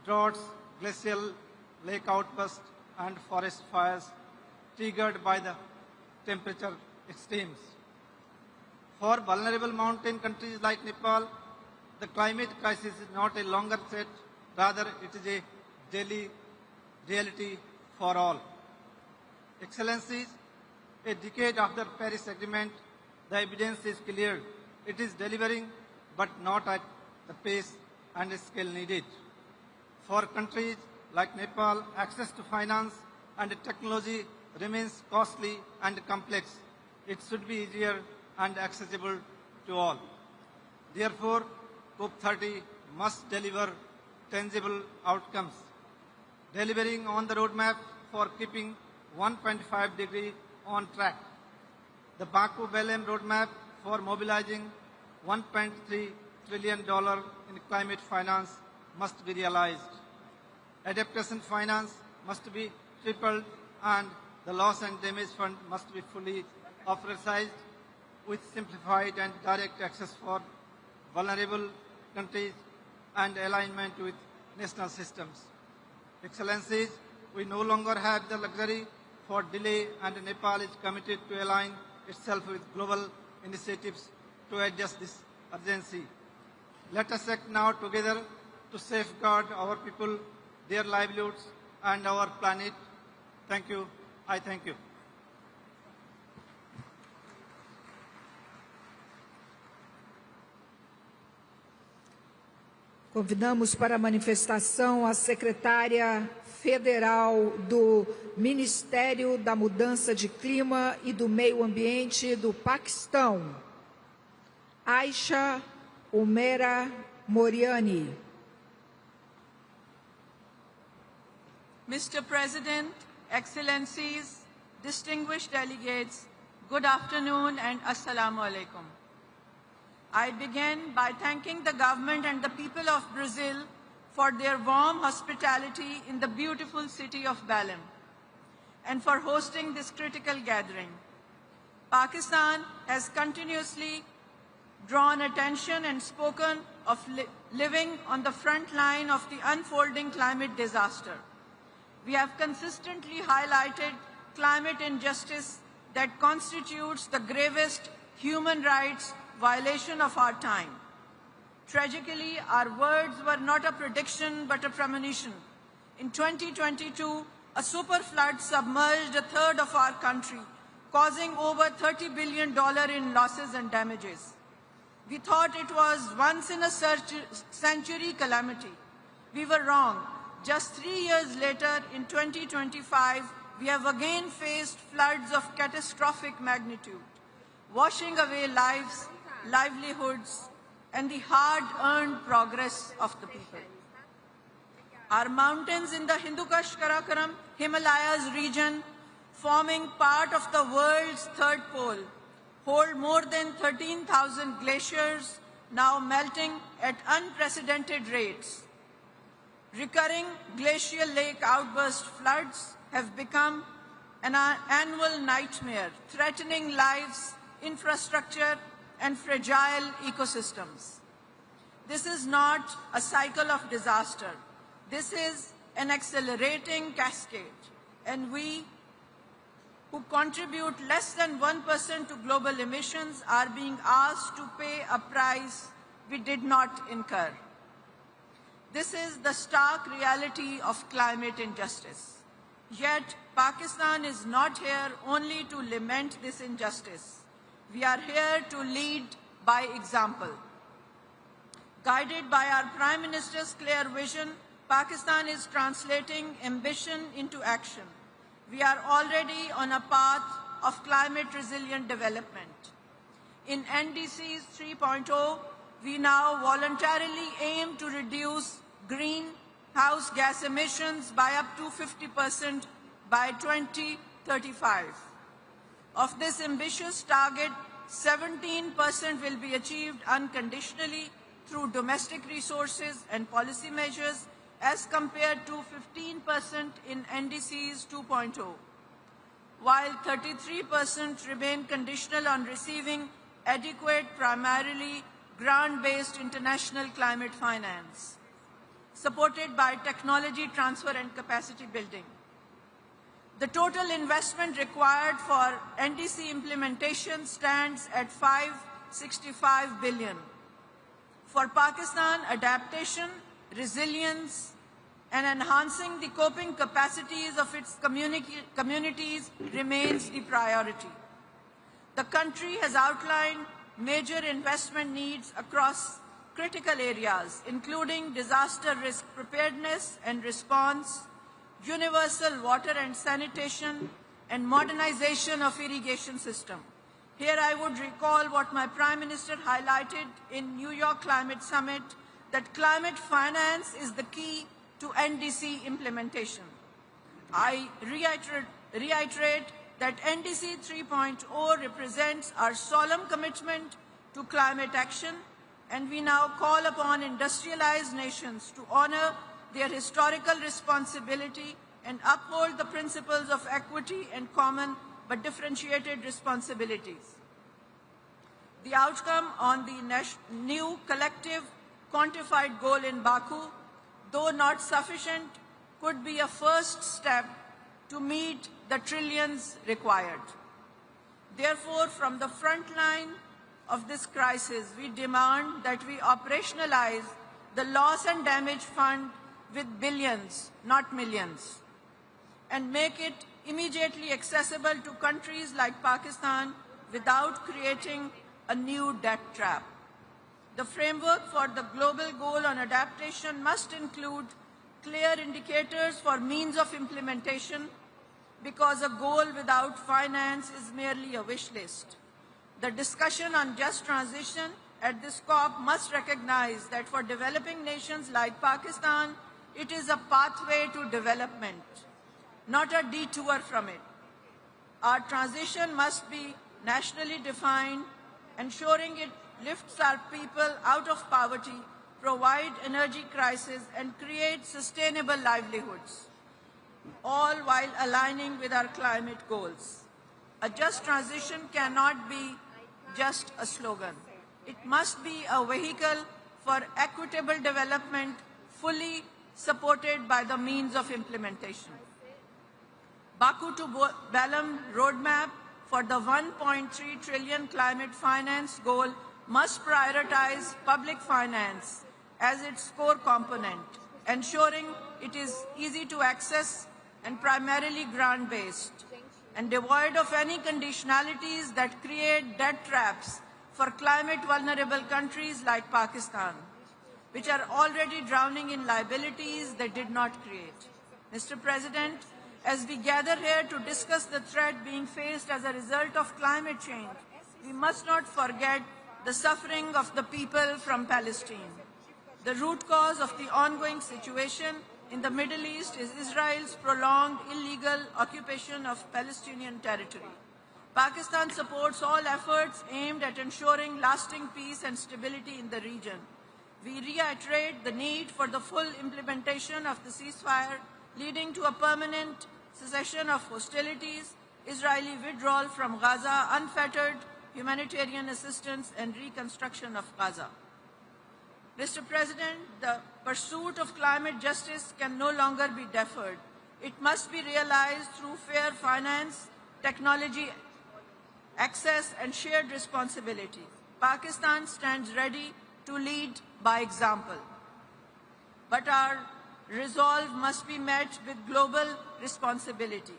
droughts, glacial lake outbursts, and forest fires triggered by the temperature extremes. For vulnerable mountain countries like Nepal, the climate crisis is not a longer threat, rather it is a daily reality for all. Excellencies, a decade after Paris Agreement, the evidence is clear. It is delivering, but not at the pace and scale needed. For countries like Nepal, access to finance and technology remains costly and complex. It should be easier and accessible to all. Therefore, COP30 must deliver tangible outcomes, delivering on the roadmap for keeping 1.5 degree on track. The Baku-Belém roadmap for mobilizing $1.3 trillion in climate finance must be realized. Adaptation finance must be tripled and the loss and damage fund must be fully operationalized with simplified and direct access for vulnerable countries and alignment with national systems. Excellencies, we no longer have the luxury for delay and Nepal is committed to align itself with global initiatives to address this urgency. Let us act now together to safeguard our people, their livelihoods and our planet. Thank you. I thank you. Convidamos para a manifestação a secretária federal do Ministério da Mudança de Clima e do Meio Ambiente do Paquistão, Aisha Umera Moriani. Mr. President, Excellencies, distinguished delegates, good afternoon and Assalamu alaikum. I begin by thanking the government and the people of Brazil for their warm hospitality in the beautiful city of Belém and for hosting this critical gathering. Pakistan has continuously drawn attention and spoken of living on the front line of the unfolding climate disaster. We have consistently highlighted climate injustice that constitutes the gravest human rights violation of our time. Tragically, our words were not a prediction but a premonition. In 2022, a super flood submerged a third of our country, causing over $30 billion in losses and damages. We thought it was once-in-a-century calamity. We were wrong. Just 3 years later, in 2025, we have again faced floods of catastrophic magnitude, washing away lives, livelihoods, and the hard-earned progress of the people. Our mountains in the Hindu Kush Karakoram Himalayas region, forming part of the world's third pole, hold more than 13,000 glaciers, now melting at unprecedented rates. Recurring glacial lake outburst floods have become an annual nightmare, threatening lives, infrastructure, and fragile ecosystems. This is not a cycle of disaster. This is an accelerating cascade, and we, who contribute less than 1% to global emissions, are being asked to pay a price we did not incur. This is the stark reality of climate injustice. Yet, Pakistan is not here only to lament this injustice. We are here to lead by example. Guided by our Prime Minister's clear vision, Pakistan is translating ambition into action. We are already on a path of climate-resilient development. In NDC's 3.0, we now voluntarily aim to reduce greenhouse gas emissions by up to 50% by 2035. Of this ambitious target, 17% will be achieved unconditionally through domestic resources and policy measures as compared to 15% in NDC's 2.0, while 33% remain conditional on receiving adequate, primarily grant-based international climate finance, supported by technology transfer and capacity building. The total investment required for NDC implementation stands at $565 billion. For Pakistan, adaptation, resilience, and enhancing the coping capacities of its communities remains the priority. The country has outlined major investment needs across critical areas, including disaster risk preparedness and response, universal water and sanitation, and modernization of irrigation system. Here I would recall what my Prime Minister highlighted in New York Climate Summit, that climate finance is the key to NDC implementation. I reiterate that NDC 3.0 represents our solemn commitment to climate action, and we now call upon industrialized nations to honor their historical responsibility and uphold the principles of equity and common but differentiated responsibilities. The outcome on the new collective quantified goal in Baku, though not sufficient, could be a first step to meet the trillions required. Therefore, from the front line of this crisis, we demand that we operationalize the loss and damage fund with billions, not millions, and make it immediately accessible to countries like Pakistan without creating a new debt trap. The framework for the global goal on adaptation must include clear indicators for means of implementation, because a goal without finance is merely a wish list. The discussion on just transition at this COP must recognize that for developing nations like Pakistan, it is a pathway to development, not a detour from it. Our transition must be nationally defined, ensuring it lifts our people out of poverty, provide energy crisis, and create sustainable livelihoods, all while aligning with our climate goals. A just transition cannot be just a slogan. It must be a vehicle for equitable development, fully supported by the means of implementation. Baku to Belém roadmap for the 1.3 trillion climate finance goal must prioritize public finance as its core component, ensuring it is easy to access and primarily grant-based, and devoid of any conditionalities that create debt traps for climate-vulnerable countries like Pakistan, which are already drowning in liabilities they did not create. Mr. President, as we gather here to discuss the threat being faced as a result of climate change, we must not forget the suffering of the people from Palestine. The root cause of the ongoing situation in the Middle East is Israel's prolonged illegal occupation of Palestinian territory. Pakistan supports all efforts aimed at ensuring lasting peace and stability in the region. We reiterate the need for the full implementation of the ceasefire, leading to a permanent cessation of hostilities, Israeli withdrawal from Gaza, unfettered humanitarian assistance, and reconstruction of Gaza. Mr. President, the pursuit of climate justice can no longer be deferred. It must be realized through fair finance, technology access, and shared responsibility. Pakistan stands ready to lead by example. But our resolve must be met with global responsibility.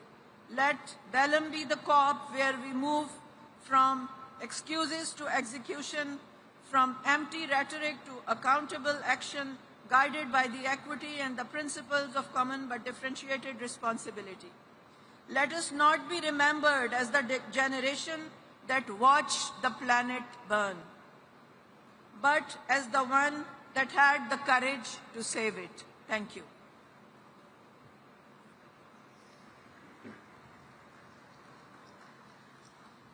Let Belém be the COP where we move from excuses to execution, from empty rhetoric to accountable action, guided by the equity and the principles of common but differentiated responsibility. Let us not be remembered as the generation that watched the planet burn, but as the one that had the courage to save it. Thank you.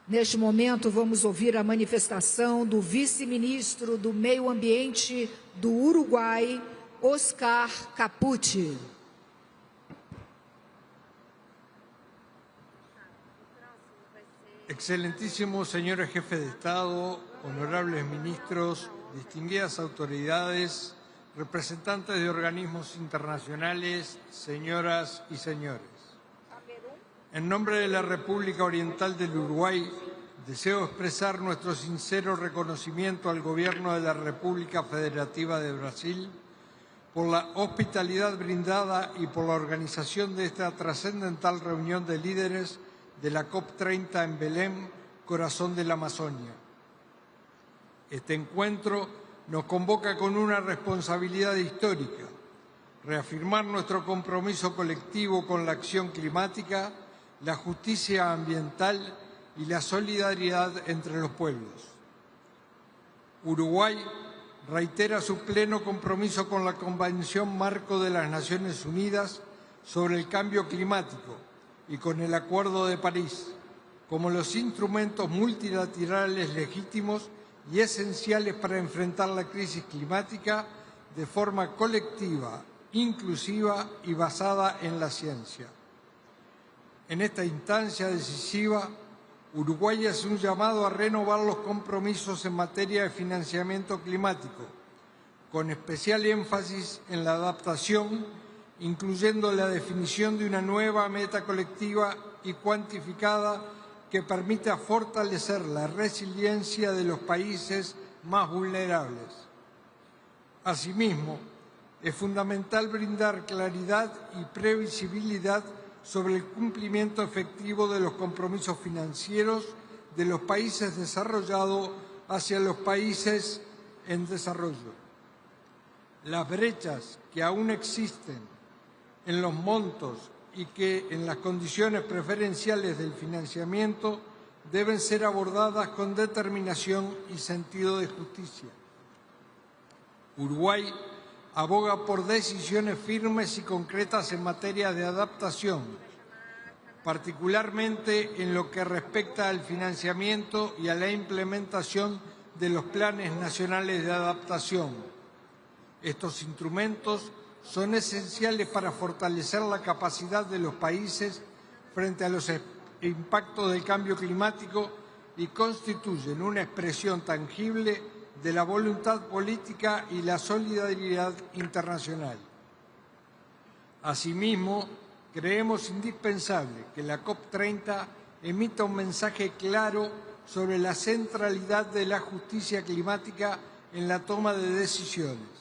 Neste momento, vamos ouvir a manifestação do vice-ministro do Meio Ambiente do Uruguai, Oscar Capucci. Excelentísimos señores jefes de Estado, honorables ministros, distinguidas autoridades, representantes de organismos internacionales, señoras y señores. En nombre de la República Oriental del Uruguay, deseo expresar nuestro sincero reconocimiento al Gobierno de la República Federativa de Brasil por la hospitalidad brindada y por la organización de esta trascendental reunión de líderes de la COP30 en Belém, corazón de la Amazonia. Este encuentro nos convoca con una responsabilidad histórica: reafirmar nuestro compromiso colectivo con la acción climática, la justicia ambiental y la solidaridad entre los pueblos. Uruguay reitera su pleno compromiso con la Convención Marco de las Naciones Unidas sobre el Cambio Climático y con el Acuerdo de París, como los instrumentos multilaterales legítimos y esenciales para enfrentar la crisis climática de forma colectiva, inclusiva y basada en la ciencia. En esta instancia decisiva, Uruguay hace un llamado a renovar los compromisos en materia de financiamiento climático, con especial énfasis en la adaptación, incluyendo la definición de una nueva meta colectiva y cuantificada que permita fortalecer la resiliencia de los países más vulnerables. Asimismo, es fundamental brindar claridad y previsibilidad sobre el cumplimiento efectivo de los compromisos financieros de los países desarrollados hacia los países en desarrollo. Las brechas que aún existen en los montos y que en las condiciones preferenciales del financiamiento deben ser abordadas con determinación y sentido de justicia. Uruguay aboga por decisiones firmes y concretas en materia de adaptación, particularmente en lo que respecta al financiamiento y a la implementación de los planes nacionales de adaptación. Estos instrumentos son esenciales para fortalecer la capacidad de los países frente a los impactos del cambio climático y constituyen una expresión tangible de la voluntad política y la solidaridad internacional. Asimismo, creemos indispensable que la COP30 emita un mensaje claro sobre la centralidad de la justicia climática en la toma de decisiones.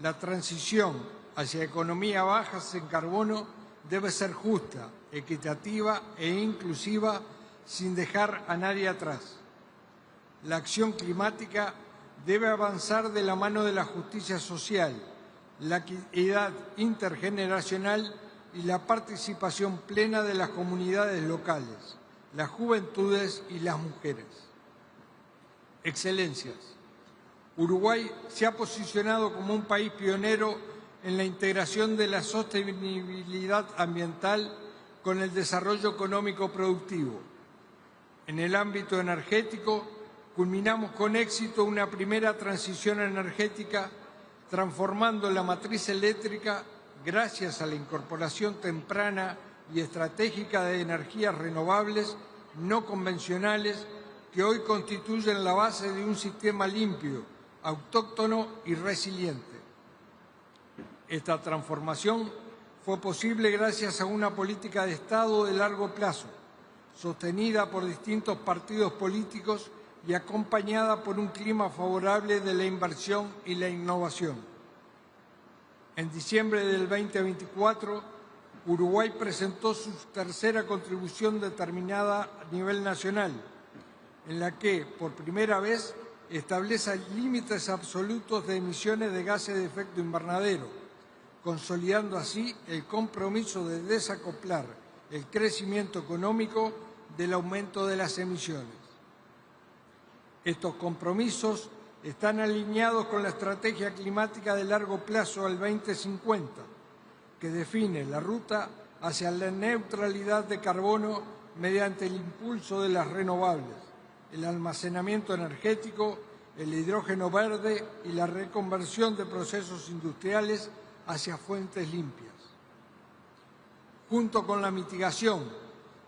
La transición hacia economía bajas en carbono debe ser justa, equitativa e inclusiva, sin dejar a nadie atrás. La acción climática debe avanzar de la mano de la justicia social, la equidad intergeneracional y la participación plena de las comunidades locales, las juventudes y las mujeres. Excelencias, Uruguay se ha posicionado como un país pionero en la integración de la sostenibilidad ambiental con el desarrollo económico productivo. En el ámbito energético, culminamos con éxito una primera transición energética, transformando la matriz eléctrica gracias a la incorporación temprana y estratégica de energías renovables no convencionales que hoy constituyen la base de un sistema limpio, autóctono y resiliente. Esta transformación fue posible gracias a una política de Estado de largo plazo, sostenida por distintos partidos políticos y acompañada por un clima favorable de la inversión y la innovación. En diciembre del 2024, Uruguay presentó su tercera contribución determinada a nivel nacional, en la que, por primera vez, establece límites absolutos de emisiones de gases de efecto invernadero, consolidando así el compromiso de desacoplar el crecimiento económico del aumento de las emisiones. Estos compromisos están alineados con la estrategia climática de largo plazo al 2050, que define la ruta hacia la neutralidad de carbono mediante el impulso de las renovables, el almacenamiento energético, el hidrógeno verde y la reconversión de procesos industriales hacia fuentes limpias. Junto con la mitigación,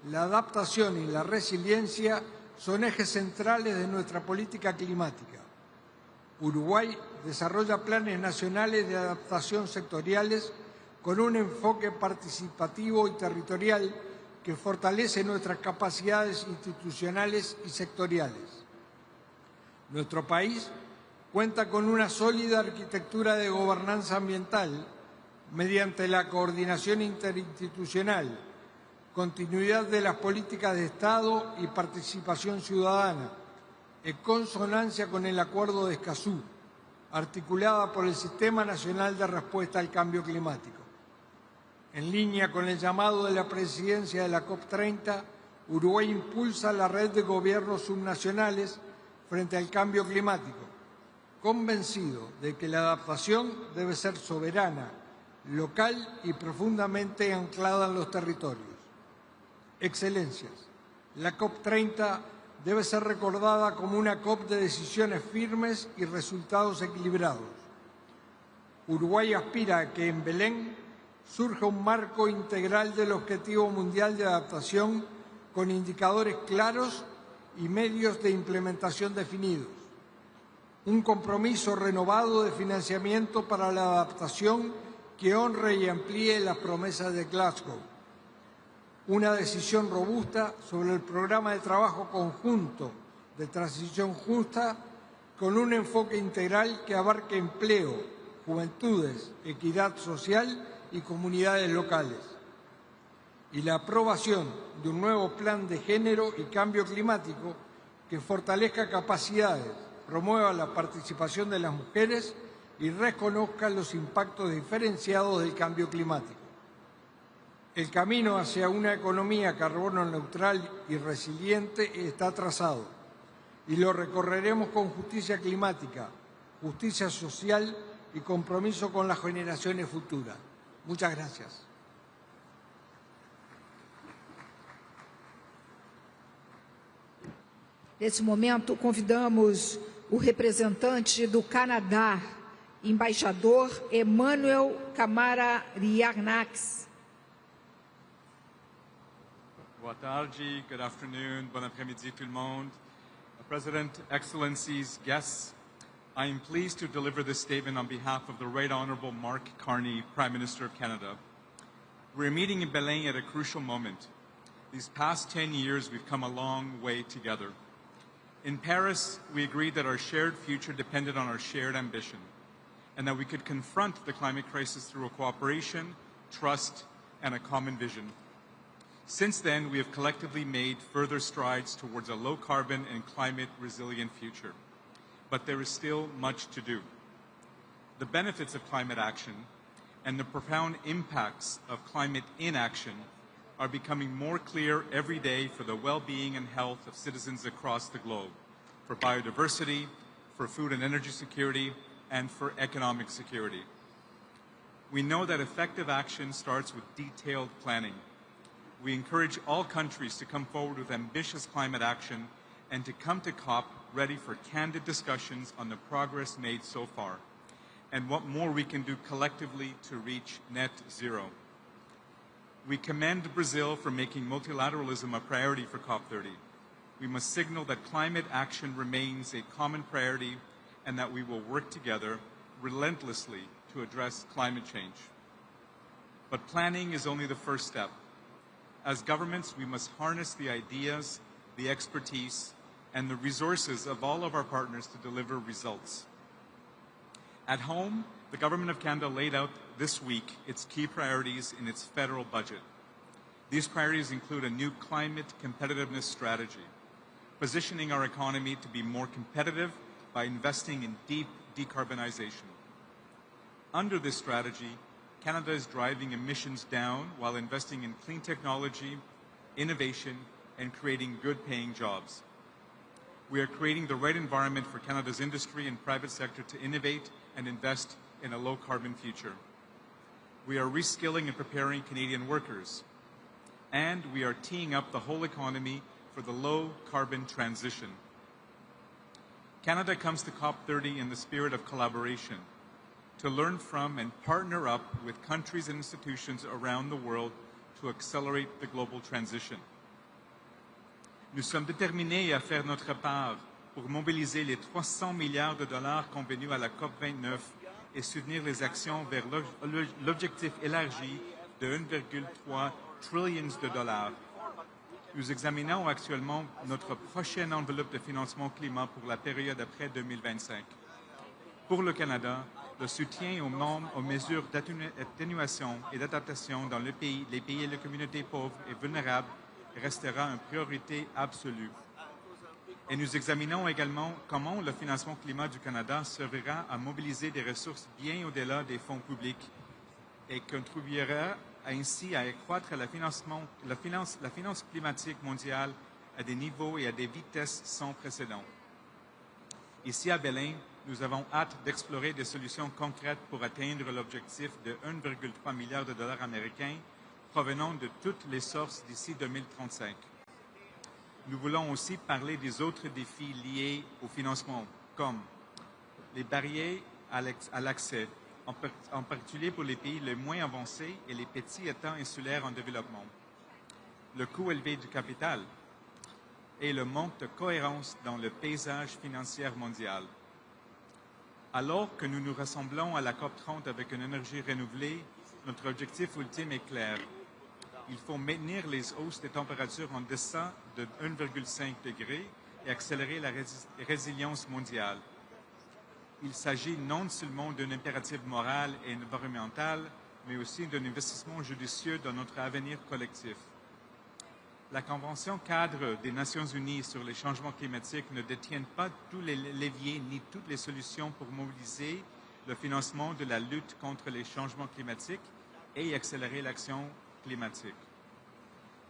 la adaptación y la resiliencia son ejes centrales de nuestra política climática. Uruguay desarrolla planes nacionales de adaptación sectoriales con un enfoque participativo y territorial que fortalece nuestras capacidades institucionales y sectoriales. Nuestro país cuenta con una sólida arquitectura de gobernanza ambiental mediante la coordinación interinstitucional, continuidad de las políticas de Estado y participación ciudadana, en consonancia con el Acuerdo de Escazú, articulada por el Sistema Nacional de Respuesta al Cambio Climático. En línea con el llamado de la presidencia de la COP30, Uruguay impulsa la red de gobiernos subnacionales frente al cambio climático, convencido de que la adaptación debe ser soberana, local y profundamente anclada en los territorios. Excelencias, la COP30 debe ser recordada como una COP de decisiones firmes y resultados equilibrados. Uruguay aspira a que en Belén surja un marco integral del Objetivo Mundial de Adaptación con indicadores claros y medios de implementación definidos. Un compromiso renovado de financiamiento para la adaptación que honre y amplíe las promesas de Glasgow. Una decisión robusta sobre el programa de trabajo conjunto de transición justa con un enfoque integral que abarque empleo, juventudes, equidad social y comunidades locales. Y la aprobación de un nuevo plan de género y cambio climático que fortalezca capacidades, promueva la participación de las mujeres y reconozca los impactos diferenciados del cambio climático. El camino hacia una economía carbono neutral y resiliente está trazado y lo recorreremos con justicia climática, justicia social y compromiso con las generaciones futuras. Muchas gracias. Nesse momento, convidamos o representante do Canadá, embaixador Emmanuel Kamara-Riarnax. Boa tarde, good afternoon, bon après-midi tout le monde. President, Excellencies, guests, I am pleased to deliver this statement on behalf of the Right Honourable Mark Carney, Prime Minister of Canada. We're meeting in Belém at a crucial moment. These past 10 years, we've come a long way together. In Paris, we agreed that our shared future depended on our shared ambition, and that we could confront the climate crisis through a cooperation, trust, and a common vision. Since then, we have collectively made further strides towards a low-carbon and climate-resilient future. But there is still much to do. The benefits of climate action and the profound impacts of climate inaction are becoming more clear every day for the well-being and health of citizens across the globe, for biodiversity, for food and energy security, and for economic security. We know that effective action starts with detailed planning. We encourage all countries to come forward with ambitious climate action and to come to COP ready for candid discussions on the progress made so far and what more we can do collectively to reach net zero. We commend Brazil for making multilateralism a priority for COP30. We must signal that climate action remains a common priority and that we will work together relentlessly to address climate change. But planning is only the first step. As governments, we must harness the ideas, the expertise, and the resources of all of our partners to deliver results. At home, the Government of Canada laid out this week its key priorities in its federal budget. These priorities include a new climate competitiveness strategy, positioning our economy to be more competitive by investing in deep decarbonization. Under this strategy, Canada is driving emissions down while investing in clean technology, innovation, and creating good-paying jobs. We are creating the right environment for Canada's industry and private sector to innovate and invest in a low-carbon future. We are reskilling and preparing Canadian workers. And we are teeing up the whole economy for the low-carbon transition. Canada comes to COP30 in the spirit of collaboration, to learn from and partner up with countries and institutions around the world to accelerate the global transition. Nous sommes déterminés à faire notre part pour mobiliser les 300 milliards de dollars convenus à la COP29 et soutenir les actions vers l'objectif élargi de 1,3 trillion de dollars. Nous examinons actuellement notre prochaine enveloppe de financement climat pour la période après 2025. Pour le Canada, le soutien aux mesures d'atténuation et d'adaptation dans les pays et les communautés pauvres et vulnérables restera une priorité absolue. Et nous examinons également comment le financement climat du Canada servira à mobiliser des ressources bien au-delà des fonds publics et contribuera ainsi à accroître la finance climatique mondiale à des niveaux et à des vitesses sans précédent. Ici à Belém, nous avons hâte d'explorer des solutions concrètes pour atteindre l'objectif de 1,3 milliard de dollars américains provenant de toutes les sources d'ici 2035. Nous voulons aussi parler des autres défis liés au financement, comme les barrières à l'accès, en particulier pour les pays les moins avancés et les petits États insulaires en développement, le coût élevé du capital et le manque de cohérence dans le paysage financier mondial. Alors que nous nous rassemblons à la COP30 avec une énergie renouvelée, notre objectif ultime est clair. Il faut maintenir les hausses des températures en deçà de 1,5 degré et accélérer la résilience mondiale. Il s'agit non seulement d'un impératif moral et environnemental, mais aussi d'un investissement judicieux dans notre avenir collectif. La Convention cadre des Nations Unies sur les changements climatiques ne détient pas tous les leviers ni toutes les solutions pour mobiliser le financement de la lutte contre les changements climatiques et accélérer l'action climatique.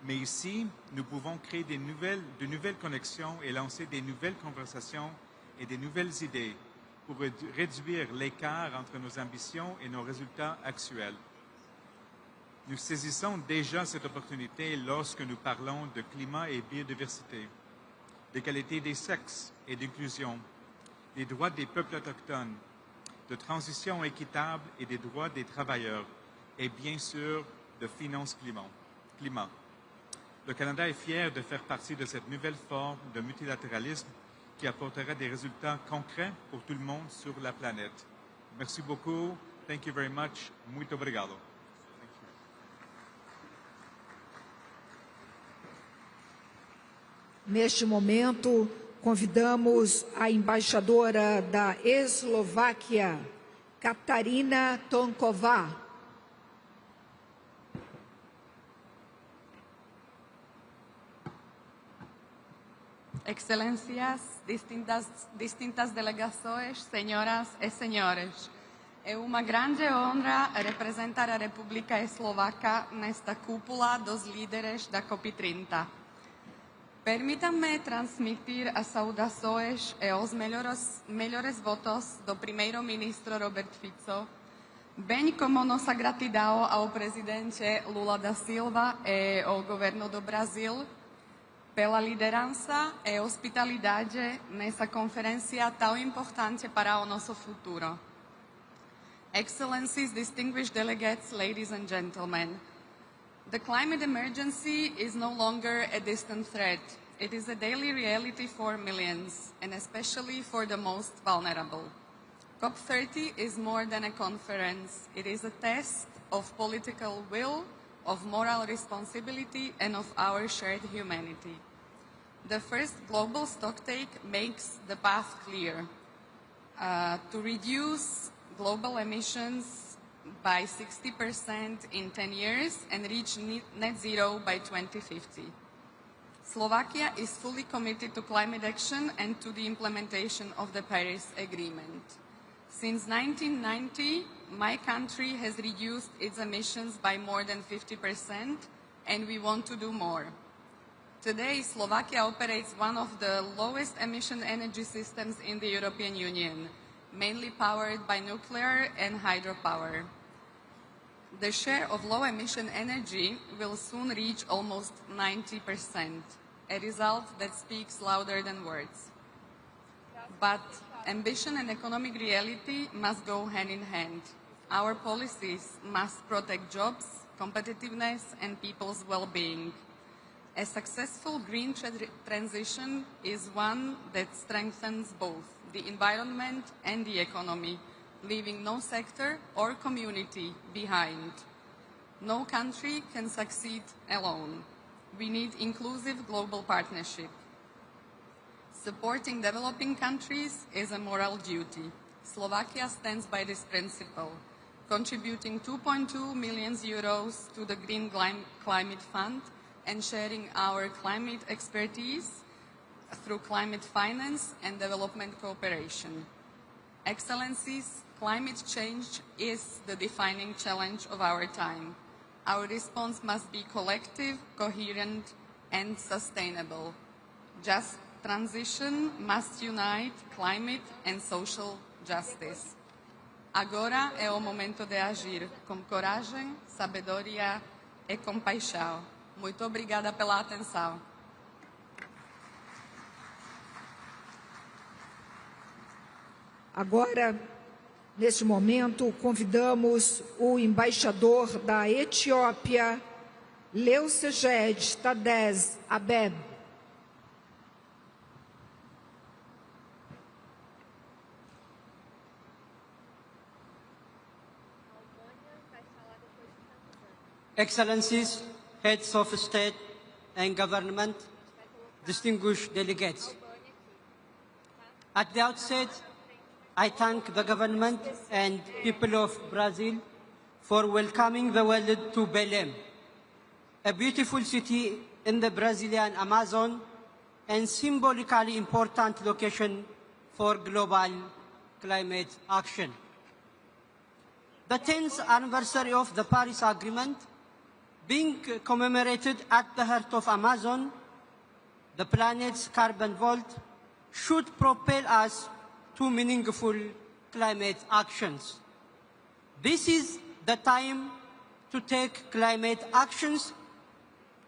Mais ici, nous pouvons créer de nouvelles connexions et lancer des nouvelles conversations et des nouvelles idées pour réduire l'écart entre nos ambitions et nos résultats actuels. Nous saisissons déjà cette opportunité lorsque nous parlons de climat et biodiversité, d'égalité des sexes et d'inclusion, des droits des peuples autochtones, de transition équitable et des droits des travailleurs, et bien sûr de finances climat. Le Canada est fier de faire partie de cette nouvelle forme de multilatéralisme qui apportera des résultats concrets pour tout le monde sur la planète. Merci beaucoup. Thank you very much. Muito obrigado. Neste momento, convidamos a embaixadora da Eslováquia, Katarina Tonková. Excelências, distintas delegações, senhoras e senhores. É uma grande honra representar a República Eslovaca nesta cúpula dos líderes da COP30. Permítanme transmitir as saudações e os melhores votos do primeiro-ministro Robert Fico, bem como nossa gratidão ao presidente Lula da Silva e ao governo do Brasil pela liderança e hospitalidade nessa conferência tão importante para o nosso futuro. Excellencies, distinguished delegates, ladies and gentlemen, the climate emergency is no longer a distant threat. It is a daily reality for millions, and especially for the most vulnerable. COP30 is more than a conference. It is a test of political will, of moral responsibility, and of our shared humanity. The first global stocktake makes the path clear to reduce global emissions by 60% in 10 years and reach net zero by 2050. Slovakia is fully committed to climate action and to the implementation of the Paris Agreement. Since 1990, my country has reduced its emissions by more than 50%, and we want to do more. Today, Slovakia operates one of the lowest emission energy systems in the European Union, mainly powered by nuclear and hydropower. The share of low-emission energy will soon reach almost 90%, a result that speaks louder than words. But ambition and economic reality must go hand in hand. Our policies must protect jobs, competitiveness, and people's well-being. A successful green transition is one that strengthens both the environment and the economy, leaving no sector or community behind. No country can succeed alone. We need inclusive global partnership. Supporting developing countries is a moral duty. Slovakia stands by this principle, contributing 2.2 million euros to the Green Climate Fund and sharing our climate expertise through climate finance and development cooperation. Excellencies, climate change is the defining challenge of our time. Our response must be collective, coherent, and sustainable. Just transition must unite climate and social justice. Agora é o momento de agir com coragem, sabedoria e compaixão. Muito obrigada pela atenção. Agora, neste momento, convidamos o embaixador da Etiópia, Leuceged Tadez Abeb. Excellencies, heads of state and government, distinguished delegates. At the outset, I thank the government and people of Brazil for welcoming the world to Belém, a beautiful city in the Brazilian Amazon and symbolically important location for global climate action. The 10th anniversary of the Paris Agreement being commemorated at the heart of Amazon, the planet's carbon vault, should propel us to meaningful climate actions. This is the time to take climate actions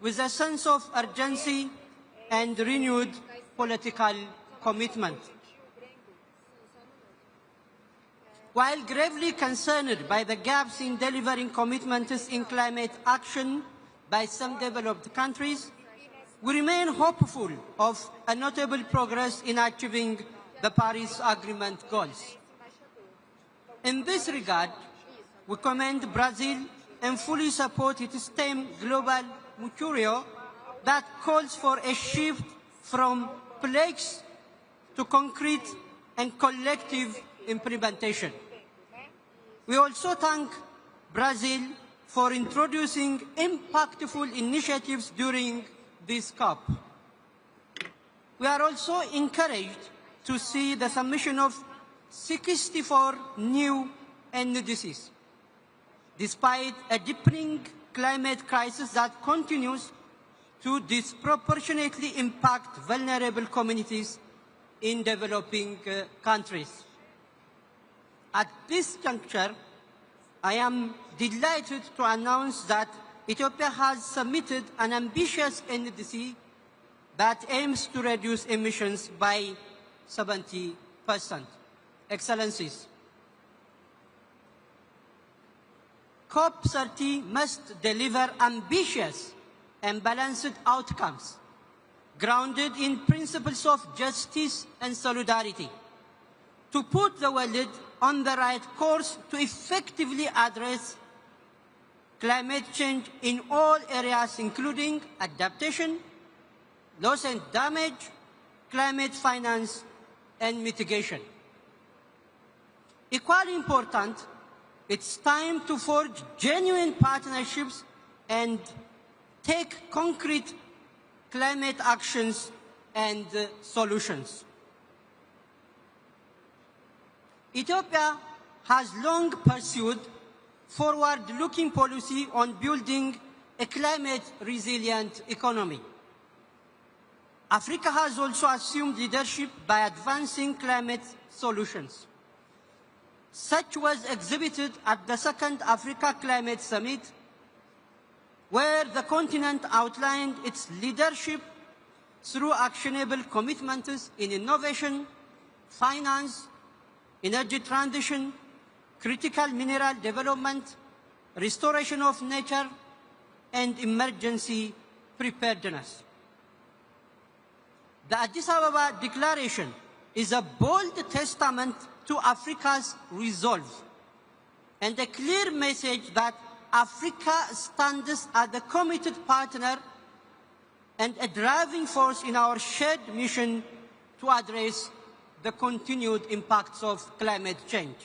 with a sense of urgency and renewed political commitment. While gravely concerned by the gaps in delivering commitments in climate action by some developed countries, we remain hopeful of a notable progress in achieving the Paris Agreement goals. In this regard, we commend Brazil and fully support its theme Global Mercurio that calls for a shift from pledges to concrete and collective implementation. We also thank Brazil for introducing impactful initiatives during this COP. We are also encouraged to see the submission of 64 new NDCs, despite a deepening climate crisis that continues to disproportionately impact vulnerable communities in developing countries. At this juncture, I am delighted to announce that Ethiopia has submitted an ambitious NDC that aims to reduce emissions by 70%. Excellencies, COP30 must deliver ambitious and balanced outcomes grounded in principles of justice and solidarity to put the world on the right course to effectively address climate change in all areas, including adaptation, loss and damage, climate finance, and mitigation. Equally important, it's time to forge genuine partnerships and take concrete climate actions and solutions. Ethiopia has long pursued forward-looking policy on building a climate-resilient economy. Africa has also assumed leadership by advancing climate solutions. Such was exhibited at the Second Africa Climate Summit, where the continent outlined its leadership through actionable commitments in innovation, finance, energy transition, critical mineral development, restoration of nature, and emergency preparedness. The Addis Ababa Declaration is a bold testament to Africa's resolve and a clear message that Africa stands as a committed partner and a driving force in our shared mission to address the continued impacts of climate change.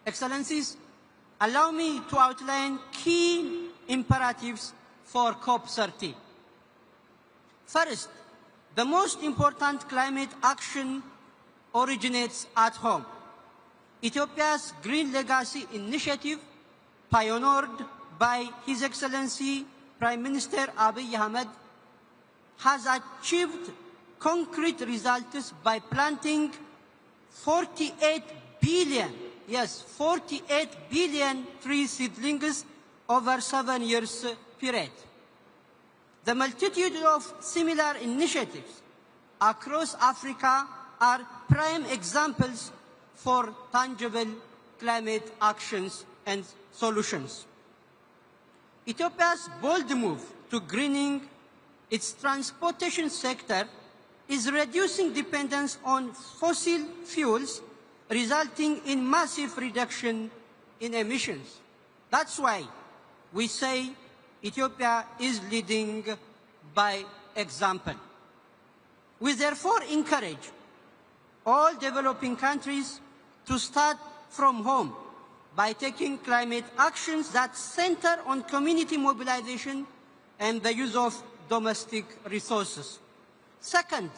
Excellencies, allow me to outline key imperatives for COP30. First, the most important climate action originates at home. Ethiopia's Green Legacy Initiative, pioneered by His Excellency Prime Minister Abiy Ahmed, has achieved concrete results by planting 48 billion, yes, 48 billion tree seedlings over 7 years period. The multitude of similar initiatives across Africa are prime examples for tangible climate actions and solutions. Ethiopia's bold move to greening its transportation sector is reducing dependence on fossil fuels, resulting in massive reduction in emissions. That's why we say Ethiopia is leading by example. We therefore encourage all developing countries to start from home by taking climate actions that center on community mobilization and the use of domestic resources. Second,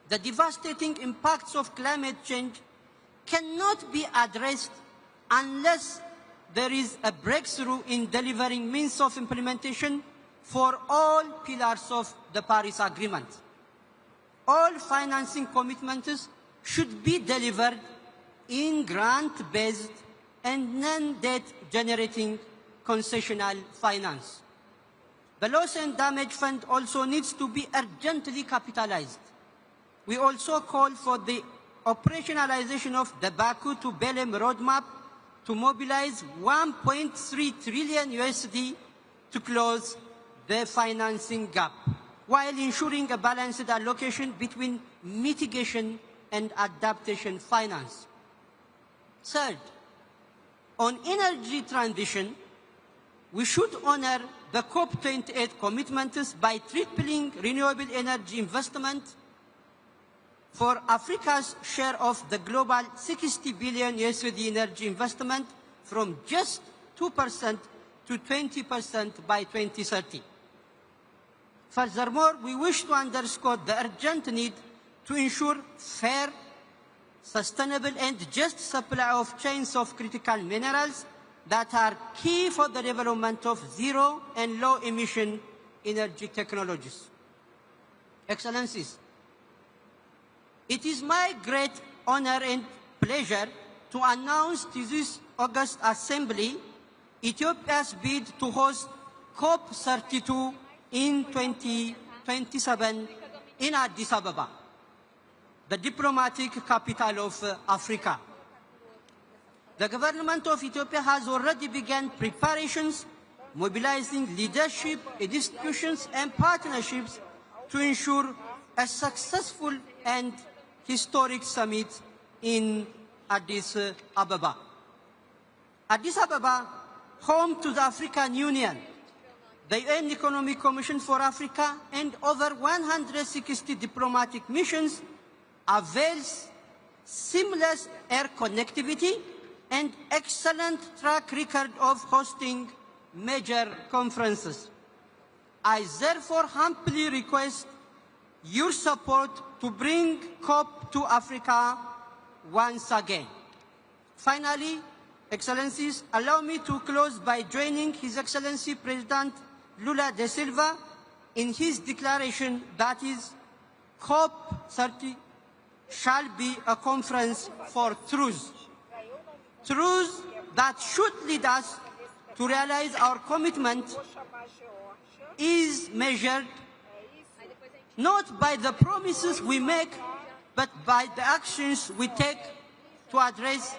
the devastating impacts of climate change cannot be addressed unless there is a breakthrough in delivering means of implementation for all pillars of the Paris Agreement. All financing commitments should be delivered in grant-based and non-debt generating concessional finance. The Loss and Damage Fund also needs to be urgently capitalized. We also call for the operationalization of the Baku to Belém roadmap to mobilize 1.3 trillion USD to close the financing gap, while ensuring a balanced allocation between mitigation and adaptation finance. Third, on energy transition, we should honor the COP28 commitments by tripling renewable energy investment for Africa's share of the global 60 billion USD energy investment from just 2% to 20% by 2030. Furthermore, we wish to underscore the urgent need to ensure fair, sustainable and just supply of chains of critical minerals that are key for the development of zero and low emission energy technologies. Excellencies, it is my great honor and pleasure to announce to this August Assembly Ethiopia's bid to host COP32 in 2027 in Addis Ababa, the diplomatic capital of Africa. The government of Ethiopia has already begun preparations, mobilizing leadership, institutions and partnerships to ensure a successful and historic summit in Addis Ababa. Addis Ababa, home to the African Union, the UN Economic Commission for Africa, and over 160 diplomatic missions, avails seamless air connectivity and excellent track record of hosting major conferences. I therefore humbly request your support to bring COP to Africa once again. Finally, Excellencies, allow me to close by joining His Excellency President Lula da Silva in his declaration that is COP30 shall be a conference for truth. Truth that should lead us to realize our commitment is measured not by the promises we make, but by the actions we take to address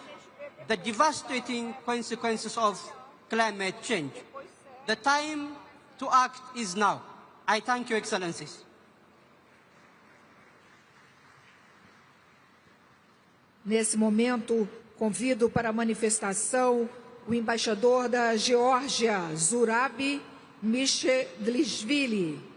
the devastating consequences of climate change. The time to act is now. I thank you, Excellencies. Nesse momento, convido para a manifestação o embaixador da Geórgia, Zurabi Mishedlishvili.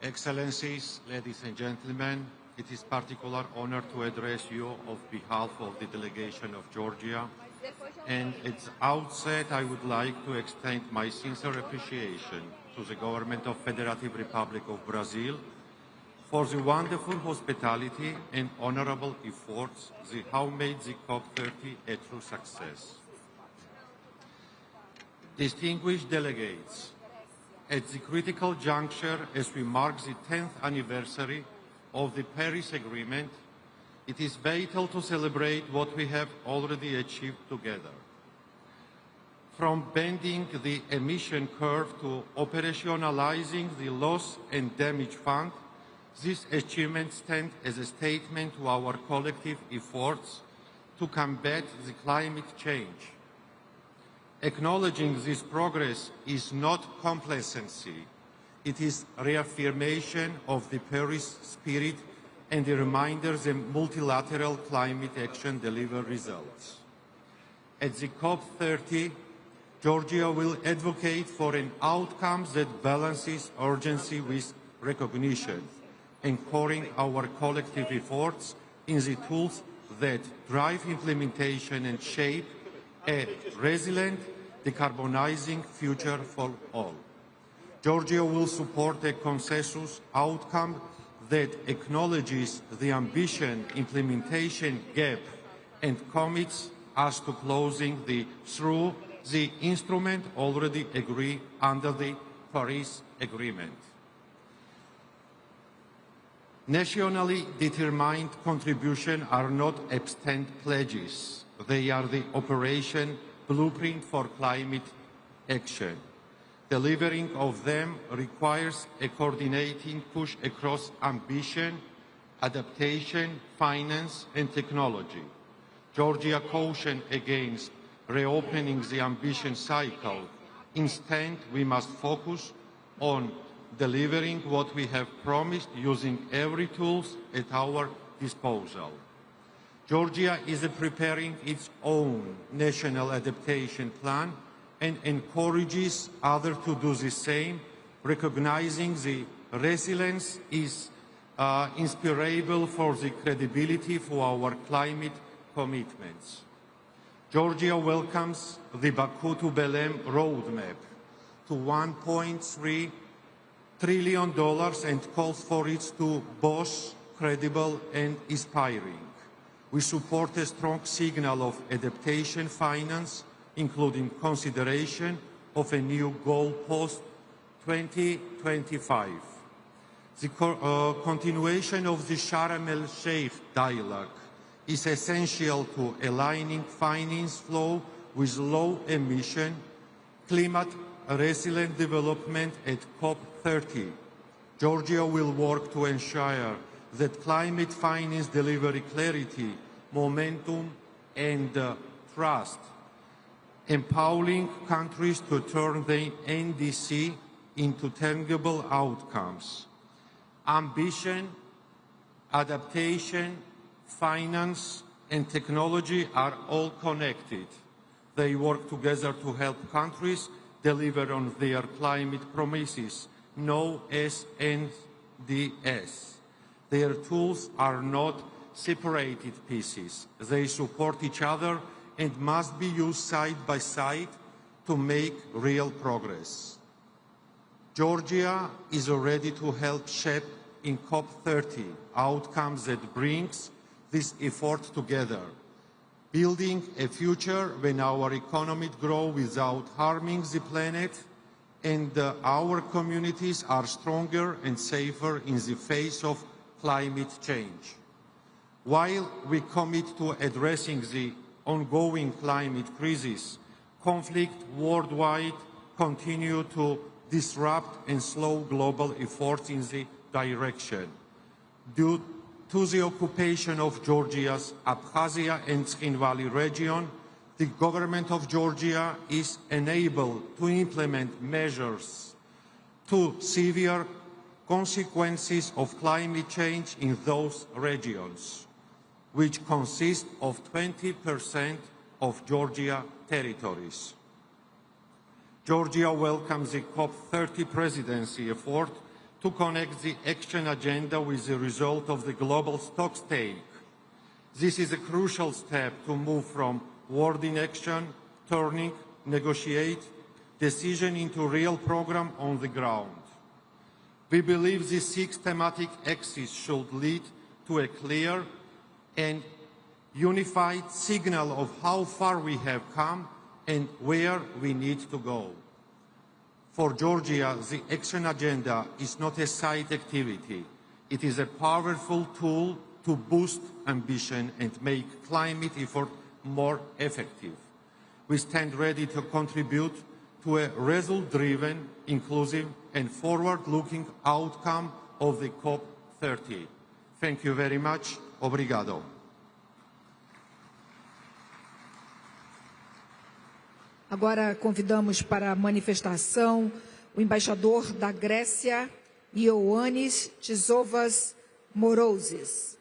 Excellencies, ladies and gentlemen, it is particular honor to address you on behalf of the delegation of Georgia. And at the outset, I would like to extend my sincere appreciation to the government of Federative Republic of Brazil for the wonderful hospitality and honorable efforts that have made the COP30 a true success. Distinguished delegates, at the critical juncture as we mark the 10th anniversary of the Paris Agreement, it is vital to celebrate what we have already achieved together. From bending the emission curve to operationalizing the loss and damage fund, these achievements stand as a statement to our collective efforts to combat the climate change. Acknowledging this progress is not complacency. It is reaffirmation of the Paris spirit and a reminder that multilateral climate action delivers results. At the COP30, Georgia will advocate for an outcome that balances urgency with recognition, anchoring our collective efforts in the tools that drive implementation and shape a resilient, decarbonizing future for all. Georgia will support a consensus outcome that acknowledges the ambition implementation gap and commits us to closing through the instrument already agreed under the Paris Agreement. Nationally determined contributions are not absent pledges. They are the operation blueprint for climate action. Delivering of them requires a coordinating push across ambition, adaptation, finance, and technology. Georgia cautioned against reopening the ambition cycle. Instead, we must focus on delivering what we have promised using every tool at our disposal. Georgia is preparing its own national adaptation plan and encourages others to do the same, recognizing the resilience is inspirable for the credibility for our climate commitments. Georgia welcomes the Baku to Belém roadmap to $1.3 trillion and calls for it to both credible and inspiring. We support a strong signal of adaptation finance, including consideration of a new goal post 2025. The continuation of the Sharm el-Sheikh dialogue is essential to aligning finance flow with low-emission, climate-resilient development at COP30. Georgia will work to ensure that climate finance delivers clarity, momentum, and trust, empowering countries to turn the NDC into tangible outcomes. Ambition, adaptation, finance, and technology are all connected. They work together to help countries deliver on their climate promises, known as NDS. Their tools are not separated pieces. They support each other and must be used side by side to make real progress. Georgia is ready to help shape in COP30 outcomes that brings this effort together, building a future when our economy grows without harming the planet and our communities are stronger and safer in the face of climate change. While we commit to addressing the ongoing climate crisis, conflict worldwide continue to disrupt and slow global efforts in the direction. Due to the occupation of Georgia's Abkhazia and Skhin Valley region, the government of Georgia is unable to implement measures to severe consequences of climate change in those regions, which consist of 20% of Georgia territories. Georgia welcomes the COP30 presidency effort to to connect the action agenda with the result of the global stocks take. This is a crucial step to move from word in action, turning, negotiate, decision into a real program on the ground. We believe these 6 thematic axes should lead to a clear and unified signal of how far we have come and where we need to go. For Georgia, the action agenda is not a side activity. It is a powerful tool to boost ambition and make climate effort more effective. We stand ready to contribute to a result-driven, inclusive, and forward-looking outcome of the COP30. Thank you very much. Obrigado. Agora convidamos para a manifestação o embaixador da Grécia, Ioannis Tsisovas Morousis.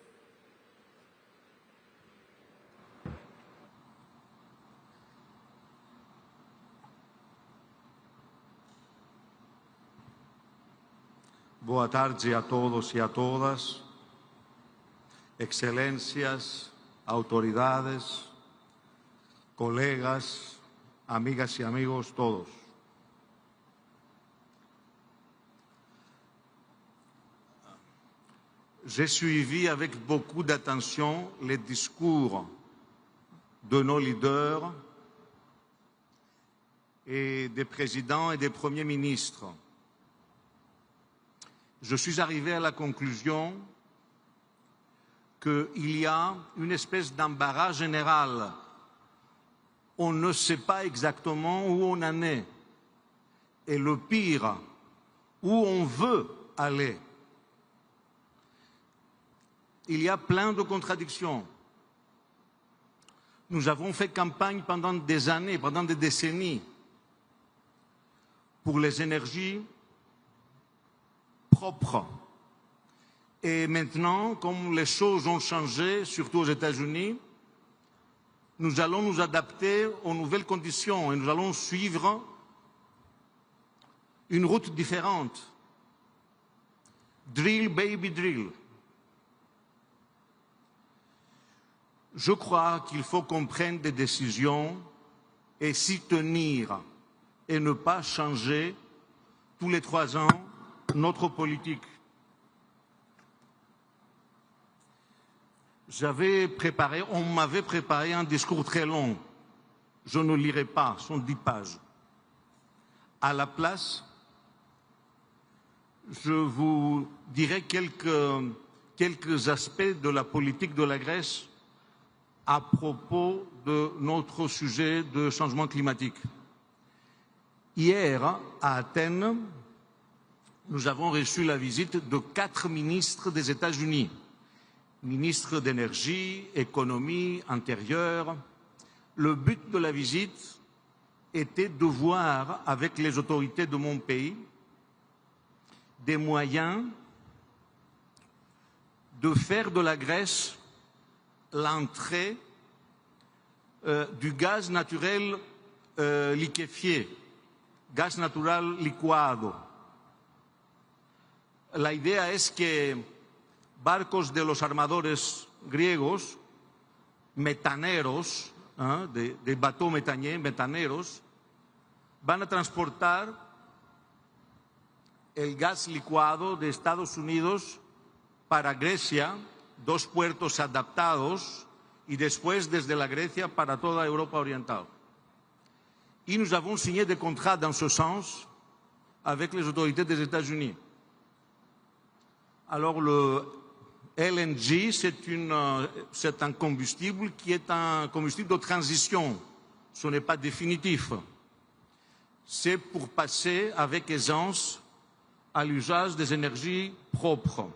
Boa tarde a todos e a todas, excelências, autoridades, colegas, amigas y amigos todos. J'ai suivi avec beaucoup d'attention les discours de nos leaders et des présidents et des premiers ministres. Je suis arrivé à la conclusion qu'il y a une espèce d'embarras général. On ne sait pas exactement où on en est. Et le pire, où on veut aller. Il y a plein de contradictions. Nous avons fait campagne pendant des années, pendant des décennies, pour les énergies propres. Et maintenant, comme les choses ont changé, surtout aux États-Unis, nous allons nous adapter aux nouvelles conditions et nous allons suivre une route différente. Drill, baby, drill. Je crois qu'il faut qu'on prenne des décisions et s'y tenir et ne pas changer tous les 3 ans notre politique. On m'avait préparé un discours très long. Je ne lirai pas, ce sont 10 pages. À la place, je vous dirai quelques aspects de la politique de la Grèce à propos de notre sujet de changement climatique. Hier, à Athènes, nous avons reçu la visite de 4 ministres des États-Unis. Ministre d'énergie, économie, intérieur. Le but de la visite était de voir avec les autorités de mon pays des moyens de faire de la Grèce l'entrée du gaz naturel liquéfié, gas natural licuado. La idea es que barcos de los armadores griegos, metaneros, de bateaux metaneros, van a transportar el gas licuado de Estados Unidos para Grecia, 2 puertos adaptados, y después desde la Grecia para toda Europa oriental. Y nous avons signé des contrats dans ce sens avec les autorités des États-Unis. Alors le LNG, c'est un combustible qui est un combustible de transition. Ce n'est pas définitif. C'est pour passer avec aisance à l'usage des énergies propres.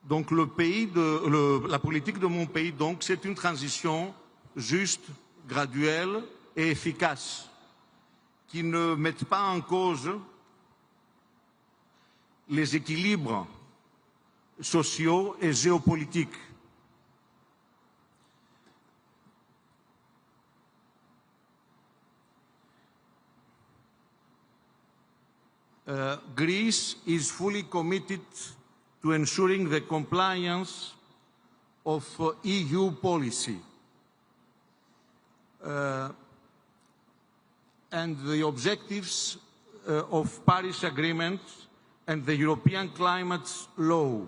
Donc la politique de mon pays, c'est une transition juste, graduelle et efficace, qui ne met pas en cause les équilibres sociaux et géopolitiques. Greece is fully committed to ensuring the compliance of EU policy and the objectives of Paris Agreement and the European Climate Law.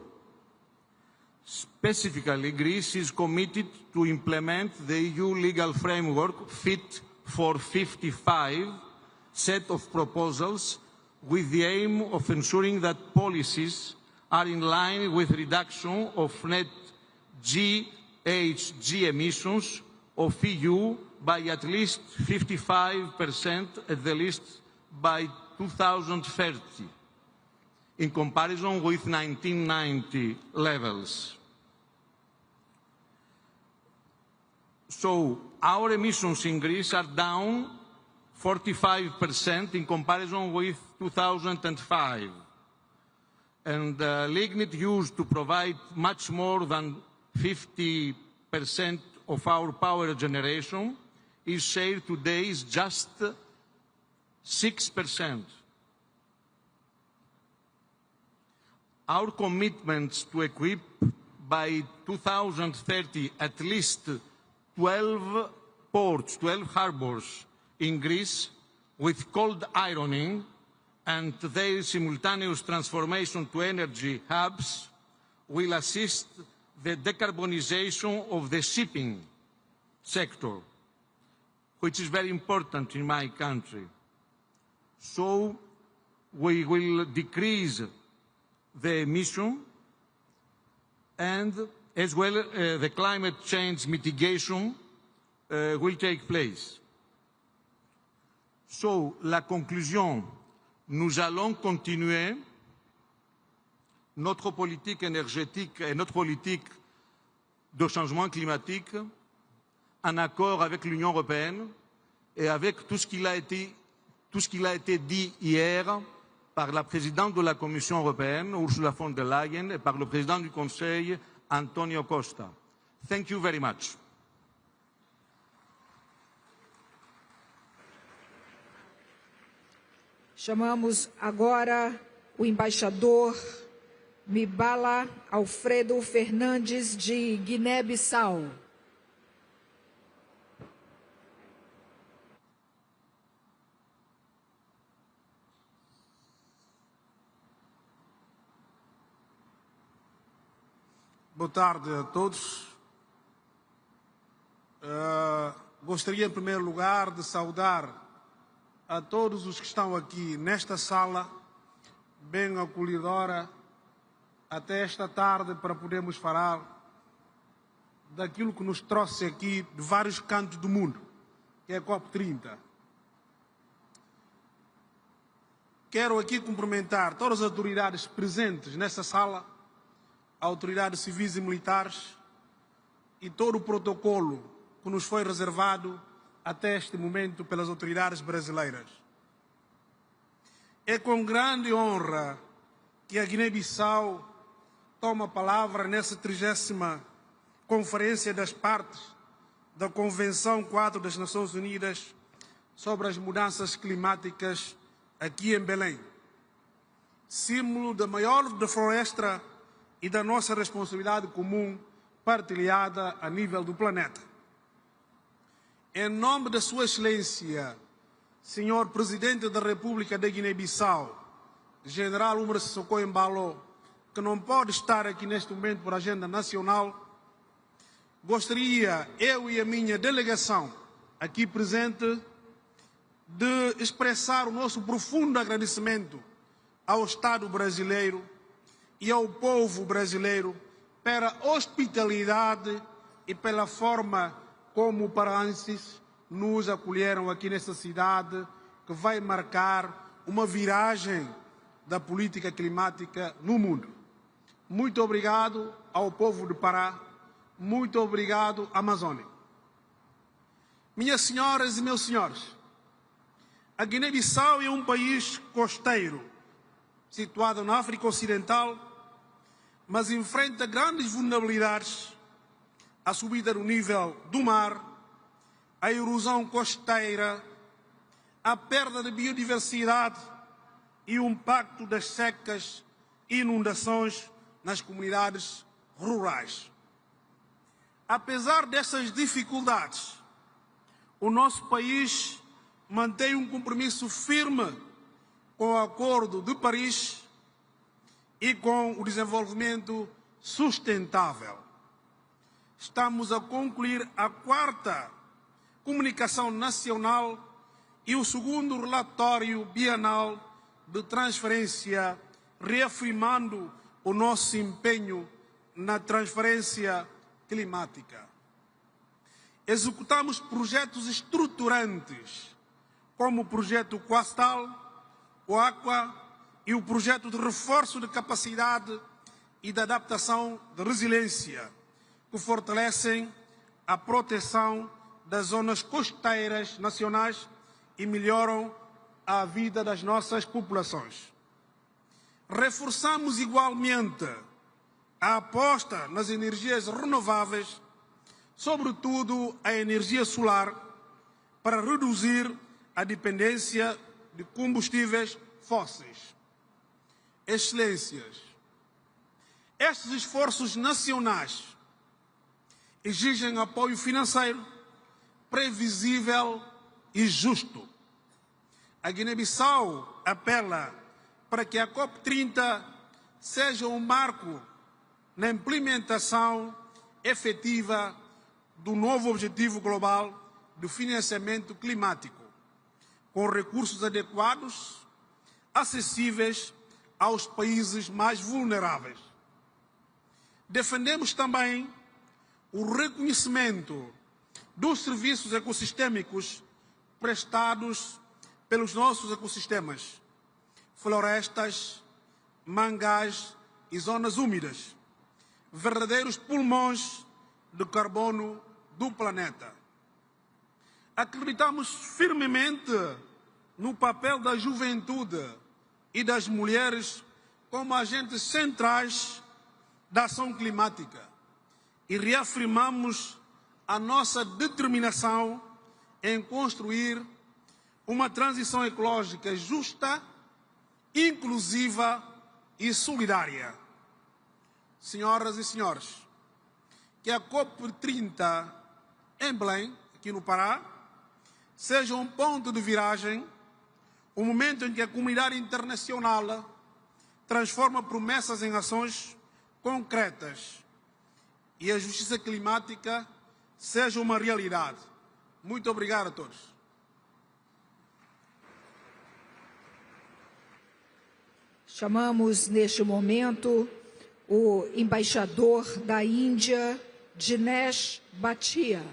Specifically, Greece is committed to implement the EU legal framework Fit for 55 set of proposals with the aim of ensuring that policies are in line with reduction of net GHG emissions of EU by at least 55% at the least by 2030, in comparison with 1990 levels. So our emissions in Greece are down 45% in comparison with 2005. And lignite used to provide much more than 50% of our power generation is share today is just 6%. Our commitments to equip by 2030 at least 12 ports, 12 harbors in Greece with cold ironing and their simultaneous transformation to energy hubs will assist the decarbonization of the shipping sector, which is very important in my country. So we will decrease the emission and as well the climate change mitigation will take place. So, la conclusion, nous allons continuer notre politique énergétique et notre politique de changement climatique en accord avec l'Union européenne et avec tout ce qui a été dit hier par la présidente de la Commission européenne, Ursula von der Leyen, et par le président du Conseil, Antonio Costa. Thank you very much. Chamamos agora o embaixador Mibala Alfredo Fernandes, de Guiné-Bissau. Boa tarde a todos. Gostaria, em primeiro lugar, de saudar a todos os que estão aqui nesta sala, bem acolhedora, até esta tarde, para podermos falar daquilo que nos trouxe aqui de vários cantos do mundo, que é a COP30. Quero aqui cumprimentar todas as autoridades presentes nesta sala, autoridades civis e militares, e todo o protocolo que nos foi reservado até este momento pelas autoridades brasileiras. É com grande honra que a Guiné-Bissau toma a palavra nessa 30ª Conferência das Partes da Convenção Quadro das Nações Unidas sobre as Mudanças Climáticas aqui em Belém, símbolo da maior floresta e da nossa responsabilidade comum partilhada a nível do planeta. Em nome da Sua Excelência, Senhor Presidente da República da Guiné-Bissau, General Umar Sissoko Embalo, que não pode estar aqui neste momento por agenda nacional, gostaria, eu e a minha delegação aqui presente, de expressar o nosso profundo agradecimento ao Estado brasileiro e ao povo brasileiro pela hospitalidade e pela forma como paraenses nos acolheram aqui nesta cidade, que vai marcar uma viragem da política climática no mundo. Muito obrigado ao povo de Pará, muito obrigado, Amazônia. Minhas senhoras e meus senhores, a Guiné-Bissau é um país costeiro, situado na África Ocidental, mas enfrenta grandes vulnerabilidades: a subida do nível do mar, a erosão costeira, a perda de biodiversidade e o impacto das secas e inundações nas comunidades rurais. Apesar dessas dificuldades, o nosso país mantém um compromisso firme com o Acordo de Paris e com o desenvolvimento sustentável. Estamos a concluir a 4ª Comunicação Nacional e o 2º Relatório Bienal de Transferência, reafirmando o nosso empenho na transferência climática. Executamos projetos estruturantes, como o projeto Coastal, o Aqua e o projeto de reforço de capacidade e de adaptação de resiliência, que fortalecem a proteção das zonas costeiras nacionais e melhoram a vida das nossas populações. Reforçamos igualmente a aposta nas energias renováveis, sobretudo a energia solar, para reduzir a dependência de combustíveis fósseis. Excelências, estes esforços nacionais exigem apoio financeiro previsível e justo. A Guiné-Bissau apela para que a COP30 seja um marco na implementação efetiva do novo objetivo global do financiamento climático, com recursos adequados, acessíveis aos países mais vulneráveis. Defendemos também o reconhecimento dos serviços ecossistêmicos prestados pelos nossos ecossistemas, florestas, mangás e zonas úmidas, verdadeiros pulmões de carbono do planeta. Acreditamos firmemente no papel da juventude e das mulheres como agentes centrais da ação climática e reafirmamos a nossa determinação em construir uma transição ecológica justa, inclusiva e solidária. Senhoras e senhores, que a COP30 em Belém, aqui no Pará, seja um ponto de viragem, um momento em que a comunidade internacional transforma promessas em ações concretas e a justiça climática seja uma realidade. Muito obrigado a todos. Chamamos neste momento o embaixador da Índia, Dinesh Bhatia.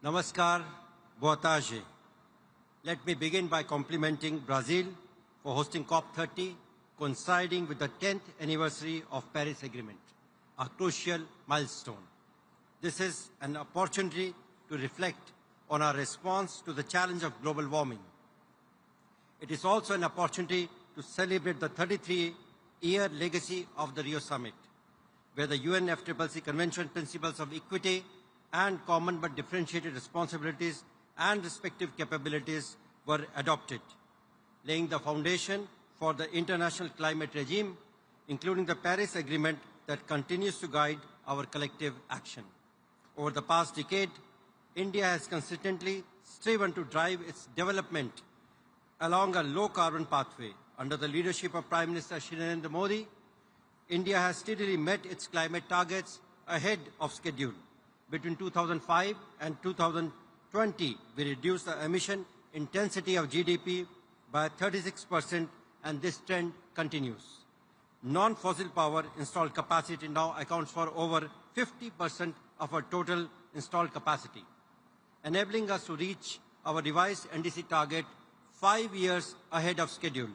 Namaskar, boa tarde. Let me begin by complimenting Brazil for hosting COP30, coinciding with the 10th anniversary of Paris Agreement, a crucial milestone. This is an opportunity to reflect on our response to the challenge of global warming. It is also an opportunity to celebrate the 33-year legacy of the Rio Summit, where the UNFCCC Convention Principles of Equity and Common but Differentiated Responsibilities and respective capabilities were adopted, laying the foundation for the international climate regime, including the Paris Agreement that continues to guide our collective action. Over the past decade, India has consistently striven to drive its development along a low-carbon pathway. Under the leadership of Prime Minister Shri Narendra Modi, India has steadily met its climate targets ahead of schedule. Between 2005 and 2020, we reduced the emission intensity of GDP by 36%, and this trend continues. Non-fossil power installed capacity now accounts for over 50% of our total installed capacity, enabling us to reach our revised NDC target 5 years ahead of schedule.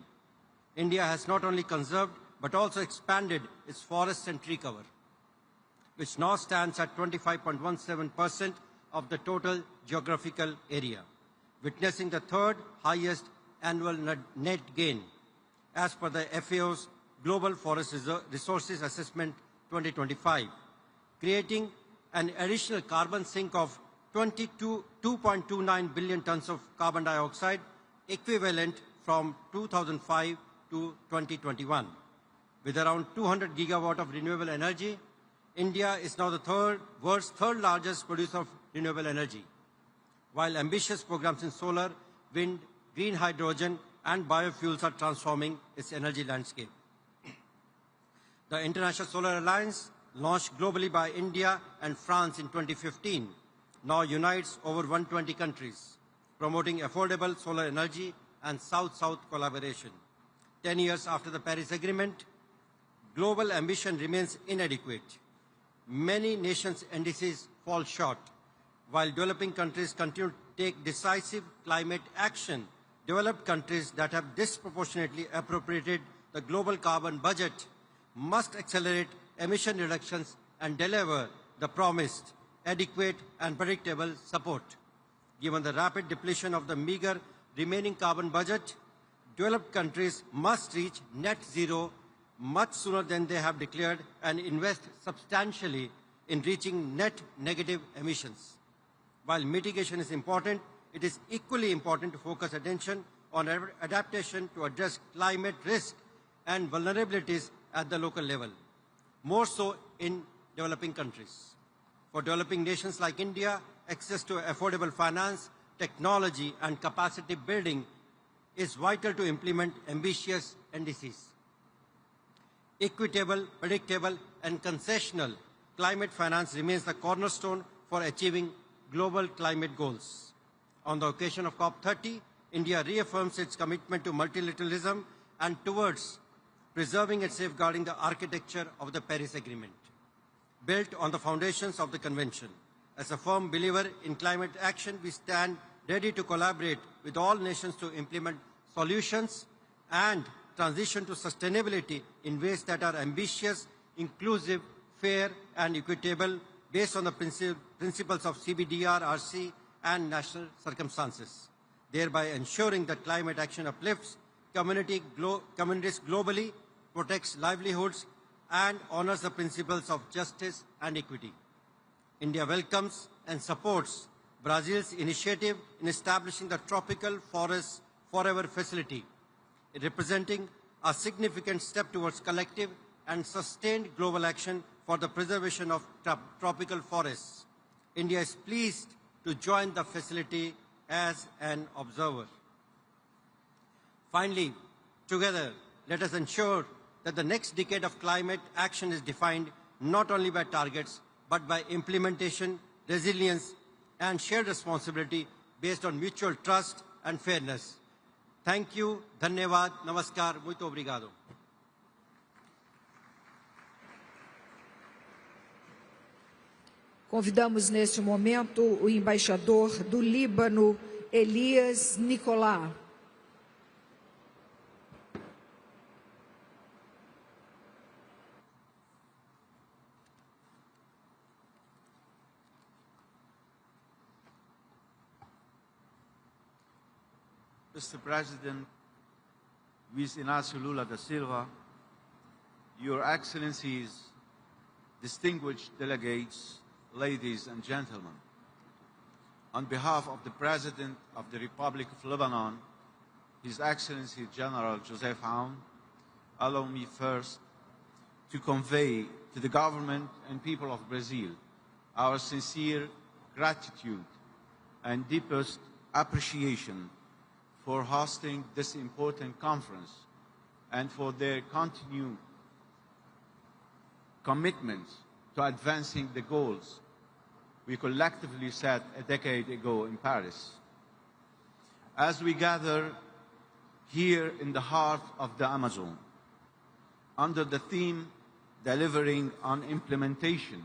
India has not only conserved but also expanded its forests and tree cover, which now stands at 25.17% of the total geographical area, witnessing the third highest annual net gain. As per the FAO's Global Forest Resources Assessment 2025, creating an additional carbon sink of 2.29 billion tons of carbon dioxide, equivalent from 2005 to 2021. With around 200 gigawatt of renewable energy, India is now the world's third largest producer of renewable energy. While ambitious programs in solar, wind, green hydrogen, and biofuels are transforming its energy landscape. The International Solar Alliance, launched globally by India and France in 2015, now unites over 120 countries, promoting affordable solar energy and South-South collaboration. 10 years after the Paris Agreement, global ambition remains inadequate. Many nations' indices fall short. While developing countries continue to take decisive climate action, developed countries that have disproportionately appropriated the global carbon budget must accelerate emission reductions and deliver the promised adequate and predictable support. Given the rapid depletion of the meager remaining carbon budget, developed countries must reach net zero much sooner than they have declared and invest substantially in reaching net negative emissions. While mitigation is important, it is equally important to focus attention on adaptation to address climate risk and vulnerabilities at the local level, more so in developing countries. For developing nations like India, access to affordable finance, technology, and capacity building is vital to implement ambitious NDCs. Equitable, predictable, and concessional climate finance remains the cornerstone for achieving global climate goals. On the occasion of COP30, India reaffirms its commitment to multilateralism and towards preserving and safeguarding the architecture of the Paris Agreement, built on the foundations of the Convention. As a firm believer in climate action, we stand ready to collaborate with all nations to implement solutions and transition to sustainability in ways that are ambitious, inclusive, fair, and equitable, based on the principles of CBDR, RC, and national circumstances, thereby ensuring that climate action uplifts communities globally, protects livelihoods, and honors the principles of justice and equity. India welcomes and supports Brazil's initiative in establishing the Tropical Forests Forever Facility, representing a significant step towards collective and sustained global action for the preservation of tropical forests. India is pleased to join the facility as an observer. Finally, together, let us ensure that the next decade of climate action is defined not only by targets, but by implementation, resilience, and shared responsibility based on mutual trust and fairness. Thank you, dhanyavad, namaskar, muito obrigado. Convidamos neste momento o embaixador do Líbano, Elias Nicolá. Mr. President, Luis Inácio Lula da Silva, Your Excellencies, distinguished delegates, ladies and gentlemen, on behalf of the President of the Republic of Lebanon, His Excellency General Joseph Aoun, allow me first to convey to the government and people of Brazil our sincere gratitude and deepest appreciation for hosting this important conference and for their continued commitment to advancing the goals we collectively set a decade ago in Paris. As we gather here in the heart of the Amazon, under the theme Delivering on Implementation,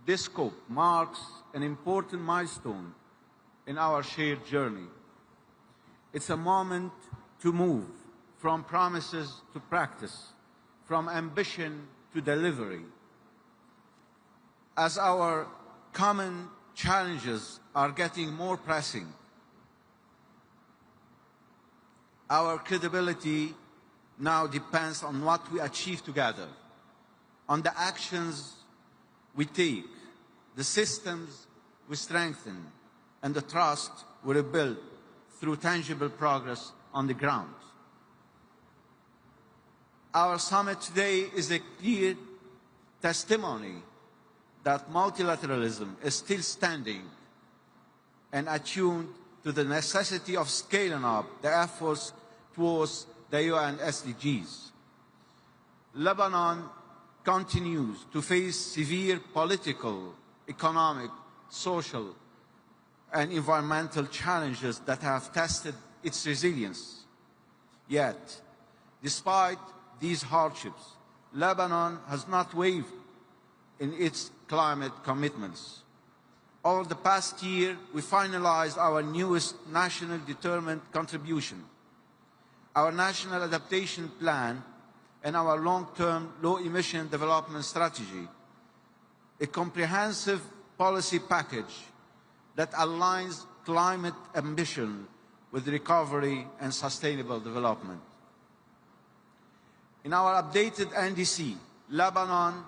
this COP marks an important milestone in our shared journey. It's a moment to move from promises to practice, from ambition to delivery. As our common challenges are getting more pressing, our credibility now depends on what we achieve together, on the actions we take, the systems we strengthen, and the trust we rebuild through tangible progress on the ground. Our summit today is a clear testimony that multilateralism is still standing and attuned to the necessity of scaling up the efforts towards the UN SDGs. Lebanon continues to face severe political, economic, social, and environmental challenges that have tested its resilience. Yet, despite these hardships, Lebanon has not wavered in its climate commitments. Over the past year, we finalized our newest national determined contribution, our National Adaptation Plan, and our long-term low-emission development strategy, a comprehensive policy package that aligns climate ambition with recovery and sustainable development. In our updated NDC, Lebanon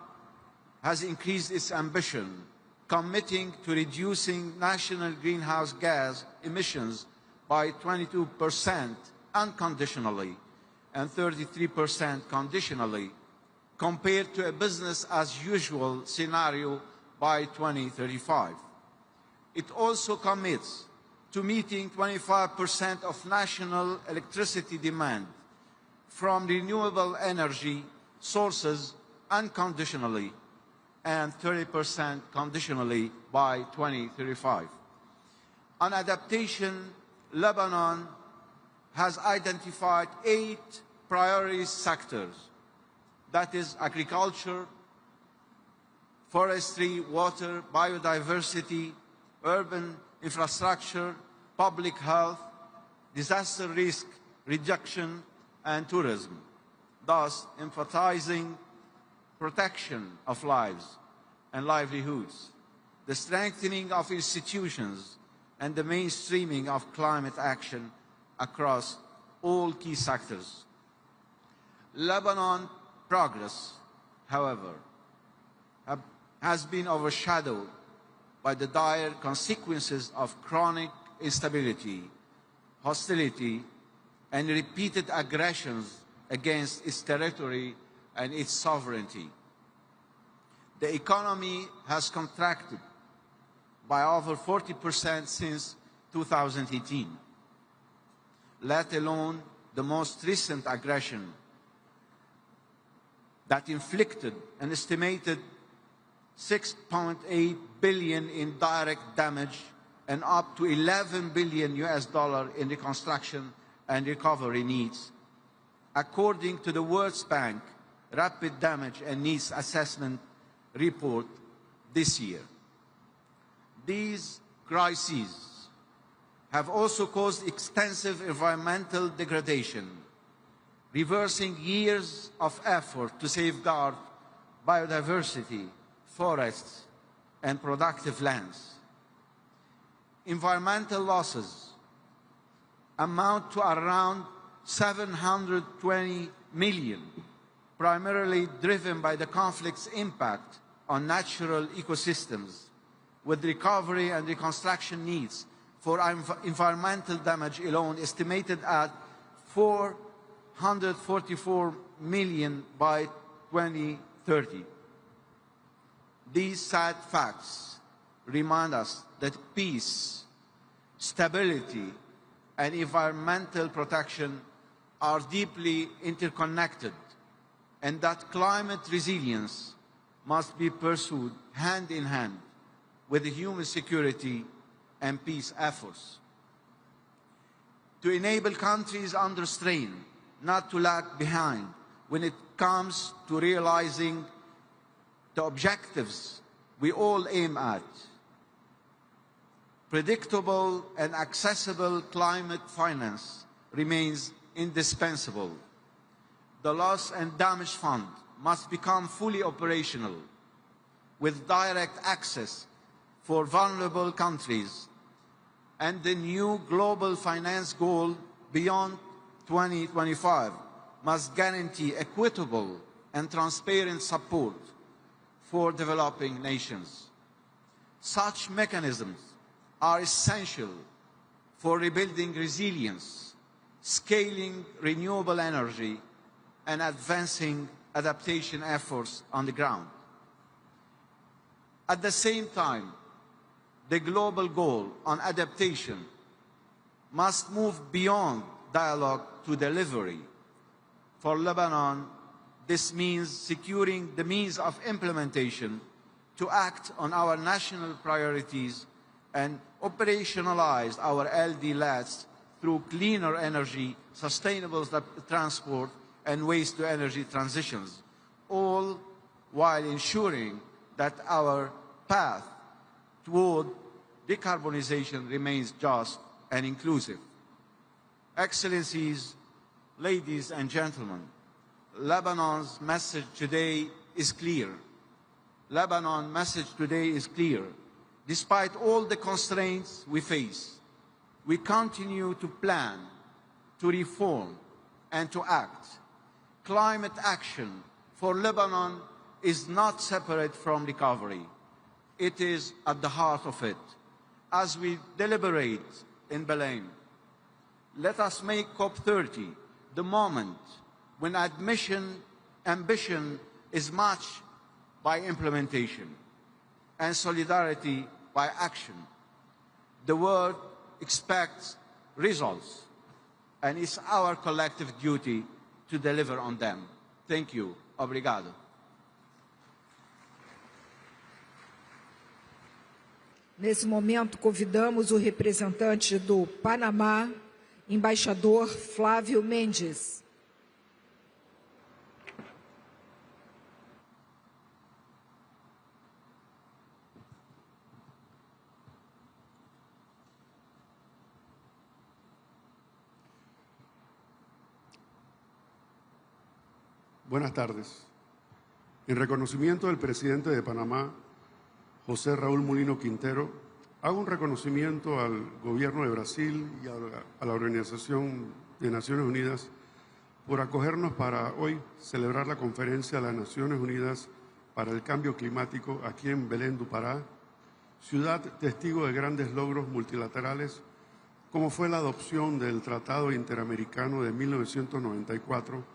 has increased its ambition, committing to reducing national greenhouse gas emissions by 22% unconditionally and 33% conditionally, compared to a business-as-usual scenario by 2035. It also commits to meeting 25% of national electricity demand from renewable energy sources unconditionally and 30% conditionally by 2035. On adaptation, Lebanon has identified 8 priority sectors, that is agriculture, forestry, water, biodiversity, urban infrastructure, public health, disaster risk reduction, and tourism, thus emphasizing protection of lives and livelihoods, the strengthening of institutions, and the mainstreaming of climate action across all key sectors. Lebanon's progress, however, has been overshadowed by the dire consequences of chronic instability, hostility, and repeated aggressions against its territory and its sovereignty. The economy has contracted by over 40% since 2018, let alone the most recent aggression that inflicted an estimated $6.8 billion in direct damage and up to $11 billion in reconstruction and recovery needs, according to the World Bank Rapid Damage and Needs Assessment report this year. These crises have also caused extensive environmental degradation, reversing years of effort to safeguard biodiversity, forests, and productive lands. Environmental losses amount to around 720 million, primarily driven by the conflict's impact on natural ecosystems, with recovery and reconstruction needs for environmental damage alone estimated at 444 million by 2030. These sad facts remind us that peace, stability, and environmental protection are deeply interconnected, and that climate resilience must be pursued hand in hand with human security and peace efforts. To enable countries under strain not to lag behind when it comes to realizing the objectives we all aim at, predictable and accessible climate finance remains indispensable. The Loss and Damage Fund must become fully operational, with direct access for vulnerable countries, and the new global finance goal beyond 2025 must guarantee equitable and transparent support for developing nations. Such mechanisms are essential for rebuilding resilience, scaling renewable energy, and advancing adaptation efforts on the ground. At the same time, the global goal on adaptation must move beyond dialogue to delivery. For Lebanon, this means securing the means of implementation to act on our national priorities and operationalize our LD-LATs through cleaner energy, sustainable transport, and waste-to-energy transitions, all while ensuring that our path toward decarbonization remains just and inclusive. Excellencies, ladies and gentlemen, Lebanon's message today is clear. Lebanon's message today is clear. Despite all the constraints we face, we continue to plan, to reform, and to act. Climate action for Lebanon is not separate from recovery. It is at the heart of it. As we deliberate in Belém, let us make COP30 the moment when ambition is matched by implementation and solidarity by action. The world expects results, and it's our collective duty to deliver on them. Thank you. Obrigado. Nesse momento, convidamos o representante do Panamá, embaixador Flávio Mendes. Buenas tardes. En reconocimiento del presidente de Panamá, José Raúl Mulino Quintero, hago un reconocimiento al Gobierno de Brasil y a la Organización de Naciones Unidas por acogernos para hoy celebrar la Conferencia de las Naciones Unidas para el Cambio Climático aquí en Belém do Pará, ciudad testigo de grandes logros multilaterales, como fue la adopción del Tratado Interamericano de 1994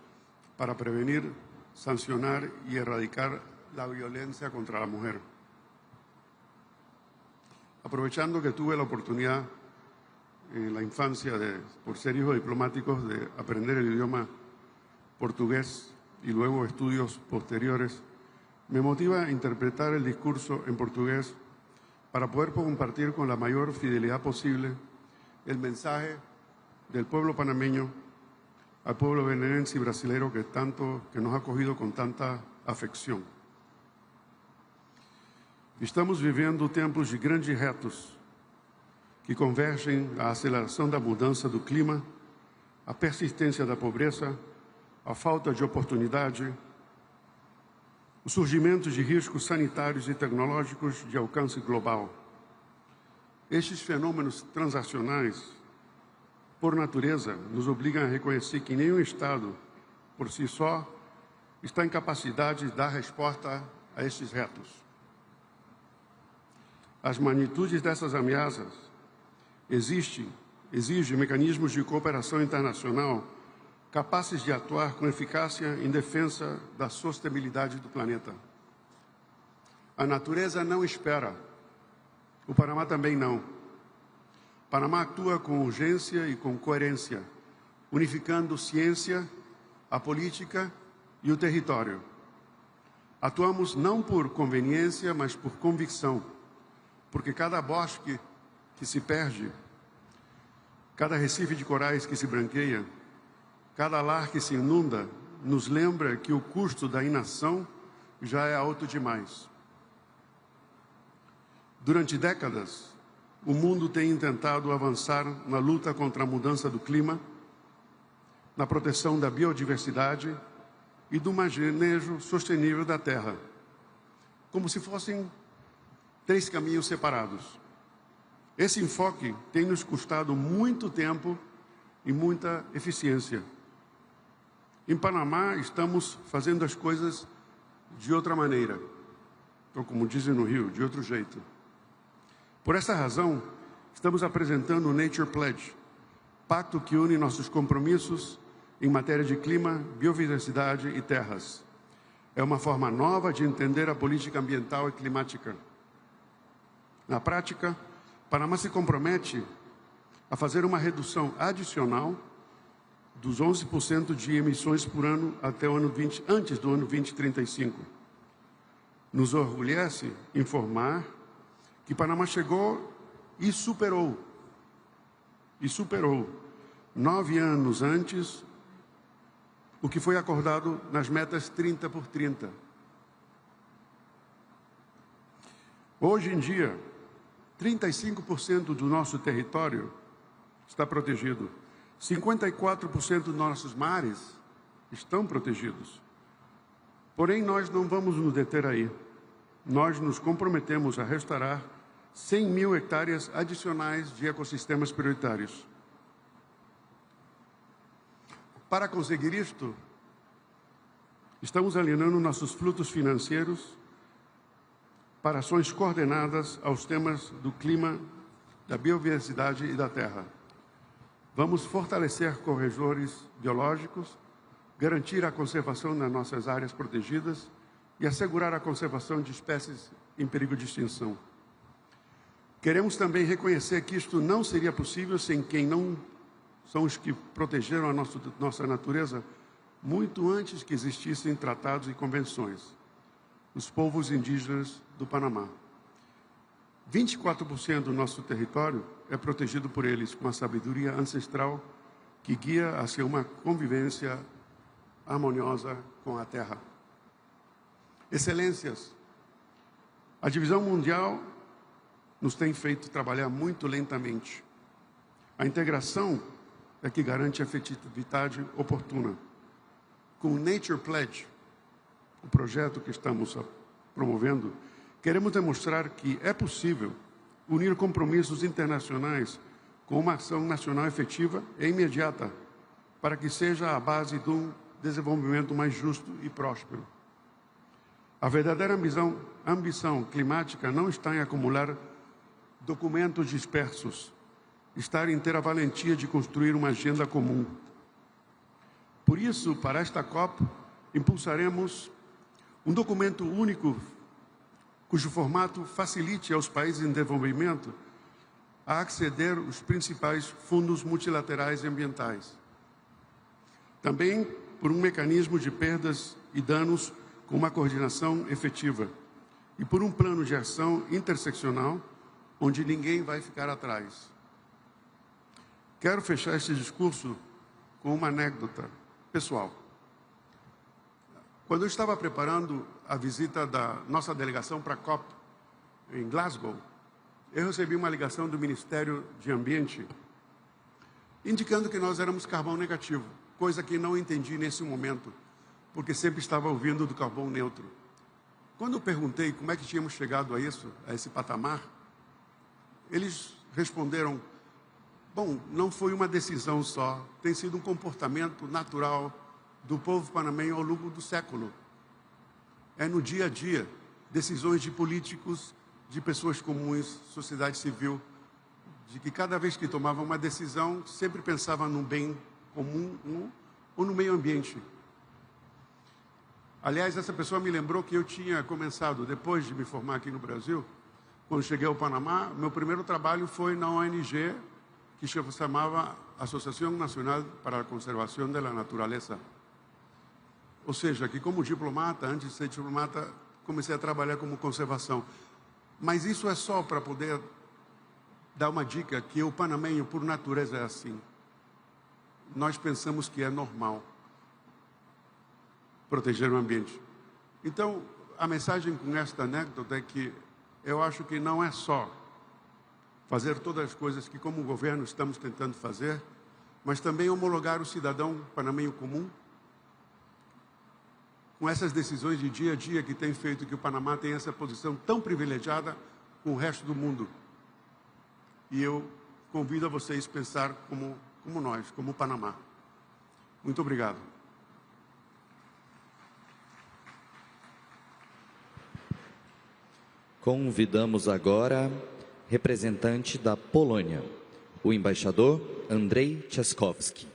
para prevenir, sancionar y erradicar la violencia contra la mujer. Aprovechando que tuve la oportunidad en la infancia, por ser hijo de diplomáticos, de aprender el idioma portugués y luego estudios posteriores, me motiva a interpretar el discurso en portugués para poder compartir con la mayor fidelidad posible el mensaje del pueblo panameño al pueblo benerense y brasileiro que nos ha acogido con tanta afección. Estamos vivendo tempos de grandes retos que convergem à aceleração da mudança do clima, a persistência da pobreza, a falta de oportunidade, o surgimento de riscos sanitários e tecnológicos de alcance global. Estes fenômenos transacionais, por natureza, nos obrigam a reconhecer que nenhum Estado, por si só, está em capacidade de dar resposta a estes retos. As magnitudes dessas ameaças exigem mecanismos de cooperação internacional capazes de atuar com eficácia em defesa da sustentabilidade do planeta. A natureza não espera. O Panamá também não. O Panamá atua com urgência e com coerência, unificando ciência, a política e o território. Atuamos não por conveniência, mas por convicção, porque cada bosque que se perde, cada recife de corais que se branqueia, cada lar que se inunda, nos lembra que o custo da inação já é alto demais. Durante décadas, o mundo tem tentado avançar na luta contra a mudança do clima, na proteção da biodiversidade e do manejo sustentável da terra, como se fossem três caminhos separados. Esse enfoque tem nos custado muito tempo e muita eficiência. Em Panamá, estamos fazendo as coisas de outra maneira, ou como dizem no Rio, de outro jeito. Por essa razão, estamos apresentando o Nature Pledge, pacto que une nossos compromissos em matéria de clima, biodiversidade e terras. É uma forma nova de entender a política ambiental e climática. Na prática, Panamá se compromete a fazer uma redução adicional dos 11% de emissões por ano até o ano antes do ano 2035. Nos orgulhece informar que Panamá chegou e superou 9 anos antes o que foi acordado nas metas 30 por 30. Hoje em dia, 35% do nosso território está protegido. 54% dos nossos mares estão protegidos. Porém, nós não vamos nos deter aí. Nós nos comprometemos a restaurar 100 mil hectares adicionais de ecossistemas prioritários. Para conseguir isto, estamos alinhando nossos fluxos financeiros para ações coordenadas aos temas do clima, da biodiversidade e da terra. Vamos fortalecer corredores biológicos, garantir a conservação das nossas áreas protegidas e assegurar a conservação de espécies em perigo de extinção. Queremos também reconhecer que isto não seria possível sem quem não são os que protegeram a nossa natureza muito antes que existissem tratados e convenções, os povos indígenas do Panamá. 24% do nosso território é protegido por eles, com a sabedoria ancestral que guia hacia uma convivência harmoniosa com a terra. Excelências, a divisão mundial nos tem feito trabalhar muito lentamente. A integração é que garante a efetividade oportuna. Com o Nature Pledge, o projeto que estamos promovendo, queremos demonstrar que é possível unir compromissos internacionais com uma ação nacional efetiva e imediata, para que seja a base de um desenvolvimento mais justo e próspero. A verdadeira ambição climática não está em acumular documentos dispersos, está em ter a valentia de construir uma agenda comum. Por isso, para esta COP, impulsaremos um documento único cujo formato facilite aos países em desenvolvimento a acceder aos principais fundos multilaterais ambientais. Também por um mecanismo de perdas e danos com uma coordenação efetiva e por um plano de ação interseccional onde ninguém vai ficar atrás. Quero fechar este discurso com uma anedota pessoal. Quando eu estava preparando a visita da nossa delegação para a COP em Glasgow, eu recebi uma ligação do Ministério de Ambiente indicando que nós éramos carbono negativo, coisa que não entendi nesse momento, porque sempre estava ouvindo do carbono neutro. Quando eu perguntei como é que tínhamos chegado a isso, a esse patamar, eles responderam: bom, não foi uma decisão só, tem sido um comportamento natural do povo panamenho ao longo do século. É no dia a dia, decisões de políticos, de pessoas comuns, sociedade civil, de que cada vez que tomavam uma decisão, sempre pensava no bem comum ou no meio ambiente. Aliás, essa pessoa me lembrou que eu tinha começado, depois de me formar aqui no Brasil, quando cheguei ao Panamá, meu primeiro trabalho foi na ONG que se chamava Associação Nacional para a Conservação da Natureza. Ou seja, que como diplomata, antes de ser diplomata, comecei a trabalhar como conservação. Mas isso é só para poder dar uma dica que o panamenho, por natureza, é assim. Nós pensamos que é normal proteger o ambiente. Então, a mensagem com esta anedota é que eu acho que não é só fazer todas as coisas que, como governo, estamos tentando fazer, mas também homologar o cidadão panamenho comum com essas decisões de dia a dia que tem feito que o Panamá tenha essa posição tão privilegiada com o resto do mundo. E eu convido a vocês a pensar como nós, como o Panamá. Muito obrigado. Convidamos agora representante da Polônia, o embaixador Andrzej Trzaskowski.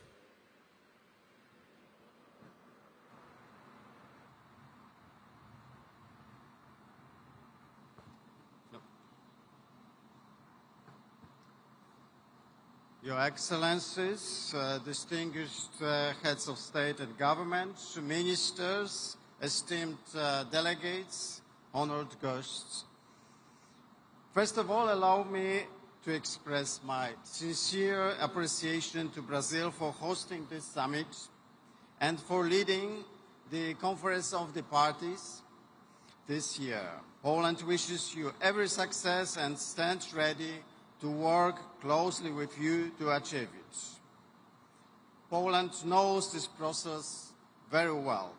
Your Excellencies, distinguished heads of state and government, ministers, esteemed delegates, honored guests. First of all, allow me to express my sincere appreciation to Brazil for hosting this summit and for leading the Conference of the Parties this year. Poland wishes you every success and stands ready to work closely with you to achieve it. Poland knows this process very well.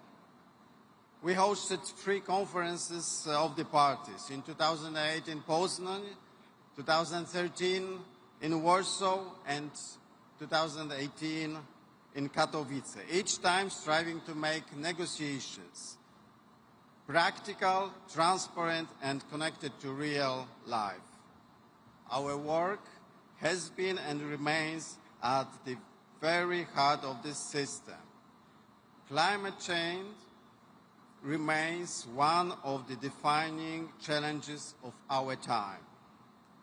We hosted 3 conferences of the parties, in 2008 in Poznan, 2013 in Warsaw, and 2018 in Katowice, each time striving to make negotiations practical, transparent, and connected to real life. Our work has been and remains at the very heart of this system. Climate change remains one of the defining challenges of our time.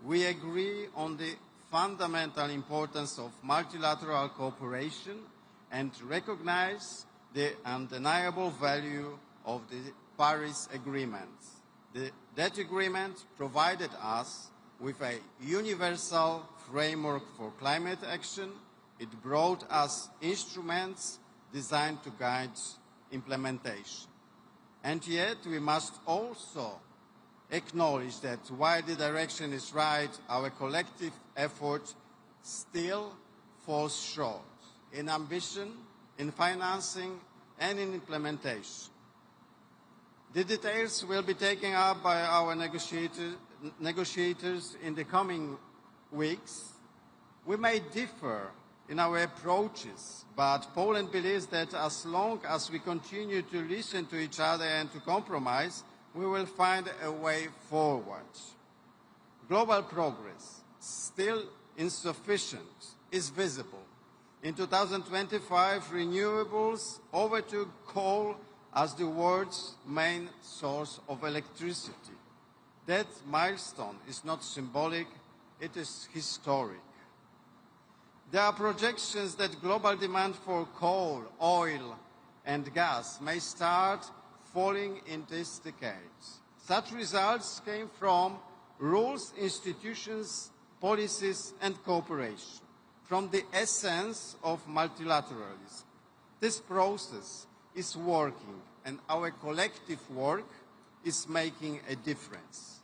We agree on the fundamental importance of multilateral cooperation and recognize the undeniable value of the Paris Agreement. That agreement provided us with a universal framework for climate action. It brought us instruments designed to guide implementation. And yet we must also acknowledge that while the direction is right, our collective effort still falls short in ambition, in financing, and in implementation. The details will be taken up by our negotiators in the coming weeks. We may differ in our approaches, but Poland believes that as long as we continue to listen to each other and to compromise, we will find a way forward. Global progress, still insufficient, is visible. In 2025, renewables overtook coal as the world's main source of electricity. That milestone is not symbolic, it is historic. There are projections that global demand for coal, oil, and gas may start falling in this decade. Such results came from rules, institutions, policies, and cooperation, from the essence of multilateralism. This process is working, and our collective work is making a difference.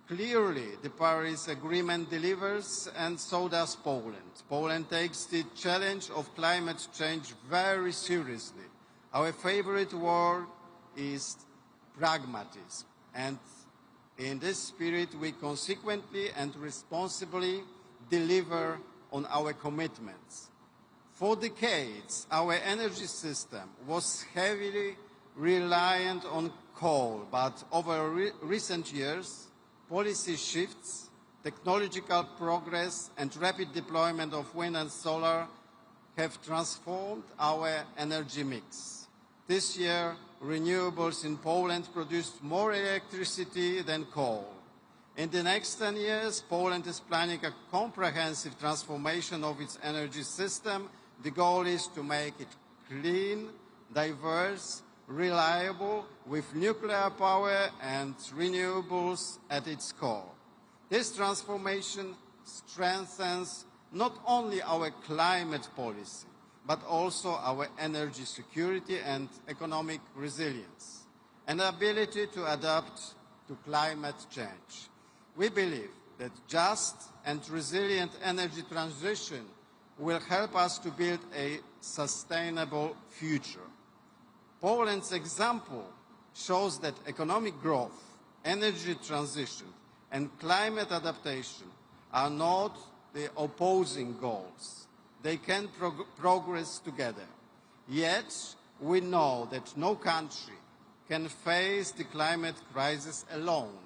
Clearly, the Paris Agreement delivers, and so does Poland. Poland takes the challenge of climate change very seriously. Our favorite word is pragmatism, and in this spirit we consequently and responsibly deliver on our commitments. For decades, our energy system was heavily reliant on coal, but over recent years, policy shifts, technological progress, and rapid deployment of wind and solar have transformed our energy mix. This year, renewables in Poland produced more electricity than coal. In the next 10 years, Poland is planning a comprehensive transformation of its energy system. The goal is to make it clean, diverse, reliable, with nuclear power and renewables at its core. This transformation strengthens not only our climate policy, but also our energy security and economic resilience, and ability to adapt to climate change. We believe that just and resilient energy transition will help us to build a sustainable future. Poland's example shows that economic growth, energy transition, and climate adaptation are not the opposing goals. They can progress together. Yet, we know that no country can face the climate crisis alone.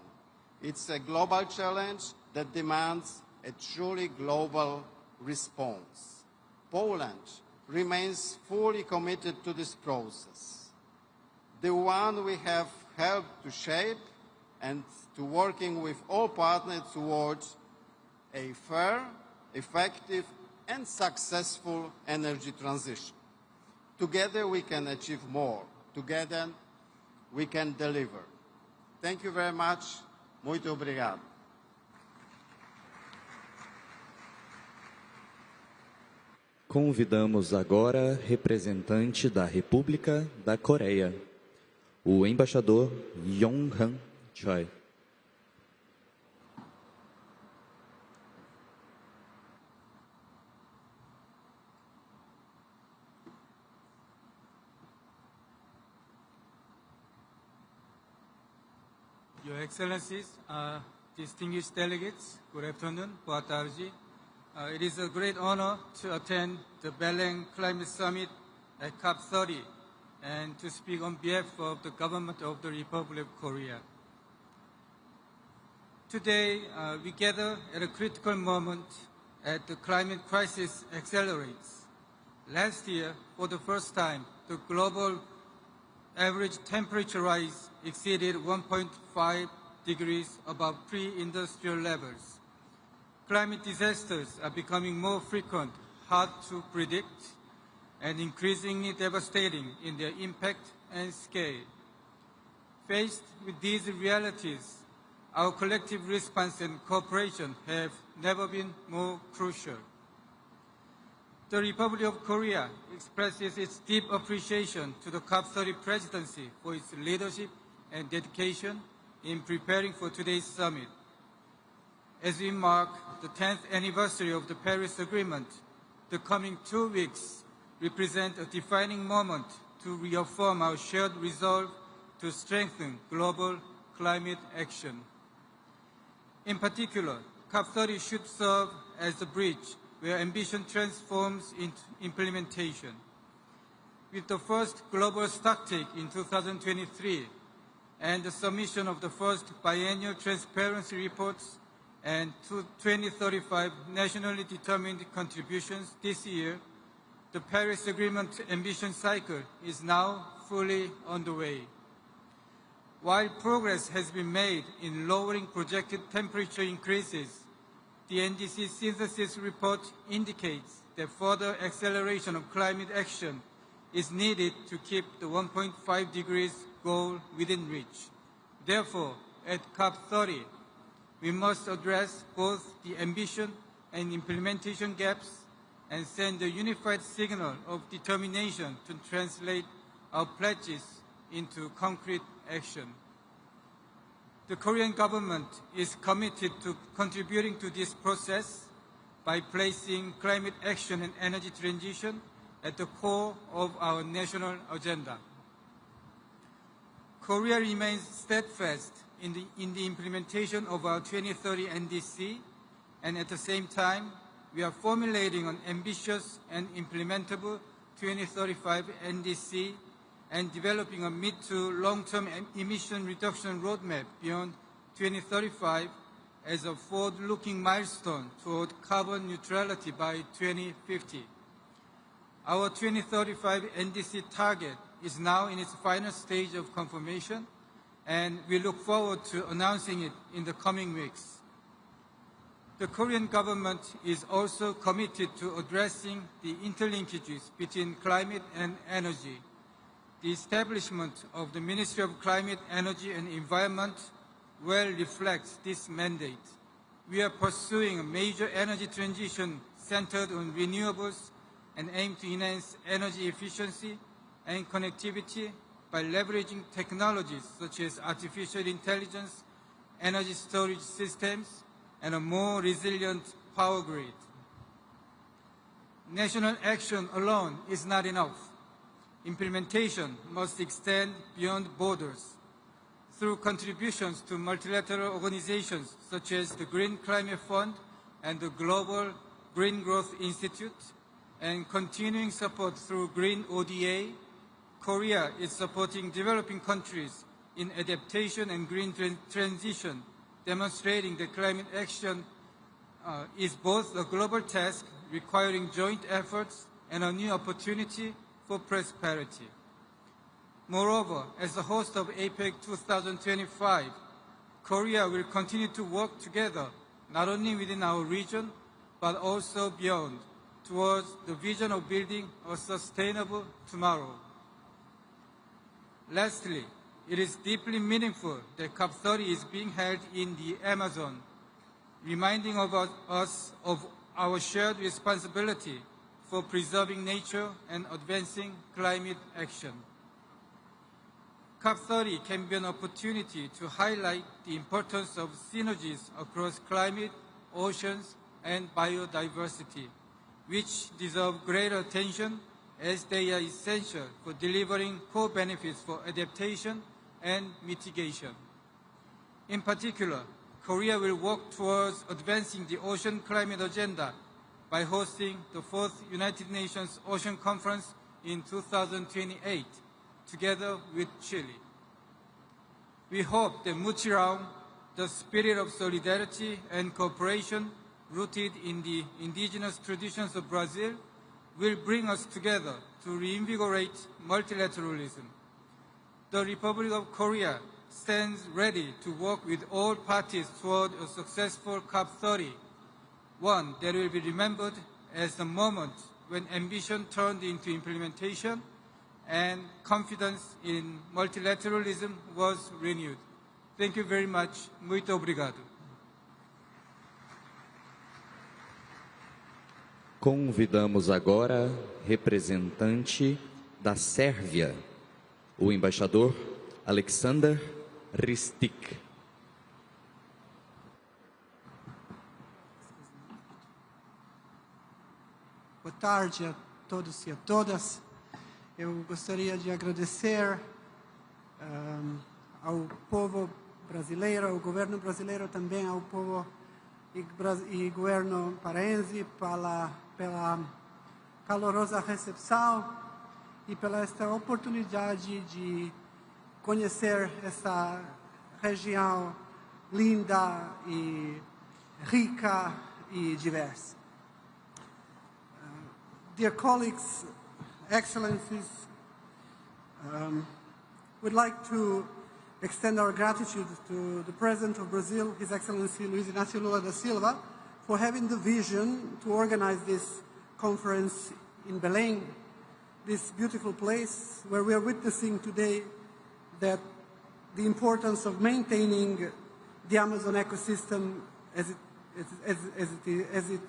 It's a global challenge that demands a truly global response. Poland remains fully committed to this process, the one we have helped to shape, and to working with all partners towards a fair, effective, and successful energy transition. Together we can achieve more. Together we can deliver. Thank you very much. Muito obrigado. Convidamos agora representante da República da Coreia, o embaixador Yong-han Choi. Your Excellencies, distinguished delegates, good afternoon, boa tarde. It is a great honor to attend the Belém Climate Summit at COP30 and to speak on behalf of the government of the Republic of Korea. Today, we gather at a critical moment as the climate crisis accelerates. Last year, for the first time, the global average temperature rise exceeded 1.5 degrees above pre-industrial levels. Climate disasters are becoming more frequent, hard to predict, and increasingly devastating in their impact and scale. Faced with these realities, our collective response and cooperation have never been more crucial. The Republic of Korea expresses its deep appreciation to the COP30 presidency for its leadership and dedication in preparing for today's summit. As we mark the 10th anniversary of the Paris Agreement, the coming 2 weeks represent a defining moment to reaffirm our shared resolve to strengthen global climate action. In particular, COP30 should serve as a bridge where ambition transforms into implementation. With the first global stocktake in 2023 and the submission of the first biennial transparency reports and 2035 nationally determined contributions this year, the Paris Agreement ambition cycle is now fully underway. While progress has been made in lowering projected temperature increases, the NDC synthesis report indicates that further acceleration of climate action is needed to keep the 1.5 degrees goal within reach. Therefore, at COP30, we must address both the ambition and implementation gaps and send a unified signal of determination to translate our pledges into concrete action. The Korean government is committed to contributing to this process by placing climate action and energy transition at the core of our national agenda. Korea remains steadfast in the implementation of our 2030 NDC, and at the same time, we are formulating an ambitious and implementable 2035 NDC and developing a mid to long-term emission reduction roadmap beyond 2035 as a forward-looking milestone toward carbon neutrality by 2050. Our 2035 NDC target is now in its final stage of confirmation, and we look forward to announcing it in the coming weeks. The Korean government is also committed to addressing the interlinkages between climate and energy. The establishment of the Ministry of Climate, Energy and Environment well reflects this mandate. We are pursuing a major energy transition centered on renewables and aim to enhance energy efficiency and connectivity by leveraging technologies such as artificial intelligence, energy storage systems, and a more resilient power grid. National action alone is not enough. Implementation must extend beyond borders. Through contributions to multilateral organizations such as the Green Climate Fund and the Global Green Growth Institute, and continuing support through Green ODA, Korea is supporting developing countries in adaptation and green transition demonstrating that climate action is both a global task requiring joint efforts and a new opportunity for prosperity. Moreover, as the host of APEC 2025, Korea will continue to work together, not only within our region, but also beyond, towards the vision of building a sustainable tomorrow. Lastly, it is deeply meaningful that COP30 is being held in the Amazon, reminding us of our shared responsibility for preserving nature and advancing climate action. COP30 can be an opportunity to highlight the importance of synergies across climate, oceans, and biodiversity, which deserve greater attention as they are essential for delivering core benefits for adaptation and mitigation. In particular, Korea will work towards advancing the ocean climate agenda by hosting the 4th United Nations Ocean Conference in 2028, together with Chile. We hope that Muchiraung, the spirit of solidarity and cooperation rooted in the indigenous traditions of Brazil, will bring us together to reinvigorate multilateralism. The Republic of Korea stands ready to work with all parties toward a successful COP30, one that will be remembered as the moment when ambition turned into implementation and confidence in multilateralism was renewed. Thank you very much. Muito obrigado. Convidamos agora representante da Sérvia, o embaixador Aleksandar Ristic. Boa tarde a todos e a todas. Eu gostaria de agradecer ao povo brasileiro, ao governo brasileiro, também ao povo e governo paraense pela calorosa recepção e pela esta oportunidade de conhecer essa região linda e rica e diversa. Dear colleagues, Excellencies, we'd like to extend our gratitude to the President of Brazil, His Excellency Luiz Inácio Lula da Silva, for having the vision to organize this conference in Belém, this beautiful place where we are witnessing today that the importance of maintaining the Amazon ecosystem as it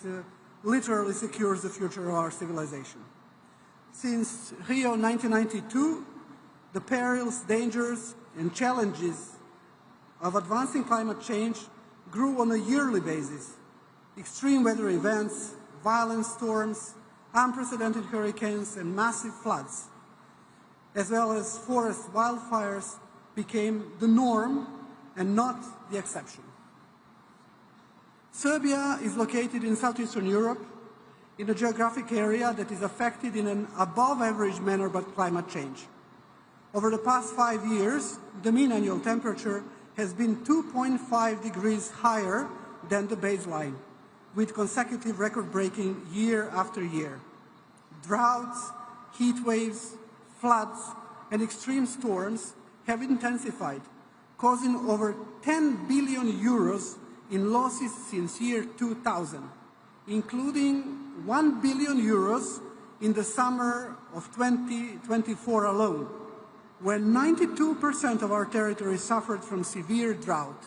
literally secures the future of our civilization. Since Rio 1992, the perils, dangers, and challenges of advancing climate change grew on a yearly basis. Extreme weather events, violent storms, unprecedented hurricanes, and massive floods, as well as forest wildfires, became the norm and not the exception. Serbia is located in southeastern Europe, in a geographic area that is affected in an above-average manner by climate change. Over the past 5 years, the mean annual temperature has been 2.5 degrees higher than the baseline, with consecutive record-breaking year after year. Droughts, heat waves, floods, and extreme storms have intensified, causing over 10 billion euros in losses since year 2000, including 1 billion euros in the summer of 2024 alone, when 92% of our territory suffered from severe drought.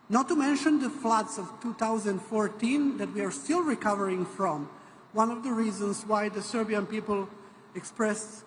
Not to mention the floods of 2014 that we are still recovering from, one of the reasons why the Serbian people expressed